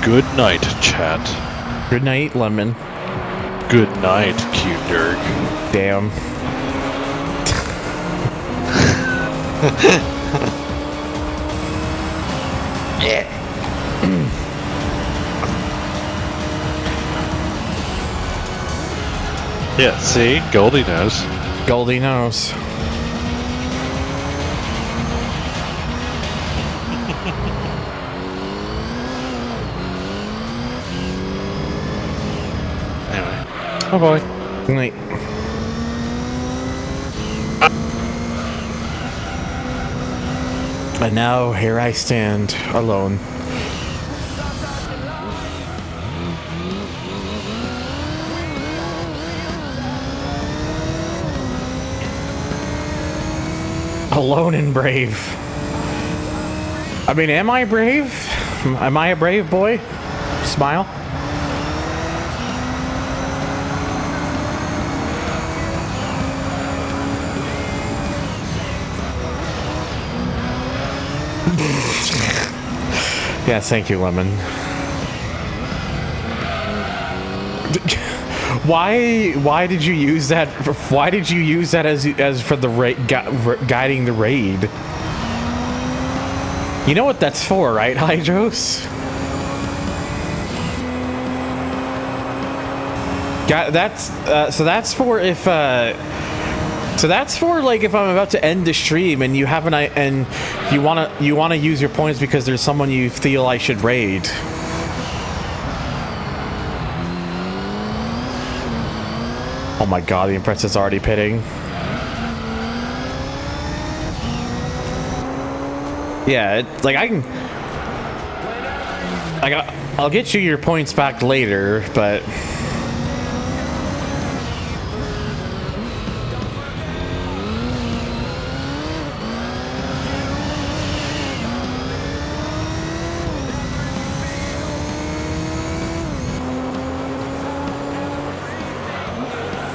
Speaker 2: Good night, chat.
Speaker 1: Good night, Lemon.
Speaker 2: Good night, cute Dirk.
Speaker 1: Damn.
Speaker 2: Yeah. Yeah, see? Goldie knows.
Speaker 1: Goldie knows.
Speaker 2: Anyway. Oh boy.
Speaker 1: Good night. And now here I stand alone. Alone and brave. I mean, am I brave? Am I a brave boy? Smile. Yes, thank you, Lemon. Why did you use that? Why did you use that as for the guiding the raid? You know what that's for, right, Hydros? So that's for if so that's for like if I'm about to end the stream and you haven't and you wanna use your points because there's someone you feel I should raid. Oh my god, the Impress is already pitting. Yeah, like I'll get you your points back later, but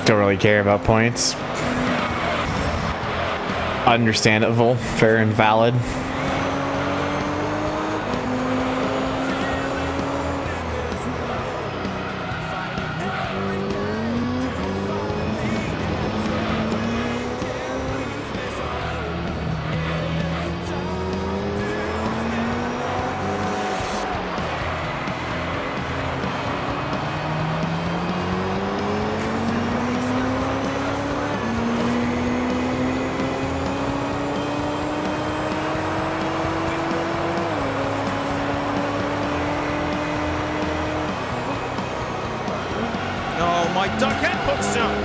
Speaker 1: don't really care about points. Understandable, fair and valid.
Speaker 6: Oh, my duck head hooks out.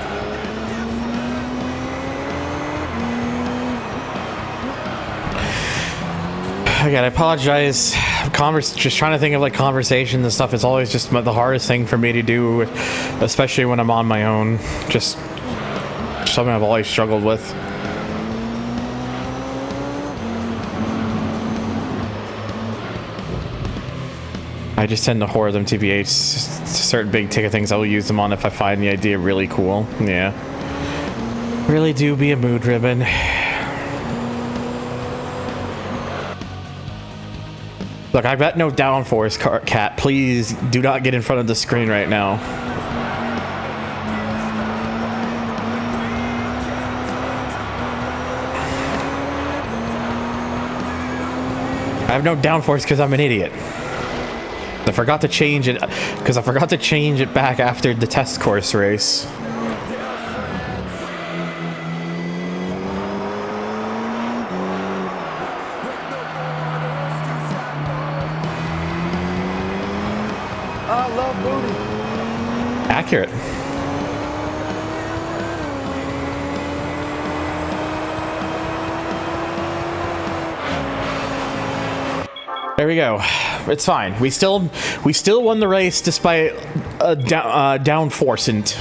Speaker 1: Again, I apologize. Just trying to think of like conversations and stuff is always just the hardest thing for me to do, especially when I'm on my own. Just something I've always struggled with. I just tend to hoard them TBH. Certain big ticket things I will use them on if I find the idea really cool. Yeah. Really do be a mood ribbon. Look, I've got no downforce, cat. Please do not get in front of the screen right now. I have no downforce because I'm an idiot. I forgot to change it because I forgot to change it back after the test course race.
Speaker 6: I love booty.
Speaker 1: Accurate. There we go. It's fine. We still won the race despite a downforcent.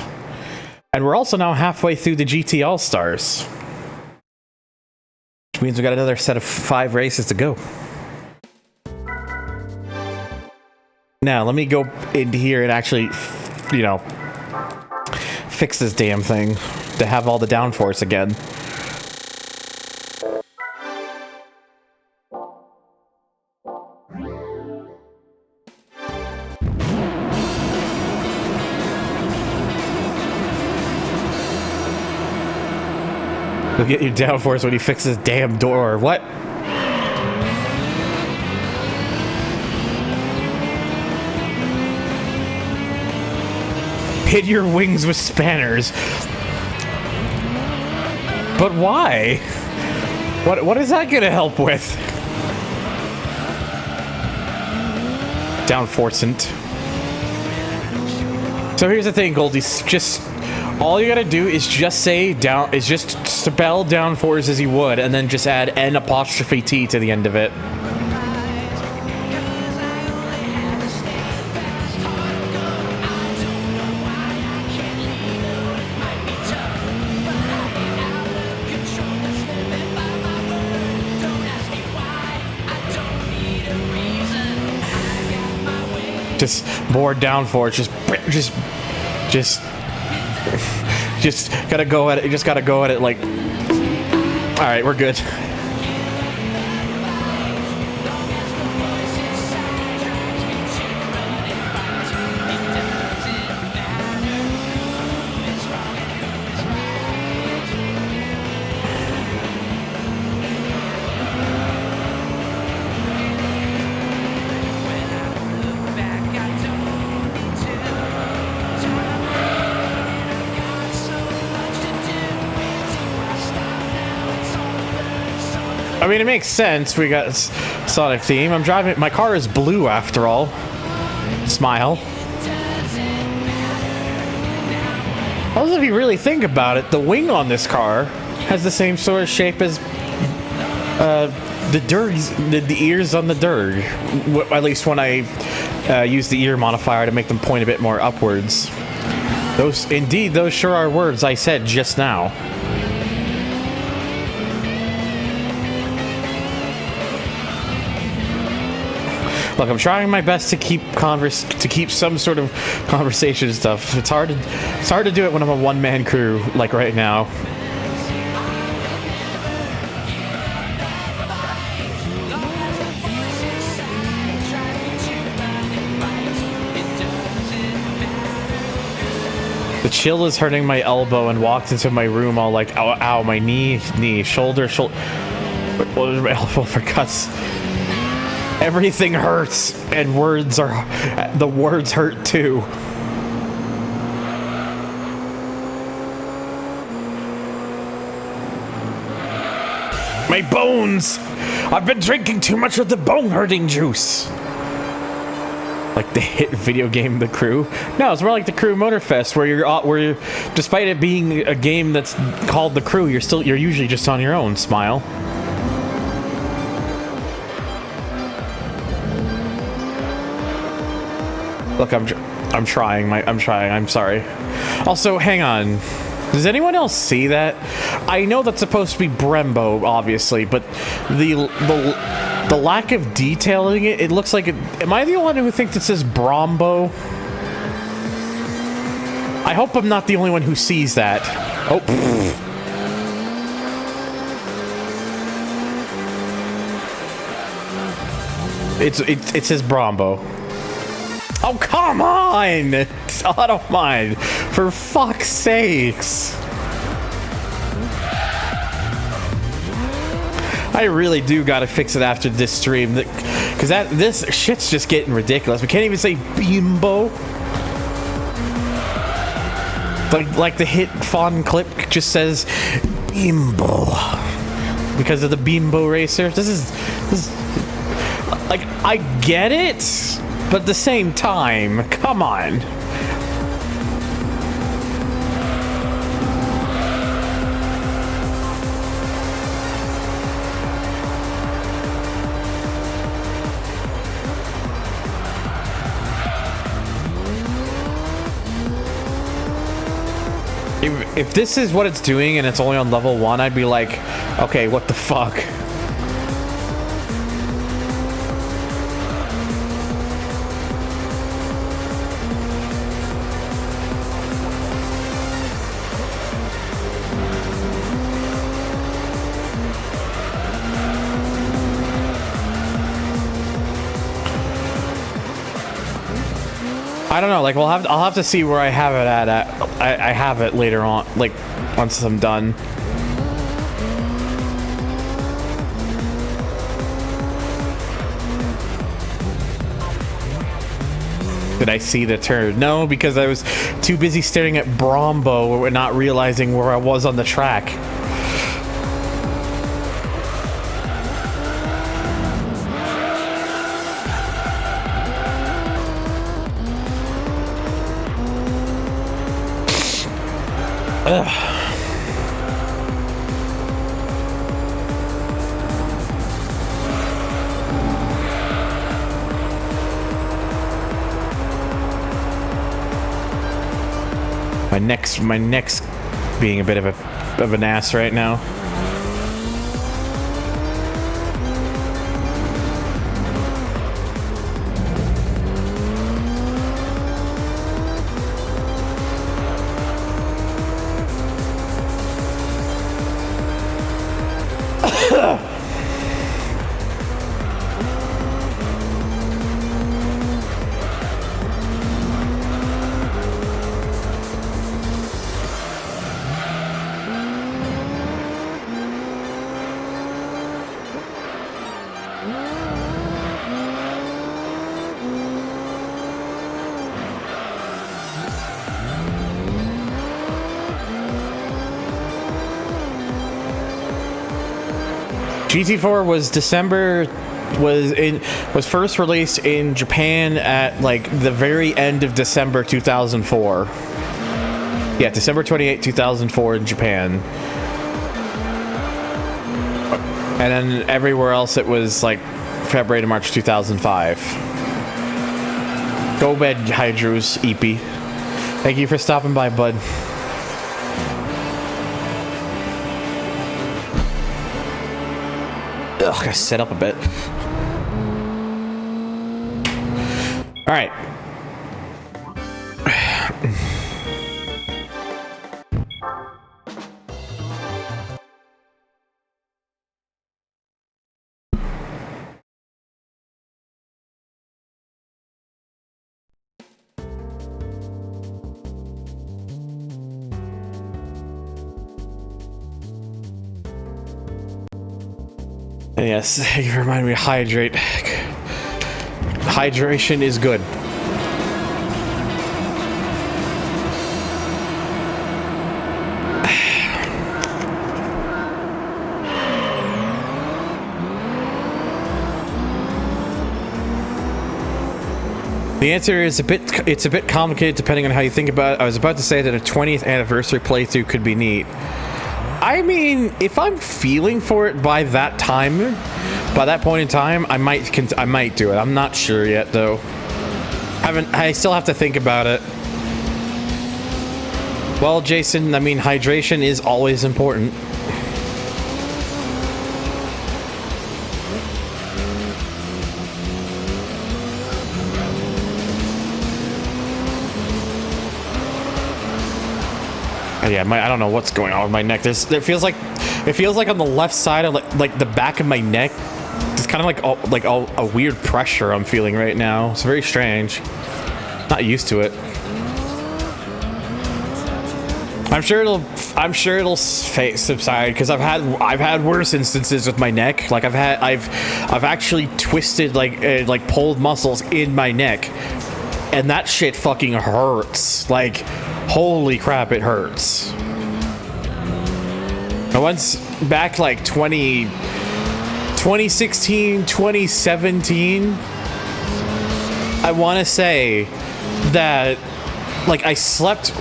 Speaker 1: And we're also now halfway through the GT All-Stars. Which means we got another set of 5 races to go. Now, let me go into here and actually, you know, fix this damn thing to have all the downforce again. You'll get your downforce when you fix this damn door. What? Hit your wings with spanners. But why? What is that gonna help with? Downforcent. So here's the thing, Goldie. Just all you gotta do is just say down. Is just spell downforce as you would, and then just add N''T to the end of it. Just more downforce. Just gotta go at it. You just gotta go at it like. All right, we're good. I mean, it makes sense. We got Sonic theme. I'm driving. My car is blue after all. Smile. Also, if you really think about it, the wing on this car has the same sort of shape as the the ears on the Derg. At least when I use the ear modifier to make them point a bit more upwards. Those sure are words I said just now. Look, I'm trying my best to keep some sort of conversation and stuff. It's hard to do it when I'm a one-man crew like right now. The chill is hurting my elbow and walked into my room all like, ow, ow, my knee, shoulder. What was my elbow for cuts? Everything hurts, and the words hurt too. My bones! I've been drinking too much of the bone-hurting juice. Like the hit video game The Crew? No, it's more like The Crew Motorfest, where you're despite it being a game that's called The Crew, you're usually just on your own. Smile. Look, I'm trying. I'm sorry. Also, hang on. Does anyone else see that? I know that's supposed to be Brembo, obviously, but the lack of detailing it looks like it. Am I the only one who thinks it says Brombo? I hope I'm not the only one who sees that. Oh. It says Brombo. Oh, come on! I don't mind. For fuck's sakes. I really do gotta fix it after this stream. Because this shit's just getting ridiculous. We can't even say Bimbo. Like the hit fun clip just says Bimbo. Because of the Bimbo Racer. This is like, I get it. But at the same time, come on. If this is what it's doing and it's only on level 1, I'd be like, okay, what the fuck? I don't know, like, I'll have to see where I have it at. I have it later on, like, once I'm done. Did I see the turn? No, because I was too busy staring at Brombo and not realizing where I was on the track. My neck's being a bit of an ass right now. GT4 was first released in Japan at like the very end of December 2004. Yeah, December 28, 2004 in Japan. And then everywhere else it was like February to March 2005. Go bed, Hydros, EP. Thank you for stopping by, bud. Ugh, gotta set up a bit. All right. Yes, you remind me to hydrate. Hydration is good. The answer is it's a bit complicated depending on how you think about it. I was about to say that a 20th anniversary playthrough could be neat. I mean, if I'm feeling for it by that point in time, I might do it. I'm not sure yet, though. I still have to think about it. Well, Jason, I mean, hydration is always important. Yeah, I don't know what's going on with my neck. It feels like on the left side of like the back of my neck, just kind of like a weird pressure I'm feeling right now. It's very strange. Not used to it. I'm sure it'll subside because I've had worse instances with my neck. Like I've actually twisted like pulled muscles in my neck, and that shit fucking hurts. Like holy crap, it hurts. I once back like 2016, 2017, I want to say that like I slept,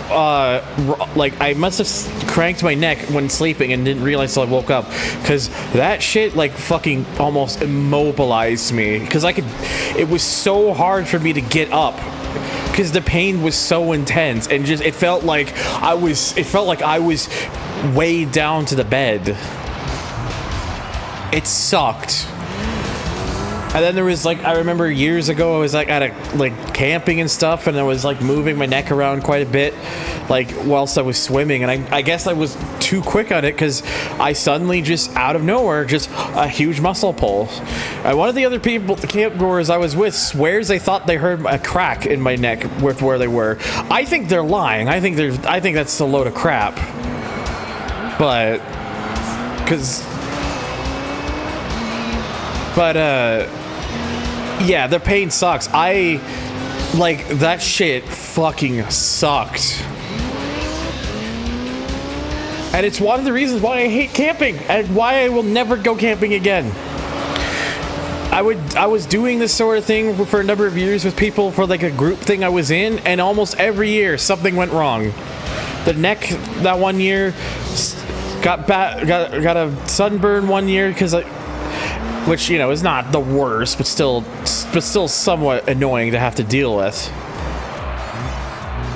Speaker 1: like I must have cranked my neck when sleeping and didn't realize till I woke up, because that shit like fucking almost immobilized me, because it was so hard for me to get up because the pain was so intense, and just it felt like I was weighed down to the bed. It sucked. And then there was like, I remember years ago, I was like at a camping and stuff, and I was like moving my neck around quite a bit, like whilst I was swimming, and I guess I was too quick on it because I suddenly just out of nowhere just a huge muscle pull. And one of the other people, the campgoers I was with, swears they thought they heard a crack in my neck with where they were. I think they're lying. I think that's a load of crap. But yeah, the pain sucks. That shit fucking sucked. And it's one of the reasons why I hate camping and why I will never go camping again. I was doing this sort of thing for a number of years with people for like a group thing I was in, and almost every year something went wrong. The neck that one year got a sunburn one year because which, you know, is not the worst, but still somewhat annoying to have to deal with.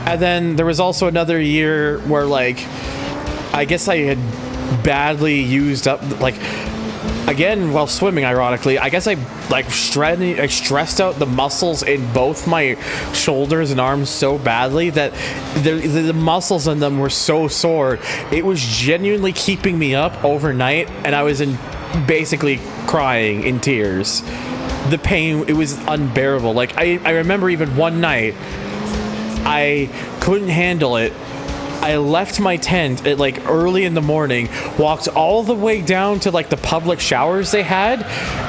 Speaker 1: And then there was also another year where, like, I guess I had badly used up, like, again, while swimming, ironically, I guess I, like, stressed out the muscles in both my shoulders and arms so badly that the muscles in them were so sore. It was genuinely keeping me up overnight, and I was basically crying in tears. The pain, it was unbearable. Like I remember even one night I couldn't handle it. I left my tent at like early in the morning, walked all the way down to like the public showers they had.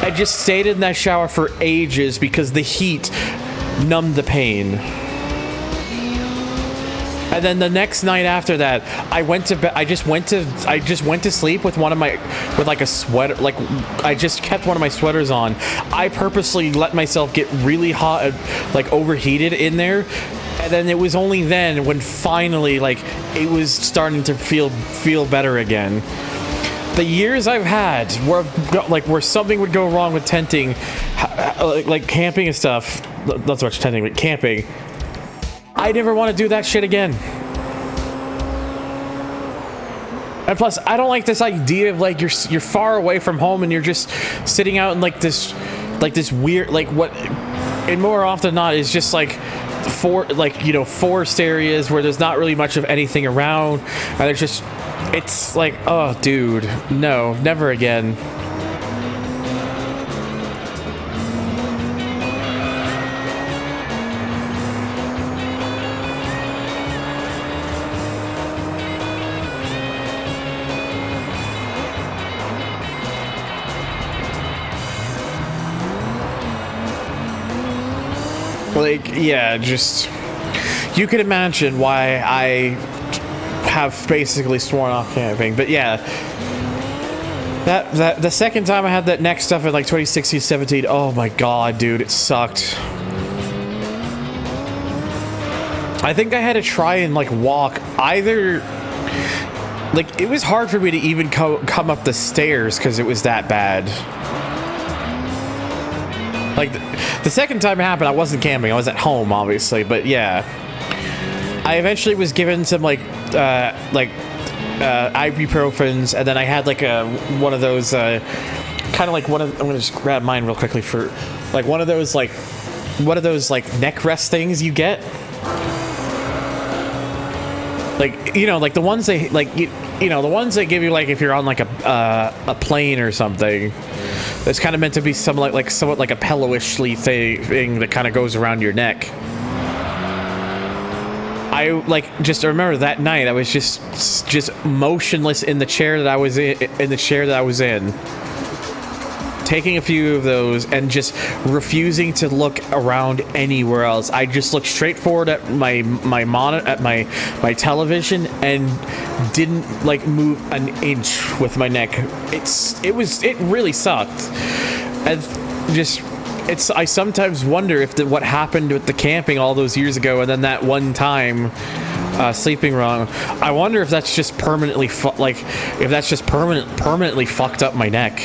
Speaker 1: I just stayed in that shower for ages because the heat numbed the pain. And then the next night after that, I went to bed. I just went to sleep with like a sweater. Like I just kept one of my sweaters on. I purposely let myself get really hot, like overheated in there. And then it was only then when finally, like, it was starting to feel better again. The years I've had where something would go wrong with tenting, like camping and stuff. Not so much tenting, but camping. I never want to do that shit again. And plus, I don't like this idea of like you're far away from home and you're just sitting out in like this weird, like what, and more often than not is just like forest areas where there's not really much of anything around, and it's like, oh dude, no, never again. Like, yeah, just, you can imagine why I have basically sworn off camping. But yeah, that the second time I had that neck stuff in like 2016, 17, oh my god, dude, it sucked. I think I had to try and like walk either, like, it was hard for me to even come up the stairs because it was that bad. Like, the second time it happened, I wasn't camping. I was at home, obviously. But, yeah. I eventually was given some, ibuprofens. And then I had, like, one of those, kind of like one of... I'm going to just grab mine real quickly for... Like, one of those, like, neck rest things you get. Like, you know, like, the ones they... Like, you know, the ones they give you, like, if you're on, like, a plane or something. It's kind of meant to be somewhat like a pillowish thing that kind of goes around your neck. I just remember that night I was just motionless in the chair that I was in, taking a few of those and just refusing to look around anywhere else. I just looked straight forward at my monitor, at my television, and didn't move an inch with my neck. It really sucked. And I sometimes wonder if what happened with the camping all those years ago, and then that one time sleeping wrong. I wonder if that's just permanently permanently fucked up my neck.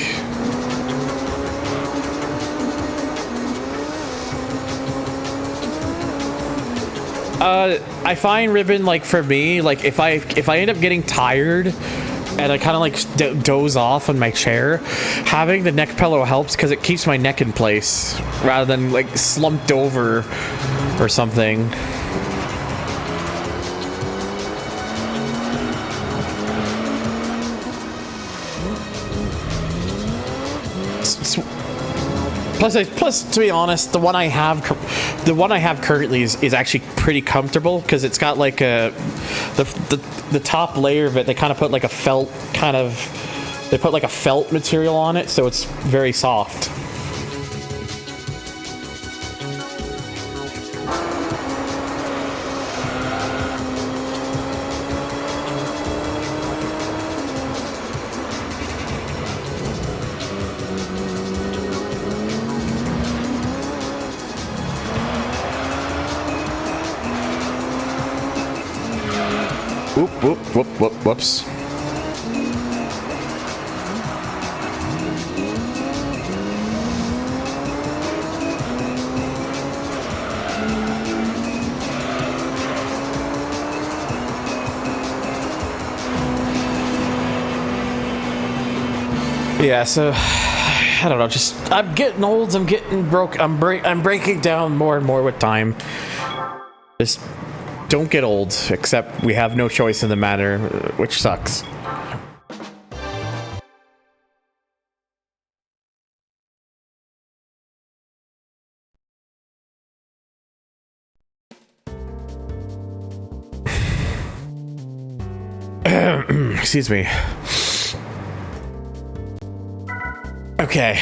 Speaker 1: I find ribbon, for me, if I end up getting tired and I kind of doze off on my chair, having the neck pillow helps because it keeps my neck in place rather than slumped over or something. Plus, to be honest, the one I have currently is actually pretty comfortable because it's got the top layer of it. They kind of put a felt material on it, so it's very soft. Whoops. Yeah, so I don't know, I'm getting old, I'm getting broke, I'm breaking down more and more with time. Just don't get old, except we have no choice in the matter, which sucks. Excuse me. Okay.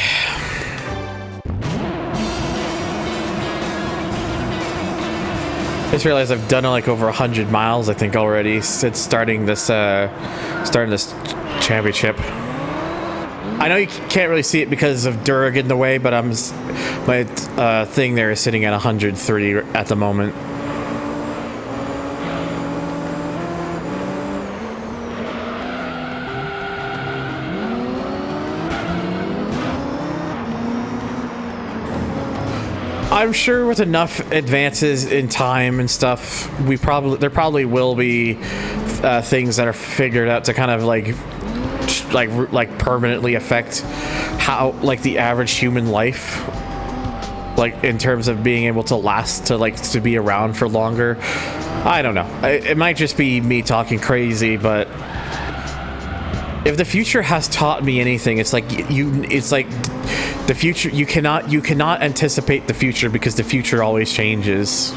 Speaker 1: I just realized I've done over 100 miles, I think, already since starting this championship. I know you can't really see it because of Durag in the way, but my thing there is sitting at 130 at the moment. I'm sure with enough advances in time and stuff, there probably will be things that are figured out to kind of permanently affect how the average human life, in terms of being able to last, to be around for longer. I don't know. It might just be me talking crazy, but if the future has taught me anything, it's the future, you cannot anticipate the future because the future always changes.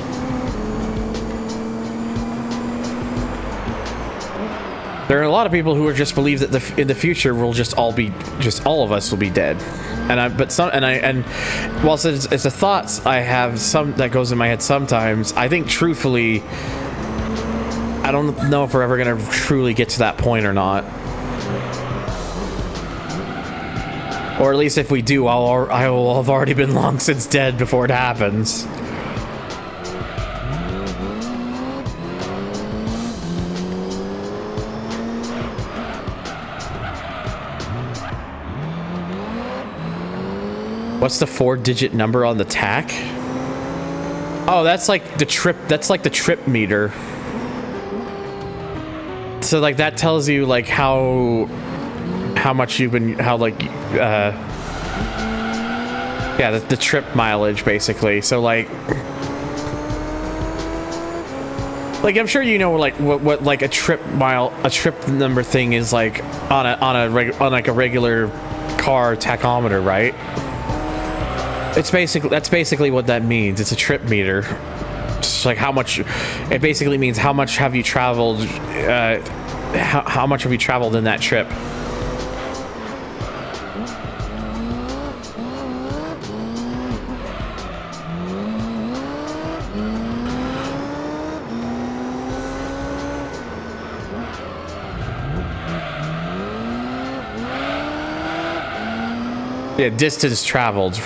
Speaker 1: There are a lot of people who just believe that in the future we'll all of us will be dead. Whilst it's a thought I have that goes in my head sometimes, I think truthfully, I don't know if we're ever gonna truly get to that point or not. Or at least if we do, I will have already been long since dead before it happens. What's the 4-digit number on the tack? Oh, that's the trip. That's the trip meter. So that tells you how much you've been, yeah, the trip mileage basically. So I'm sure you know what a trip number thing is on a regular car tachometer, right? That's basically what that means. It's a trip meter. It's like how much. It basically means how much have you traveled. How much have you traveled in that trip? Yeah, distance traveled.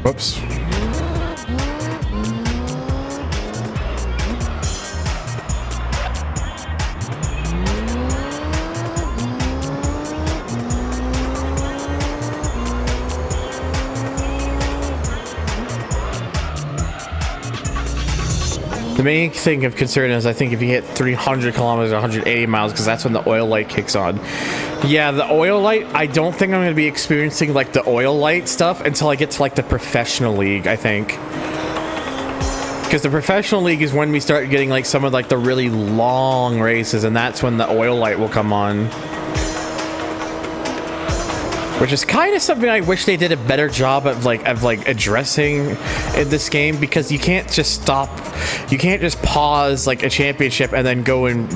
Speaker 1: Whoops. The main thing of concern is I think if you hit 300 kilometers or 180 miles, because that's when the oil light kicks on. Yeah, the oil light, I don't think I'm going to be experiencing like the oil light stuff until I get to like the professional league, I think. Because the professional league is when we start getting like some of like the really long races, and that's when the oil light will come on. Which is kind of something I wish they did a better job of addressing in this game, because you can't just pause like a championship and then go and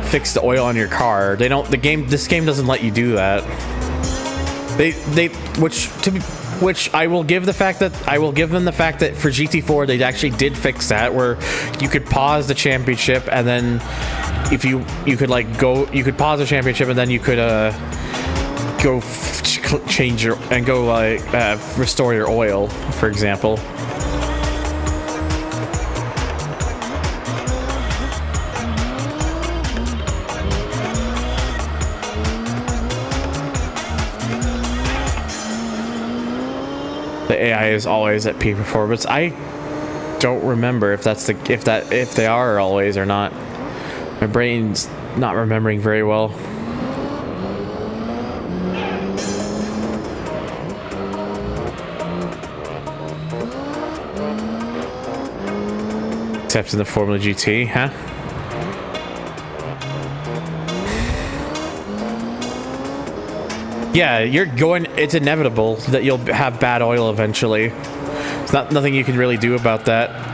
Speaker 1: fix the oil on your car. This game doesn't let you do that. Which I will give them the fact that for GT4 they actually did fix that, where you could pause the championship and then if you could pause the championship and then you could go change your and go restore your oil, for example. The AI is always at peak performance. I don't remember if they are always or not. My brain's not remembering very well. Except in the Formula GT, huh? Yeah, it's inevitable that you'll have bad oil eventually. There's nothing you can really do about that.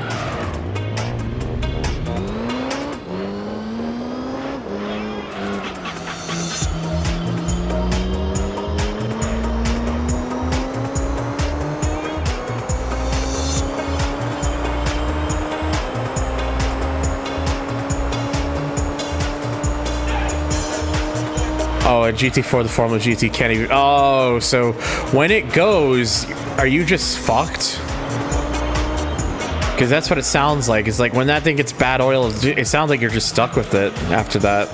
Speaker 1: Oh, a GT4, the Formula GT can't even... Oh, so when it goes, are you just fucked? Because that's what it sounds like. It's like when that thing gets bad oil, it sounds like you're just stuck with it after that.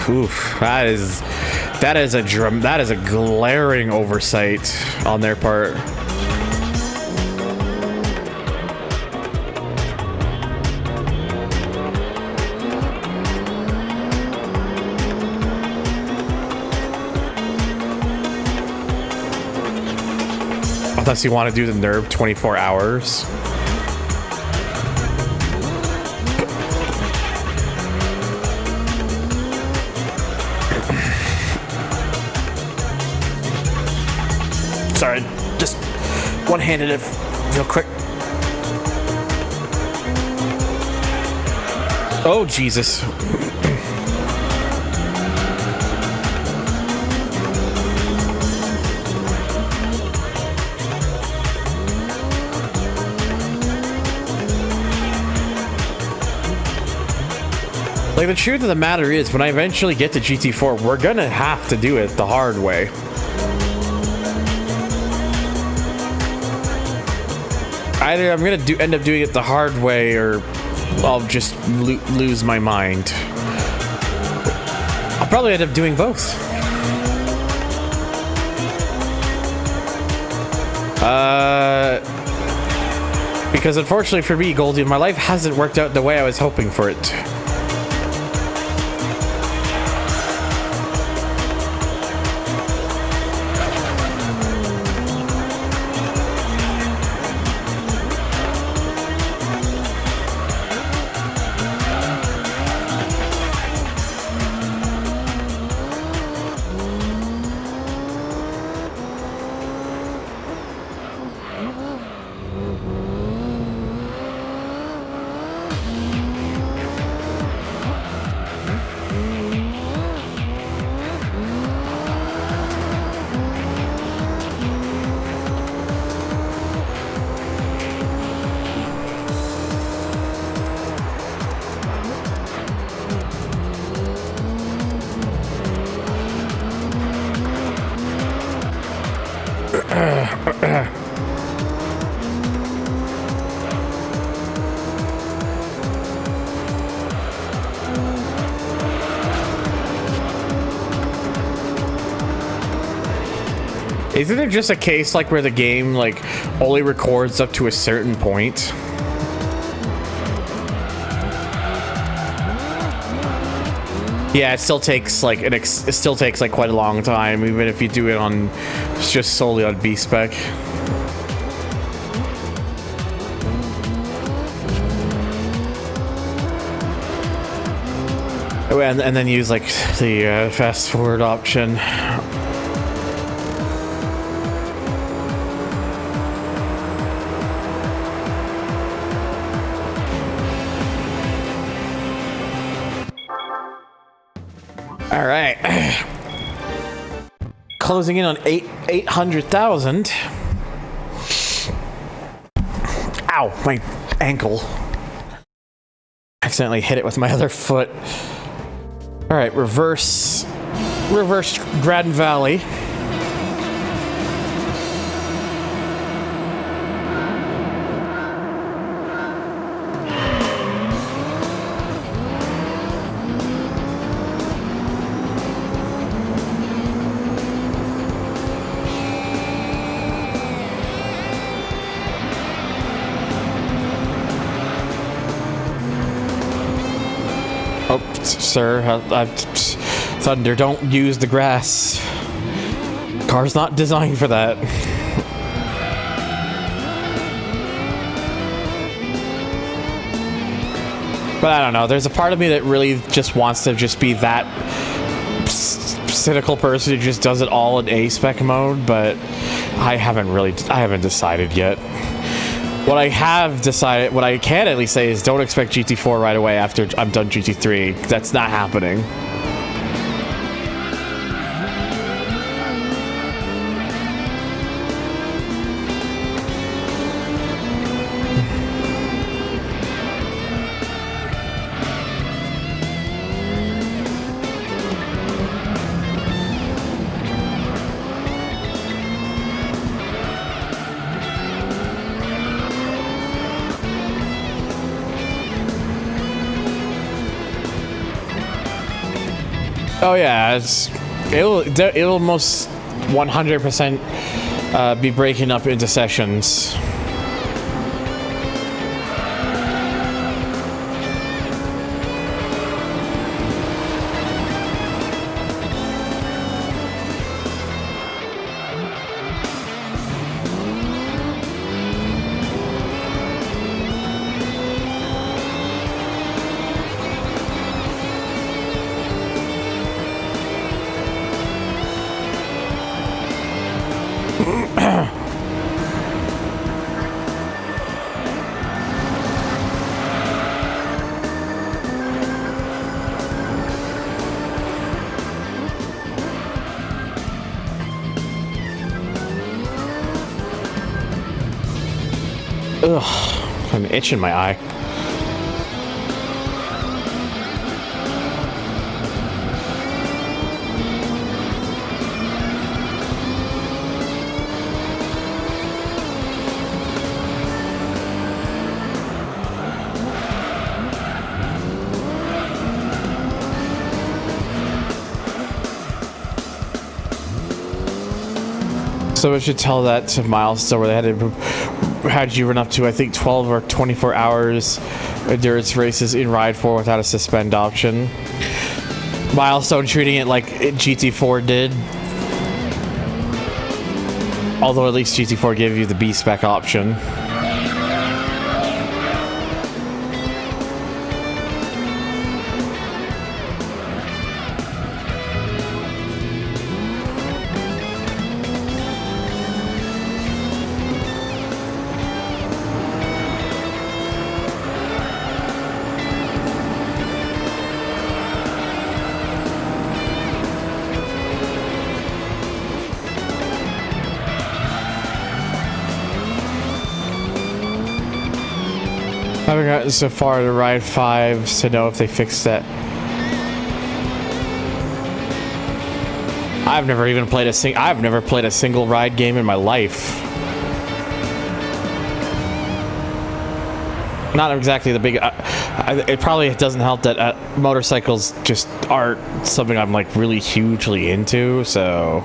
Speaker 1: Oof. That is a glaring oversight on their part. Unless you want to do the nerve 24 hours. Sorry, just one-handed it real quick. Oh, Jesus. Like, the truth of the matter is, when I eventually get to GT4, we're gonna have to do it the hard way. Either I'm gonna end up doing it the hard way, or I'll just lose my mind. I'll probably end up doing both. Because unfortunately for me, Goldie, my life hasn't worked out the way I was hoping for it. Isn't it just a case like where the game like only records up to a certain point? Yeah, it still takes like quite a long time, even if you do it on just solely on B-Spec. Oh, and then use like the fast forward option. All right, closing in on 800,000. Ow, my ankle. Accidentally hit it with my other foot. All right, reverse Gran Valley. Oh, sir, Thunder, don't use the grass. Car's not designed for that. But I don't know, there's a part of me that really just wants to just be that cynical person who just does it all in A-Spec mode, but I haven't decided yet. What I have decided, what I can at least say is don't expect GT4 right away after I'm done GT3. That's not happening. Oh yeah, it'll most 100% be breaking up into sessions. Ugh, I'm itching my eye. So we should tell that to Milestone, where they had you run up to, I think, 12 or 24 hours endurance races in Ride 4 without a suspend option. Milestone treating it like GT4 did. Although at least GT4 gave you the B-Spec option. I haven't gotten so far to Ride 5 to know if they fixed that. I've never played a single ride game in my life. Not exactly the big. It probably doesn't help that motorcycles just aren't something I'm like really hugely into. So.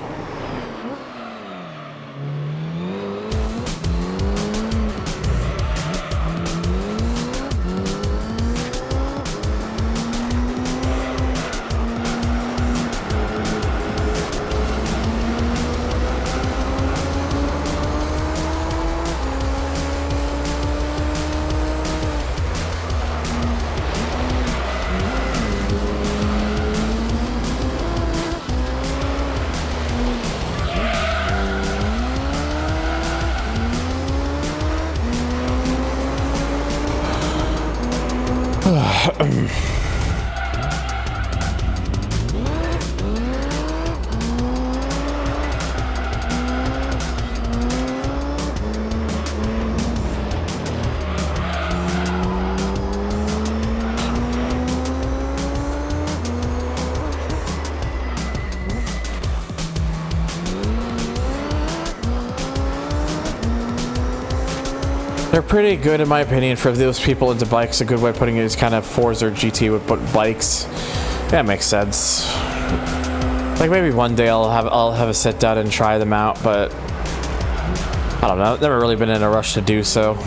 Speaker 1: They're pretty good in my opinion for those people into bikes. A good way of putting it is kind of Forza or GT with bikes. Yeah, it makes sense. Like maybe one day I'll have a sit down and try them out, but I don't know. I've never really been in a rush to do so.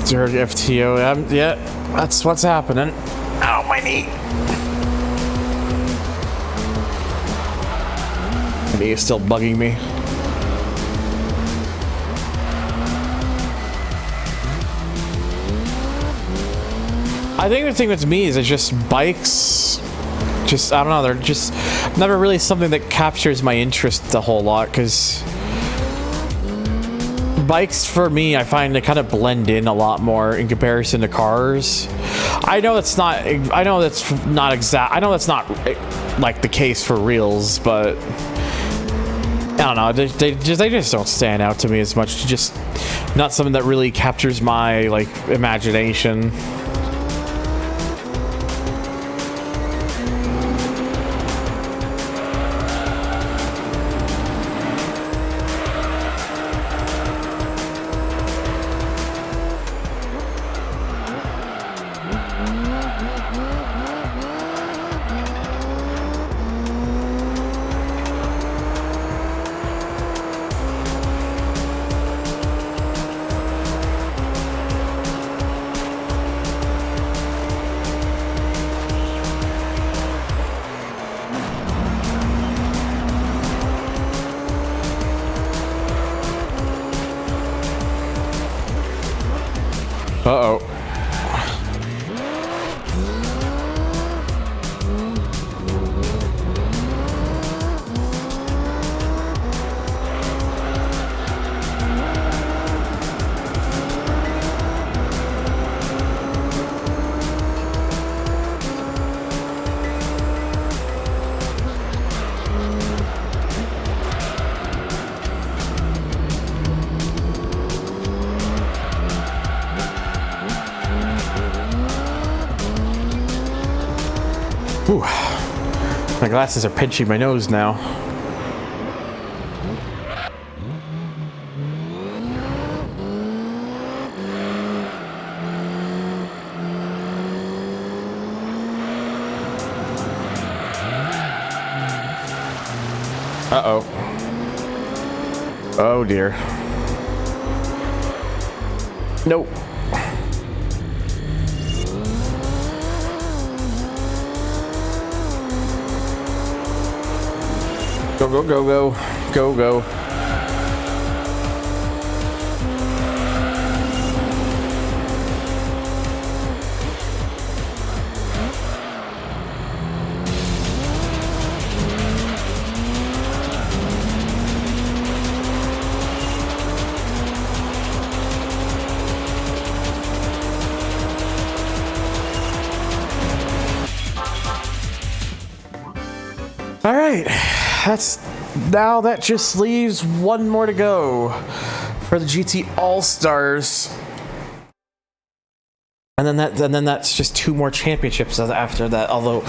Speaker 1: Dirty FTO, yeah, that's what's happening. Ow, my knee. My knee is still bugging me. I think the thing with me is it's just bikes. Just, I don't know, they're just never really something that captures my interest a whole lot, because bikes for me, I find they kind of blend in a lot more in comparison to cars. I know that's not like the case for reals, but I don't know. They just don't stand out to me as much. Just not something that really captures my like imagination. Uh-oh. Whew. My glasses are pinching my nose now. Uh-oh. Oh, dear. Nope. Go, go, go, go. Go, go. All right, now that just leaves one more to go for the GT All-Stars. And then that's just 2 more championships after that, although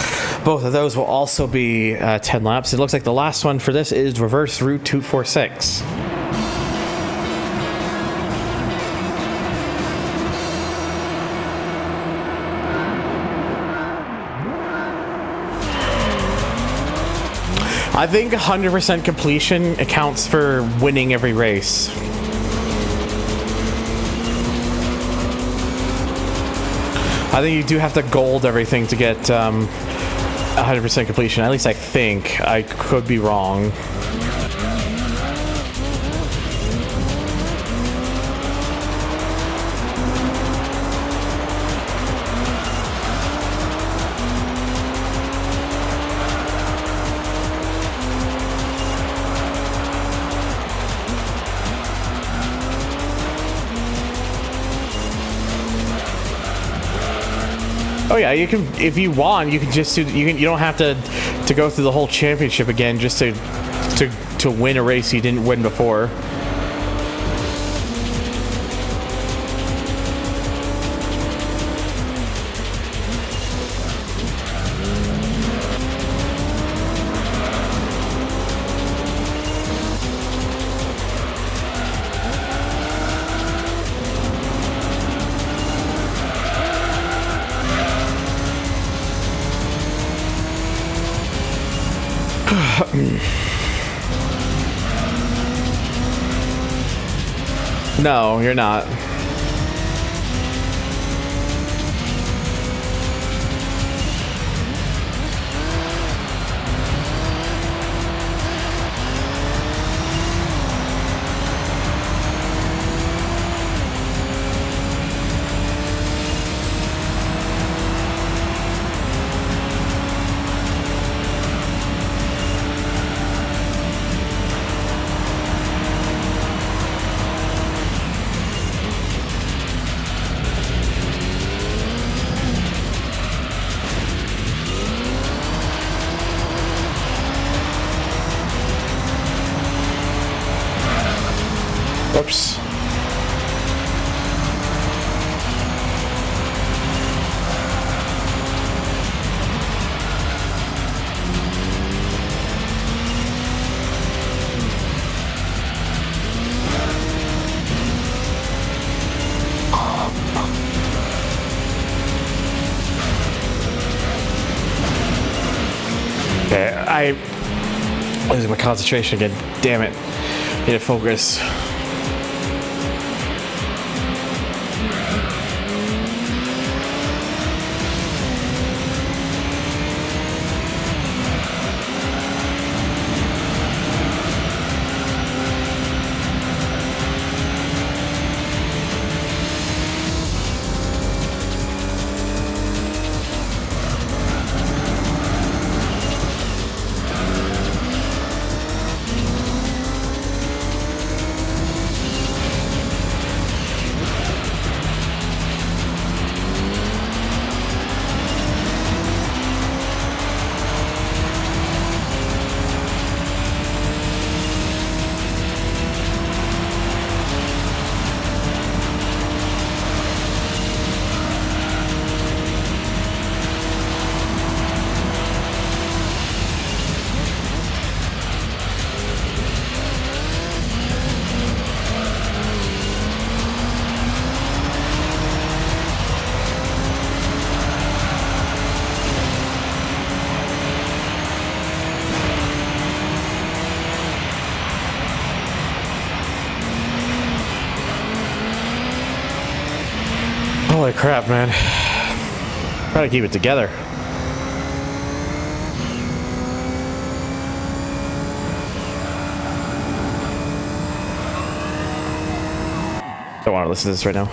Speaker 1: both of those will also be 10 laps. It looks like the last one for this is Reverse Route 246. I think 100% completion accounts for winning every race. I think you do have to gold everything to get 100% completion. At least I think. I could be wrong. Oh yeah, you can. If you want, you can just do. You don't have to go through the whole championship again just to win a race you didn't win before. No, you're not. Whoops. Okay, I'm losing my concentration again. Damn it. Need to focus. Holy crap, man. Try to keep it together. Don't want to listen to this right now.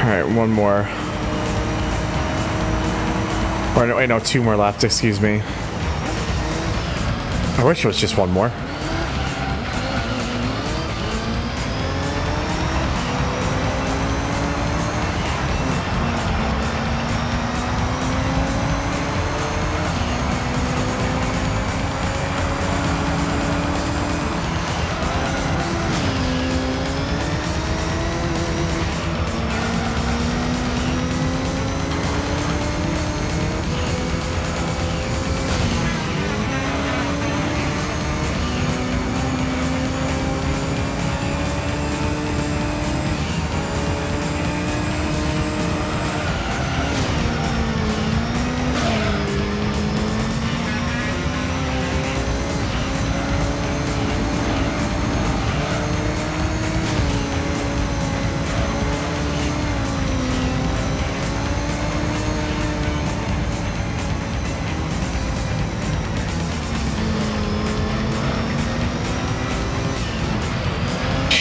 Speaker 1: Alright, one more. Or no, wait, no, two more left, excuse me. I wish it was just one more.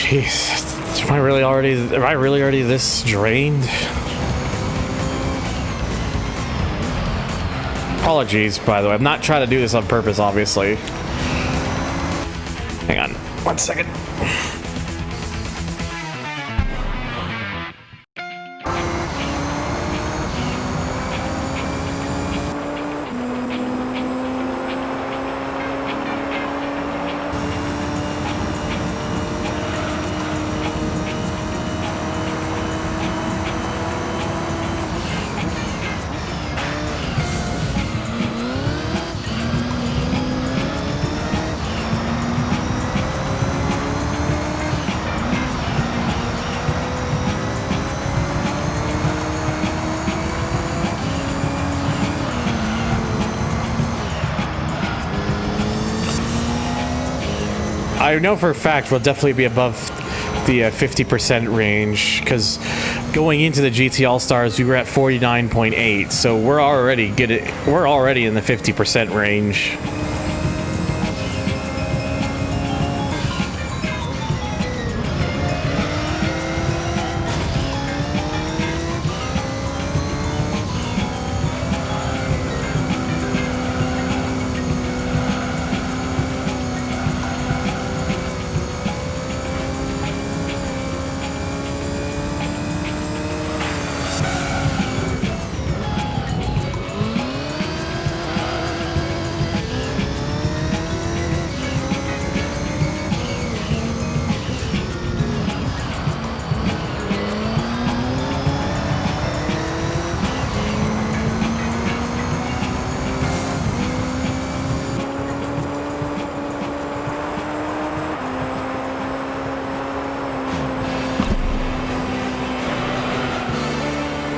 Speaker 1: Jeez, am I really already this drained? Apologies, by the way. I'm not trying to do this on purpose, obviously. Hang on, 1 second. I know for a fact we'll definitely be above the 50% range, because going into the GT All-Stars we were at 49.8, so we're already we're already in the 50% range.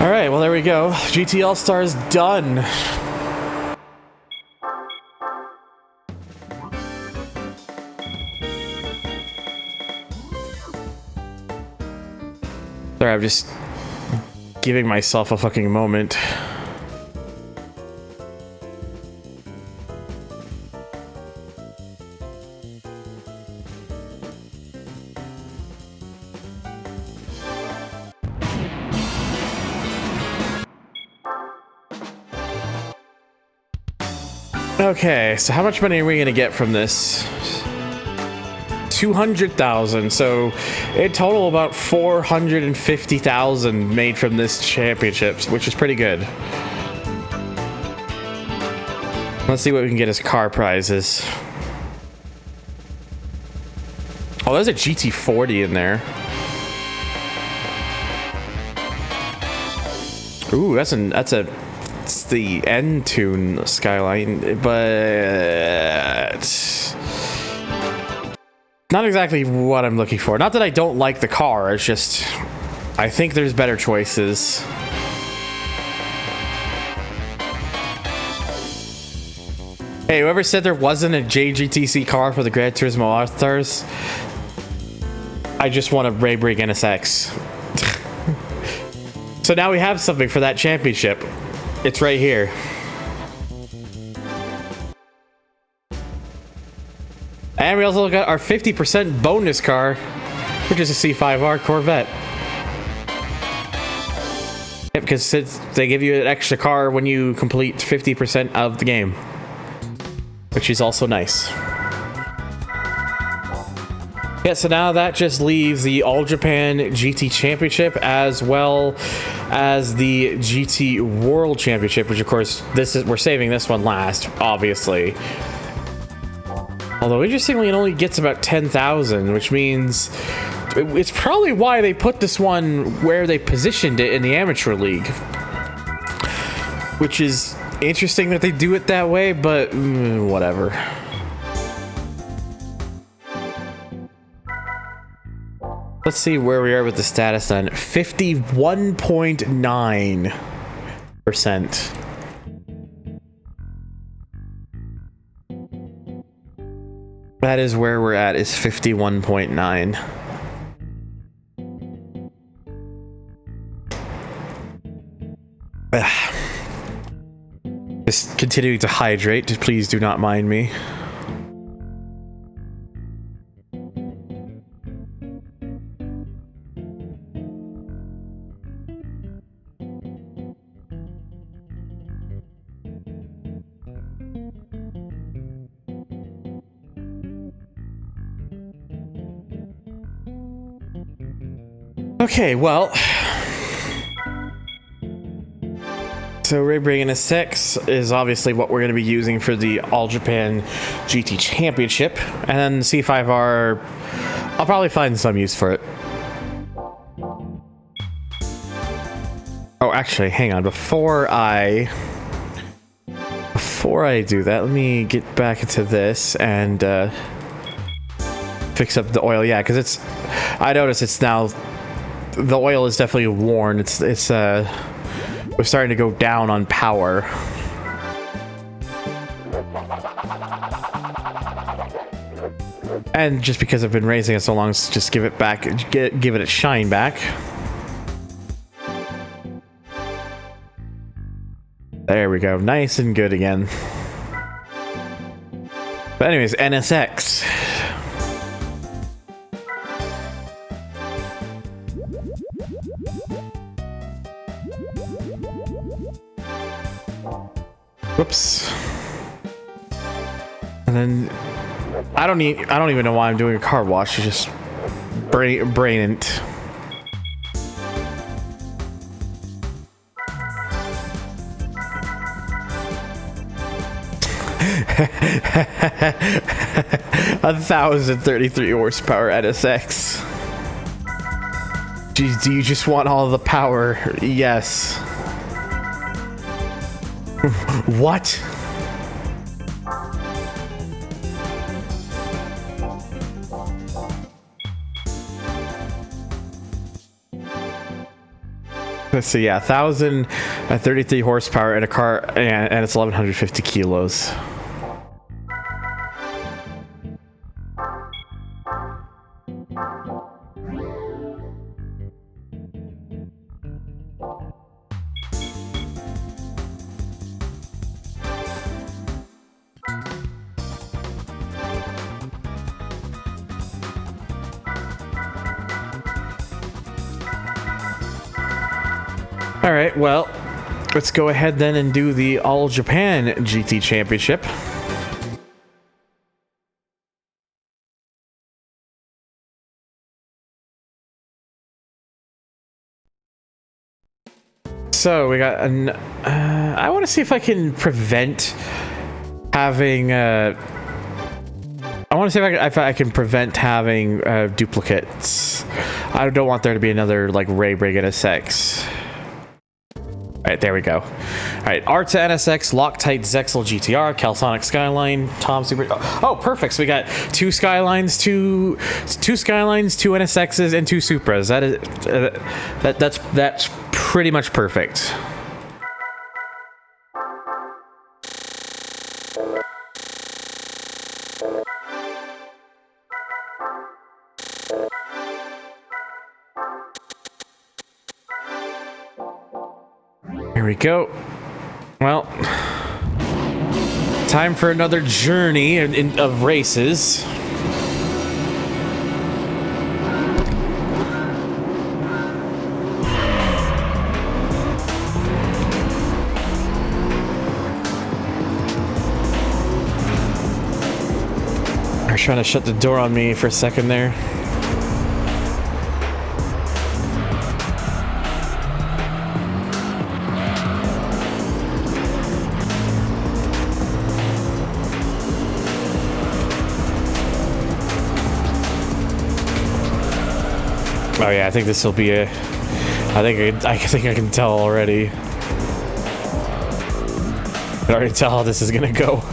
Speaker 1: Alright, well there we go. GT All-Stars done. Sorry, I'm just giving myself a fucking moment. Okay, so how much money are we gonna get from this? 200,000. So in total, about 450,000 made from this championship, which is pretty good. Let's see what we can get as car prizes. Oh, there's a GT40 in there. Ooh, it's the N-Tune Skyline, but not exactly what I'm looking for. Not that I don't like the car, it's just I think there's better choices. Hey, whoever said there wasn't a JGTC car for the Gran Turismo All-Stars, I just want a Raybrig NSX. So now we have something for that championship. It's right here. And we also got our 50% bonus car, which is a C5R Corvette. Yep, because they give you an extra car when you complete 50% of the game, which is also nice. Yeah, so now that just leaves the All Japan GT Championship as well as the GT World Championship, which of course we're saving this one last, obviously. Although interestingly, it only gets about 10,000, which means it's probably why they put this one where they positioned it in the Amateur League. Which is interesting that they do it that way, but whatever. Let's see where we are with the status then. 51.9%. That is where we're at, is 51.9. Just continuing to hydrate, just please do not mind me. Okay, well, so Raybrig NSX is obviously what we're going to be using for the All Japan GT Championship, and then the C5R, I'll probably find some use for it. Oh, actually, hang on, before I do that, let me get back into this and fix up the oil. Yeah, because I notice it's now, the oil is definitely worn. It's we're starting to go down on power. And just because I've been raising it so long, let's just give it back, give it a shine back. There we go, nice and good again. But anyways, NSX. Whoops. And then I don't even know why I'm doing a car wash. It's just brain it. A 1,033 horsepower NSX. Geez, do you just want all the power? Yes. What? Let's see, yeah, 1,033 horsepower in a car, and it's 1,150 kilos. All right, well, let's go ahead then and do the All Japan GT Championship. So we got an. I want to see if I can prevent having. I want to see if I can prevent having duplicates. I don't want there to be another like Ray Brig NSX. All right, there we go. All right, Arta NSX, Loctite Zexel GTR, Calisonic Skyline, Tom Super. Oh, perfect. So we got two Skylines, two NSXs, and two Supras. That is that's pretty much perfect. Here we go. Well, time for another journey of races. They're trying to shut the door on me for a second there. Oh yeah, I think this will be a. I think I can tell already. I can already tell how this is gonna go.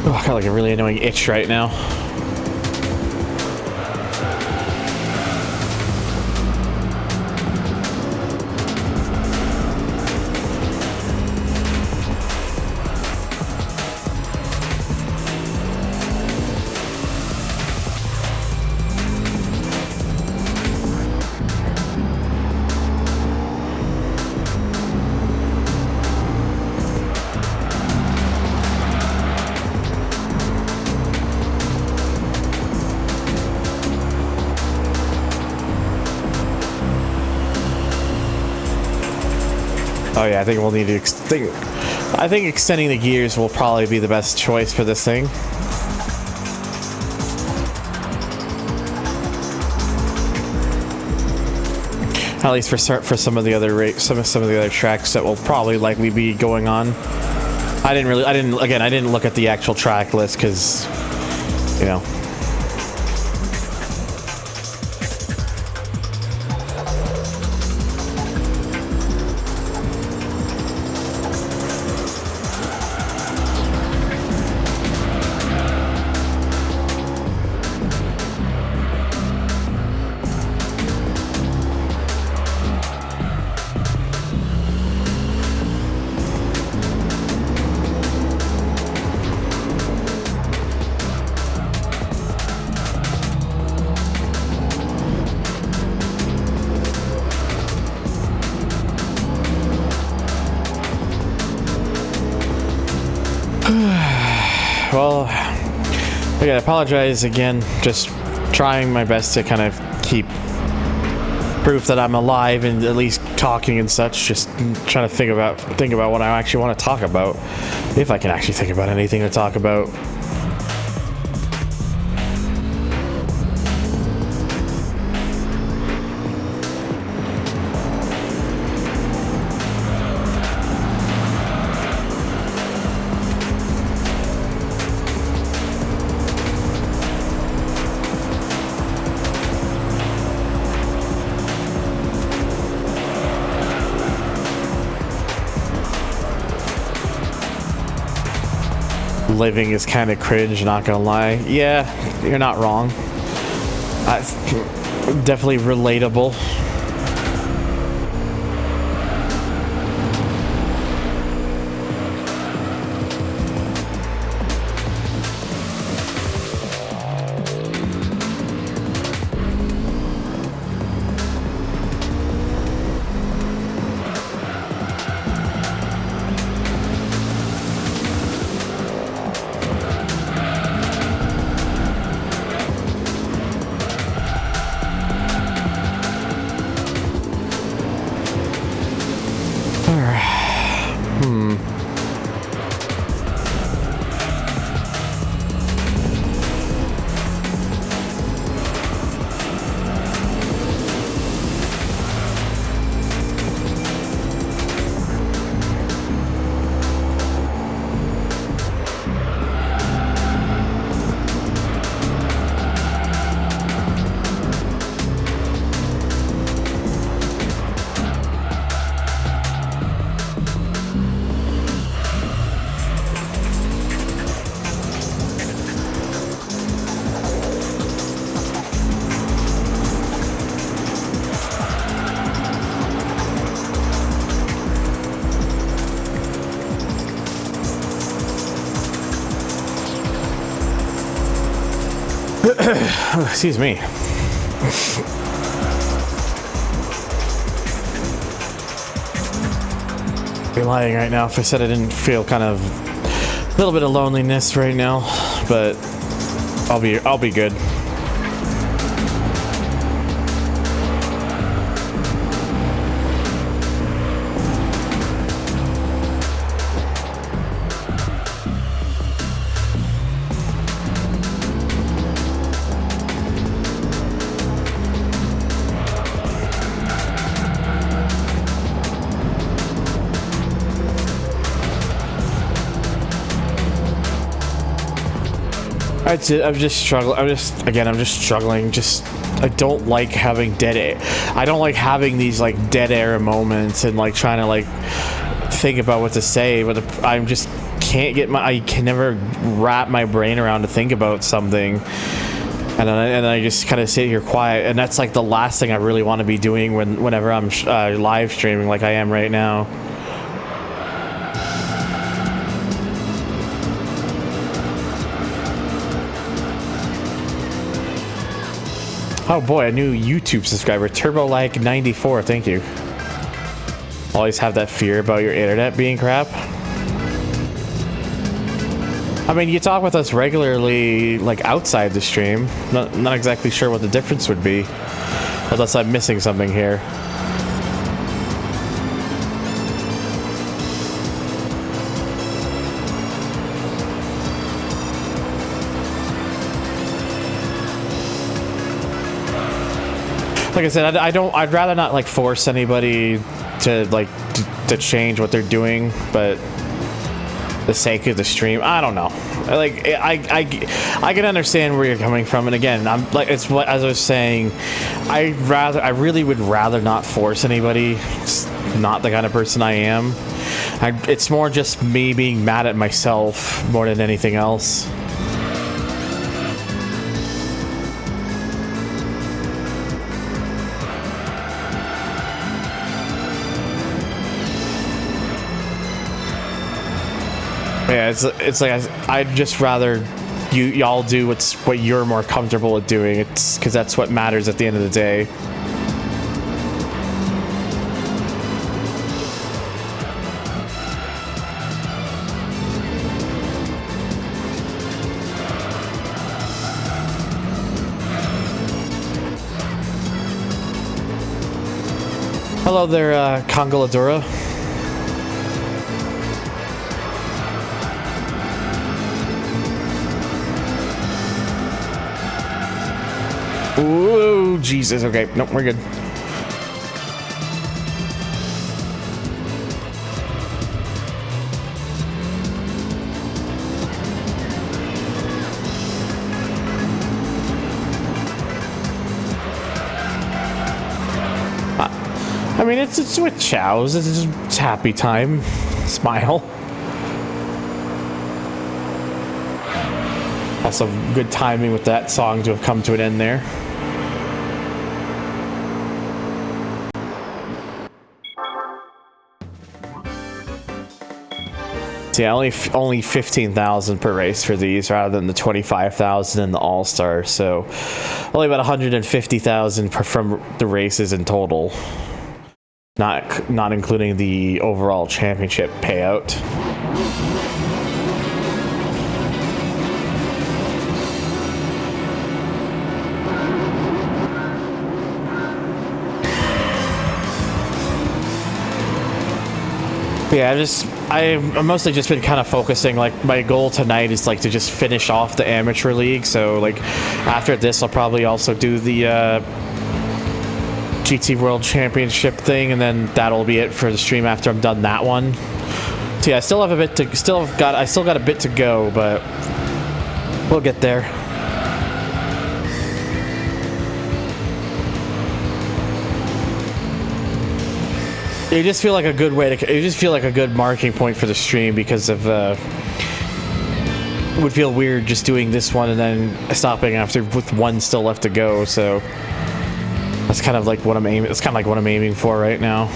Speaker 1: Oh, I got like a really annoying itch right now. Oh yeah, I think we'll need to I think extending the gears will probably be the best choice for this thing. At least for some of the other some of the other tracks that will probably likely be going on. I didn't look at the actual track list because, you know. Well, again, I apologize again. Just trying my best to kind of keep proof that I'm alive and at least talking and such. Just trying to think about what I actually want to talk about, if I can actually think about anything to talk about. Living is kind of cringe, not gonna lie. Yeah, you're not wrong. Definitely relatable. Excuse me. I'd be lying right now if I said I didn't feel kind of a little bit of loneliness right now, but I'll be good. I'm just struggling. I'm just struggling. I don't like having dead air. I don't like having these like dead air moments and like trying to like think about what to say, but I just can't get I can never wrap my brain around to think about something. And then I just kind of sit here quiet, and that's like the last thing I really want to be doing whenever I'm live streaming like I am right now. Oh boy, a new YouTube subscriber, TurboLag94, thank you. Always have that fear about your internet being crap. I mean, you talk with us regularly, like outside the stream. Not exactly sure what the difference would be, unless I'm missing something here. Like I said, I'd rather not like force anybody to change what they're doing, but the sake of the stream, I don't know. Like I can understand where you're coming from, and again, I'm like, it's what, as I was saying, I really would rather not force anybody. It's not the kind of person I am. It's more just me being mad at myself more than anything else. Yeah, it's like I'd just rather y'all do what you're more comfortable at doing. It's because that's what matters at the end of the day. Hello there, Congoladora. Ooh, Jesus. Okay, nope, we're good. I mean, it's with chows. It's happy time. Smile. Also, good timing with that song to have come to an end there. Yeah, only 15,000 per race for these, rather than the 25,000 in the All Star. So, only about 150,000 from the races in total, not including the overall championship payout. Yeah, I've mostly just been kind of focusing, like, my goal tonight is, like, to just finish off the amateur league, so, like, after this, I'll probably also do the, GT World Championship thing, and then that'll be it for the stream after I'm done that one. So yeah, I still have I still got a bit to go, but we'll get there. It just feel like a good way to. It just feel like a good marking point for the stream because of. It would feel weird just doing this one and then stopping after with one still left to go. So that's kind of like what I'm aiming. It's kind of like what I'm aiming for right now.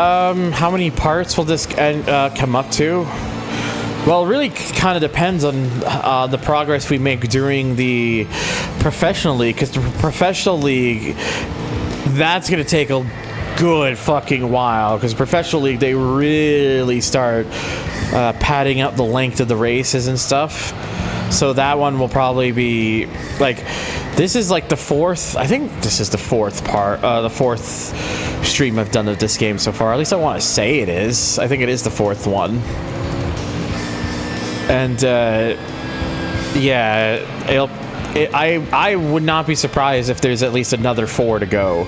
Speaker 1: How many parts will this come up to? Well, it really kind of depends on the progress we make during the professional league, because the professional league, that's going to take a good fucking while, because professional league, they really start padding up the length of the races and stuff. So that one will probably be like, this is like the fourth, I think this is the fourth part, the fourth stream I've done of this game so far. At least I want to say it is. I think it is the fourth one. And yeah, I would not be surprised if there's at least another 4 to go.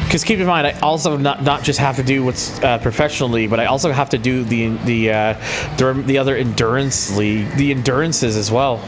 Speaker 1: Because keep in mind, I also not just have to do what's professionally, but I also have to do the other endurance league, the endurances as well.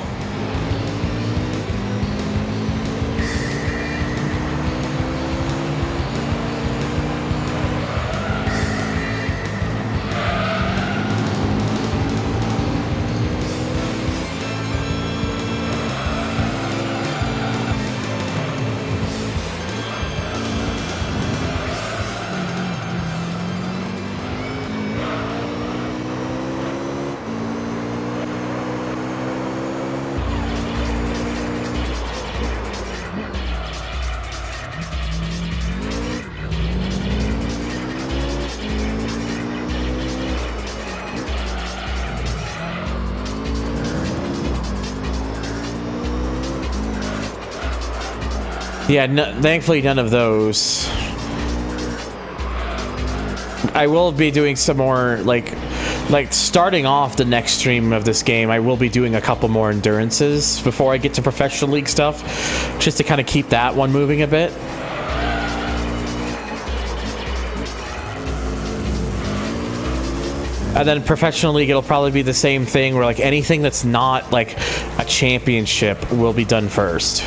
Speaker 1: Yeah, thankfully none of those. I will be doing some more, like starting off the next stream of this game, I will be doing a couple more endurances before I get to professional league stuff, just to kind of keep that one moving a bit. And then professional league, it'll probably be the same thing, where like anything that's not like a championship will be done first.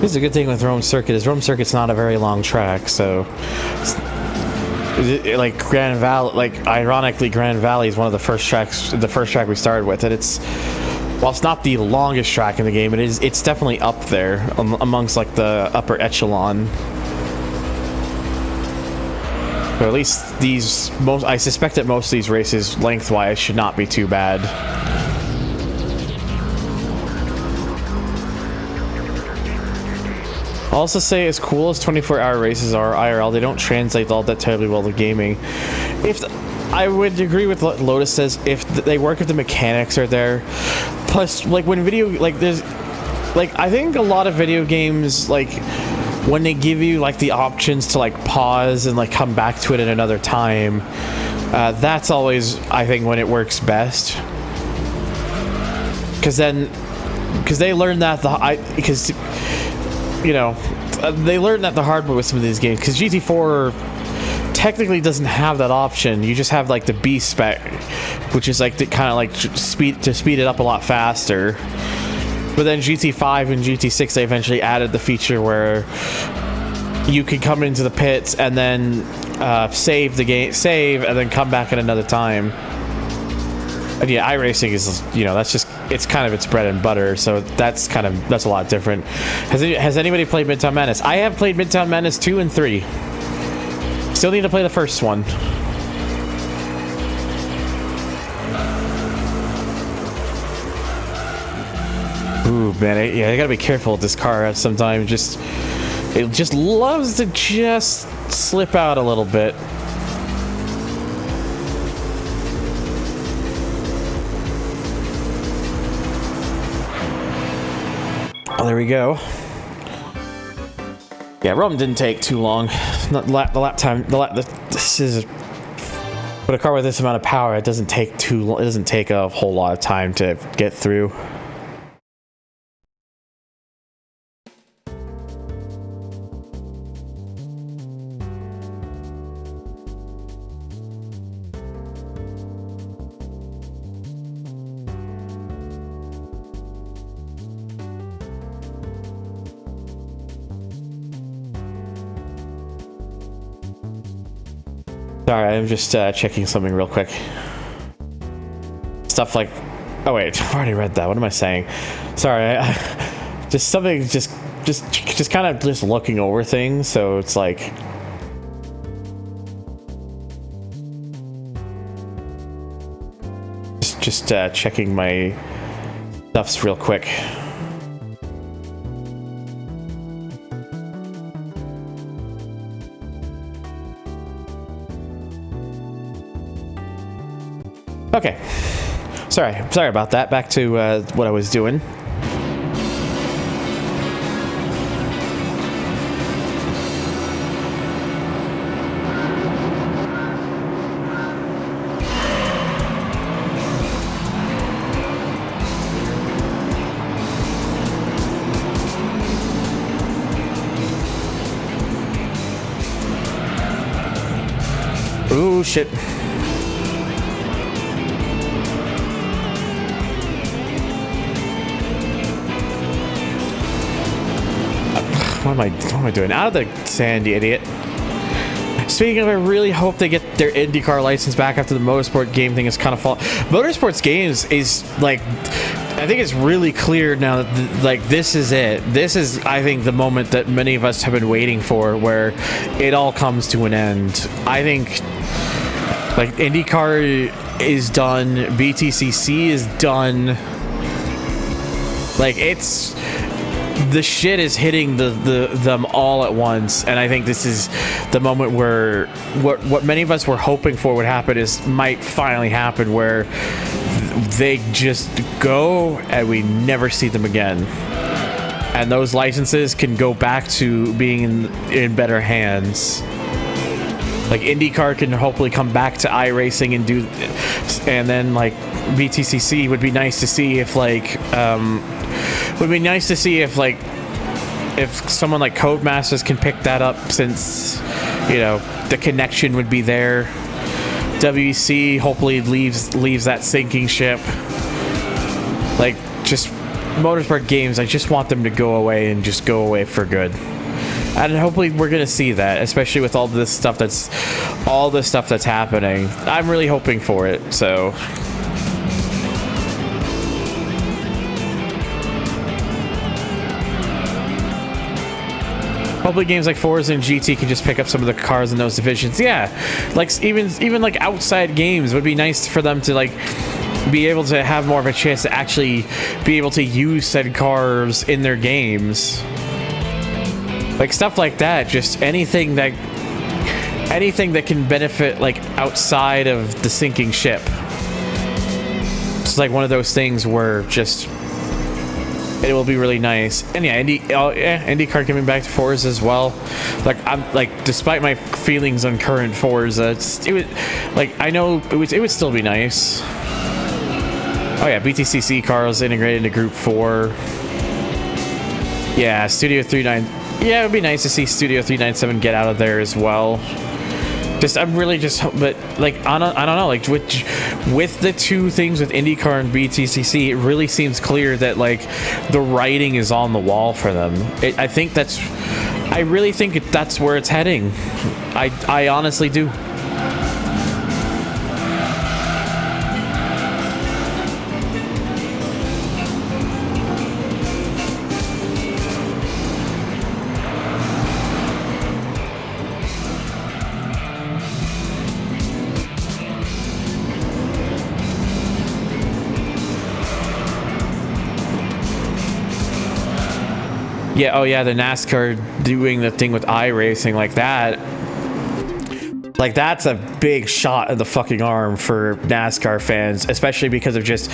Speaker 1: This is a good thing with Rome Circuit, is Rome Circuit's not a very long track, so like Grand Valley, like ironically Grand Valley is one of the first tracks, the first track we started with, and it's, while it's not the longest track in the game, it's definitely up there amongst like the upper echelon. But at least these, I suspect that most of these races lengthwise should not be too bad. I'll also say, as cool as 24-hour races are IRL, they don't translate all that terribly well to gaming. I would agree with what Lotus says, if they work, if the mechanics are there. Plus, like when video, like there's, like I think a lot of video games, like when they give you like the options to like pause and like come back to it at another time, that's always, I think, when it works best. Because they learn that you know, they learned that the hard way with some of these games, because GT4 technically doesn't have that option. You just have like the A-Spec, which is like the kind of like speed it up a lot faster. But then GT5 and GT6, they eventually added the feature where you can come into the pits and then save the game, and then come back at another time. And yeah, iRacing is, you know, that's just, it's kind of its bread and butter, so that's a lot different. Has anybody played Midtown Madness? I have played Midtown Madness 2 and 3. Still need to play the first one. Ooh, man, I gotta be careful with this car sometimes. It just loves to just slip out a little bit. Oh, there we go. Yeah, Rome didn't take too long. Not the lap time. This is But a car with this amount of power, it doesn't take it doesn't take a whole lot of time to get through. Sorry, I'm just checking something real quick. Stuff like... Oh wait, I've already read that. What am I saying? Sorry, just something, just kind of just looking over things, so it's like... Just checking my stuffs real quick. Okay, sorry about that. Back to what I was doing. Ooh, shit. What am I doing? Out of the sand, you idiot. Speaking of, I really hope they get their IndyCar license back after the motorsport game thing is kind of fall. Motorsports games is like, I think it's really clear now that like this is it. This is, I think, the moment that many of us have been waiting for, where it all comes to an end. I think like IndyCar is done, BTCC is done. Like it's... The shit is hitting them all at once, and I think this is the moment where what many of us were hoping for would happen might finally happen, where they just go and we never see them again, and those licenses can go back to being in better hands. Like IndyCar can hopefully come back to iRacing and then like BTCC would be nice to see if like if someone like Codemasters can pick that up, since you know the connection would be there. WEC hopefully leaves that sinking ship. Like just motorsport games, I just want them to go away and just go away for good. And hopefully we're gonna see that, especially with all this stuff that's happening. I'm really hoping for it. So. Hopefully games like Forza and GT can just pick up some of the cars in those divisions. Yeah, like even like outside games would be nice for them to like be able to have more of a chance to actually be able to use said cars in their games. Like stuff like that, just anything that can benefit like outside of the sinking ship. It's like one of those things where just it will be really nice. And yeah, IndyCar coming back to Forza as well. Like I'm like, despite my feelings on current Forza, it would like I know it would still be nice. Oh yeah, BTCC cars integrated into Group 4. Yeah, Studio 39. Yeah, it would be nice to see Studio 397 get out of there as well. I'm really just, but like I don't know, like with the two things with IndyCar and BTCC, it really seems clear that like the writing is on the wall for them. I really think that's where it's heading. I honestly do. Yeah, oh yeah, the NASCAR doing the thing with iRacing like that. Like that's a big shot in the fucking arm for NASCAR fans, especially because of just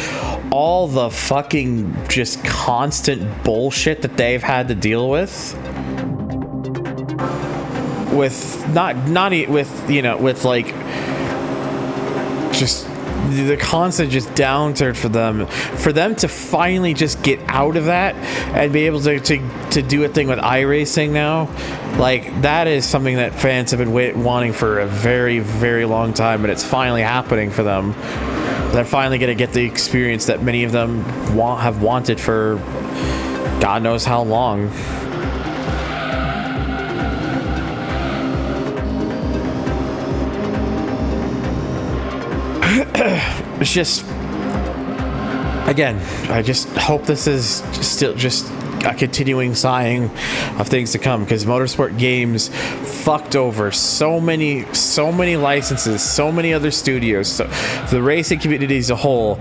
Speaker 1: all the fucking just constant bullshit that they've had to deal with. With like just the constant just downturn for them to finally just get out of that and be able to do a thing with iRacing now, like that is something that fans have been wanting for a very, very long time, and it's finally happening for them. They're finally going to get the experience that many of them have wanted for God knows how long. It's just, again, I just hope this is still just a continuing sign of things to come, because motorsport games fucked over so many licenses, so many other studios, so the racing community as a whole,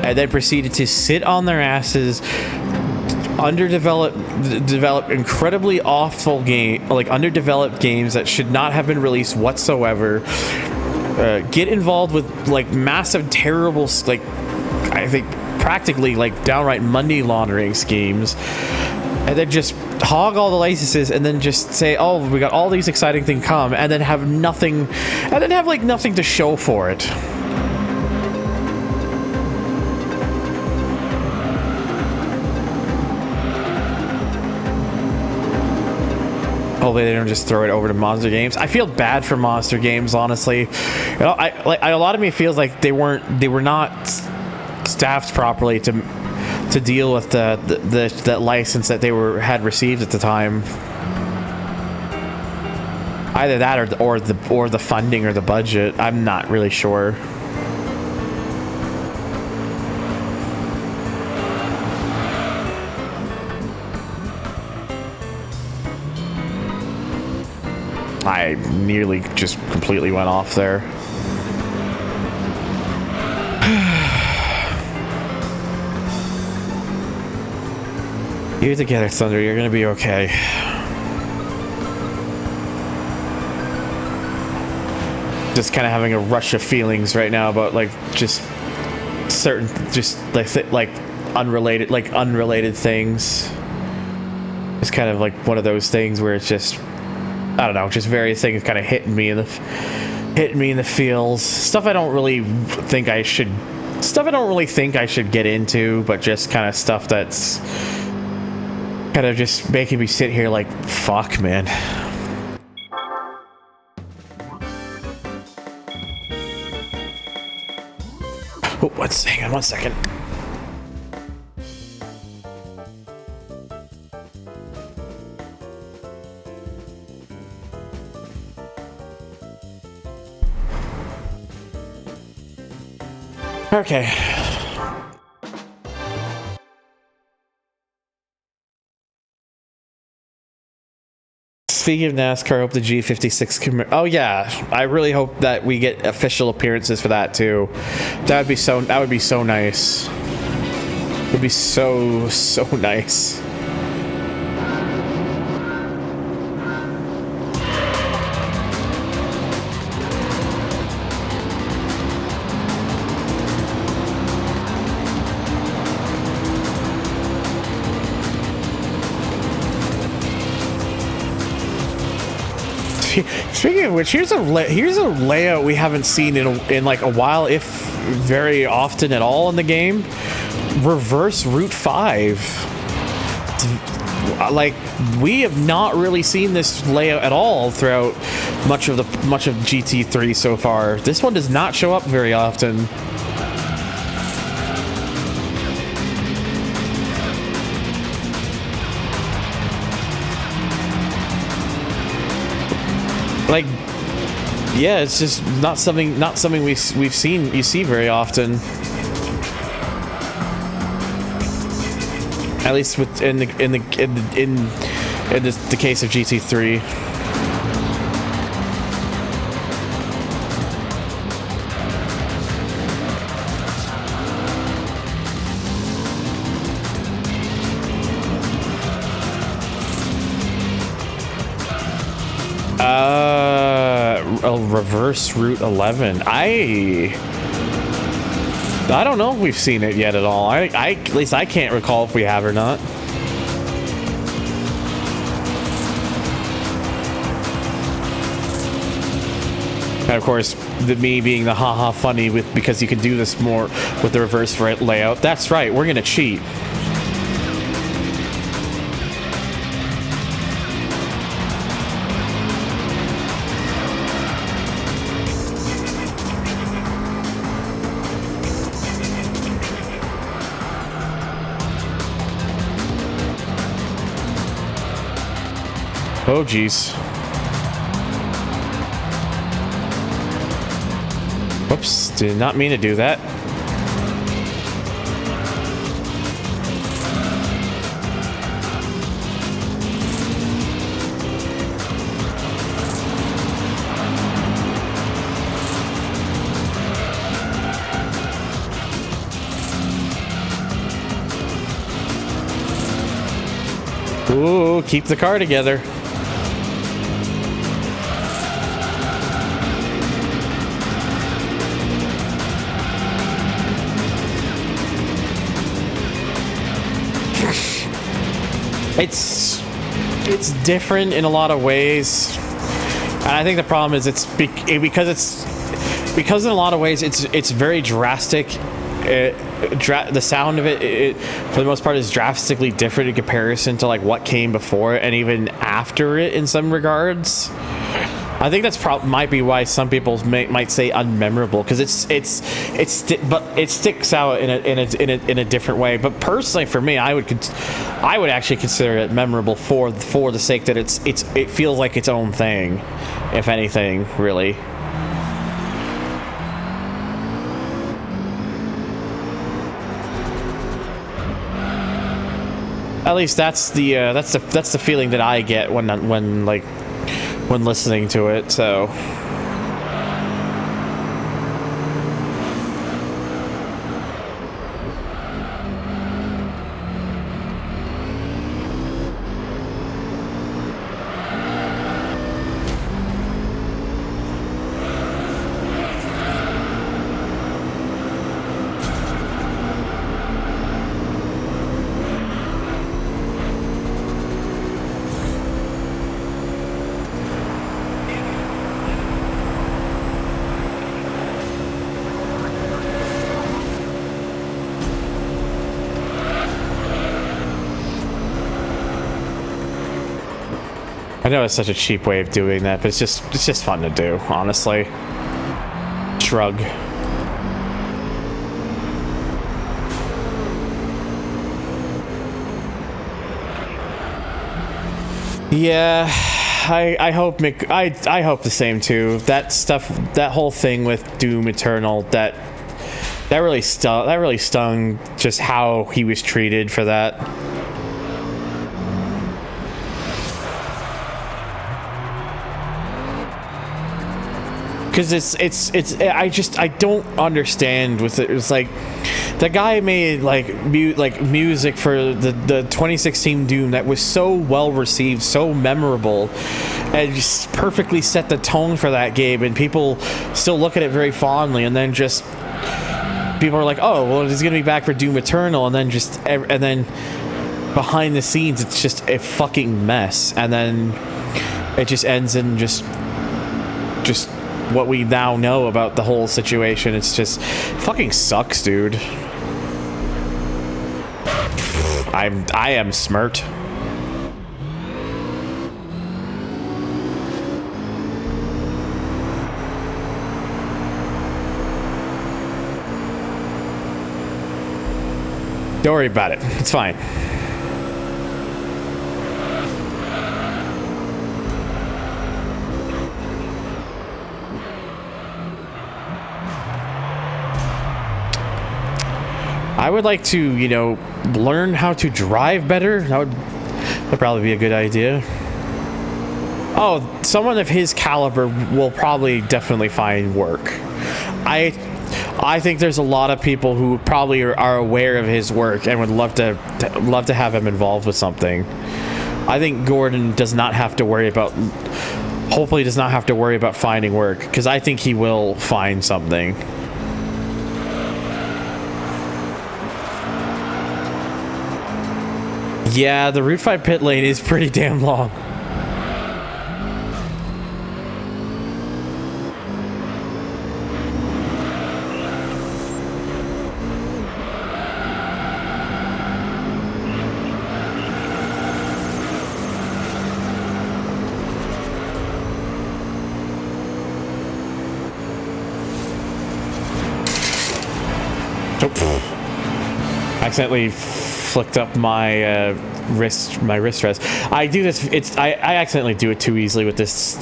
Speaker 1: and then proceeded to sit on their asses, develop incredibly awful underdeveloped games that should not have been released whatsoever. Get involved with like massive, terrible, like I think practically like downright money laundering schemes, and then just hog all the licenses, and then just say, "Oh, we got all these exciting things come," and then have nothing, and then have like nothing to show for it. Hopefully they don't just throw it over to Monster Games. I feel bad for Monster Games, honestly. You know, a lot of me feels like they were not staffed properly to deal with that license that they had received at the time. Either that or the funding or the budget. I'm not really sure. I nearly just completely went off there. You're together, Thunder. You're gonna be okay. Just kind of having a rush of feelings right now about like just certain, just like unrelated things. It's kind of like one of those things where it's just, I don't know, just various things kind of hitting me in the feels. Stuff I don't really think I should get into, but just kind of stuff that's kind of just making me sit here like, fuck, man. Oh, hang on one second. Okay. Speaking of NASCAR, I hope the G56 oh yeah, I really hope that we get official appearances for that too. That would be so nice. It would be so nice. Speaking of which, here's a layout we haven't seen in like a while, if very often at all in the game. Reverse Route 5. Like, we have not really seen this layout at all throughout much of GT3 so far. This one does not show up very often. Like, yeah, it's just not something you see very often. At least in the case of GT3. Reverse Route 11. I don't know if we've seen it yet at all. At least I can't recall if we have or not. And of course, the me being the haha funny with because you can do this more with the reverse layout. That's right, we're gonna cheat. Oh geez. Whoops, did not mean to do that. Ooh, keep the car together. It's different in a lot of ways, and I think the problem is because in a lot of ways it's very drastic. The sound of it for the most part is drastically different in comparison to like what came before it and even after it in some regards. I think that's might be why some people might say unmemorable, because but it sticks out in a different way. But personally, for me, I would actually consider it memorable for the sake that it feels like its own thing, if anything, really. At least that's the feeling that I get when listening to it, so. I know it's such a cheap way of doing that, but it's just fun to do, honestly. Shrug. Yeah, I hope I hope the same too. That stuff, that whole thing with Doom Eternal, that really stung just how he was treated for that. Because I don't understand with it. It's like the guy made music for the 2016 Doom that was so well received, so memorable, and just perfectly set the tone for that game, and people still look at it very fondly, and then just people are like, oh well, it's gonna be back for Doom Eternal, and then behind the scenes it's just a fucking mess, and then it just ends in just what we now know about the whole situation. It's just fucking sucks, dude. I am smirt. Don't worry about it. It's fine. I would like to, learn how to drive better. That'd probably be a good idea. Oh, someone of his caliber will probably definitely find work. I think there's a lot of people who probably are aware of his work and would love to have him involved with something. I think Gordon does not have to worry about, hopefully does not have to worry about finding work, because I think he will find something. Yeah, the Route 5 pit lane is pretty damn long. accidentally flicked up my wrist rest. I do this. I accidentally do it too easily with this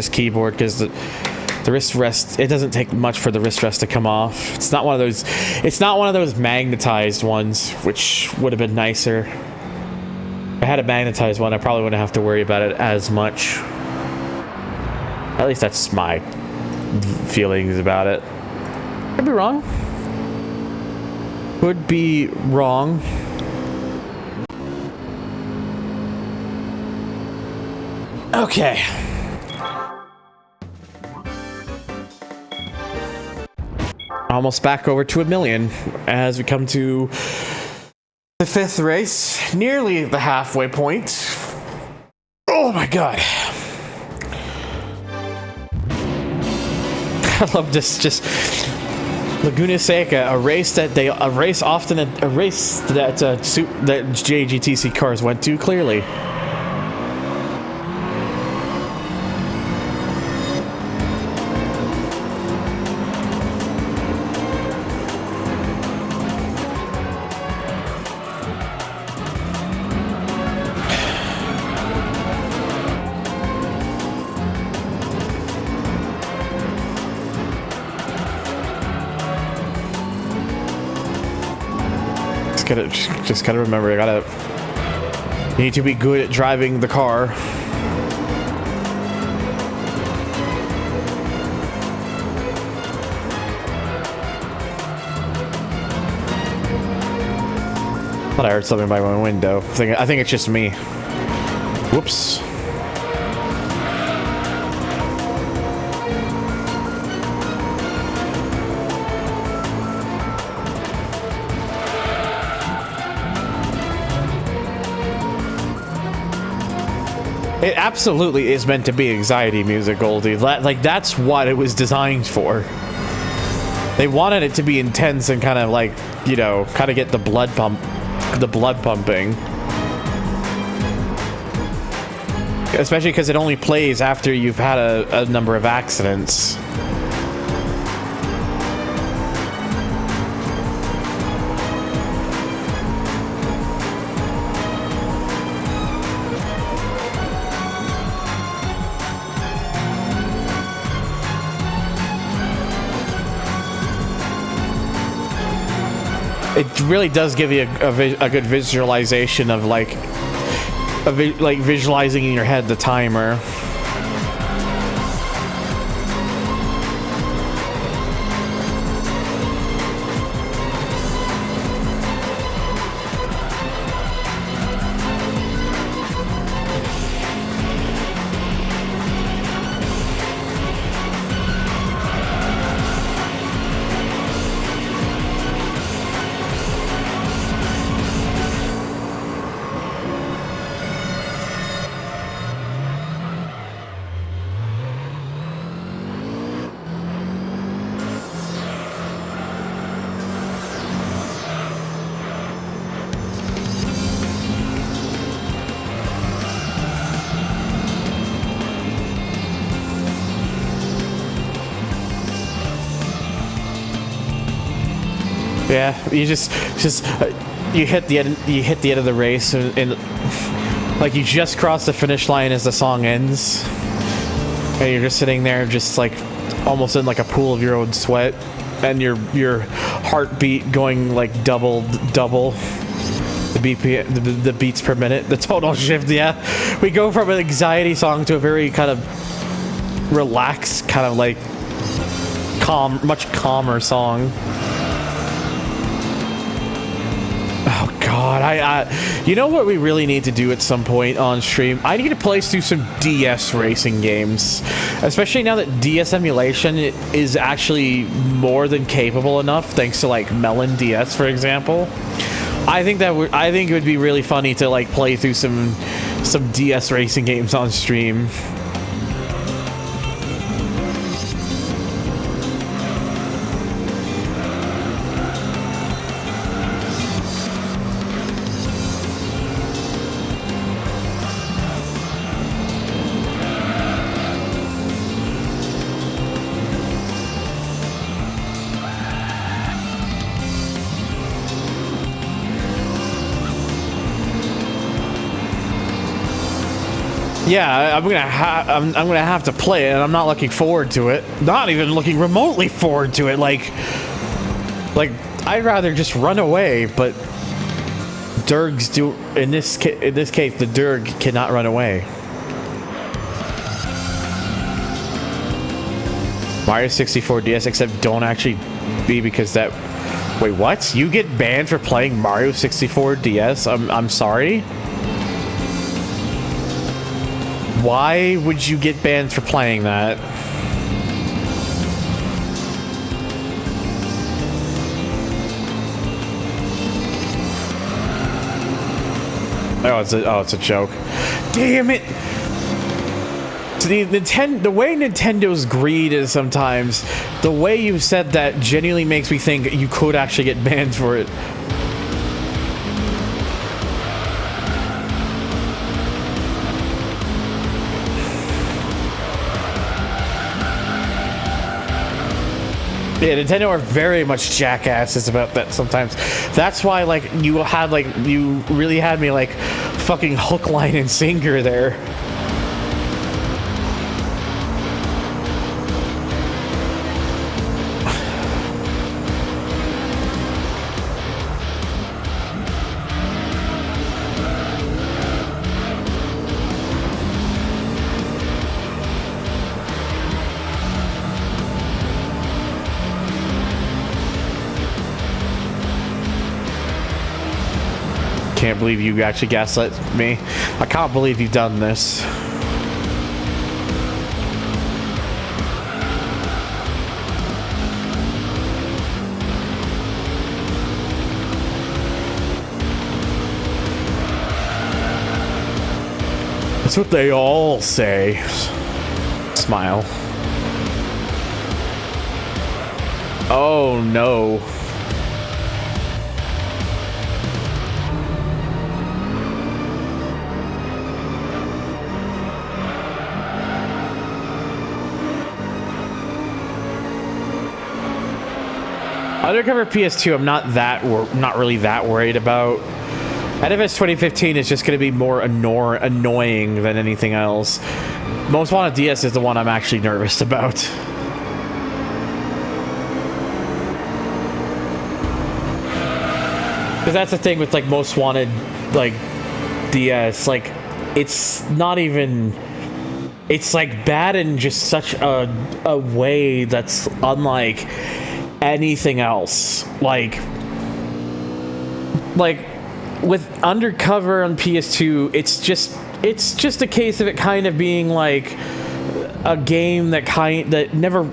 Speaker 1: keyboard because the wrist rest. It doesn't take much for the wrist rest to come off. It's not one of those. It's not one of those magnetized ones, which would have been nicer. If I had a magnetized one, I probably wouldn't have to worry about it as much. At least that's my feelings about it. Could be wrong. Could be wrong. Okay. Almost back over to 1 million as we come to the 5th race, nearly the halfway point. Oh my god. I love this, just Laguna Seca, a race that JGTC cars went to clearly. Just gotta remember, you need to be good at driving the car. Thought I heard something by my window. I think it's just me. Whoops. It absolutely is meant to be anxiety music, Goldie. Like, that's what it was designed for. They wanted it to be intense and kind of like, you know, kind of get the blood pumping. Especially because it only plays after you've had a number of accidents. It really does give you a good visualization of like visualizing in your head the timer. Yeah, you just you hit the end of the race and like you just cross the finish line as the song ends, and you're just sitting there just like almost in like a pool of your own sweat, and your heartbeat going like double the BPM, the beats per minute, the total shift. Yeah, we go from an anxiety song to a very kind of relaxed, kind of like much calmer song. God, you know what we really need to do at some point on stream? I need to play through some DS racing games, especially now that DS emulation is actually more than capable enough, thanks to like Melon DS, for example. I think it would be really funny to like play through some DS racing games on stream. Yeah, I'm gonna have to play it, and I'm not looking forward to it. Not even looking remotely forward to it. Like I'd rather just run away. But Durgs do in this case, the Durg cannot run away. Mario 64 DS, except don't actually be because that. Wait, what? You get banned for playing Mario 64 DS? I'm sorry. Why would you get banned for playing that? Oh, it's a joke. Damn it! The way Nintendo's greed is sometimes, the way you said that genuinely makes me think you could actually get banned for it. Yeah, Nintendo are very much jackasses about that sometimes. That's why, like, you really had me, like, fucking hook, line, and sinker there. Can't believe you actually gaslit me. I can't believe you've done this. That's what they all say. Smile. Oh no. Undercover PS2, I'm not really that worried about. NFS 2015 is just going to be more annoying than anything else. Most Wanted DS is the one I'm actually nervous about. Because that's the thing with, like, Most Wanted, like, DS. Like, it's not even... It's, like, bad in just such a way that's unlike anything else. Like with Undercover on PS2, it's just a case of it kind of being like a game that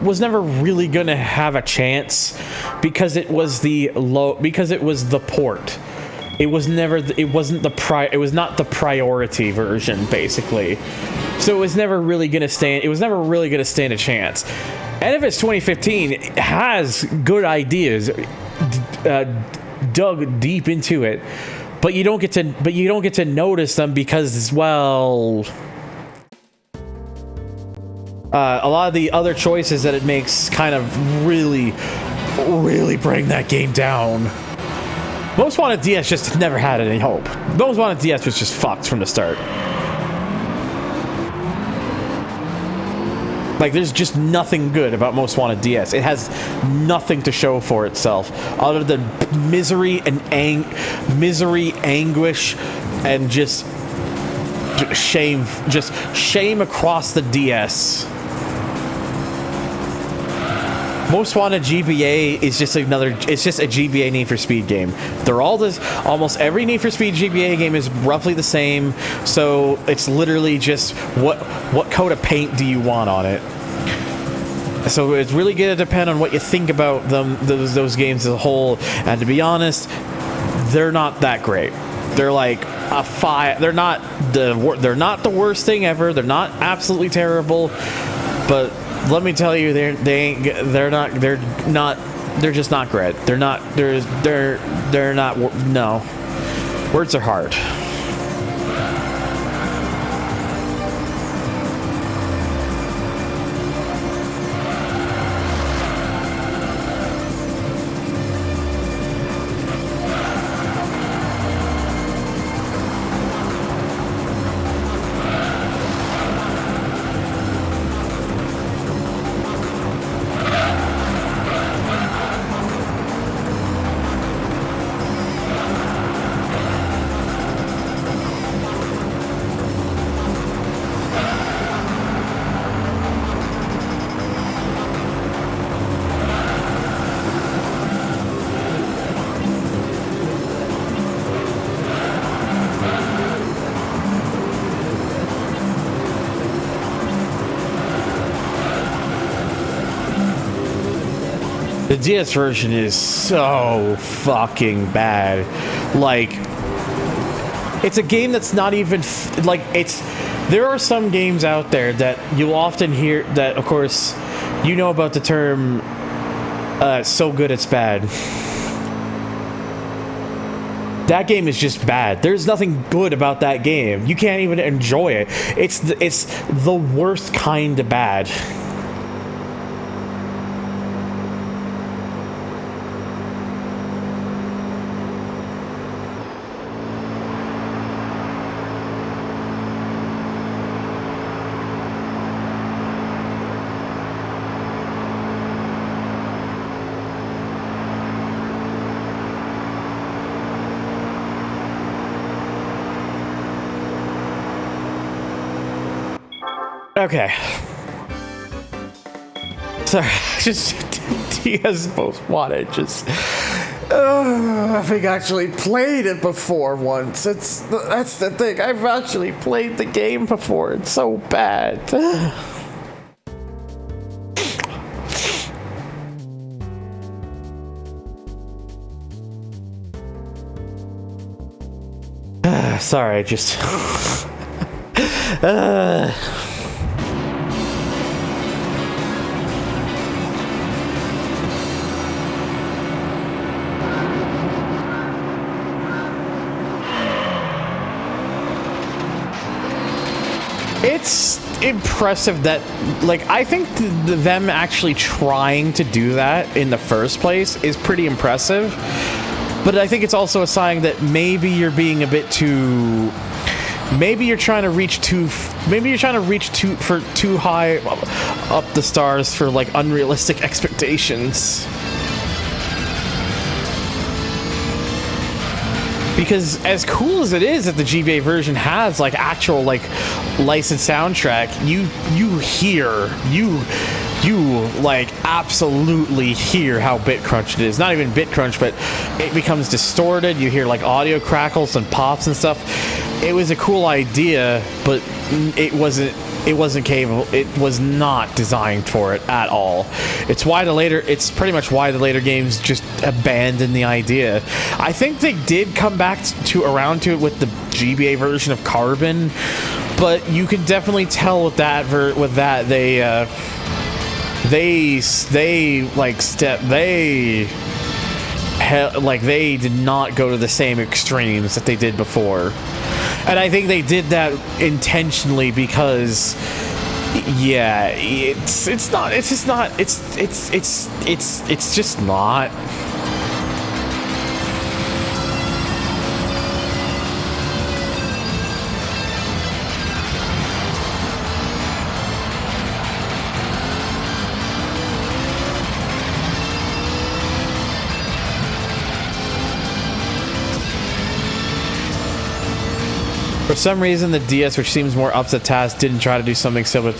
Speaker 1: was never really gonna have a chance because it was the port. It was not the priority version, basically. So it was never really gonna stand a chance. NFS 2015 has good ideas dug deep into it, but you don't get to notice them because, well, a lot of the other choices that it makes kind of really bring that game down. Most Wanted DS just never had any hope. Most Wanted DS was just fucked from the start. Like, there's just nothing good about Most Wanted DS. It has nothing to show for itself other than misery, anguish, and just shame across the DS. Most Wanted GBA is just it's just a GBA Need for Speed game. Almost every Need for Speed GBA game is roughly the same, so it's literally just what coat of paint do you want on it. So it's really going to depend on what you think about those games as a whole, and to be honest, they're not that great. They're like a 5. They're not the worst thing ever. They're not absolutely terrible, but let me tell you, they're just not great. They're not. No, words are hard. The DS version is so fucking bad. Like, it's a game that's not even like it's. There are some games out there that you'll often hear that, of course, you know about the term "so good it's bad." That game is just bad. There's nothing good about that game. You can't even enjoy it. It's the worst kind of bad. Okay. Sorry, just DS most wanted. Just I've actually played it before once. That's the thing. I've actually played the game before. It's so bad. Sorry, I just. It's impressive that, like, I think them actually trying to do that in the first place is pretty impressive. But I think it's also a sign that maybe you're being a bit too. Maybe you're trying to reach too. Maybe you're trying to reach too high up the stars for like unrealistic expectations. Because as cool as it is that the GBA version has like actual like licensed soundtrack, you like absolutely hear how bit crunched it is. Not even bit crunch, but it becomes distorted. You hear like audio crackles and pops and stuff. It was a cool idea, but it wasn't capable. It was not designed for it at all. It's pretty much why the later games just abandoned the idea. I think they did come back around to it with the GBA version of Carbon, but you can definitely tell with that they did not go to the same extremes that they did before. And I think they did that intentionally because, yeah, it's just not. For some reason, the DS, which seems more up to the task, didn't try to do something similar.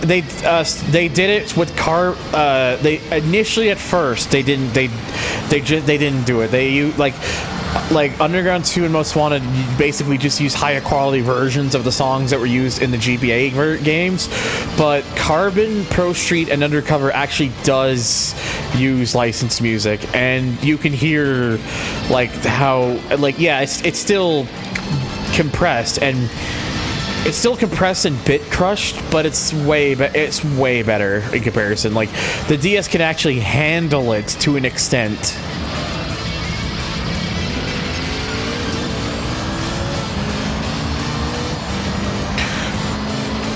Speaker 1: They did it with They initially at first they didn't do it. They like Underground 2 and Most Wanted basically just use higher quality versions of the songs that were used in the GBA games, but Carbon, Pro Street, and Undercover actually does use licensed music, and you can hear like how it's still compressed, and it's still compressed and bit crushed, but it's way better in comparison. Like the DS can actually handle it to an extent.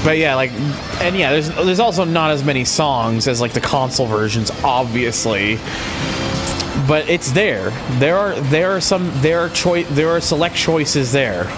Speaker 1: But yeah, there's also not as many songs as like the console versions, obviously. But it's there. There are select choices there.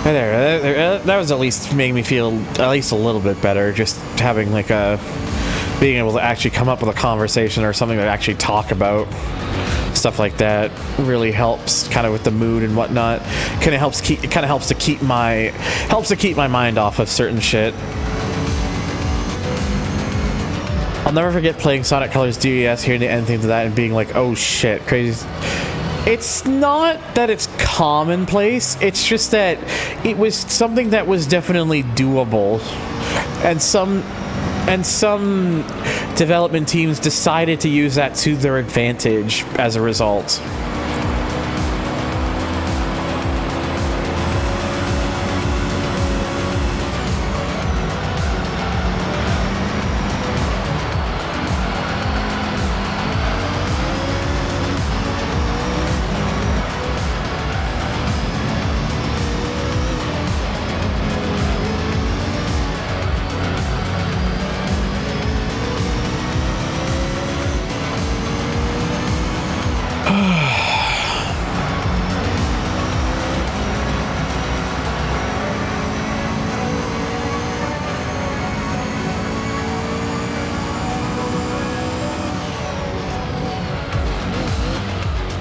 Speaker 1: There, that was at least making me feel at least a little bit better. Just having like being able to actually come up with a conversation or something to actually talk about stuff like that really helps kind of with the mood and whatnot. Kind of helps to keep my mind off of certain shit. I'll never forget playing Sonic Colors DES, hearing the end theme to that and being like, oh shit, crazy. It's not that it's commonplace, it's just that it was something that was definitely doable. And some development teams decided to use that to their advantage as a result.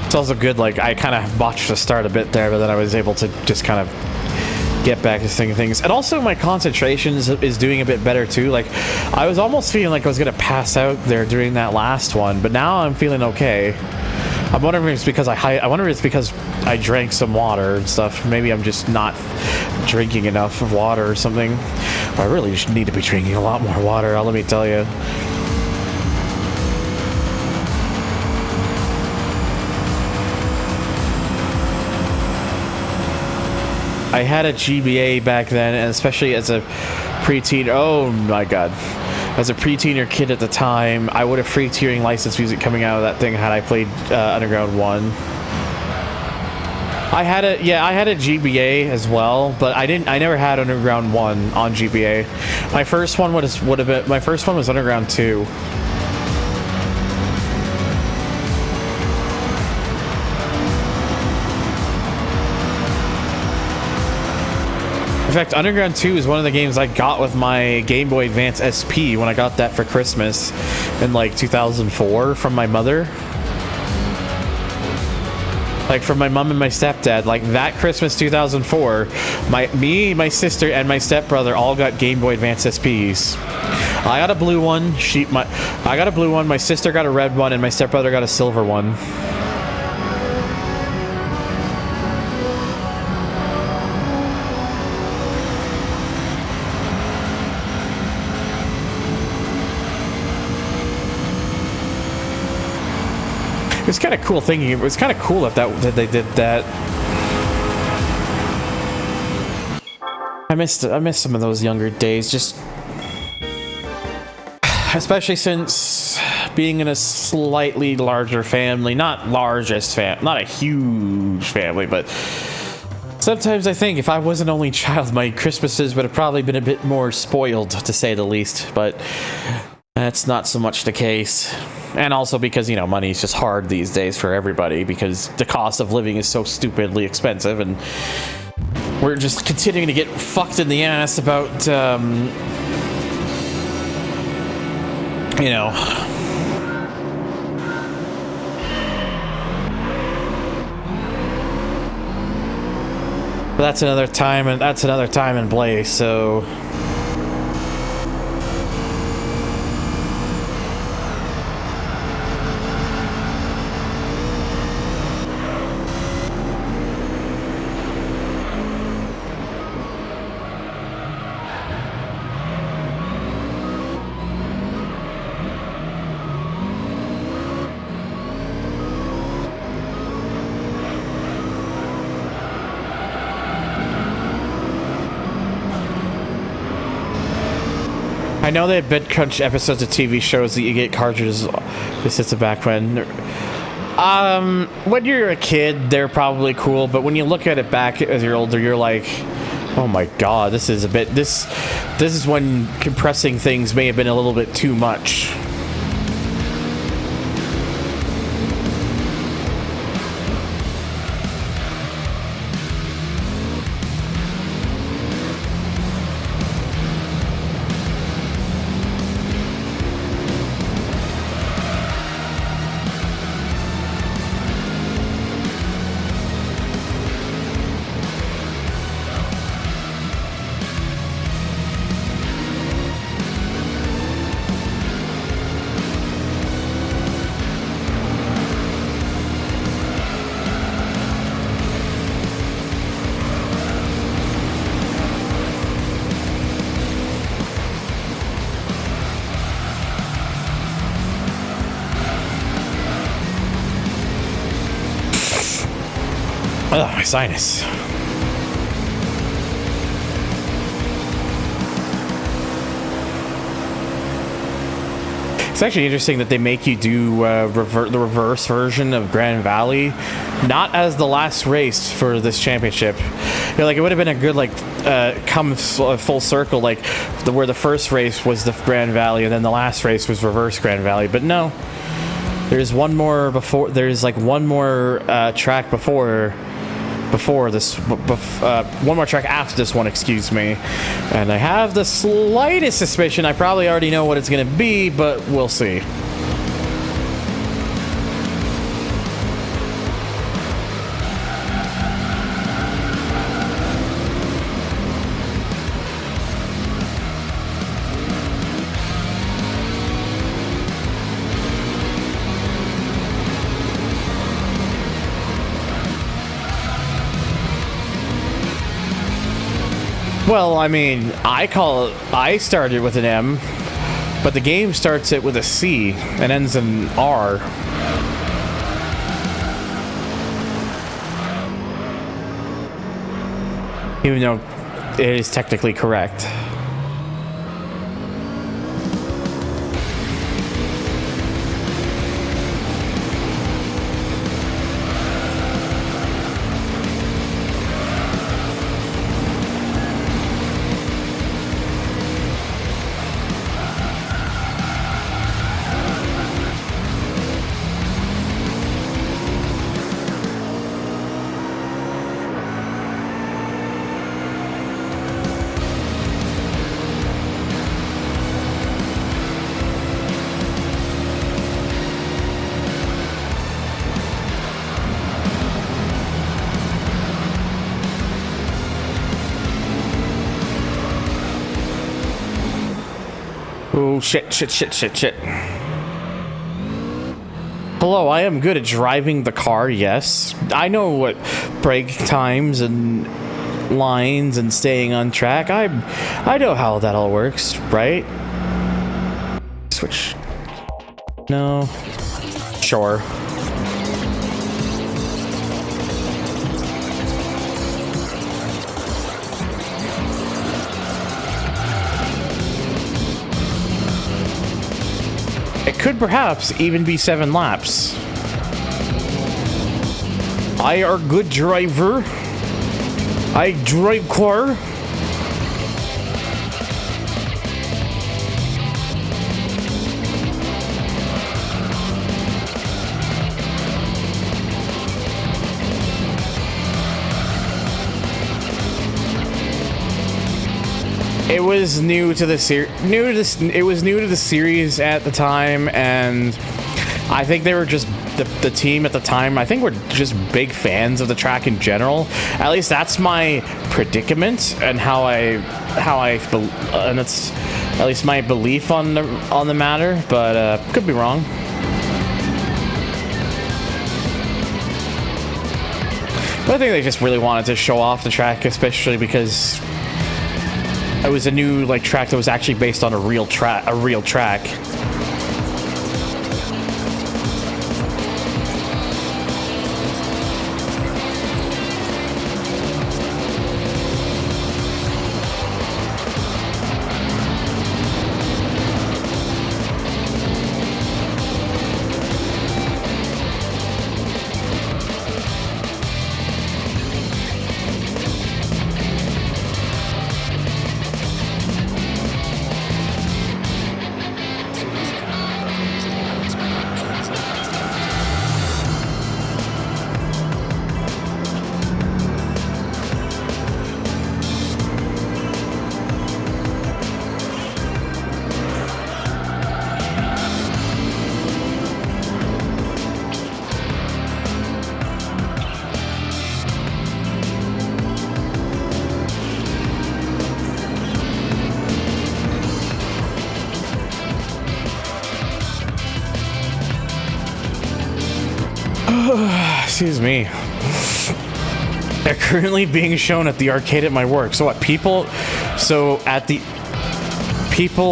Speaker 1: It's also good, like, I kind of botched the start a bit there, but then I was able to just kind of get back to seeing things. And also my concentration is doing a bit better too. Like, I was almost feeling like I was going to pass out there during that last one, but now I'm feeling okay. I'm wondering if it's because I wonder if it's because I drank some water and stuff. Maybe I'm just not drinking enough of water or something. Or I really need to be drinking a lot more water, let me tell you. I had a GBA back then, and especially as a preteen. Oh my god. As a preteen kid at the time, I would have freaked hearing licensed music coming out of that thing had I played Underground 1. I had a GBA as well, but I never had Underground 1 on GBA. My first one was Underground 2. In fact, Underground 2 is one of the games I got with my Game Boy Advance SP when I got that for Christmas in like 2004 from my mother. Like from my mom and my stepdad, like that Christmas 2004, me, my sister, and my stepbrother all got Game Boy Advance SPs. I got a blue one, I got a blue one, my sister got a red one, and my stepbrother got a silver one. It was kind of cool thinking. It was kind of cool that they did that. I missed some of those younger days, just especially since being in a slightly larger family, not a huge family, but sometimes I think if I was an only child, my Christmases would have probably been a bit more spoiled, to say the least, but that's not so much the case. And also because, you know, money is just hard these days for everybody because the cost of living is so stupidly expensive, and we're just continuing to get fucked in the ass about, you know. But that's another time and place, so... I know they had BitCrunch episodes of TV shows that you get cartridges. This is back when you're a kid, they're probably cool, but when you look at it back as you're older, you're like, oh my god, this is when compressing things may have been a little bit too much. Ugh, my sinus. It's actually interesting that they make you do the reverse version of Grand Valley, not as the last race for this championship. You know, like it would have been a good come full circle, like where the first race was the Grand Valley and then the last race was reverse Grand Valley. But no, there's one more before. There's like one more track before this, one more track after this one, excuse me, and I have the slightest suspicion I probably already know what it's gonna be, but we'll see. Well, I mean, I started with an M, but the game starts it with a C and ends in R. Even though it is technically correct. Oh, shit. Hello, I am good at driving the car, yes. I know what brake times and lines and staying on track. I know how that all works, right? Switch. No. Sure. It could perhaps even be 7 laps. I are good driver. I drive car. It was new to the it was new to the series at the time, and I think they were just the team at the time. I think we're just big fans of the track in general. At least that's my predicament and how I and that's at least my belief on the matter. But could be wrong. But I think they just really wanted to show off the track, especially because it was a new track that was actually based on a real track. Excuse me. They're currently being shown at the arcade at my work. So what? People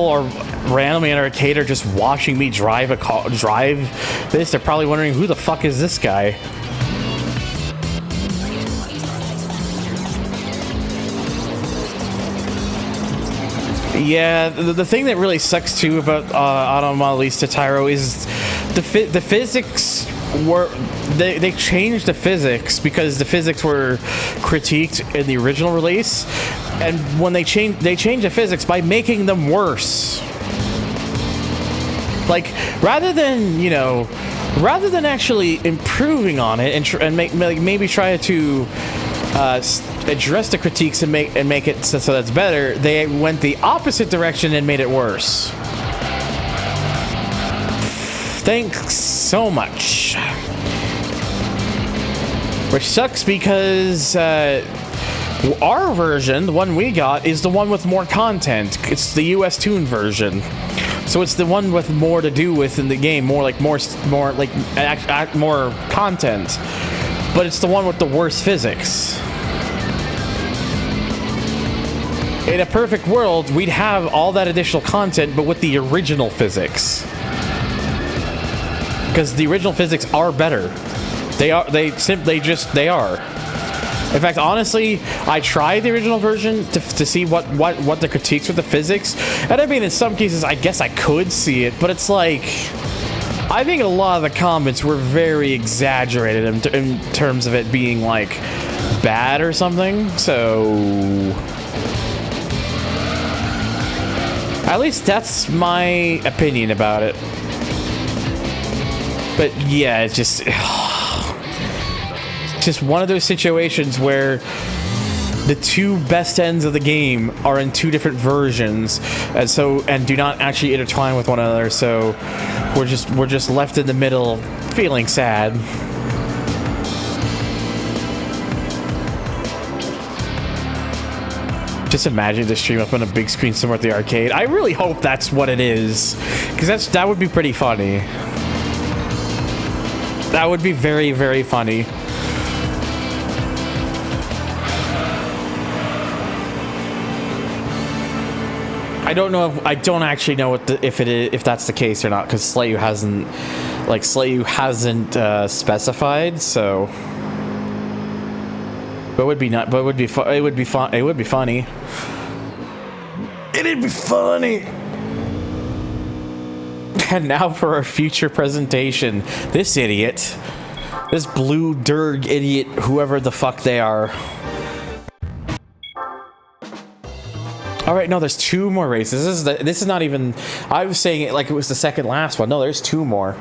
Speaker 1: are randomly at an arcade are just watching me drive this. They're probably wondering, who the fuck is this guy? Yeah, the thing that really sucks too about Automobilista Tyro is the physics were they changed the physics because the physics were critiqued in the original release, and when they changed the physics by making them worse. Like rather than actually improving on it and maybe try to address the critiques and make it so that's better, they went the opposite direction and made it worse. Thanks so much. Which sucks because our version, the one we got, is the one with more content. It's the US tuned version. So it's the one with more to do with in the game, more content. But it's the one with the worst physics. In a perfect world, we'd have all that additional content, but with the original physics. Because the original physics are better. They are. In fact, honestly, I tried the original version to see what the critiques with the physics, and I mean, in some cases, I guess I could see it, but it's like, I think a lot of the comments were very exaggerated in terms of it being like bad or something. So, at least that's my opinion about it. But yeah, it's just one of those situations where the two best ends of the game are in two different versions, and do not actually intertwine with one another. So we're just left in the middle, feeling sad. Just imagine the stream up on a big screen somewhere at the arcade. I really hope that's what it is, because that would be pretty funny. That would be very, very funny. I don't know. I don't actually know if that's the case or not, because Slayu hasn't specified. So, but it would be not. But it would be fun. It would be fun. It would be funny. It'd be funny. And now for our future presentation. This idiot, this blue Durg idiot, whoever the fuck they are. All right, no, there's two more races. This is not even. I was saying it like it was the second last one. No, there's two more.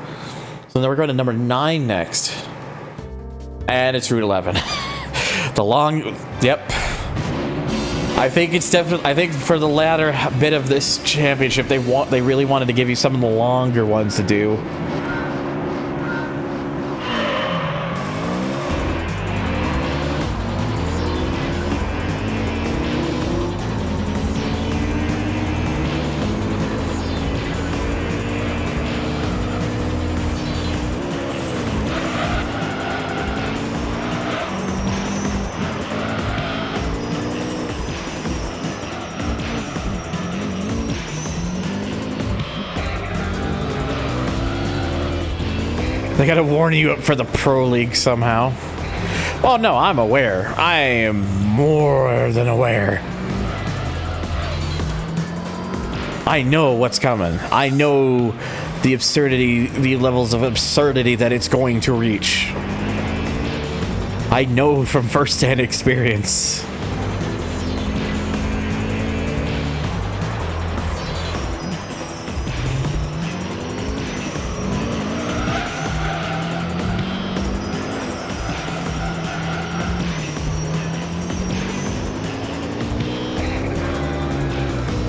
Speaker 1: So then we're going to number 9 next, and it's Route 11. The long. Yep. I think it's definitely. I think for the latter bit of this championship, they really wanted to give you some of the longer ones to do. They gotta warn you up for the Pro League somehow. Well, no, I'm aware. I am more than aware. I know what's coming. I know the absurdity, the levels of absurdity that it's going to reach. I know from first-hand experience.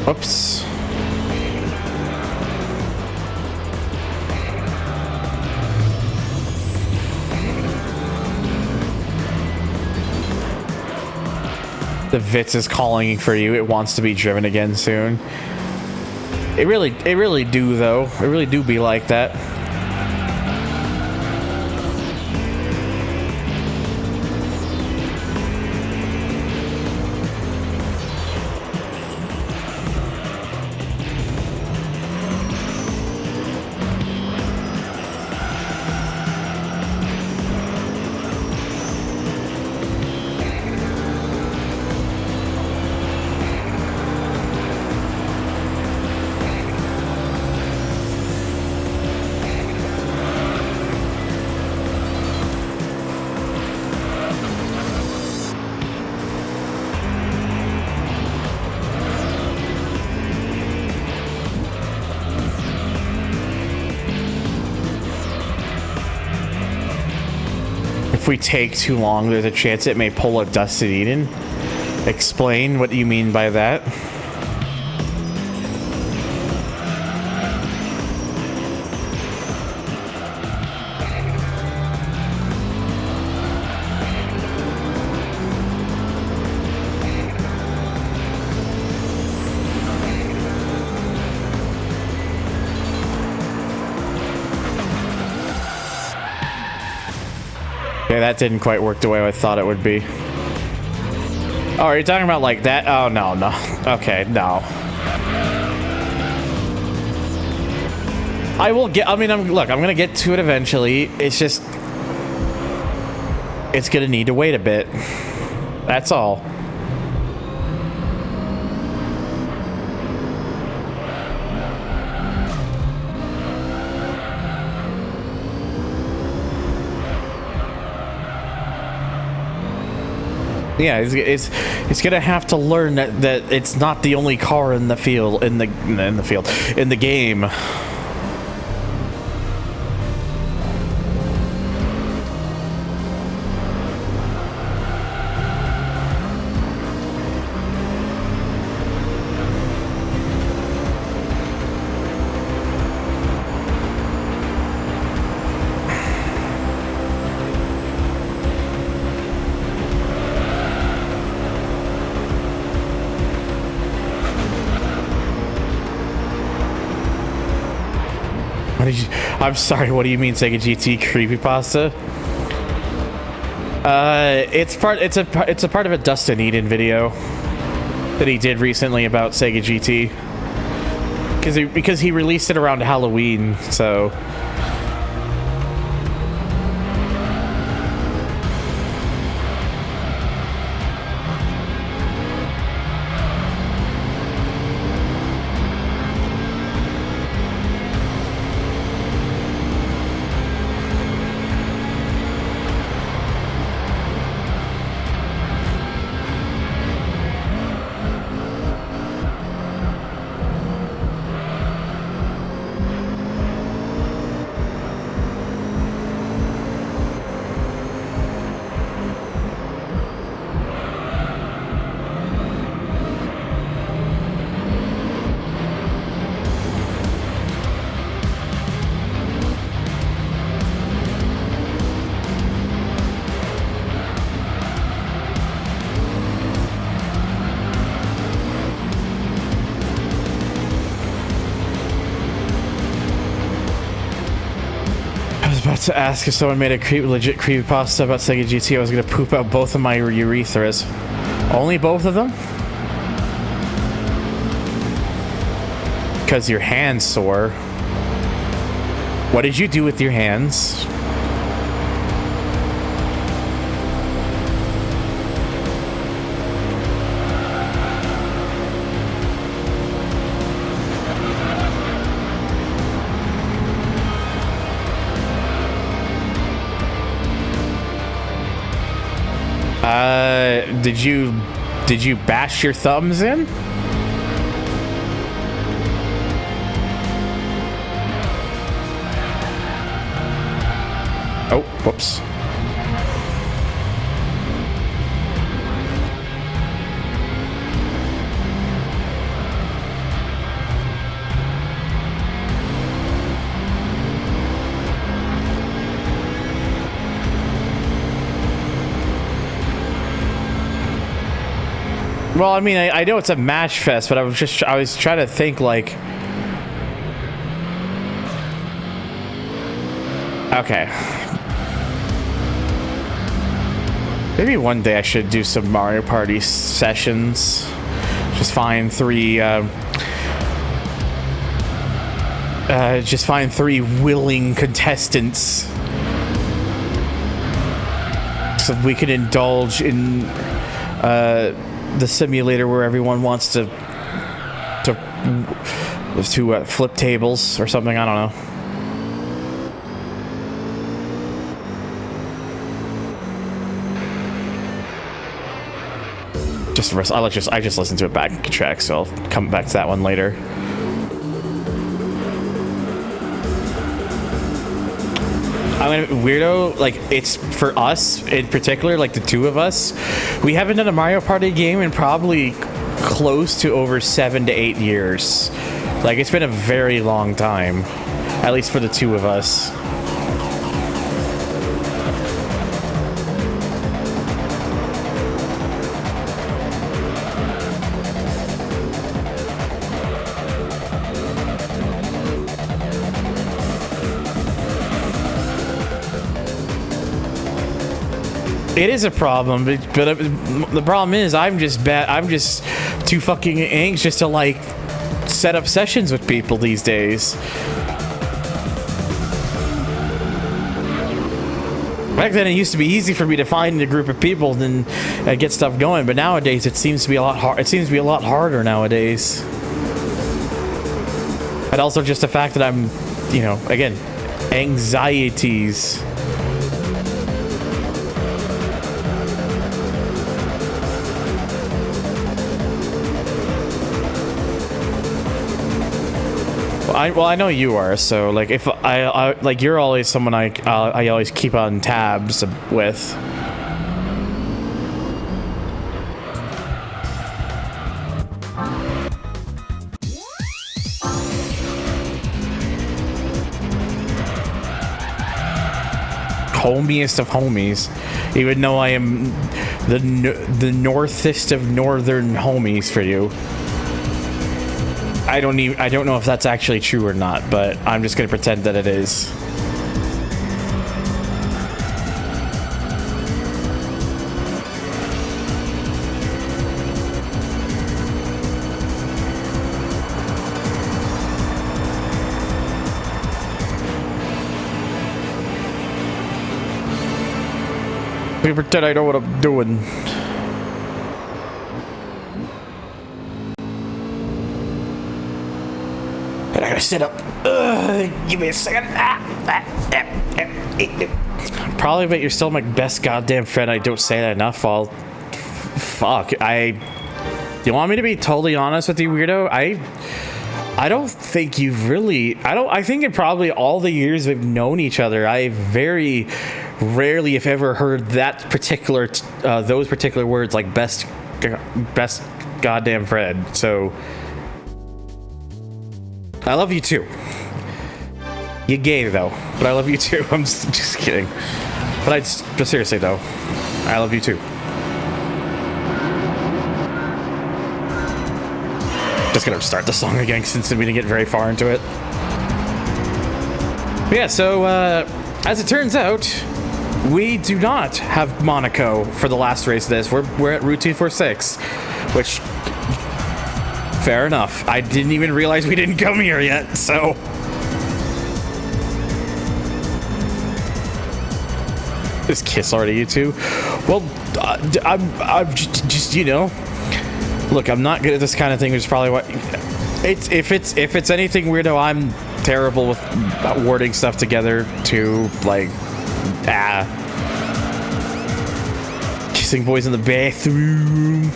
Speaker 1: Oops. The Vitz is calling for you. It wants to be driven again soon. It really do though. It really do be like that. we take too long, there's a chance it may pull a Dustin Eden. Explain what you mean by that. Yeah, that didn't quite work the way I thought it would be. Oh, are you talking about like that? Oh, no, no. Okay, no. I will get, I mean, look, I'm gonna get to it eventually. It's just, it's gonna need to wait a bit. That's all. Yeah, it's gonna have to learn that it's not the only car in the field in the game. I'm sorry, what do you mean Sega GT creepypasta? It's a part of a Dustin Eden video that he did recently about Sega GT. Because he released it around Halloween, so to ask if someone made a legit creepypasta about Sega GT, I was gonna poop out both of my urethras. Only both of them? Because your hand's sore. What did you do with your hands? Did you bash your thumbs in? Oh, whoops. Well, I mean, I know it's a mash fest, but I was trying to think like, okay, maybe one day I should do some Mario Party sessions. Just find three willing contestants so we can indulge in the simulator where everyone wants to flip tables or something. I don't know. I just listened to it back in track, so I'll come back to that one later. I mean, weirdo, like, it's for us in particular, like the two of us, we haven't done a Mario Party game in probably close to over 7 to 8 years. Like, it's been a very long time, at least for the two of us. It is a problem, but the problem is I'm just bad. I'm just too fucking anxious to like set up sessions with people these days. Back then, it used to be easy for me to find a group of people and get stuff going, but nowadays it seems to be a lot hard. It seems to be a lot harder nowadays. And also just the fact that I'm, you know, again, anxieties. Well, I know you are, so like if I like you're always someone I always keep on tabs with. Homiest of homies, even though I am the northest of northern homies for you. I don't know if that's actually true or not, but I'm just gonna pretend that it is. We pretend I know what I'm doing. I gotta sit up. Give me a second. Probably, but you're still my best goddamn friend. I don't say that enough. Fuck. You want me to be totally honest with you, weirdo? I don't think you've really. I think in probably all the years we've known each other, I very rarely, if ever, heard that particular, those particular words, like best goddamn friend. So. I love you too. You're gay though, but I love you too. I'm just kidding. But seriously though, I love you too. Just gonna start the song again since we didn't get very far into it. But yeah, so as it turns out, we do not have Monaco for the last race of this. We're at Route 246, which. Fair enough. I didn't even realize we didn't come here yet, so... Just kiss already, you two? Well, I'm just, you know... Look, I'm not good at this kind of thing, which is probably what... If it's anything weirdo, I'm terrible with wording stuff together, too. Like... Kissing boys in the bathroom...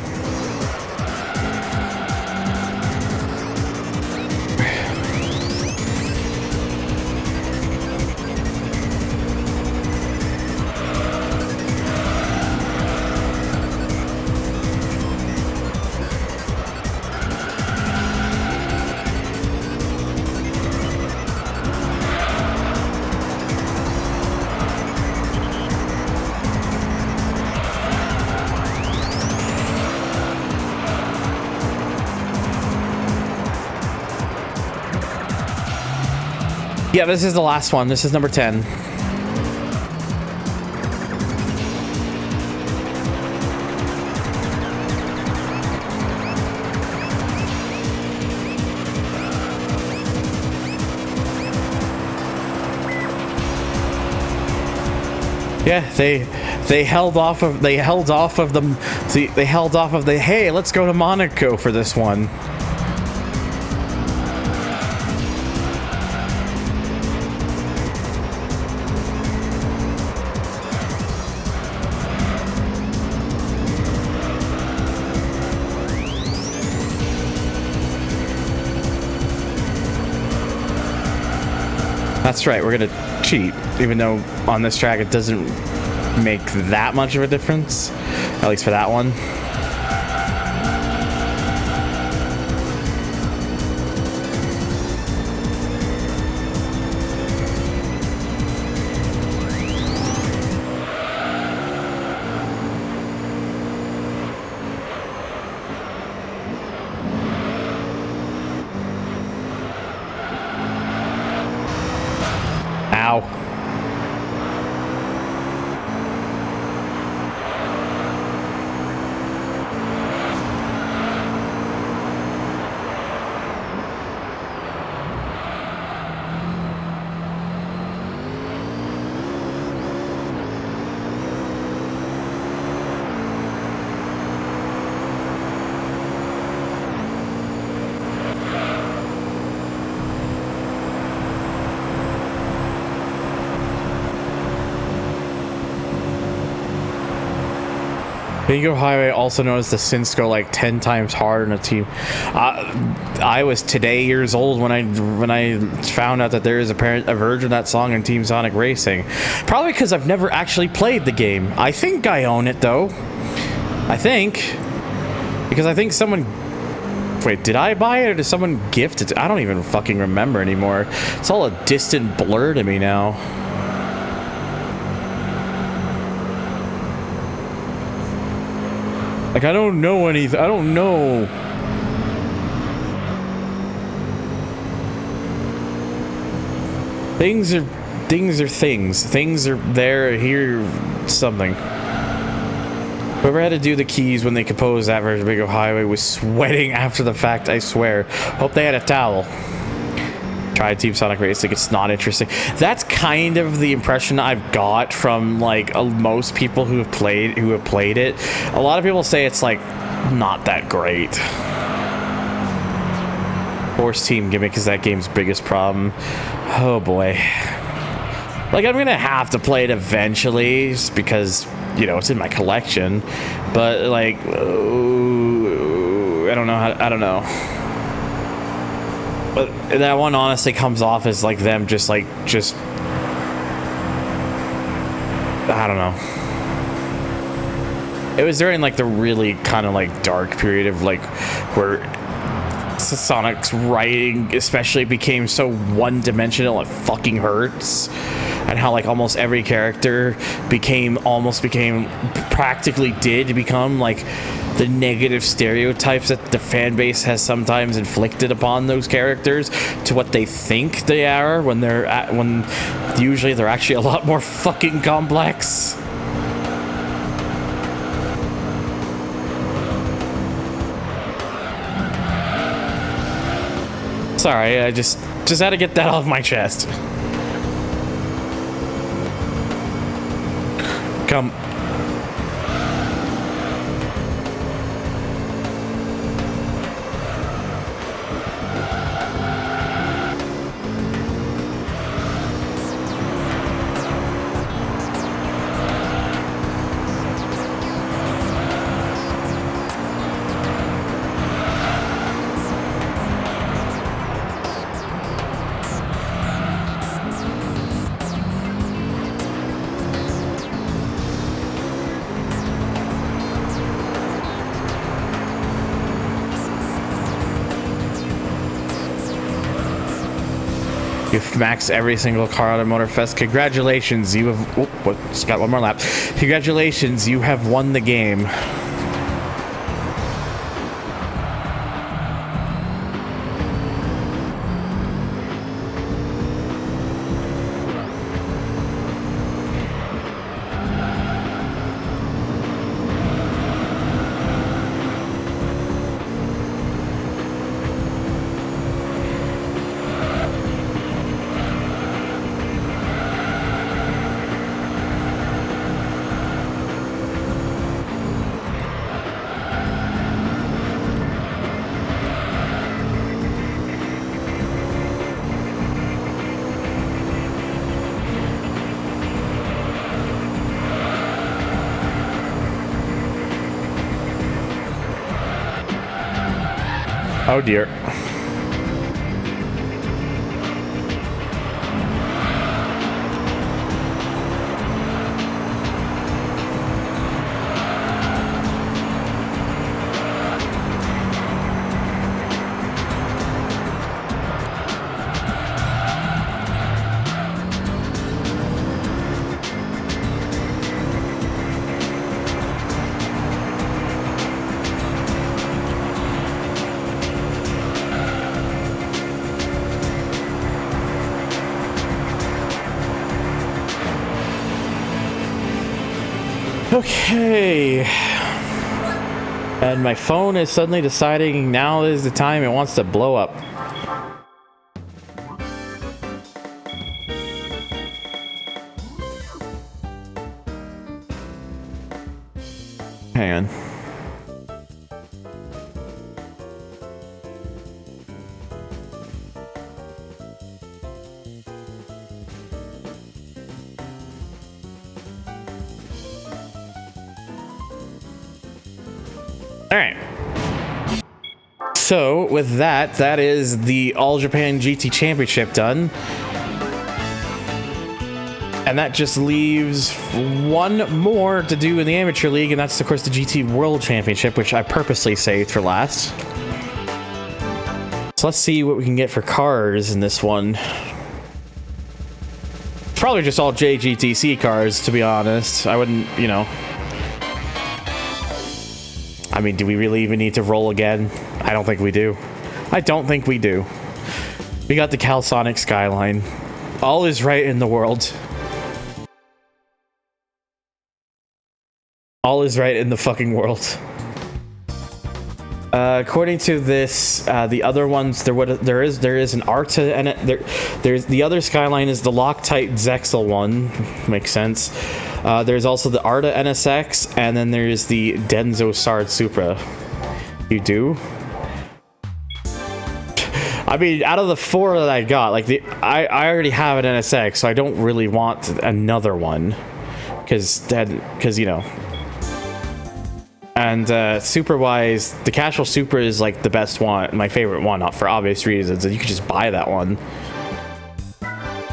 Speaker 1: Yeah, this is the last one. This is number 10. Yeah, they held off of the hey, let's go to Monaco for this one. That's right, we're gonna cheat, even though on this track it doesn't make that much of a difference, at least for that one. Ow. Bingo Highway, also known as the Sins, go like 10 times harder in a team. I was today years old when I found out that there is a version of that song in Team Sonic Racing. Probably because I've never actually played the game. I think I own it though. I think. Because I think someone... Wait, did I buy it or did someone gift it? I don't even fucking remember anymore. It's all a distant blur to me now. Like, I don't know anything. I don't know. Things are things. Things are there, here, something. Whoever had to do the keys when they composed that version of Bingo Highway was sweating after the fact, I swear. Hope they had a towel. Tried Team Sonic Racing, it's not interesting. That's kind of the impression I've got from like most people who have played it. A lot of people say it's like not that great. Force team gimmick is that game's biggest problem. Oh boy. Like, I'm gonna have to play it eventually just because, you know, it's in my collection. But like, I don't know. But that one honestly comes off as like them just I don't know. It was during like the really kind of like dark period of like where Sonic's writing especially became so one-dimensional, it fucking hurts. And how like almost every character practically did become like the negative stereotypes that the fan base has sometimes inflicted upon those characters to what they think they are when usually they're actually a lot more fucking complex. Sorry, I just had to get that off my chest. Come. You've maxed every single car at Motorfest. Congratulations, you have... Oh, what's got one more lap. Congratulations, you have won the game. Oh dear. Okay. And my phone is suddenly deciding now is the time it wants to blow up. Hang on. All right. So with that, that is the All Japan GT Championship done. And that just leaves one more to do in the Amateur League, and that's, of course, the GT World Championship, which I purposely saved for last. So let's see what we can get for cars in this one. Probably just all JGTC cars, to be honest. I wouldn't, you know... I mean, do we really even need to roll again? I don't think we do. I don't think we do. We got the Calsonic Skyline. All is right in the world. All is right in the fucking world. According to this, the other ones, there is an Arta, and there's the other Skyline is the Loctite Zexel one. Makes sense. There's also the Arta NSX, and then there's the Denso Sard Supra. You do? I mean, out of the four that I got, like I already have an NSX, so I don't really want another one, because you know. And Supra wise, the Casual Supra is like the best one, my favorite one, not for obvious reasons, and you can just buy that one.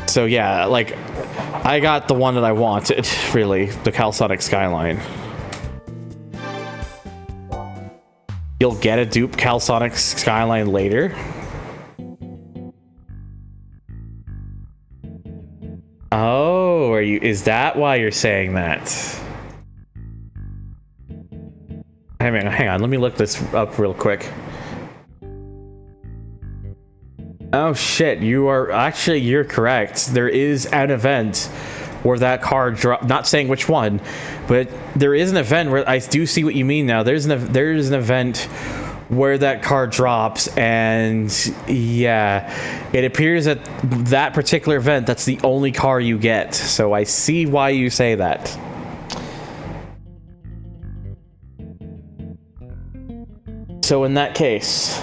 Speaker 1: So yeah, like I got the one that I wanted, really, the Calsonic Skyline. You'll get a dupe Calsonic Skyline later. Oh, is that why you're saying that? Hang on, let me look this up real quick. Oh shit, you're correct. There is an event where that car drop. Not saying which one, but there is an event where I do see what you mean now. There's an event where that car drops, and yeah, it appears that that particular event, that's the only car you get. So I see why you say that. So in that case,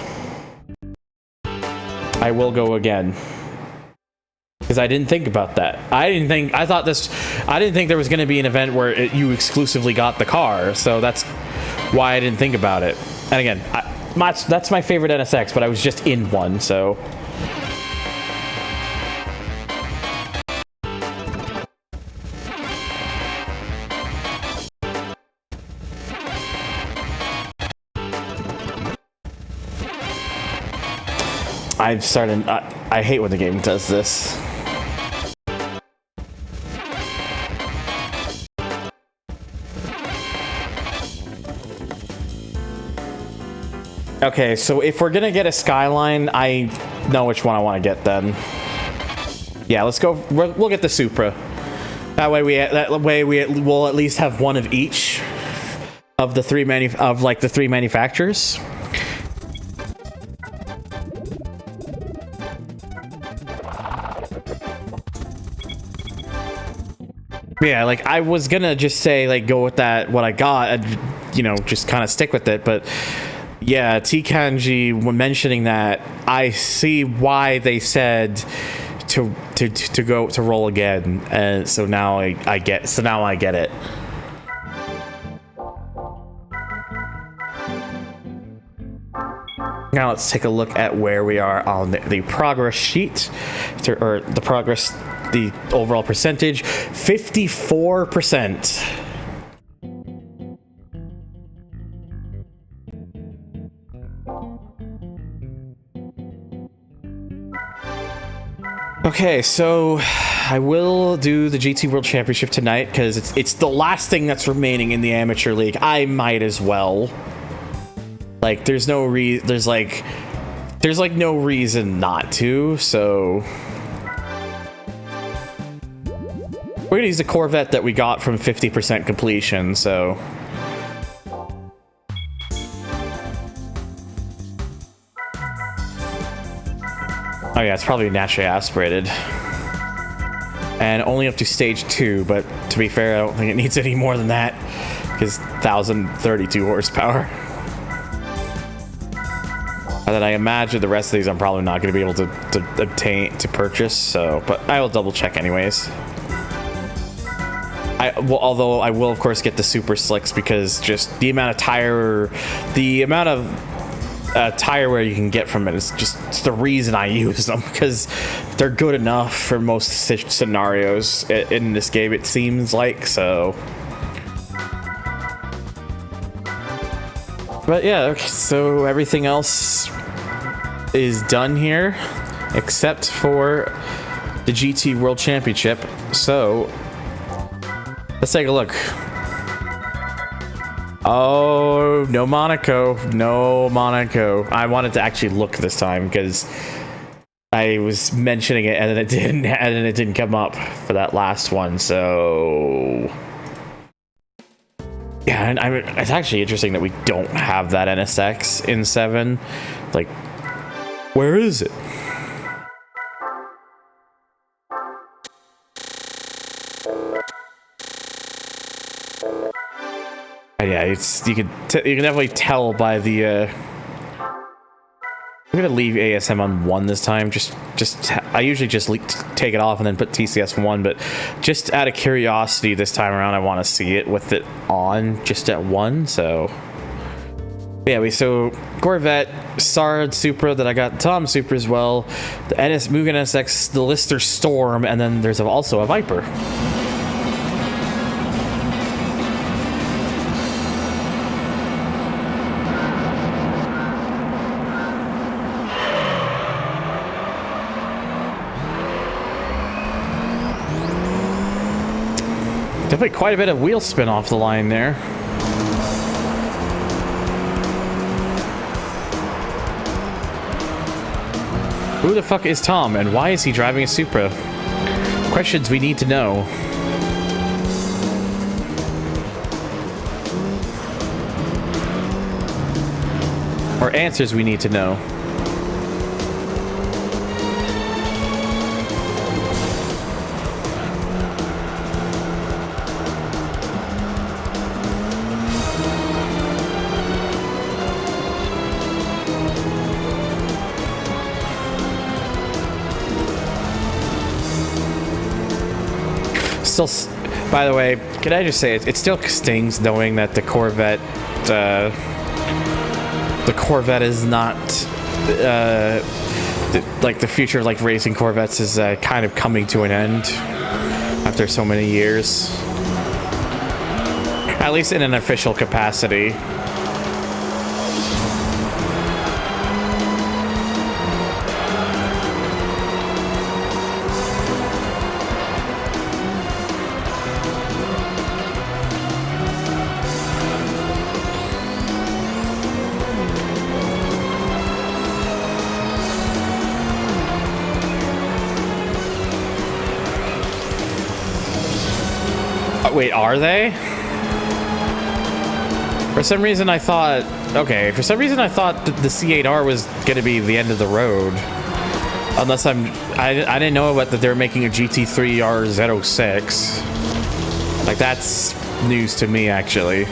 Speaker 1: I will go again, because I didn't think about that. I didn't think there was going to be an event where you exclusively got the car, so that's why I didn't think about it. And again, that's my favorite NSX, but I was just in one, so. I hate when the game does this. Okay, so if we're gonna get a Skyline, I know which one I want to get then. Yeah, let's go. We'll get the Supra. That way we'll at least have one of each of the three manufacturers. Yeah, like I was gonna just say like go with that what I got and you know just kind of stick with it, but yeah, T Kanji when mentioning that, I see why they said to roll again, and so now I get it. Now let's take a look at where we are on the progress sheet, or the overall percentage, 54%. Okay, so I will do the GT World Championship tonight because it's the last thing that's remaining in the Amateur League. I might as well. Like, there's no reason not to, so. We're gonna use the Corvette that we got from 50% completion, so... Oh yeah, it's probably naturally aspirated. And only up to stage 2, but to be fair, I don't think it needs any more than that, because 1,032 horsepower. And then I imagine the rest of these I'm probably not going to be able to purchase, so, but I will double check anyways. Although I will of course get the super slicks, because just the amount of tire wear you can get from it is just the reason I use them, because they're good enough for most scenarios in this game, it seems like. So but yeah, okay, so everything else is done here except for the GT World Championship, so let's take a look. Oh, no Monaco. No Monaco. I wanted to actually look this time because I was mentioning it and then it didn't come up for that last one. So yeah, and it's actually interesting that we don't have that NSX in 7. Like, where is it? Yeah, you can definitely tell by the. I'm gonna leave ASM on 1 this time. I usually just take it off and then put TCS 1, but just out of curiosity this time around, I want to see it with it on just at 1. So yeah, so Corvette, Sard Supra that I got, Tom Supra as well, the Mugen NSX, the Lister Storm, and then there's also a Viper. Definitely quite a bit of wheel spin off the line there. Who the fuck is Tom, and why is he driving a Supra? Questions we need to know. Or answers we need to know. By the way, can I just say it still stings knowing that the Corvette is not like the future of like racing Corvettes is kind of coming to an end after so many years, at least in an official capacity. Wait, are they? For some reason I thought... Okay, for some reason I thought that the C8R was gonna be the end of the road. Unless I didn't know about that they were making a GT3 R06. Like, that's news to me, actually.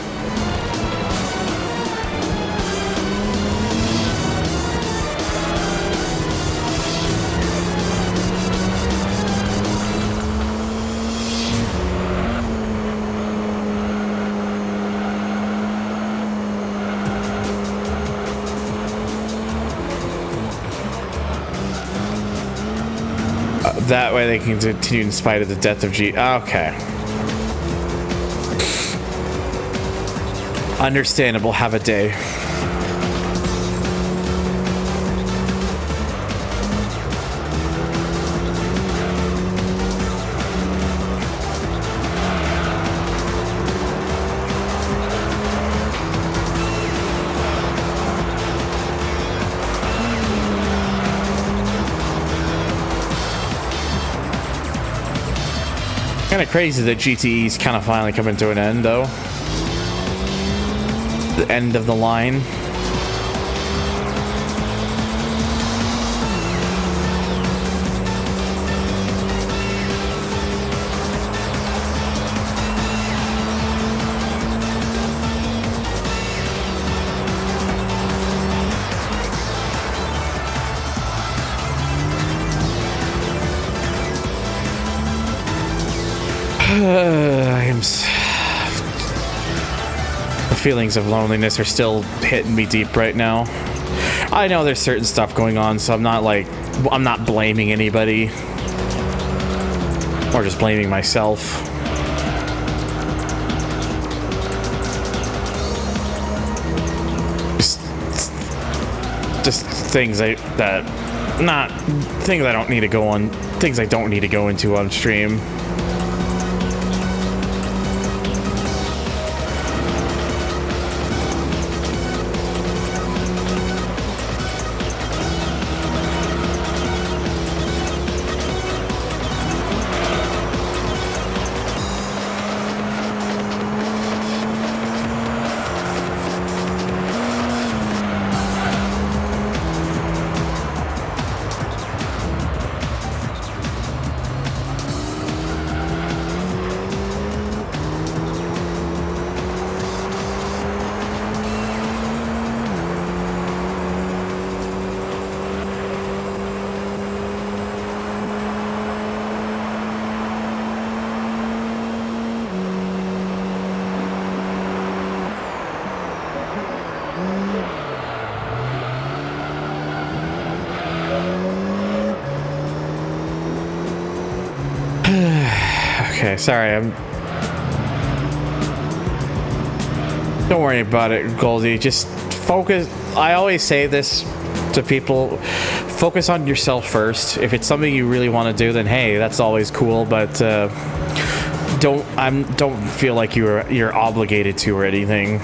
Speaker 1: That way they can continue in spite of the death of G. Okay. Understandable. Have a day. Kind of crazy that GTE's kind of finally coming to an end, though. The end of the line. The feelings of loneliness are still hitting me deep right now. I know there's certain stuff going on, so I'm not blaming anybody. Or just blaming myself. Just things things I don't need to go on, things I don't need to go into on stream. Okay, sorry, don't worry about it, Goldie. Just focus. I always say this to people. Focus on yourself first. If it's something you really want to do, then hey, that's always cool, but don't feel like you're obligated to or anything.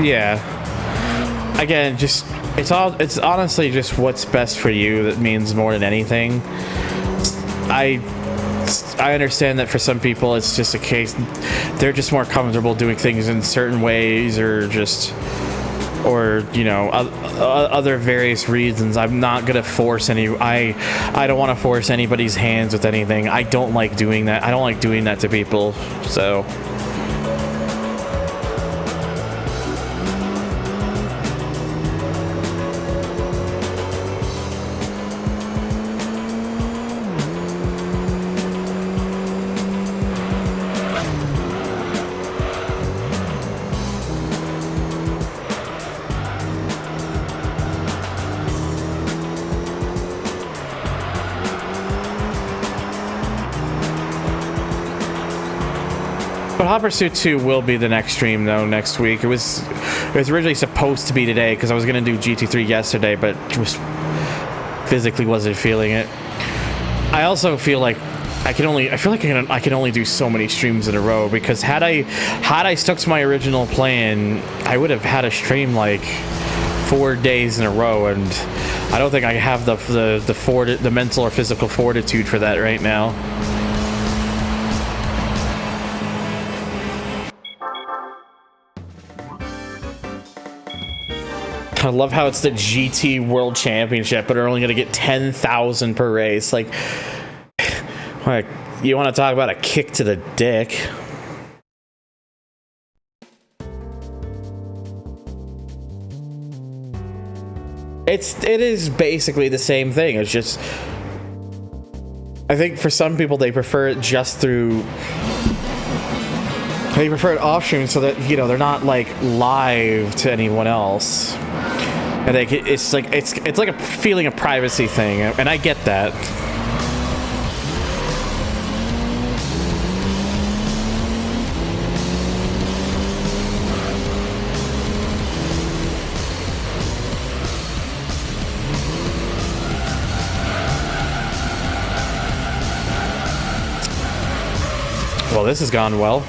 Speaker 1: Yeah. Again, just it's honestly just what's best for you that means more than anything. I understand that for some people it's just a case they're just more comfortable doing things in certain ways or you know, other various reasons. I'm not gonna force I don't want to force anybody's hands with anything. I don't like doing that. I don't like doing that to people. So Hot Pursuit 2 will be the next stream though next week. It was originally supposed to be today because I was gonna do GT3 yesterday, but just physically wasn't feeling it. I also feel like I can only do so many streams in a row because had I stuck to my original plan, I would have had a stream like 4 days in a row, and I don't think I have the mental or physical fortitude for that right now. I love how it's the GT World Championship, but are only going to get 10,000 per race. Like, Like, you want to talk about a kick to the dick? It is basically the same thing. It's just, I think for some people they prefer it just through. They prefer it off stream so that, you know, they're not like live to anyone else. And it's like a feeling of privacy thing, and I get that. Well, this has gone well.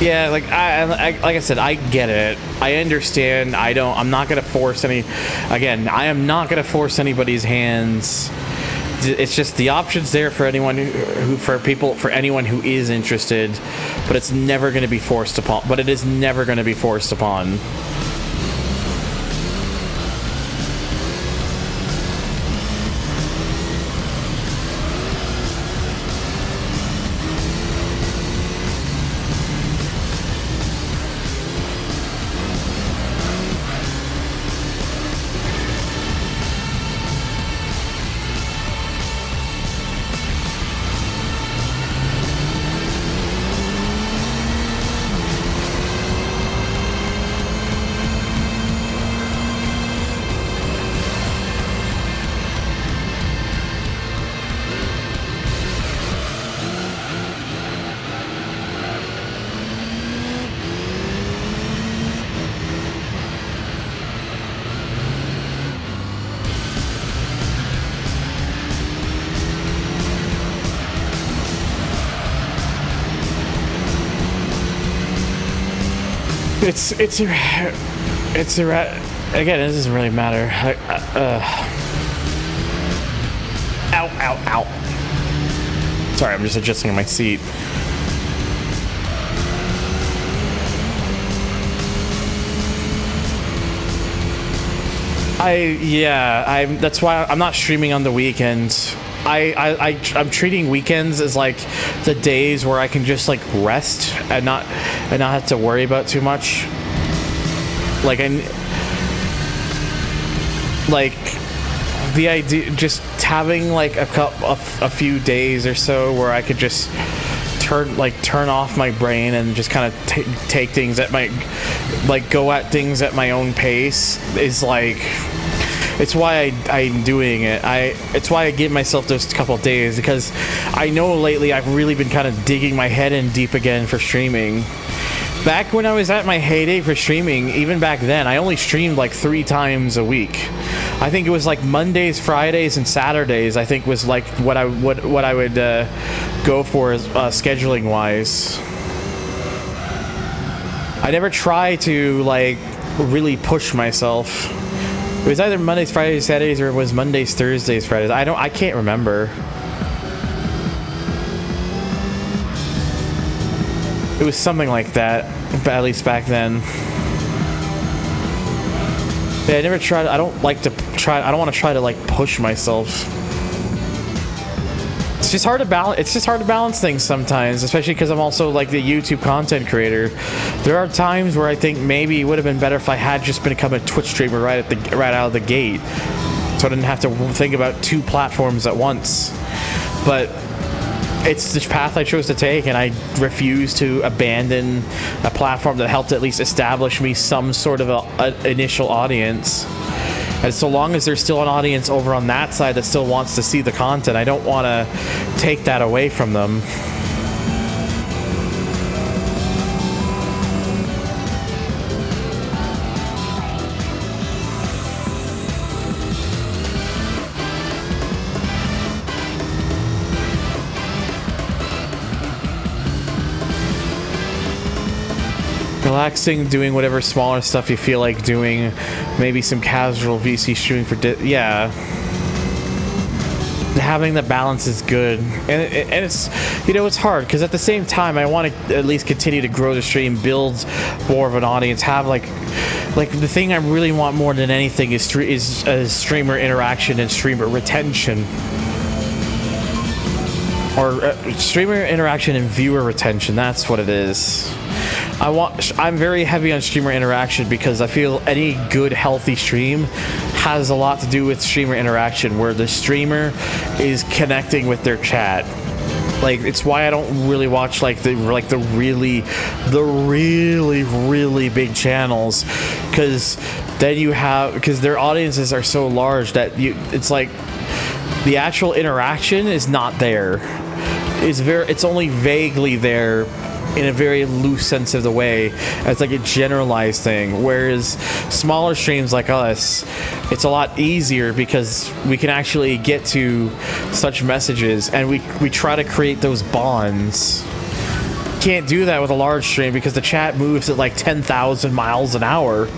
Speaker 1: Yeah, like I said, I get it. I understand. I'm not gonna force any. Again, I am not gonna force anybody's hands. It's just the options there for anyone for anyone who is interested, but it's never gonna be forced upon. But it is never gonna be forced upon. It's again, it doesn't really matter. Ow. Sorry, I'm just adjusting my seat. That's why I'm not streaming on the weekends. I'm treating weekends as like the days where I can just like rest and not have to worry about too much. Like the idea, just having like a few days or so where I could just turn off my brain and just kind of take things at my, like, go at things at my own pace is like. It's why I'm doing it. It's why I give myself those couple days, because I know lately I've really been kind of digging my head in deep again for streaming. Back when I was at my heyday for streaming, even back then, I only streamed like 3 times a week. I think it was like Mondays, Fridays, and Saturdays. I think was like what I would go for scheduling wise. I never try to like really push myself. It was either Mondays, Fridays, Saturdays, or it was Mondays, Thursdays, Fridays. I can't remember. It was something like that, at least back then. Yeah, I never tried. I don't want to try to like push myself. It's just hard to balance. It's just hard to balance things sometimes, especially because I'm also like the YouTube content creator. There are times where I think maybe it would have been better if I had just become a Twitch streamer right out of the gate, so I didn't have to think about 2 platforms at once. But it's the path I chose to take, and I refuse to abandon a platform that helped at least establish me some sort of an initial audience. And so long as there's still an audience over on that side that still wants to see the content, I don't want to take that away from them. relaxing, doing whatever smaller stuff you feel like doing, maybe some casual VC streaming for yeah. Having the balance is good, and it's, you know, it's hard because at the same time I want to at least continue to grow the stream, build more of an audience, have like the thing I really want more than anything is streamer interaction and streamer retention, or streamer interaction and viewer retention. That's what it is. I'm very heavy on streamer interaction because I feel any good, healthy stream has a lot to do with streamer interaction, where the streamer is connecting with their chat. Like, it's why I don't really watch like the really big channels, because their audiences are so large that it's like the actual interaction is not there. It's only vaguely there, in a very loose sense of the way. It's like a generalized thing, whereas smaller streams like us, it's a lot easier because we can actually get to such messages, and we try to create those bonds. Can't do that with a large stream because the chat moves at like 10,000 miles an hour.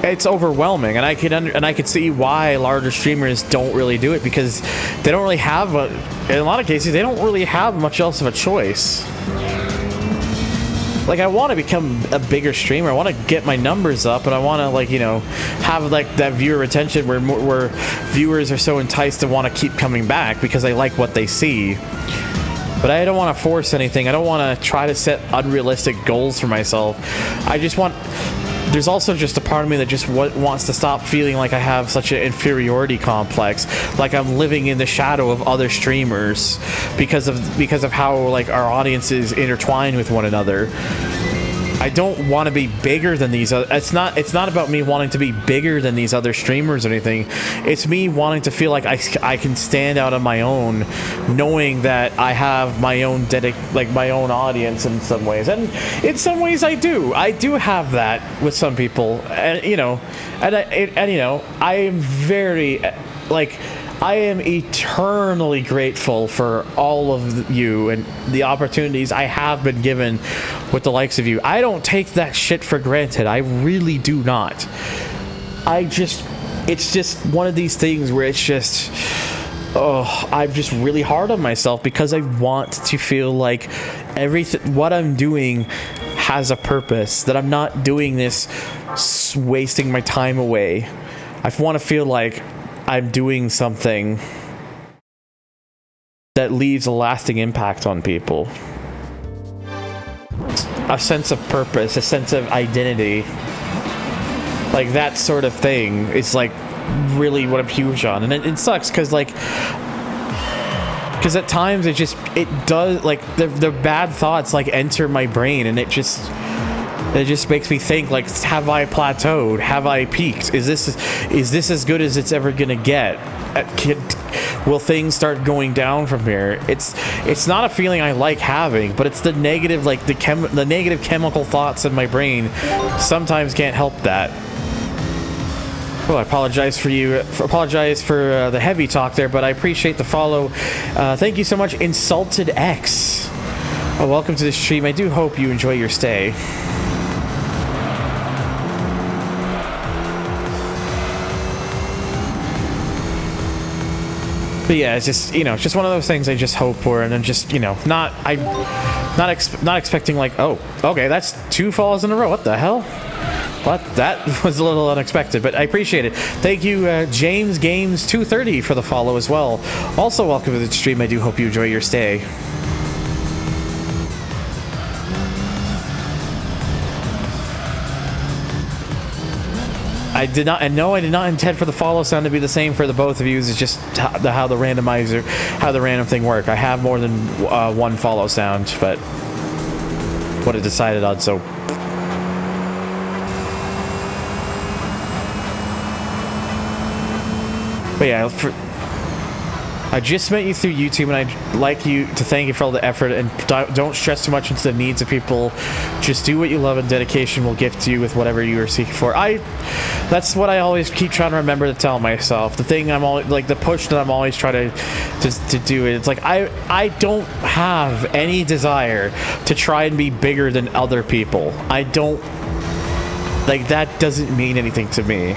Speaker 1: It's overwhelming, and I can see why larger streamers don't really do it, because they don't really have in a lot of cases they don't really have much else of a choice. Like, I want to become a bigger streamer, I want to get my numbers up, and I want to, like, you know, have like that viewer retention where viewers are so enticed to want to keep coming back because they like what they see. But I don't want to force anything. I don't want to try to set unrealistic goals for myself. I just want... There's also just a part of me that just wants to stop feeling like I have such an inferiority complex, like I'm living in the shadow of other streamers because of how, like, our audiences intertwine with one another. I don't want to be bigger than these other... It's not about me wanting to be bigger than these other streamers or anything. It's me wanting to feel like I can stand out on my own, knowing that I have my own my own audience in some ways. And in some ways I do have that with some people. And you know, I am very, like, I am eternally grateful for all of you and the opportunities I have been given with the likes of you. I don't take that shit for granted. I really do not. It's just one of these things where it's just, I'm just really hard on myself because I want to feel like what I'm doing has a purpose, that I'm not doing this wasting my time away. I want to feel like I'm doing something that leaves a lasting impact on people. A sense of purpose, a sense of identity. Like, that sort of thing is, like, really what I'm huge on. And it sucks because, like, at times it does, like, the bad thoughts, like, enter my brain, and it just makes me think, like, have I plateaued? Have I peaked? Is this as good as it's ever gonna get? Will things start going down from here? It's not a feeling I like having, but it's the negative, like, the negative chemical thoughts in my brain sometimes can't help that. Oh, I apologize for the heavy talk there, but I appreciate the follow. Thank you so much, Insulted X. Oh, welcome to the stream. I do hope you enjoy your stay. But yeah, it's just, you know, it's just one of those things I just hope for, and then just, you know, not expecting, like, oh, okay, that's 2 falls in a row. What the hell? What? That was a little unexpected, but I appreciate it. Thank you, James Games 230 for the follow as well. Also, welcome to the stream. I do hope you enjoy your stay. I did not intend for the follow sound to be the same for the both of you. It's just how the random thing work. I have more than one follow sound, but what I decided on, so. But yeah, I just met you through YouTube, and I'd like you to thank you for all the effort, and don't stress too much into the needs of people. Just do what you love, and dedication will gift you with whatever you are seeking for. That's what I always keep trying to remember to tell myself. The thing I'm always, like, the push that I'm always trying to do it. It's like, I don't have any desire to try and be bigger than other people. I don't, like, that doesn't mean anything to me.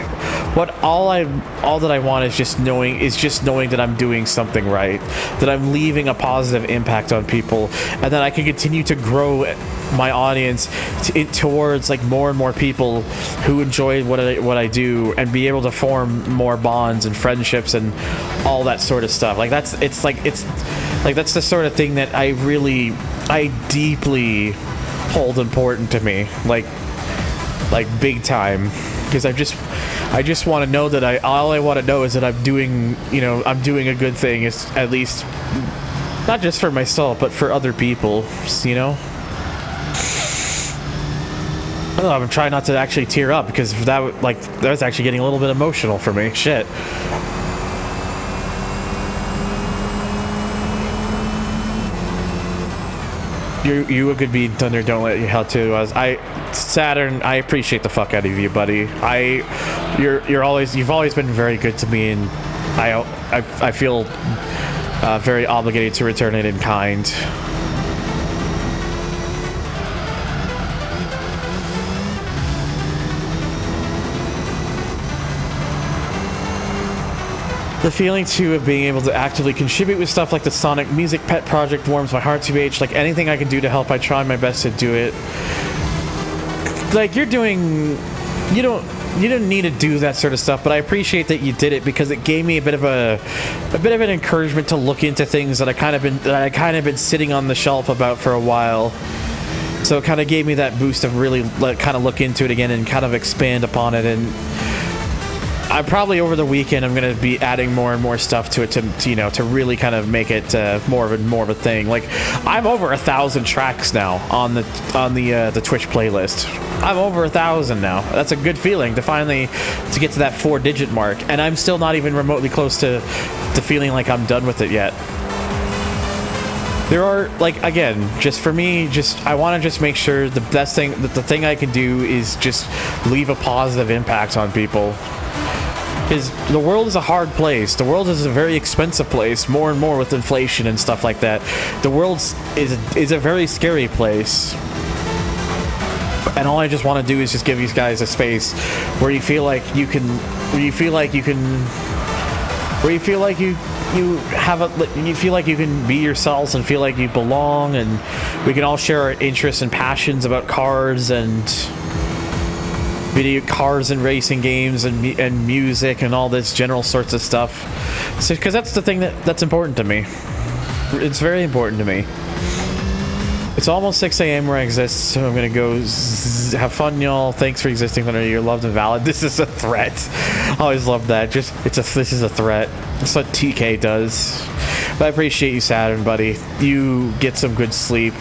Speaker 1: All that I want is just knowing that I'm doing something right, that I'm leaving a positive impact on people, and that I can continue to grow my audience towards like more and more people who enjoy what I do, and be able to form more bonds and friendships and all that sort of stuff. Like that's the sort of thing that I deeply hold important to me, like big time, because I just want to know that all I want to know is that I'm doing a good thing, is at least not just for myself but for other people, you know. Oh, I'm trying not to actually tear up, because that was actually getting a little bit emotional for me. Shit. You a good beat, Thunder. Don't let you hell too. Saturn, I appreciate the fuck out of you, buddy. You've always been very good to me, and I feel very obligated to return it in kind. The feeling, too, of being able to actively contribute with stuff like the Sonic Music Pet Project warms my heart, TBH. Like, anything I can do to help, I try my best to do it. Like, you didn't need to do that sort of stuff, but I appreciate that you did it, because it gave me a bit of an encouragement to look into things that I kind of been sitting on the shelf about for a while. So it kind of gave me that boost of really kind of look into it again and kind of expand upon it. And I probably over the weekend I'm gonna be adding more and more stuff to it to really kind of make it more of a thing. Like, I'm over 1,000 tracks now on the Twitch playlist. I'm over 1,000 now. That's a good feeling to finally get to that 4-digit mark, and I'm still not even remotely close to feeling like I'm done with it yet. There are, like, again, just for me, I want to just make sure the thing I can do is just leave a positive impact on people. Because the world is a hard place. The world is a very expensive place, more and more with inflation and stuff like that. The world is a very scary place. And all I just want to do is just give these guys a space where you feel like you can be yourselves and feel like you belong, and we can all share our interests and passions about cars and racing games and music and all this general sorts of stuff. So, because that's the thing that's important to me. It's very important to me. It's almost 6 a.m. where I exist, so I'm gonna go have fun, y'all. Thanks for existing, Thunder. You're loved and valid. This is a threat. I always love that. This is a threat. That's what TK does. But I appreciate you, Saturn, buddy. You get some good sleep.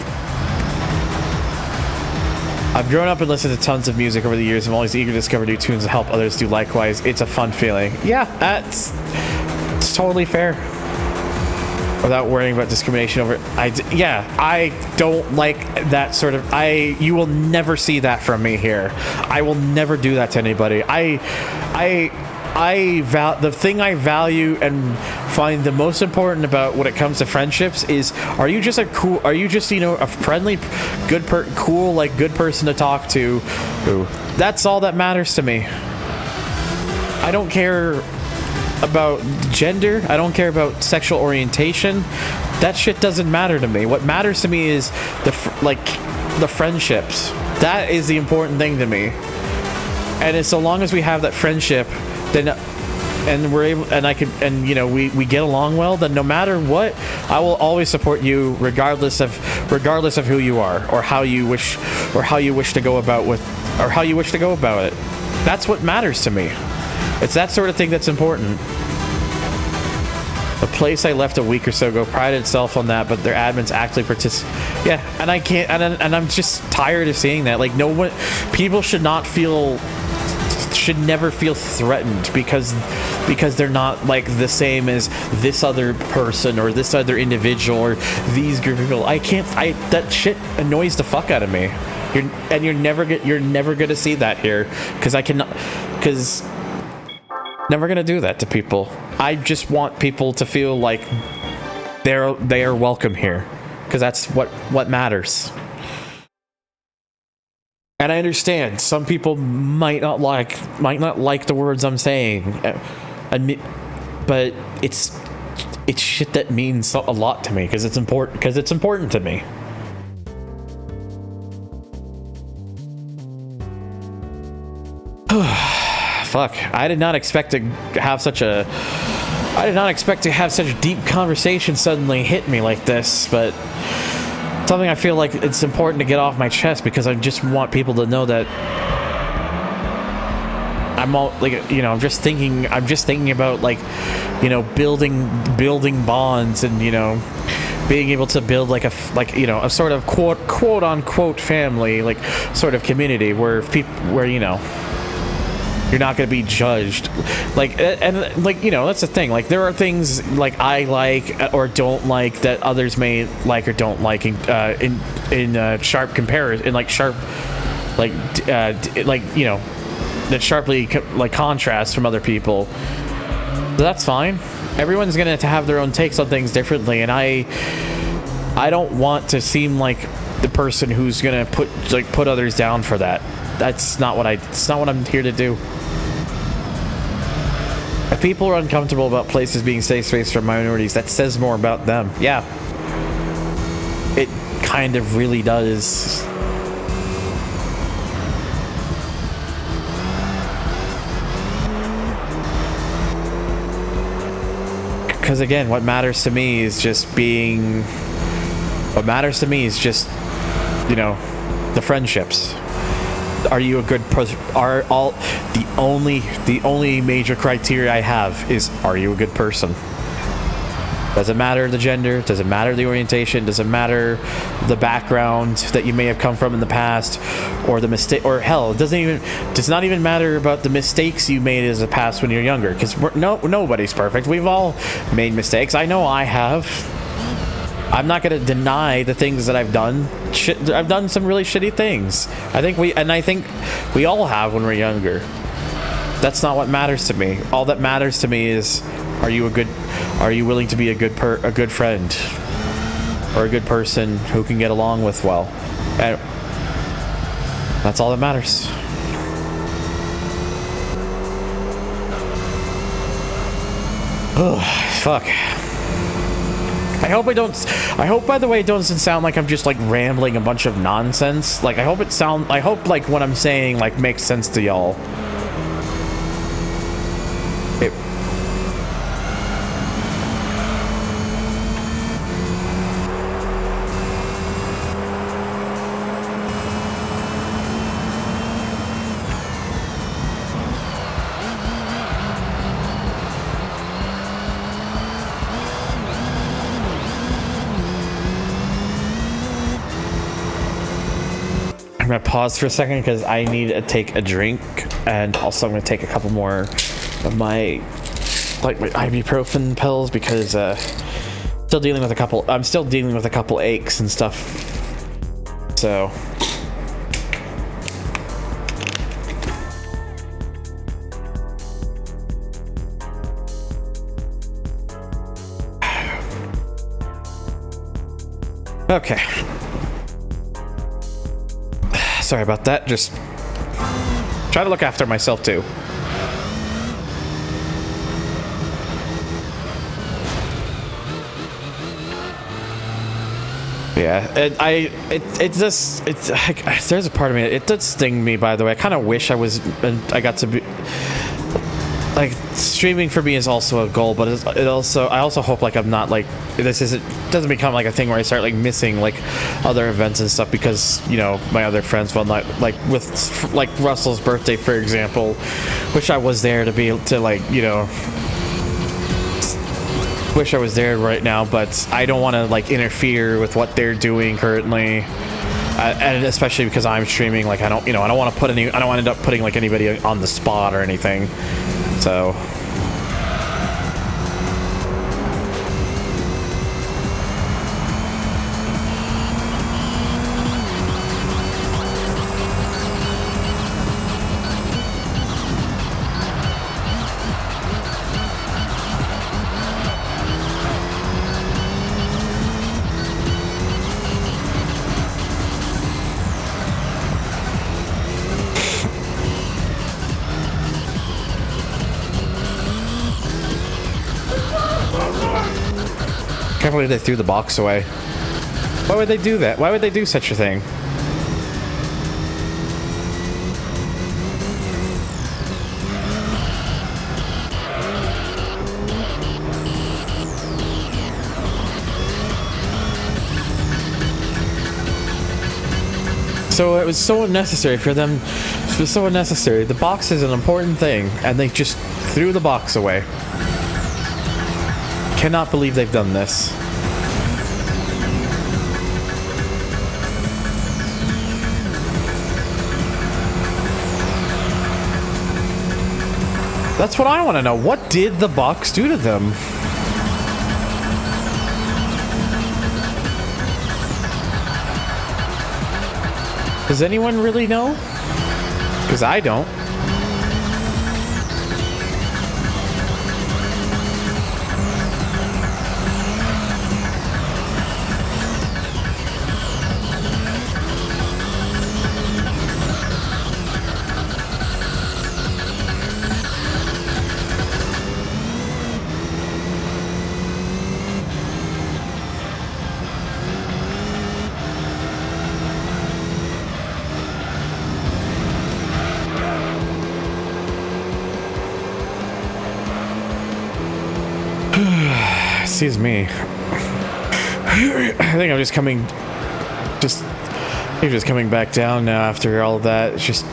Speaker 1: I've grown up and listened to tons of music over the years. I'm always eager to discover new tunes and help others do likewise. It's a fun feeling. Yeah, it's totally fair. Without worrying about discrimination over I don't like that sort of. You will never see that from me here. I will never do that to anybody. The thing I value and find the most important about when it comes to friendships is, are you just a friendly, good person to talk to? That's all that matters to me. I don't care about gender. I don't care about sexual orientation. That shit doesn't matter to me. What matters to me is the friendships. That is the important thing to me. And so long as we have that friendship, then we're able, we get along well, then no matter what, I will always support you regardless of who you are or how you wish to go about it. That's what matters to me. It's that sort of thing that's important. The place I left a week or so ago prided itself on that, but their admins actually Yeah, and I can't, and I'm just tired of seeing that. Like, no one, people should never feel threatened because because they're not like the same as this other person or this other individual or these group of people. That shit annoys the fuck out of me. You're never gonna see that here, because never gonna do that to people. I just want people to feel like they are welcome here, because that's what matters. And I understand some people might not like the words I'm saying, but it's shit that means a lot to me, because it's important to me. Fuck, I did not expect to have such a deep conversation suddenly hit me like this, but something I feel like it's important to get off my chest, because I just want people to know that I'm all like, you know, I'm just thinking about, like, you know, building bonds, and, you know, being able to build like a sort of quote unquote family, like sort of community where you know, you're not going to be judged, like, and like, you know, that's the thing, like, there are things like I like or don't like that others may like or don't like in sharp comparison, in like sharp, like you know, that sharply like contrast from other people. So that's fine. Everyone's gonna have their own takes on things differently, and I don't want to seem like the person who's gonna put others down for that. It's not what I'm here to do. If people are uncomfortable about places being safe space for minorities, that says more about them. Yeah. It kind of really does. Because again, what matters to me is just, you know, the friendships. Are you a good person? The only major criteria I have is, are you a good person? Doesn't matter the gender, doesn't matter the orientation, doesn't matter the background that you may have come from in the past, or the mistake, or hell, it does not even matter about the mistakes you made as a past when you're younger, because nobody's perfect. We've all made mistakes. I know I have. I'm not going to deny the things that I've done. I've done some really shitty things. I think we all have when we're younger. That's not what matters to me. All that matters to me is, are you willing to be a good friend, or a good person who can get along with well? And that's all that matters. Oh, fuck. I hope, by the way, it doesn't sound like I'm just like rambling a bunch of nonsense. Like, I hope like what I'm saying like makes sense to y'all. I'm gonna pause for a second because I need to take a drink, and also I'm gonna take a couple more of my ibuprofen pills, because I'm still dealing with a couple aches and stuff. So okay. Sorry about that. Just try to look after myself too. Yeah, there's a part of me, it does sting me, by the way. I kind of wish I got to be like, streaming for me is also a goal, but I also hope like I'm not like, doesn't become like a thing where I start like missing like other events and stuff, because, you know, my other friends, well, not like with like Russell's birthday, for example, which I was there to be able to, like, you know, wish I was there right now, but I don't want to like interfere with what they're doing currently, and especially because I'm streaming. Like, I don't want to end up putting like anybody on the spot or anything. So can't believe they threw the box away. Why would they do that? Why would they do such a thing? So it was so unnecessary for them. It was so unnecessary. The box is an important thing, and they just threw the box away. Cannot believe they've done this. That's what I want to know. What did the box do to them? Does anyone really know? Because I don't. Excuse me. I think I'm just coming back down now after all of that. It's just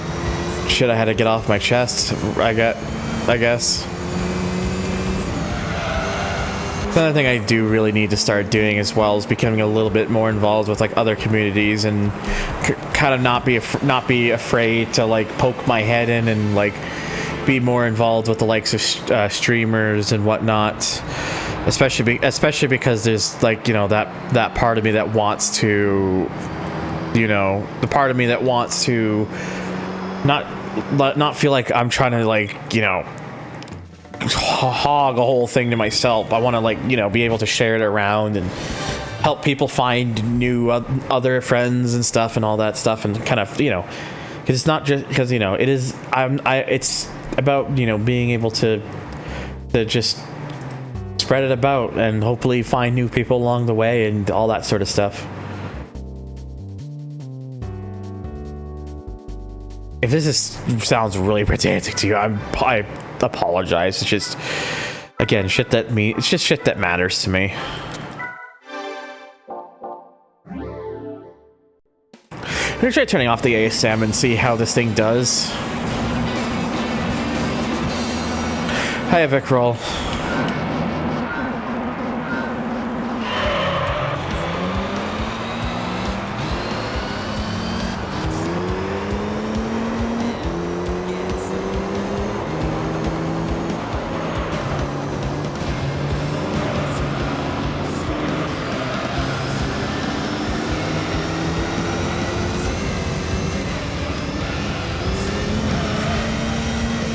Speaker 1: shit I had to get off my chest. I guess. Another thing I do really need to start doing as well is becoming a little bit more involved with like other communities and kind of not be afraid to like poke my head in and like be more involved with the likes of streamers and whatnot. Especially because there's like, you know, that part of me that wants to, you know, the part of me that wants to not feel like I'm trying to like, you know, hog a whole thing to myself. I want to like, you know, be able to share it around and help people find new other friends and stuff and all that stuff, and kind of, you know, because it's not just because, you know, it is it's about, you know, being able to just spread it about and hopefully find new people along the way and all that sort of stuff. If this sounds really pedantic to you, I apologize. It's just, again, it's just shit that matters to me. I'm gonna try turning off the ASM and see how this thing does. Hi, Vic Roll.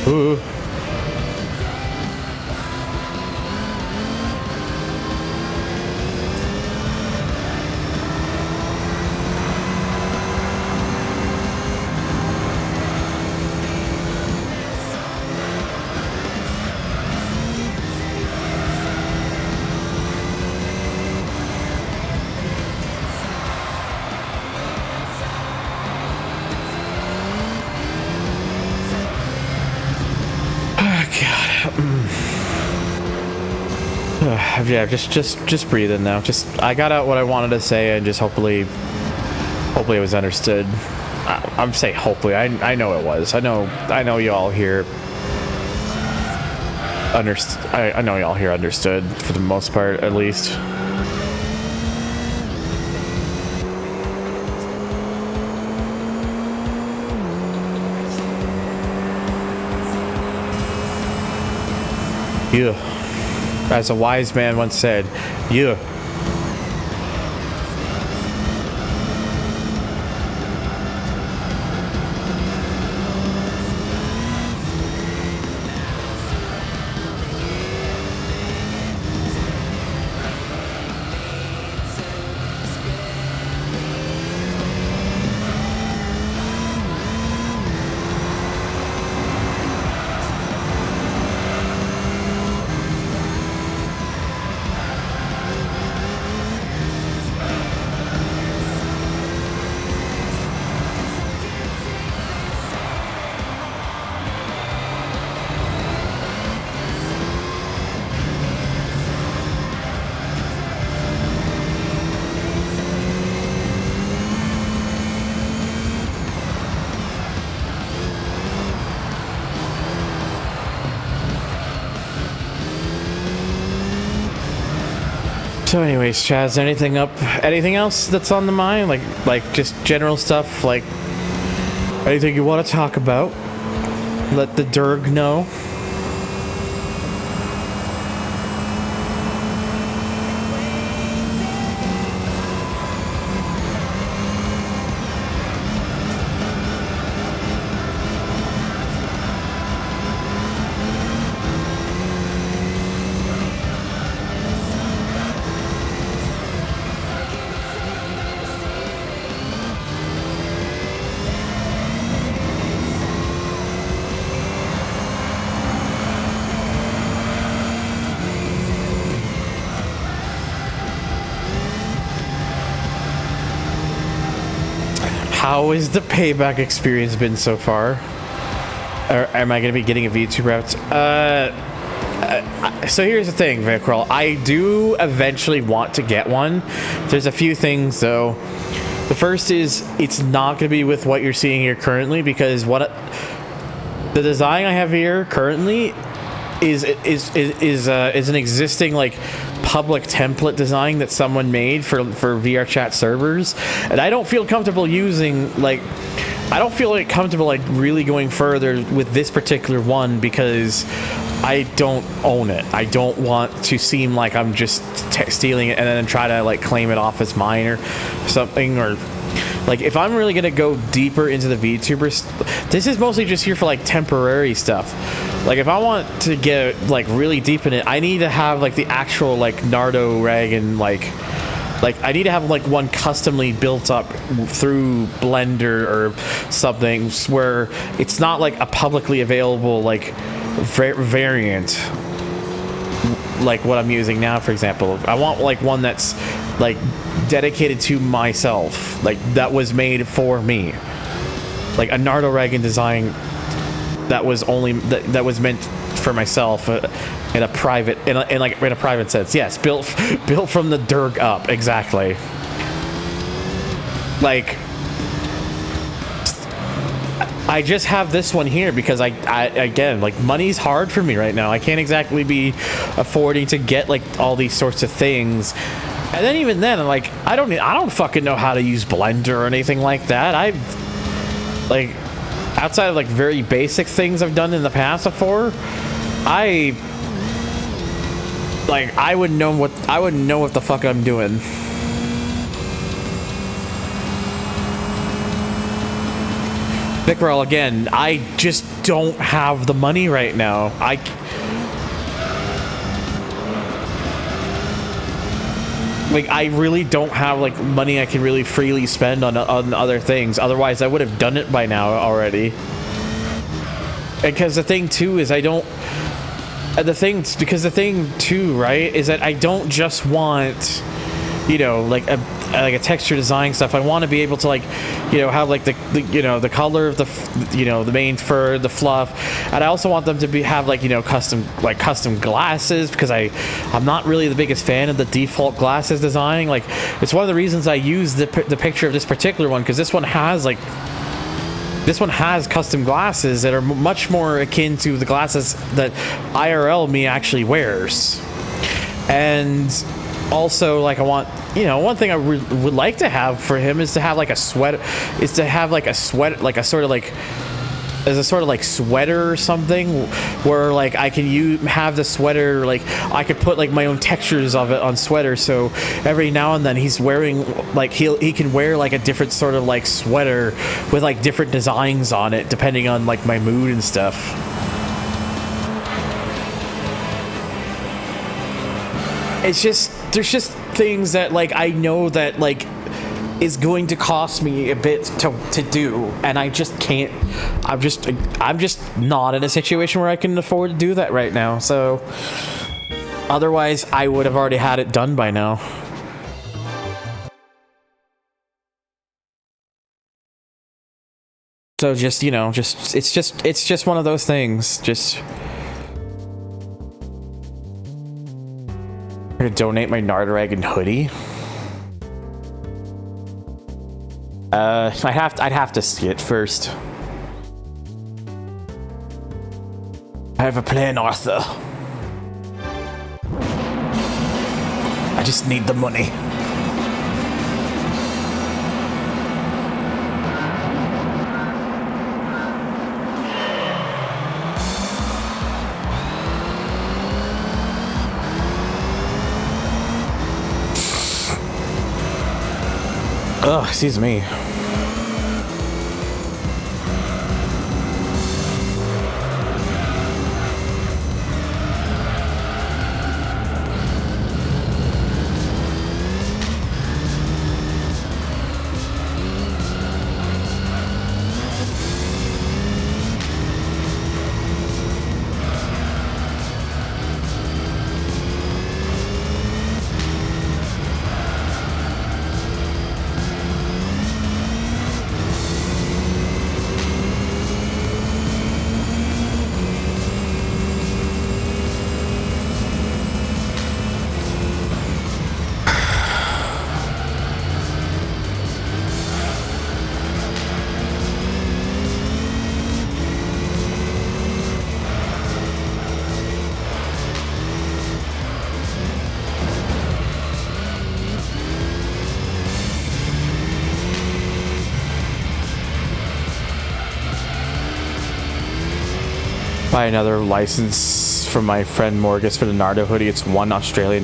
Speaker 1: Ooh. Yeah, just breathe in now. I got out what I wanted to say, and just hopefully it was understood. I'm saying hopefully. I know it was. I know y'all here I know y'all here understood for the most part, at least. Yeah. As a wise man once said, yeah. So anyways, Chaz, anything else that's on the mind? Like just general stuff, like anything you want to talk about? Let the Derg know. How has the payback experience been so far? Or am I going to be getting a VTuber out? So here's the thing, Vickrell. I do eventually want to get one. There's a few things, though. The first is it's not going to be with what you're seeing here currently, because the design I have here currently is an existing like public template design that someone made for VR chat servers, and I don't feel comfortable using really going further with this particular one because I don't own it. I don't want to seem like I'm just stealing it and then try to like claim it off as mine or something. Or like if I'm really gonna go deeper into the VTubers, this is mostly just here for like temporary stuff. Like if I want to get like really deep in it, I need to have like the actual like Nardo Ragon like I need to have like one customly built up through Blender or something where it's not like a publicly available like variant like what I'm using now, for example. I want like one that's like dedicated to myself, like that was made for me, like a Nardo Ragon design that was only that was meant for myself in a private in a private sense. Yes, built from the Derg up, exactly. Like I just have this one here because I again, like money's hard for me right now. I can't exactly be affording to get like all these sorts of things. And then even then, I'm like, I don't fucking know how to use Blender or anything like that. I've like outside of like very basic things I've done in the past before, I wouldn't know what the fuck I'm doing. Vickrell, again, I just don't have the money right now. I really don't have like money I can really freely spend on other things. Otherwise, I would have done it by now already. Because the thing too is I don't. The thing too, right, is that I don't just want, like a texture design stuff. I want to be able to have like the color of the main fur, the fluff, and I also want them to have custom glasses, because I'm not really the biggest fan of the default glasses design. Like it's one of the reasons I use the picture of this particular one, because this one has custom glasses that are much more akin to the glasses that IRL me actually wears. And also, like, I want, one thing I would like to have for him is to have like a sweater, like a sort of sweater or something, where like I can have the sweater, like I could put like my own textures of it on sweater, so every now and then he's wearing like he can wear like a different sort of like sweater with like different designs on it depending on like my mood and stuff. It's just, there's just things that like I know that like is going to cost me a bit to do, and I just can't. I'm just not in a situation where I can afford to do that right now. So otherwise I would have already had it done by now. So just, it's just one of those things. Just I'm gonna donate my Nardragon hoodie. I'd have to see it first. I have a plan, Arthur. I just need the money. Ugh, excuse me. Buy another license from my friend Morgus for the Nardo hoodie. It's $1 Australian.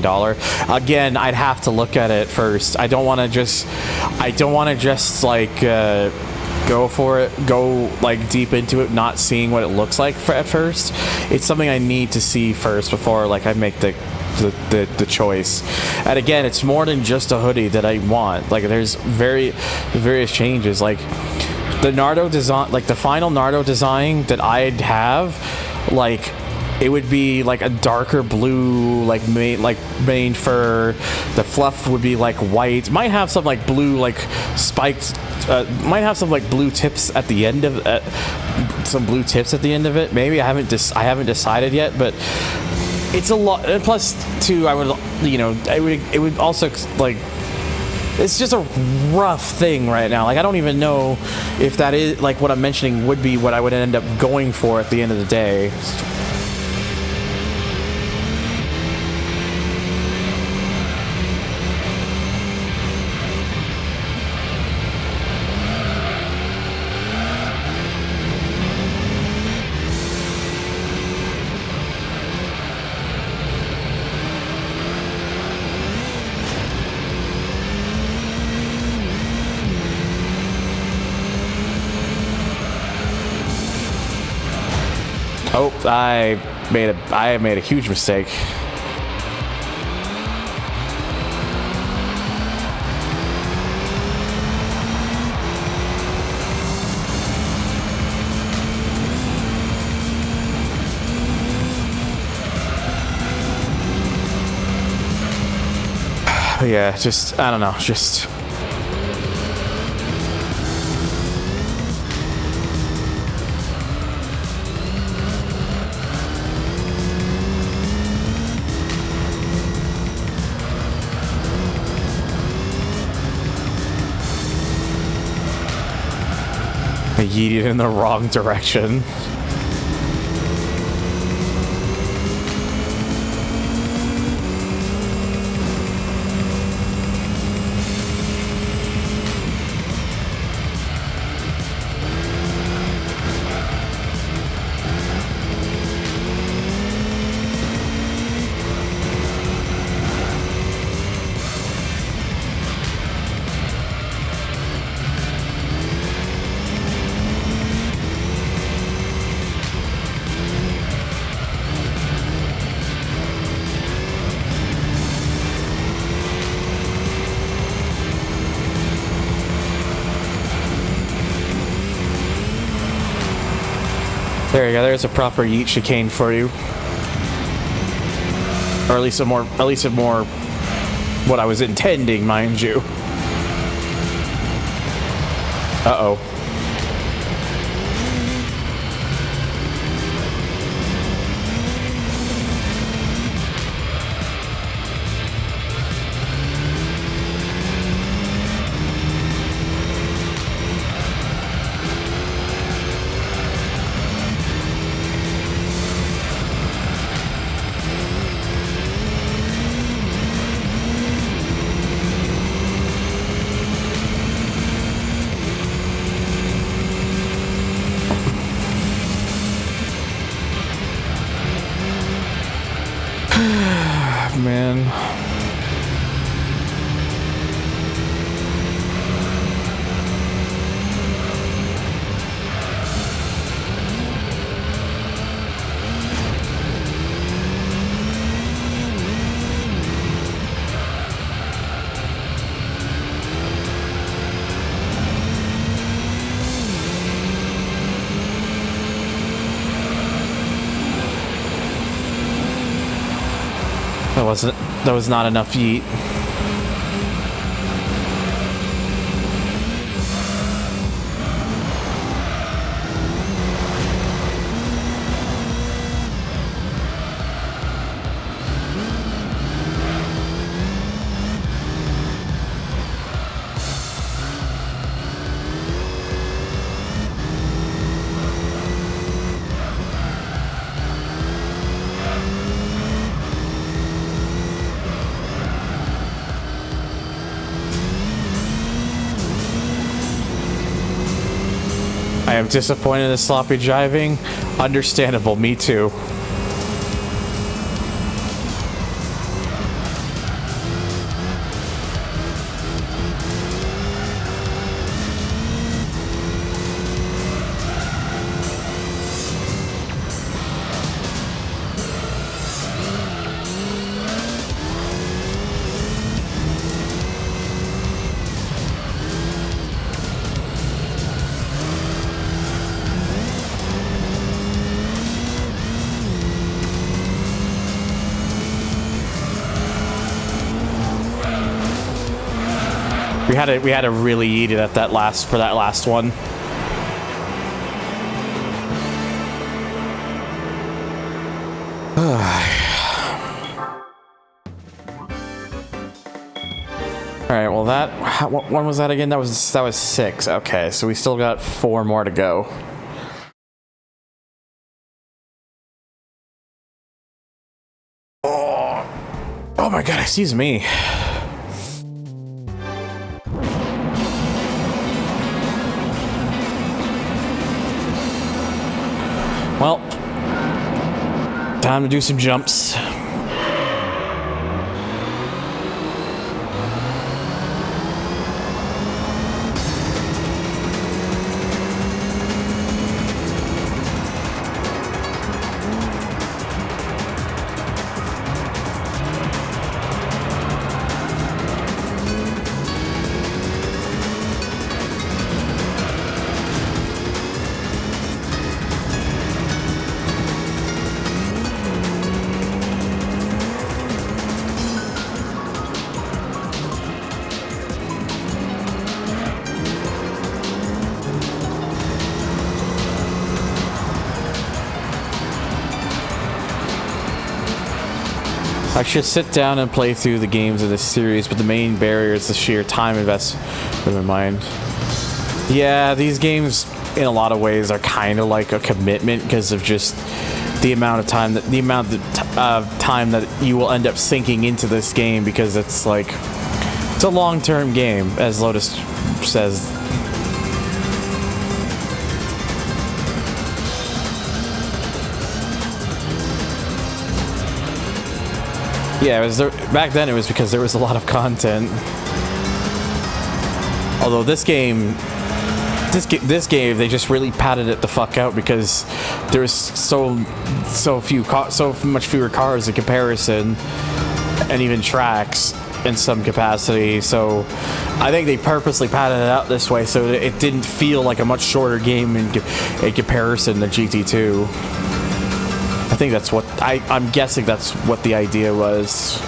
Speaker 1: Again, I'd have to look at it first. I don't want to just like go for it, go like deep into it, not seeing what it looks like at first. It's something I need to see first before like I make the choice. And again, it's more than just a hoodie that I want. Like there's various changes. Like the Nardo design, like the final Nardo design that I'd have, like it would be like a darker blue, like mane fur. The fluff would be like white. Might have some like blue, like spiked. Might have some like blue tips at the end of some blue tips at the end of it. Maybe I haven't decided yet, but it's a lot. And plus, too, I would, you know, it would also like. It's just a rough thing right now. Like I don't even know if that is like what I'm mentioning would be what I would end up going for at the end of the day. Oh, I made a huge mistake. Yeah, just I don't know, just I yeeted in the wrong direction. There you go. There's a proper yeet chicane for you, or at least a more what I was intending, mind you. Uh-oh. Man. That was not enough yeet. I am disappointed in the sloppy driving. Understandable, me too. We had to really eat it at that last one. All right, well when was that again? That was 6. Okay, so we still got 4 more to go. Oh my god, excuse me. Well, time to do some jumps. I should sit down and play through the games of this series, but the main barrier is the sheer time investment in my mind. Yeah, these games, in a lot of ways, are kind of like a commitment because of just the amount of time that you will end up sinking into this game, because it's like it's a long-term game, as Lotus says. Yeah, it was back then. It was because there was a lot of content. Although this game, they just really padded it the fuck out because there was so much fewer cars in comparison, and even tracks in some capacity. So I think they purposely padded it out this way so that it didn't feel like a much shorter game in comparison to GT2. I think that's what I'm guessing that's what the idea was.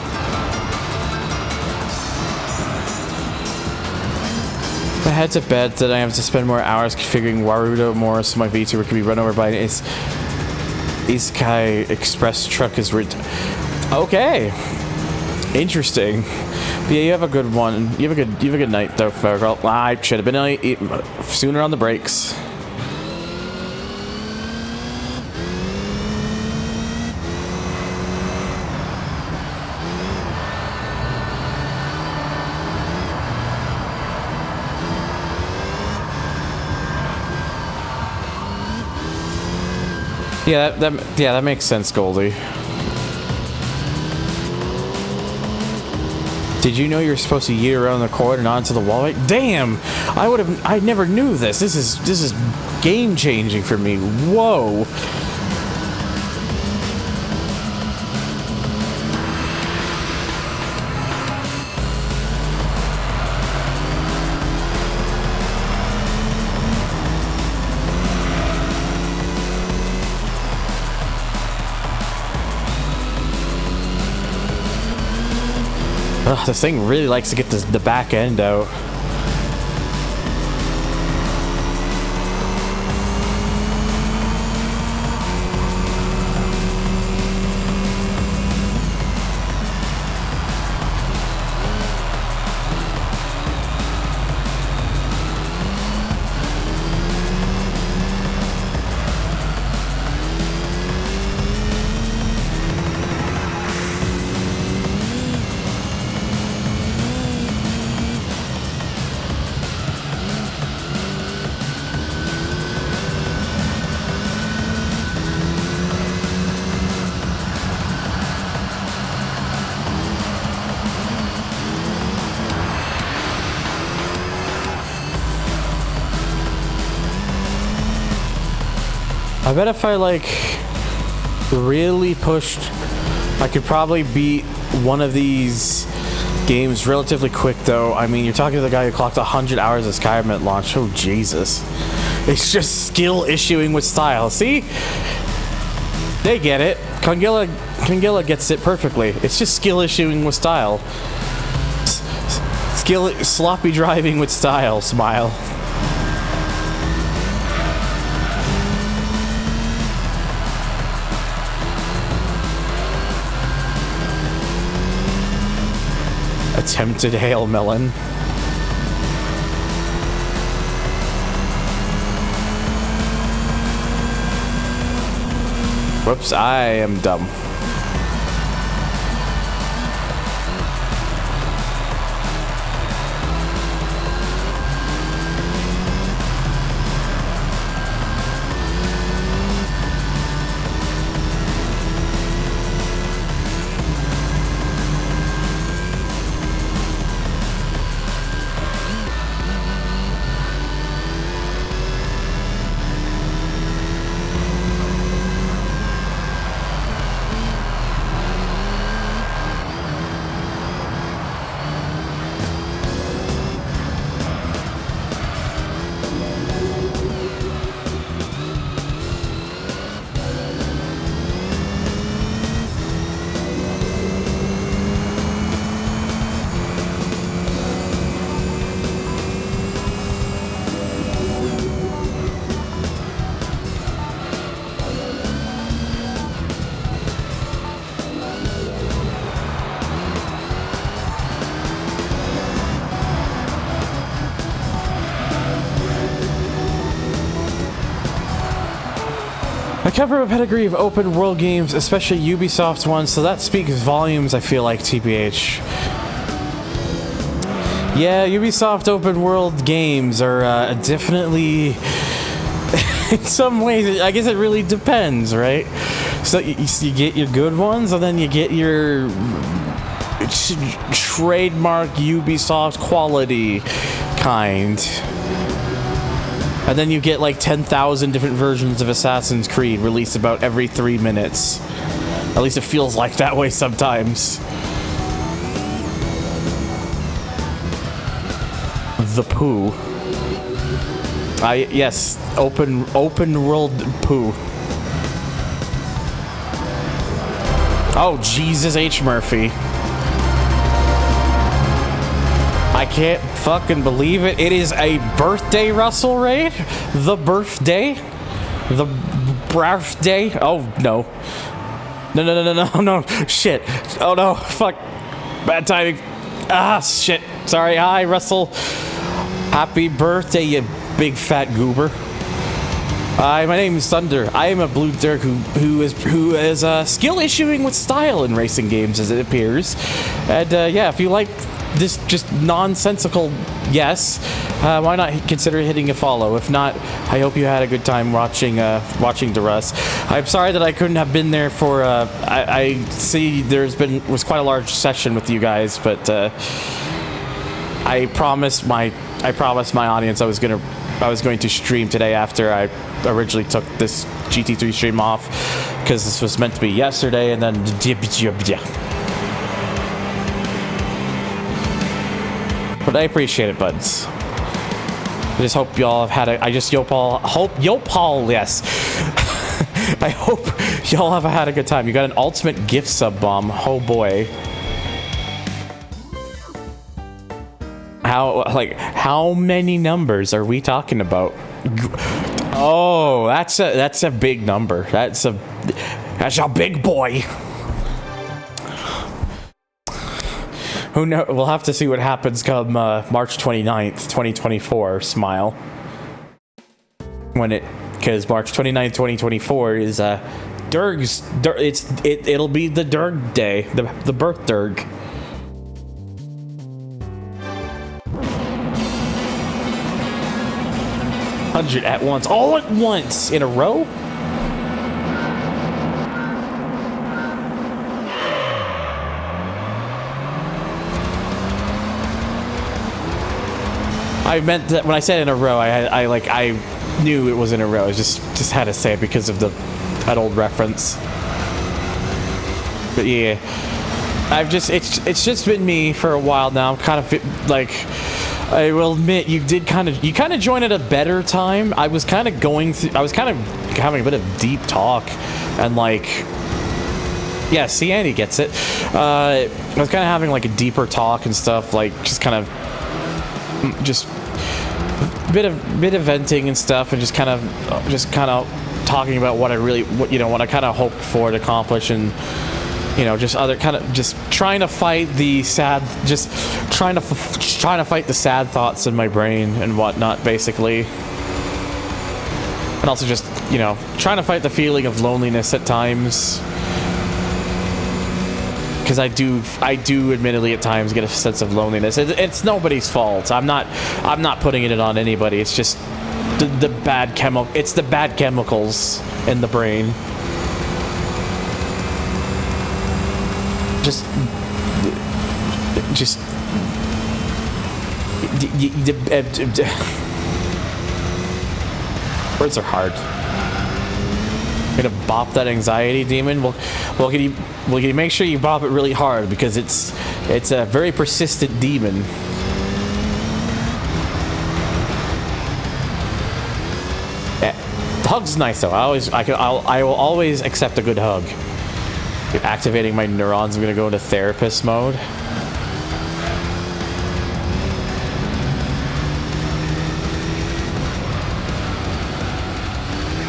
Speaker 1: My head's at bed that I have to spend more hours configuring Warudo more so my VTuber can be run over by an Isekai Express truck is okay. Interesting. But yeah, you have a good one. You have a good night though, Farrell. I should have been sooner on the brakes. Yeah, that makes sense, Goldie. Did you know you're supposed to yeet around the corner and onto the wall? Right? Damn! I never knew this. This is game changing for me. Whoa! Ugh, this thing really likes to get the back end out. I bet if I like really pushed, I could probably beat one of these games relatively quick though. I mean, you're talking to the guy who clocked 100 hours of Skyrim at launch. Oh Jesus. It's just skill issuing with style. See? They get it. Kongilla gets it perfectly. It's just skill issuing with style. Sloppy driving with style, smile. Attempted Hail Melon. Whoops, I am dumb. I cover a pedigree of open world games, especially Ubisoft ones, so that speaks volumes, I feel like, TBH. Yeah, Ubisoft open world games are definitely, in some ways, I guess it really depends, right? So you get your good ones, and then you get your trademark Ubisoft quality kind. And then you get like 10,000 different versions of Assassin's Creed released about every 3 minutes. At least it feels like that way sometimes. The poo. Yes, open world poo. Oh Jesus H. Murphy. I can't fucking believe it. It is a birthday Russell raid? The birthday? The birthday? Oh no. No. Shit. Oh no. Fuck. Bad timing. Ah, shit. Sorry. Hi, Russell. Happy birthday, you big fat goober. Hi, my name is Thunder. I am a blue Dirk who is skill issuing with style in racing games, as it appears. And yeah, if you like this just nonsensical yes, why not consider hitting a follow? If not, I hope you had a good time watching the Russ. I'm sorry that I couldn't have been there for. I see was quite a large session with you guys, but I promised my audience I was going to stream today after I originally took this GT3 stream off, because this was meant to be yesterday, and then but I appreciate it, buds. I just hope y'all have had a. Yes. I hope y'all have had a good time. You got an ultimate gift sub bomb. Oh boy. How many numbers are we talking about? Oh, that's a big number. That's a big boy. Who knows? We'll have to see what happens come March 29th, 2024. Smile. Because March 29th, 2024 is Durg's. It'll be the Durg day, the birth Durg. At once, all at once in a row. I meant that when I said in a row, I knew it was in a row. I just had to say it because of that old reference. But yeah, it's just been me for a while now. I'm kind of like, I will admit, you kind of joined at a better time. I was kind of having a bit of deep talk, and like, yeah, see, Andy gets it. I was kind of having like a deeper talk and stuff, like just kind of a bit of venting and stuff, and just kind of talking about what I kind of hoped for to accomplish, and just trying to fight the sad, trying to fight the sad thoughts in my brain and whatnot, basically. And also just, trying to fight the feeling of loneliness at times. Because I do admittedly at times get a sense of loneliness. It's nobody's fault. I'm not putting it on anybody. It's just the bad chemicals in the brain. Words are hard. Gonna bop that anxiety demon. Well, can you make sure you bop it really hard, because it's a very persistent demon. The hug's nice though. I will always accept a good hug. Activating my neurons. I'm gonna go into therapist mode.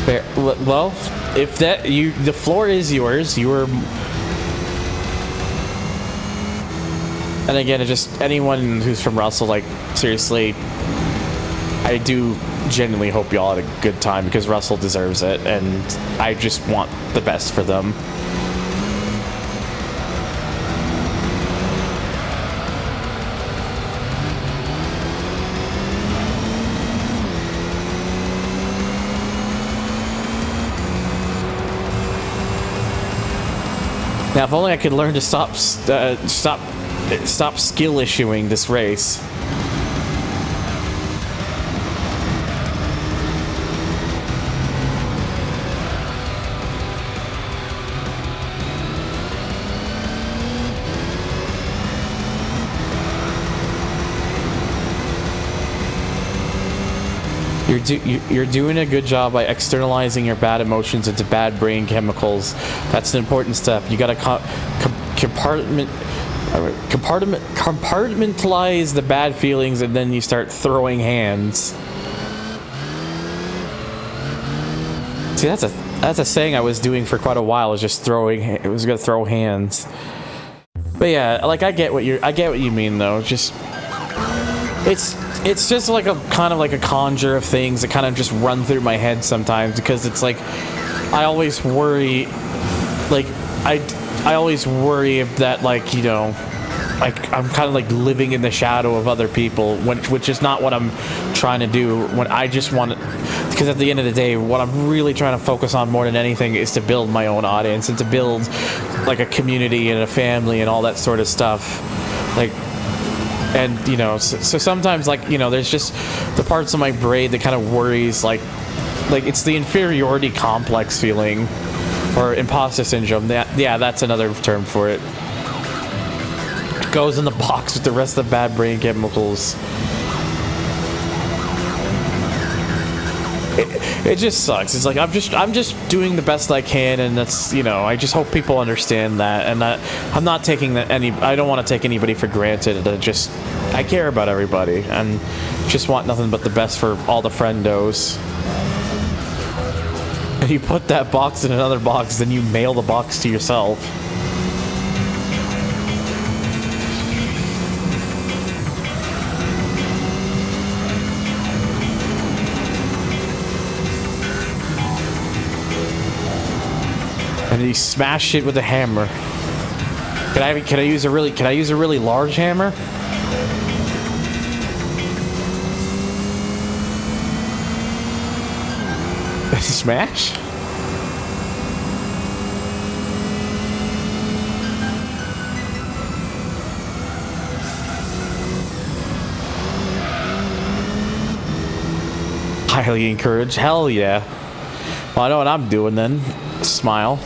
Speaker 1: There, well, if the floor is yours, and again, just anyone who's from Russell, like, seriously, I do genuinely hope y'all had a good time, because Russell deserves it, and I just want the best for them. Now, if only I could learn to stop skill issuing this race. You're doing a good job by externalizing your bad emotions into bad brain chemicals. That's an important step. You gotta compartmentalize the bad feelings, and then you start throwing hands. See, that's a saying I was doing for quite a while. Was just throwing. It was gonna throw hands. But yeah, like I get what you mean though. Just it's just like a kind of like a conjure of things that kind of just run through my head sometimes, because it's like I always worry, like I always worry that, like, like I'm kind of like living in the shadow of other people, which is not what I'm trying to do. When I just want to, because at the end of the day, what I'm really trying to focus on more than anything is to build my own audience and to build like a community and a family and all that sort of stuff. Like, and you know, so sometimes, like, you know, there's just the parts of my brain that kind of worries, like it's the inferiority complex feeling, or imposter syndrome. Yeah, that's another term for it. It goes in the box with the rest of the bad brain chemicals. It just sucks. It's like I'm just doing the best I can, and that's, you know, I just hope people understand that, and that I'm not taking that I don't want to take anybody for granted. I care about everybody and just want nothing but the best for all the friendos. And you put that box in another box, then you mail the box to yourself. And you smash it with a hammer. Can I use a really large hammer? Smash? Highly encouraged. Hell yeah. Well, I know what I'm doing then. Smile.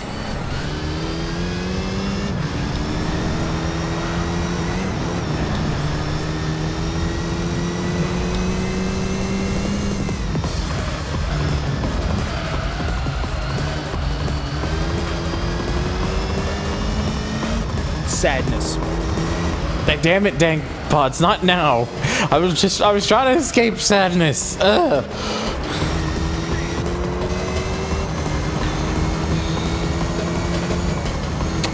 Speaker 6: Sadness.
Speaker 1: Damn it, dang pods, not now. I was trying to escape sadness. Ugh.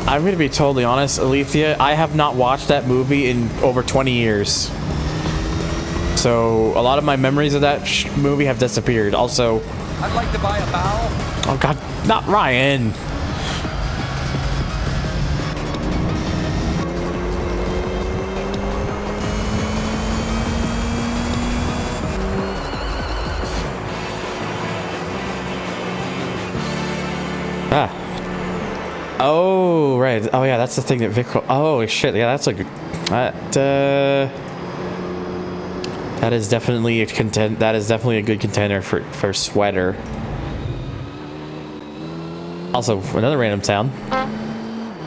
Speaker 1: I'm gonna be totally honest, Alethea, I have not watched that movie in over 20 years. So a lot of my memories of that movie have disappeared. Also,
Speaker 6: I'd like to buy a bowl.
Speaker 1: Oh god, not Ryan. Oh, right. Oh, yeah, that's the thing that Vic... Oh, shit. Yeah, that's a good... That is definitely a good contender for sweater. Also, another random sound.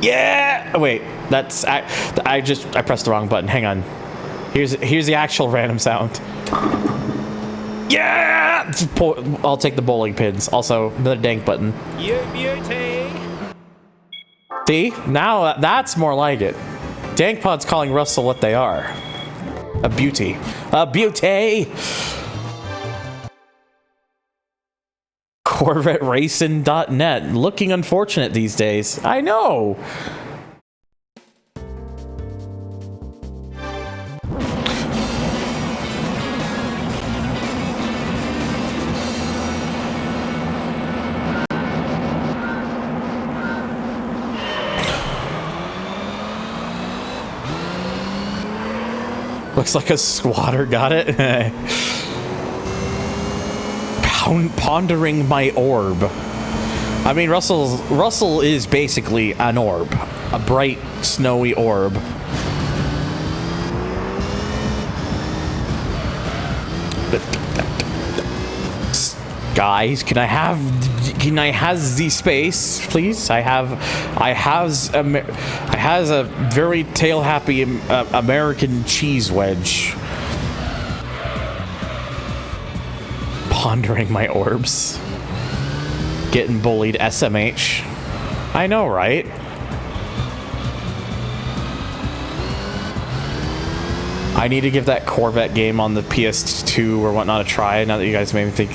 Speaker 1: Yeah! Oh, wait, that's... I pressed the wrong button. Hang on. Here's the actual random sound. Yeah! I'll take the bowling pins. Also, another dank button.
Speaker 6: You beauty!
Speaker 1: See? Now that's more like it. Dankpod's calling Russell what they are. A beauty. A beauty! CorvetteRacing.net. Looking unfortunate these days. I know! Looks like a squatter got it. Pondering my orb. I mean, Russell is basically an orb. A bright, snowy orb. Guys, can I have the space, please? I has a very tail happy American cheese wedge. Pondering my orbs. Getting bullied, SMH. I know, right? I need to give that Corvette game on the PS2 or whatnot a try, now that you guys made me think.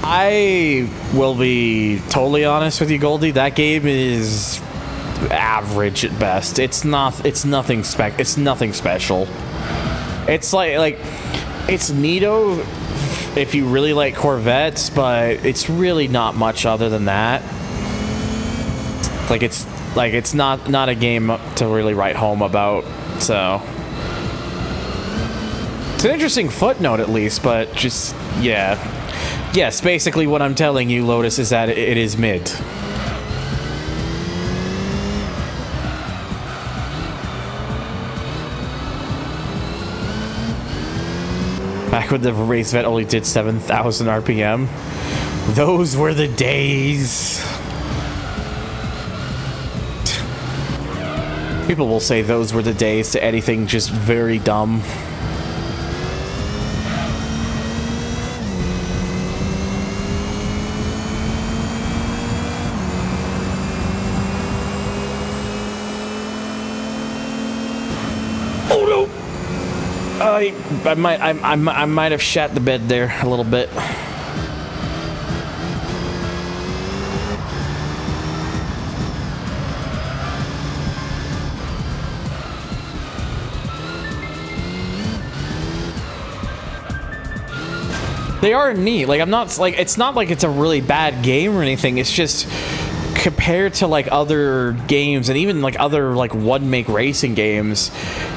Speaker 1: I will be totally honest with you, Goldie. That game is average at best. It's nothing special. It's like it's neato if you really like Corvettes, but it's really not much other than that. It's not a game to really write home about. So it's an interesting footnote, at least, but just, yeah. Yes, basically what I'm telling you, Lotus, is that it is mid. Back when the race vet only did 7,000 RPM. Those were the days. People will say those were the days to anything just very dumb. Oh no! I might have shat the bed there a little bit. They are neat. Like, I'm not like, it's not like it's a really bad game or anything. It's just compared to like other games and even like other like one make racing games,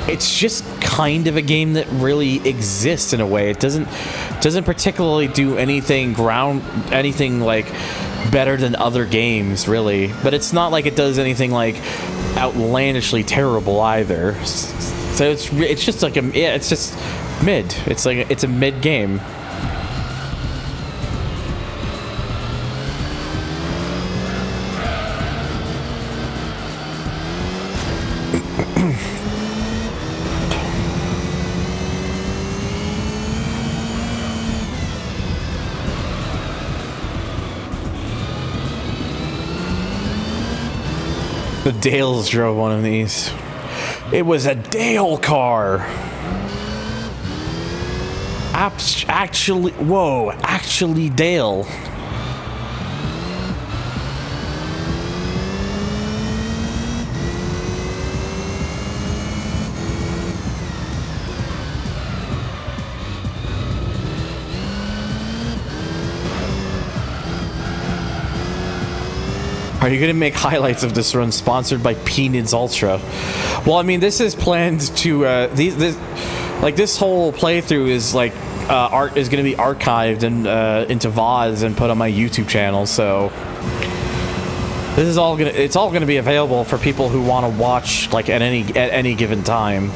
Speaker 1: it's just kind of a game that really exists in a way. It doesn't particularly do anything like better than other games, really. But it's not like it does anything like outlandishly terrible either. So it's just like it's just mid. It's like it's a mid game. The Dales drove one of these. It was a Dale car. Actually, whoa, actually Dale. Are you gonna make highlights of this run sponsored by Peanuts Ultra? Well, I mean, this is planned to this whole playthrough is like is gonna be archived and into VODs and put on my YouTube channel. So this is all gonna be available for people who want to watch like at any given time.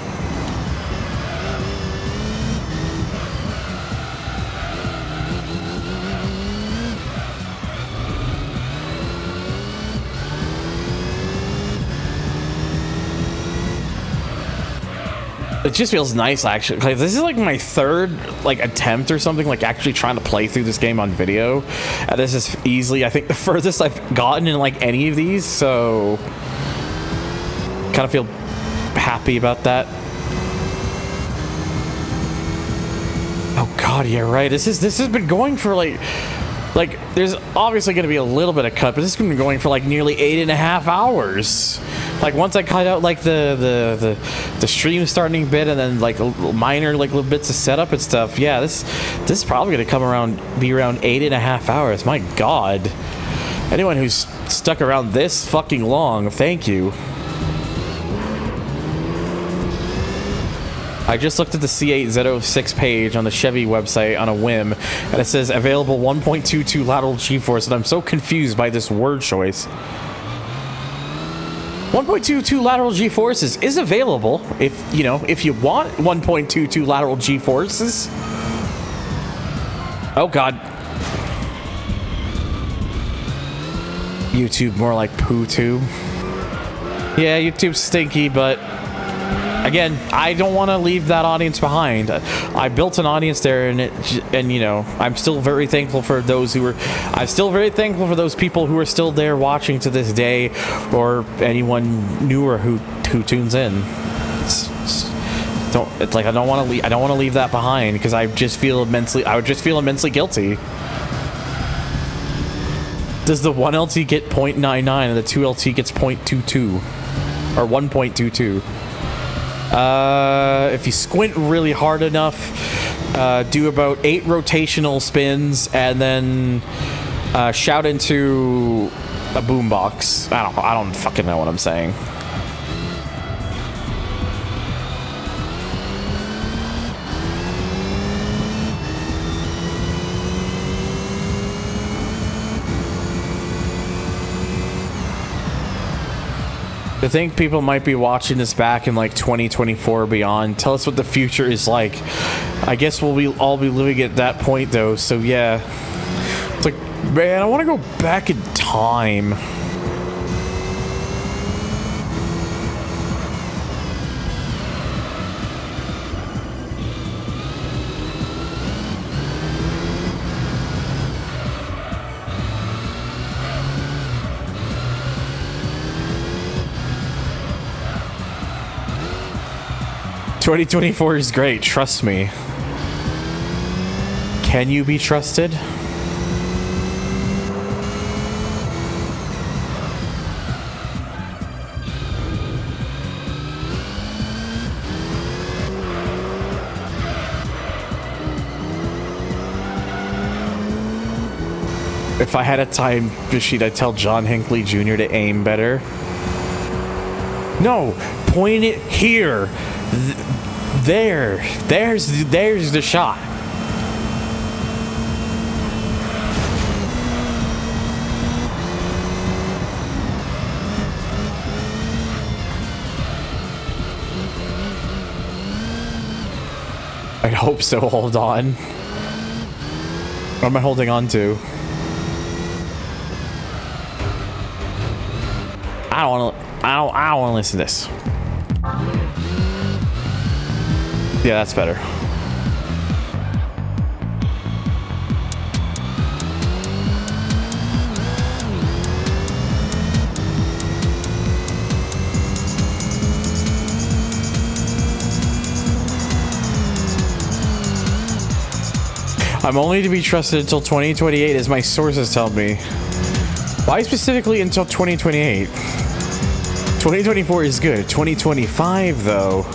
Speaker 1: It just feels nice, actually. Like, this is like my third like attempt or something, like actually trying to play through this game on video. And this is easily, I think, the furthest I've gotten in like any of these. So, kind of feel happy about that. Oh God, yeah, right. This has been going for like there's obviously going to be a little bit of cut, but this has been going for like nearly 8.5 hours. Like, once I cut out like the stream starting bit and then like minor like little bits of setup and stuff, yeah, this is probably gonna be around 8.5 hours. My God, anyone who's stuck around this fucking long, thank you. I just looked at the C8Z06 page on the Chevy website on a whim, and it says available 1.22 lateral G-force, and I'm so confused by this word choice. 1.22 lateral G-forces is available if you want 1.22 lateral G-forces. Oh God. YouTube, more like poo-tube. Yeah, YouTube's stinky, but again, I don't want to leave that audience behind. I built an audience there, and you know, I'm still very thankful for those I'm still very thankful for those people who are still there watching to this day, or anyone newer who tunes in. I don't want to leave that behind, because I would just feel immensely guilty. Does the 1LT get 0.99 and the 2LT gets 0.22 or 1.22? If you squint really hard enough, do about 8 rotational spins, and then shout into a boombox. I don't fucking know what I'm saying. I think people might be watching this back in like 2024 or beyond. Tell us what the future is like. I guess we'll all be living at that point though, so yeah. It's like, man, I want to go back in time. "2024 is great, trust me." Can you be trusted? If I had a time machine, I'd tell John Hinckley Jr. to aim better. No, point it here. There's the shot. I hope so. Hold on. What am I holding on to? I don't want to listen to this. Yeah, that's better. I'm only to be trusted until 2028, as my sources tell me. Why specifically until 2028? 2024 is good. 2025, though.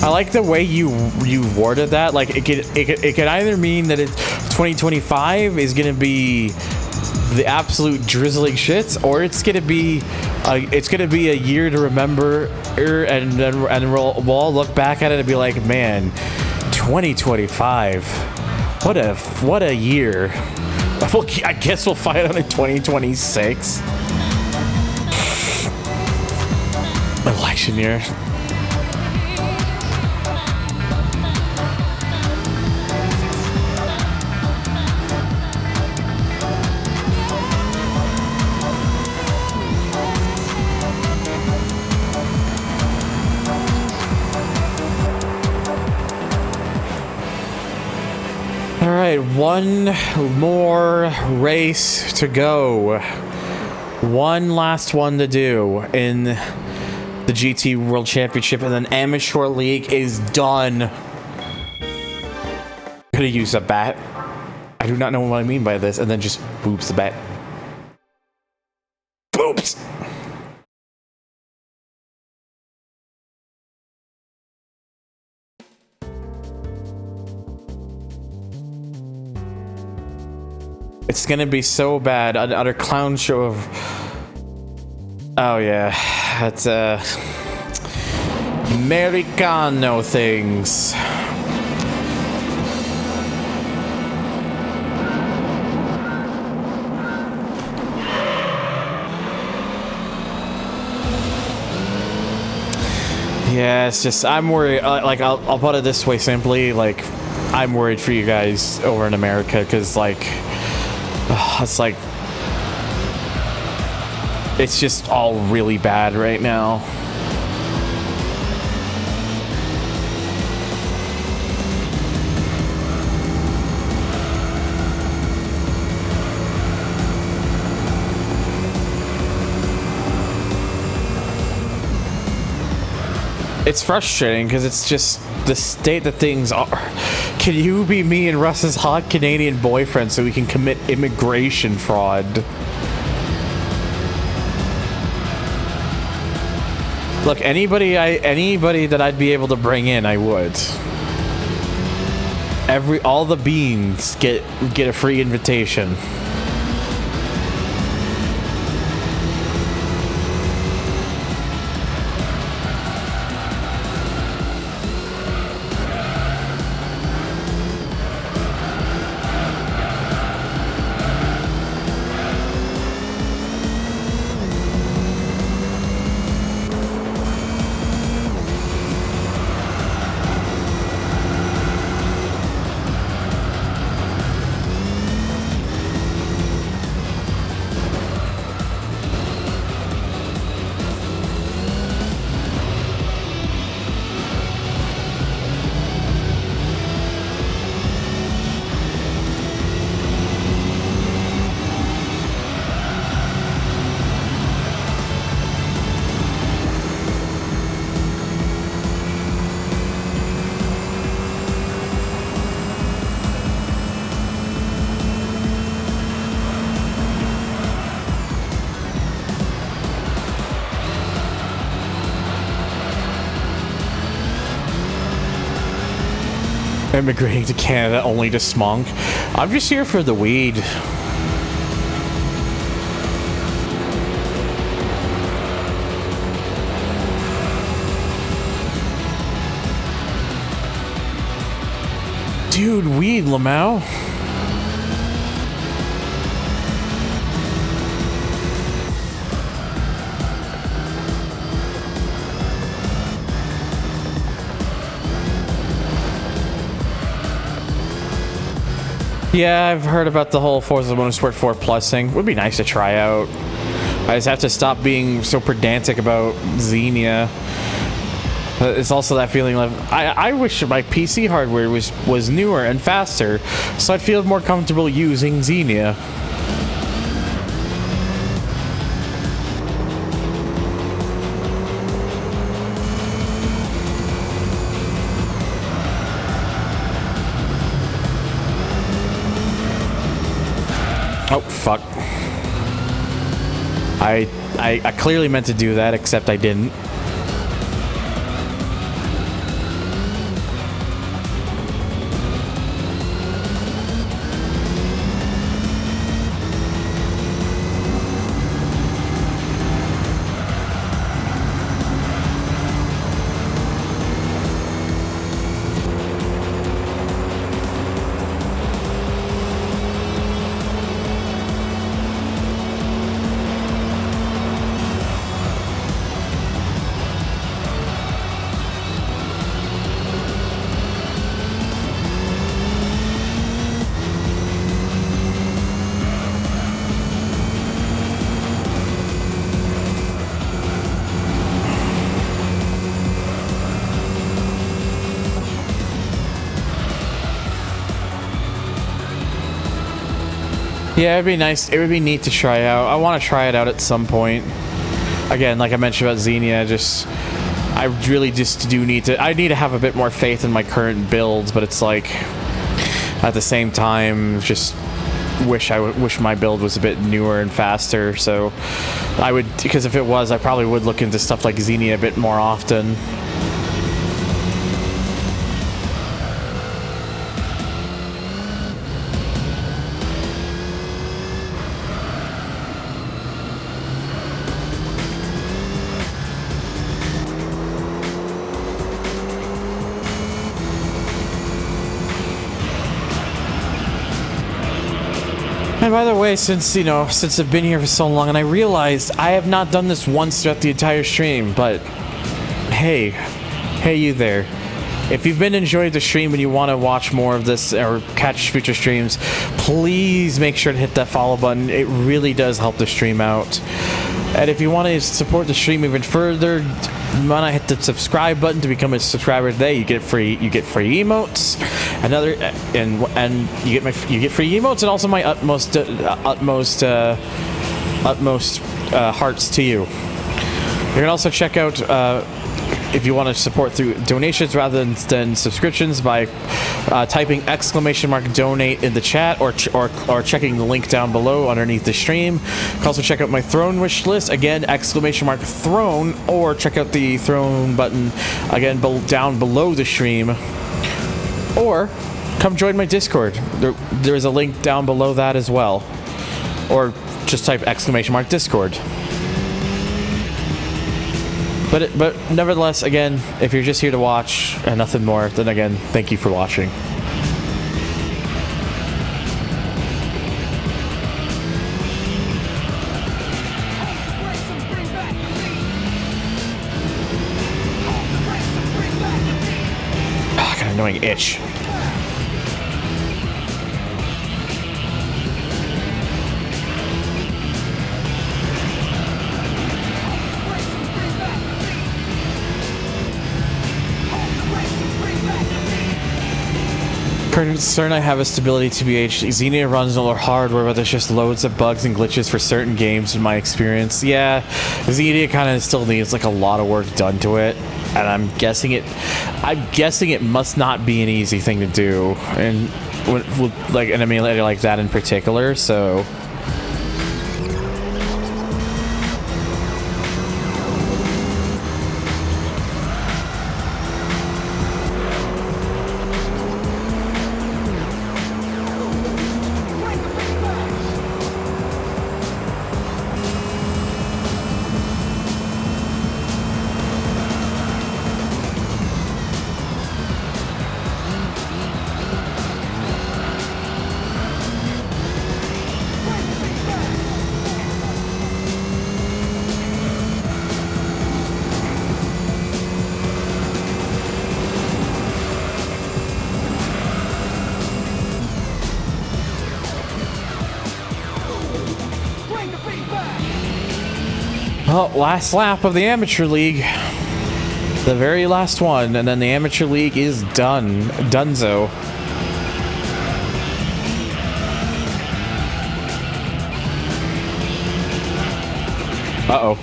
Speaker 1: I like the way you worded that. Like it could either mean that 2025 is gonna be the absolute drizzling shits, or it's gonna be a year to remember, and we'll all look back at it and be like, man, 2025, what a year. Well, I guess we'll find out in 2026. Election year. All right, one more race to go. One last one to do in the GT World Championship, and then Amateur League is done. Could have used a bat. I do not know what I mean by this, and then just boops the bat. Boops! It's gonna be so bad. Another clown show of... Oh yeah, that's Americano things. Yeah, it's just, I'm worried. Like, I'll put it this way simply. Like, I'm worried for you guys over in America, because like, it's like, it's just all really bad right now. It's frustrating because it's just the state that things are. Can you be me and Russ's hot Canadian boyfriend so we can commit immigration fraud? Look, anybody that I'd be able to bring in, I would. All the beans get a free invitation. Immigrating to Canada only to smunk. I'm just here for the weed. Dude, weed, Lamau. Yeah, I've heard about the whole Forza Motorsport 4 Plus thing. Would be nice to try out. I just have to stop being so pedantic about Xenia. It's also that feeling of I wish my PC hardware was newer and faster, so I'd feel more comfortable using Xenia. Oh, fuck. I clearly meant to do that, except I didn't. Yeah, it'd be nice. It would be neat to try out. I want to try it out at some point. Again, like I mentioned about Xenia, I really just do need to. I need to have a bit more faith in my current builds, but it's like, at the same time, just wish my build was a bit newer and faster. So I would, because if it was, I probably would look into stuff like Xenia a bit more often. And by the way, since I've been here for so long, and I realized I have not done this once throughout the entire stream, but hey you there. If you've been enjoying the stream and you want to watch more of this or catch future streams, please make sure to hit that follow button. It really does help the stream out. And if you want to support the stream even further, you want to hit the subscribe button to become a subscriber today. You get free emotes, and you get free emotes, and also my utmost hearts to you. You can also check out if you want to support through donations rather than subscriptions by typing !donate in the chat or checking the link down below underneath the stream. You can also check out my throne wish list, again !throne, or check out the throne button again down below the stream, or come join my Discord. There's a link down below that as well, or just type !Discord. But nevertheless, again, if you're just here to watch and nothing more, then again, thank you for watching. I got an annoying itch. Concern I have is stability TBH. Xenia runs on hardware, but there's just loads of bugs and glitches for certain games in my experience. Yeah, Xenia kind of still needs like a lot of work done to it, and I'm guessing it must not be an easy thing to do, and with like an emulator like that in particular. So Oh, last lap of the Amateur League. The very last one, and then the Amateur League is done. Dunzo. Uh-oh.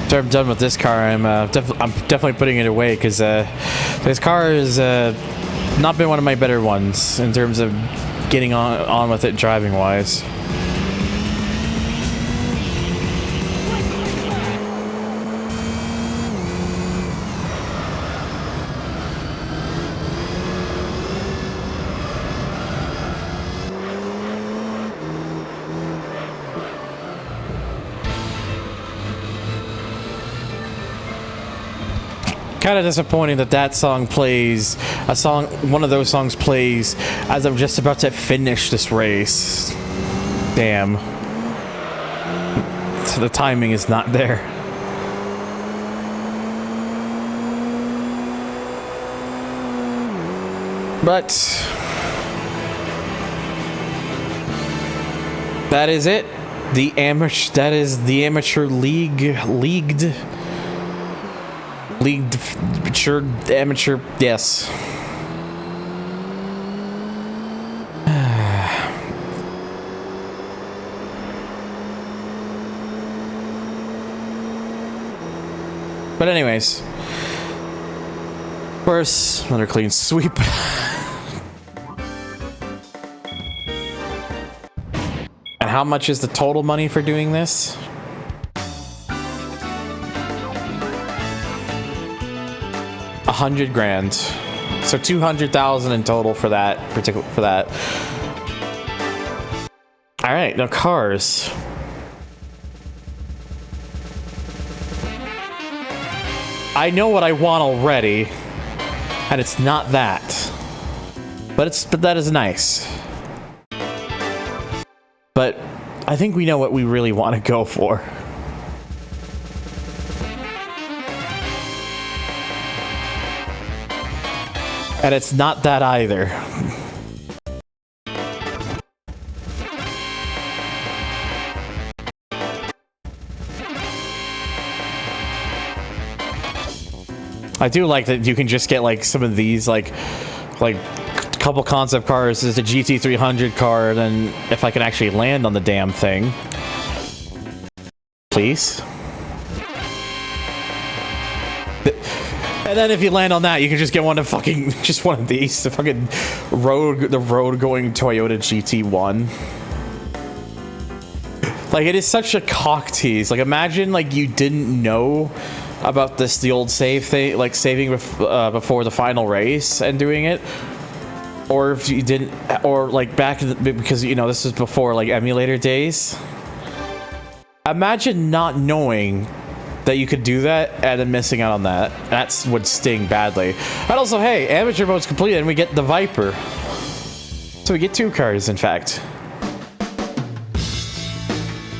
Speaker 1: After I'm done with this car, I'm definitely putting it away because this car has not been one of my better ones in terms of getting on with it driving wise. Kind of disappointing that that song plays, one of those songs plays as I'm just about to finish this race. Damn. So the timing is not there. But that is it. That is the Amateur amateur, yes. But anyways, of course, another clean sweep. And how much is the total money for doing this? $100 grand, so 200,000 in total for that All right, now cars. I know what I want already, and it's not that, but that is nice. But I think we know what we really want to go for. And it's not that either. I do like that you can just get like some of these like couple concept cars. There's a GT300 car, and then if I can actually land on the damn thing. Please. And then if you land on that, you can just get one of these, the fucking road going Toyota GT1. Like, it is such a cock tease. Like, imagine like you didn't know about the old save thing, like saving before the final race and doing it, or if you didn't, or like back because you know this was before like emulator days. Imagine not knowing that you could do that and then missing out on that. That would sting badly. And also, hey, amateur mode's completed and we get the Viper. So we get 2 cars, in fact.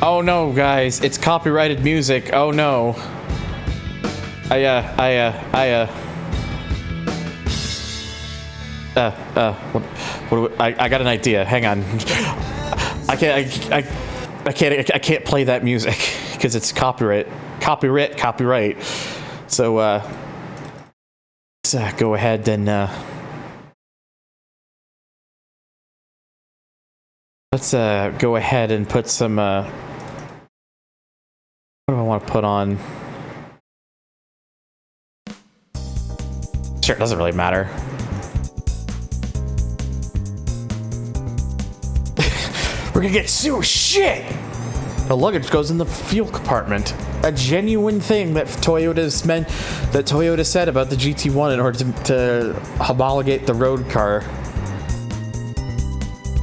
Speaker 1: Oh no, guys, it's copyrighted music. Oh no. I got an idea. Hang on. I can't play that music because it's copyright. So let's go ahead and put some what do I want to put on? Sure, it doesn't really matter. We're gonna get sewer shit! The luggage goes in the fuel compartment. A genuine thing that Toyota said about the GT1 in order to homologate the road car.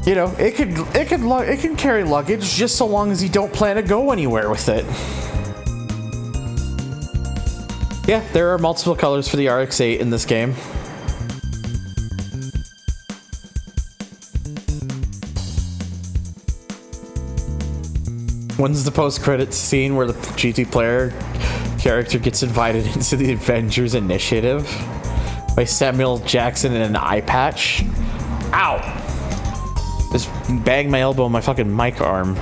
Speaker 1: You know, it can carry luggage just so long as you don't plan to go anywhere with it. Yeah, there are multiple colors for the RX-8 in this game. When's the post-credits scene where the GT player character gets invited into the Avengers Initiative? by Samuel Jackson in an eye patch. Ow! Just banged my elbow on my fucking mic arm.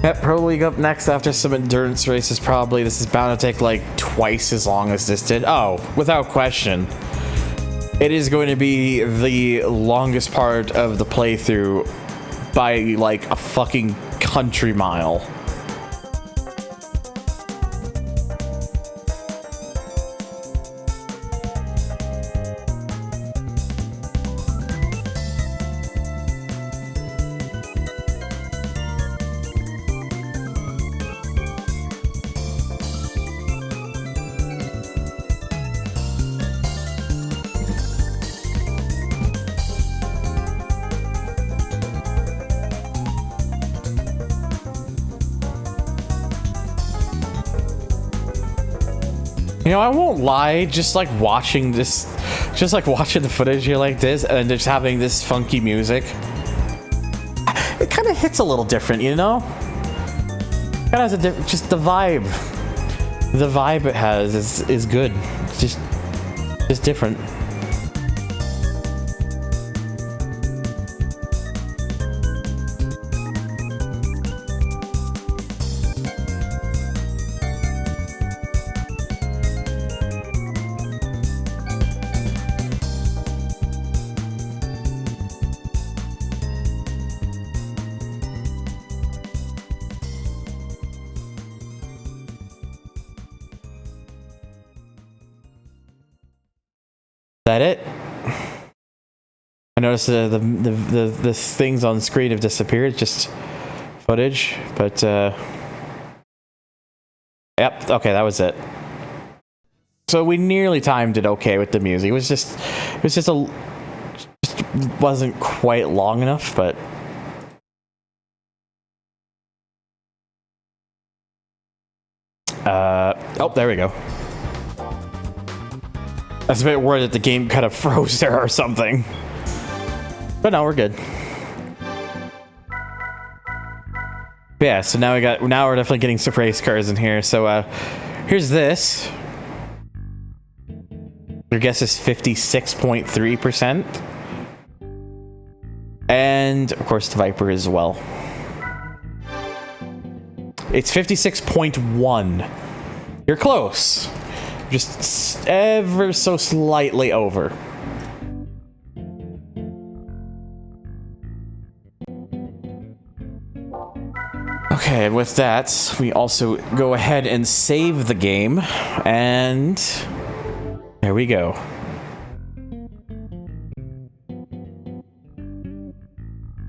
Speaker 1: Yep, probably up next after some endurance races. Probably this is bound to take like twice as long as this did. Oh, without question. It is going to be the longest part of the playthrough by like a fucking country mile. You know, I won't lie, just like watching the footage here like this and just having this funky music, it kind of hits a little different, you know? Kind of has a different, just the vibe it has is good. It's just different. That it? I noticed the things on screen have disappeared, just footage, but yep, okay, that was it. So we nearly timed it okay with the music. It just wasn't quite long enough, but oh, there we go. I was a bit worried that the game kind of froze there or something. But no, we're good. Yeah, so now we're definitely getting some race cars in here. So here's this. Your guess is 56.3%. And of course the Viper as well. It's 56.1. You're close. Just ever so slightly over. Okay, and with that, we also go ahead and save the game, and there we go.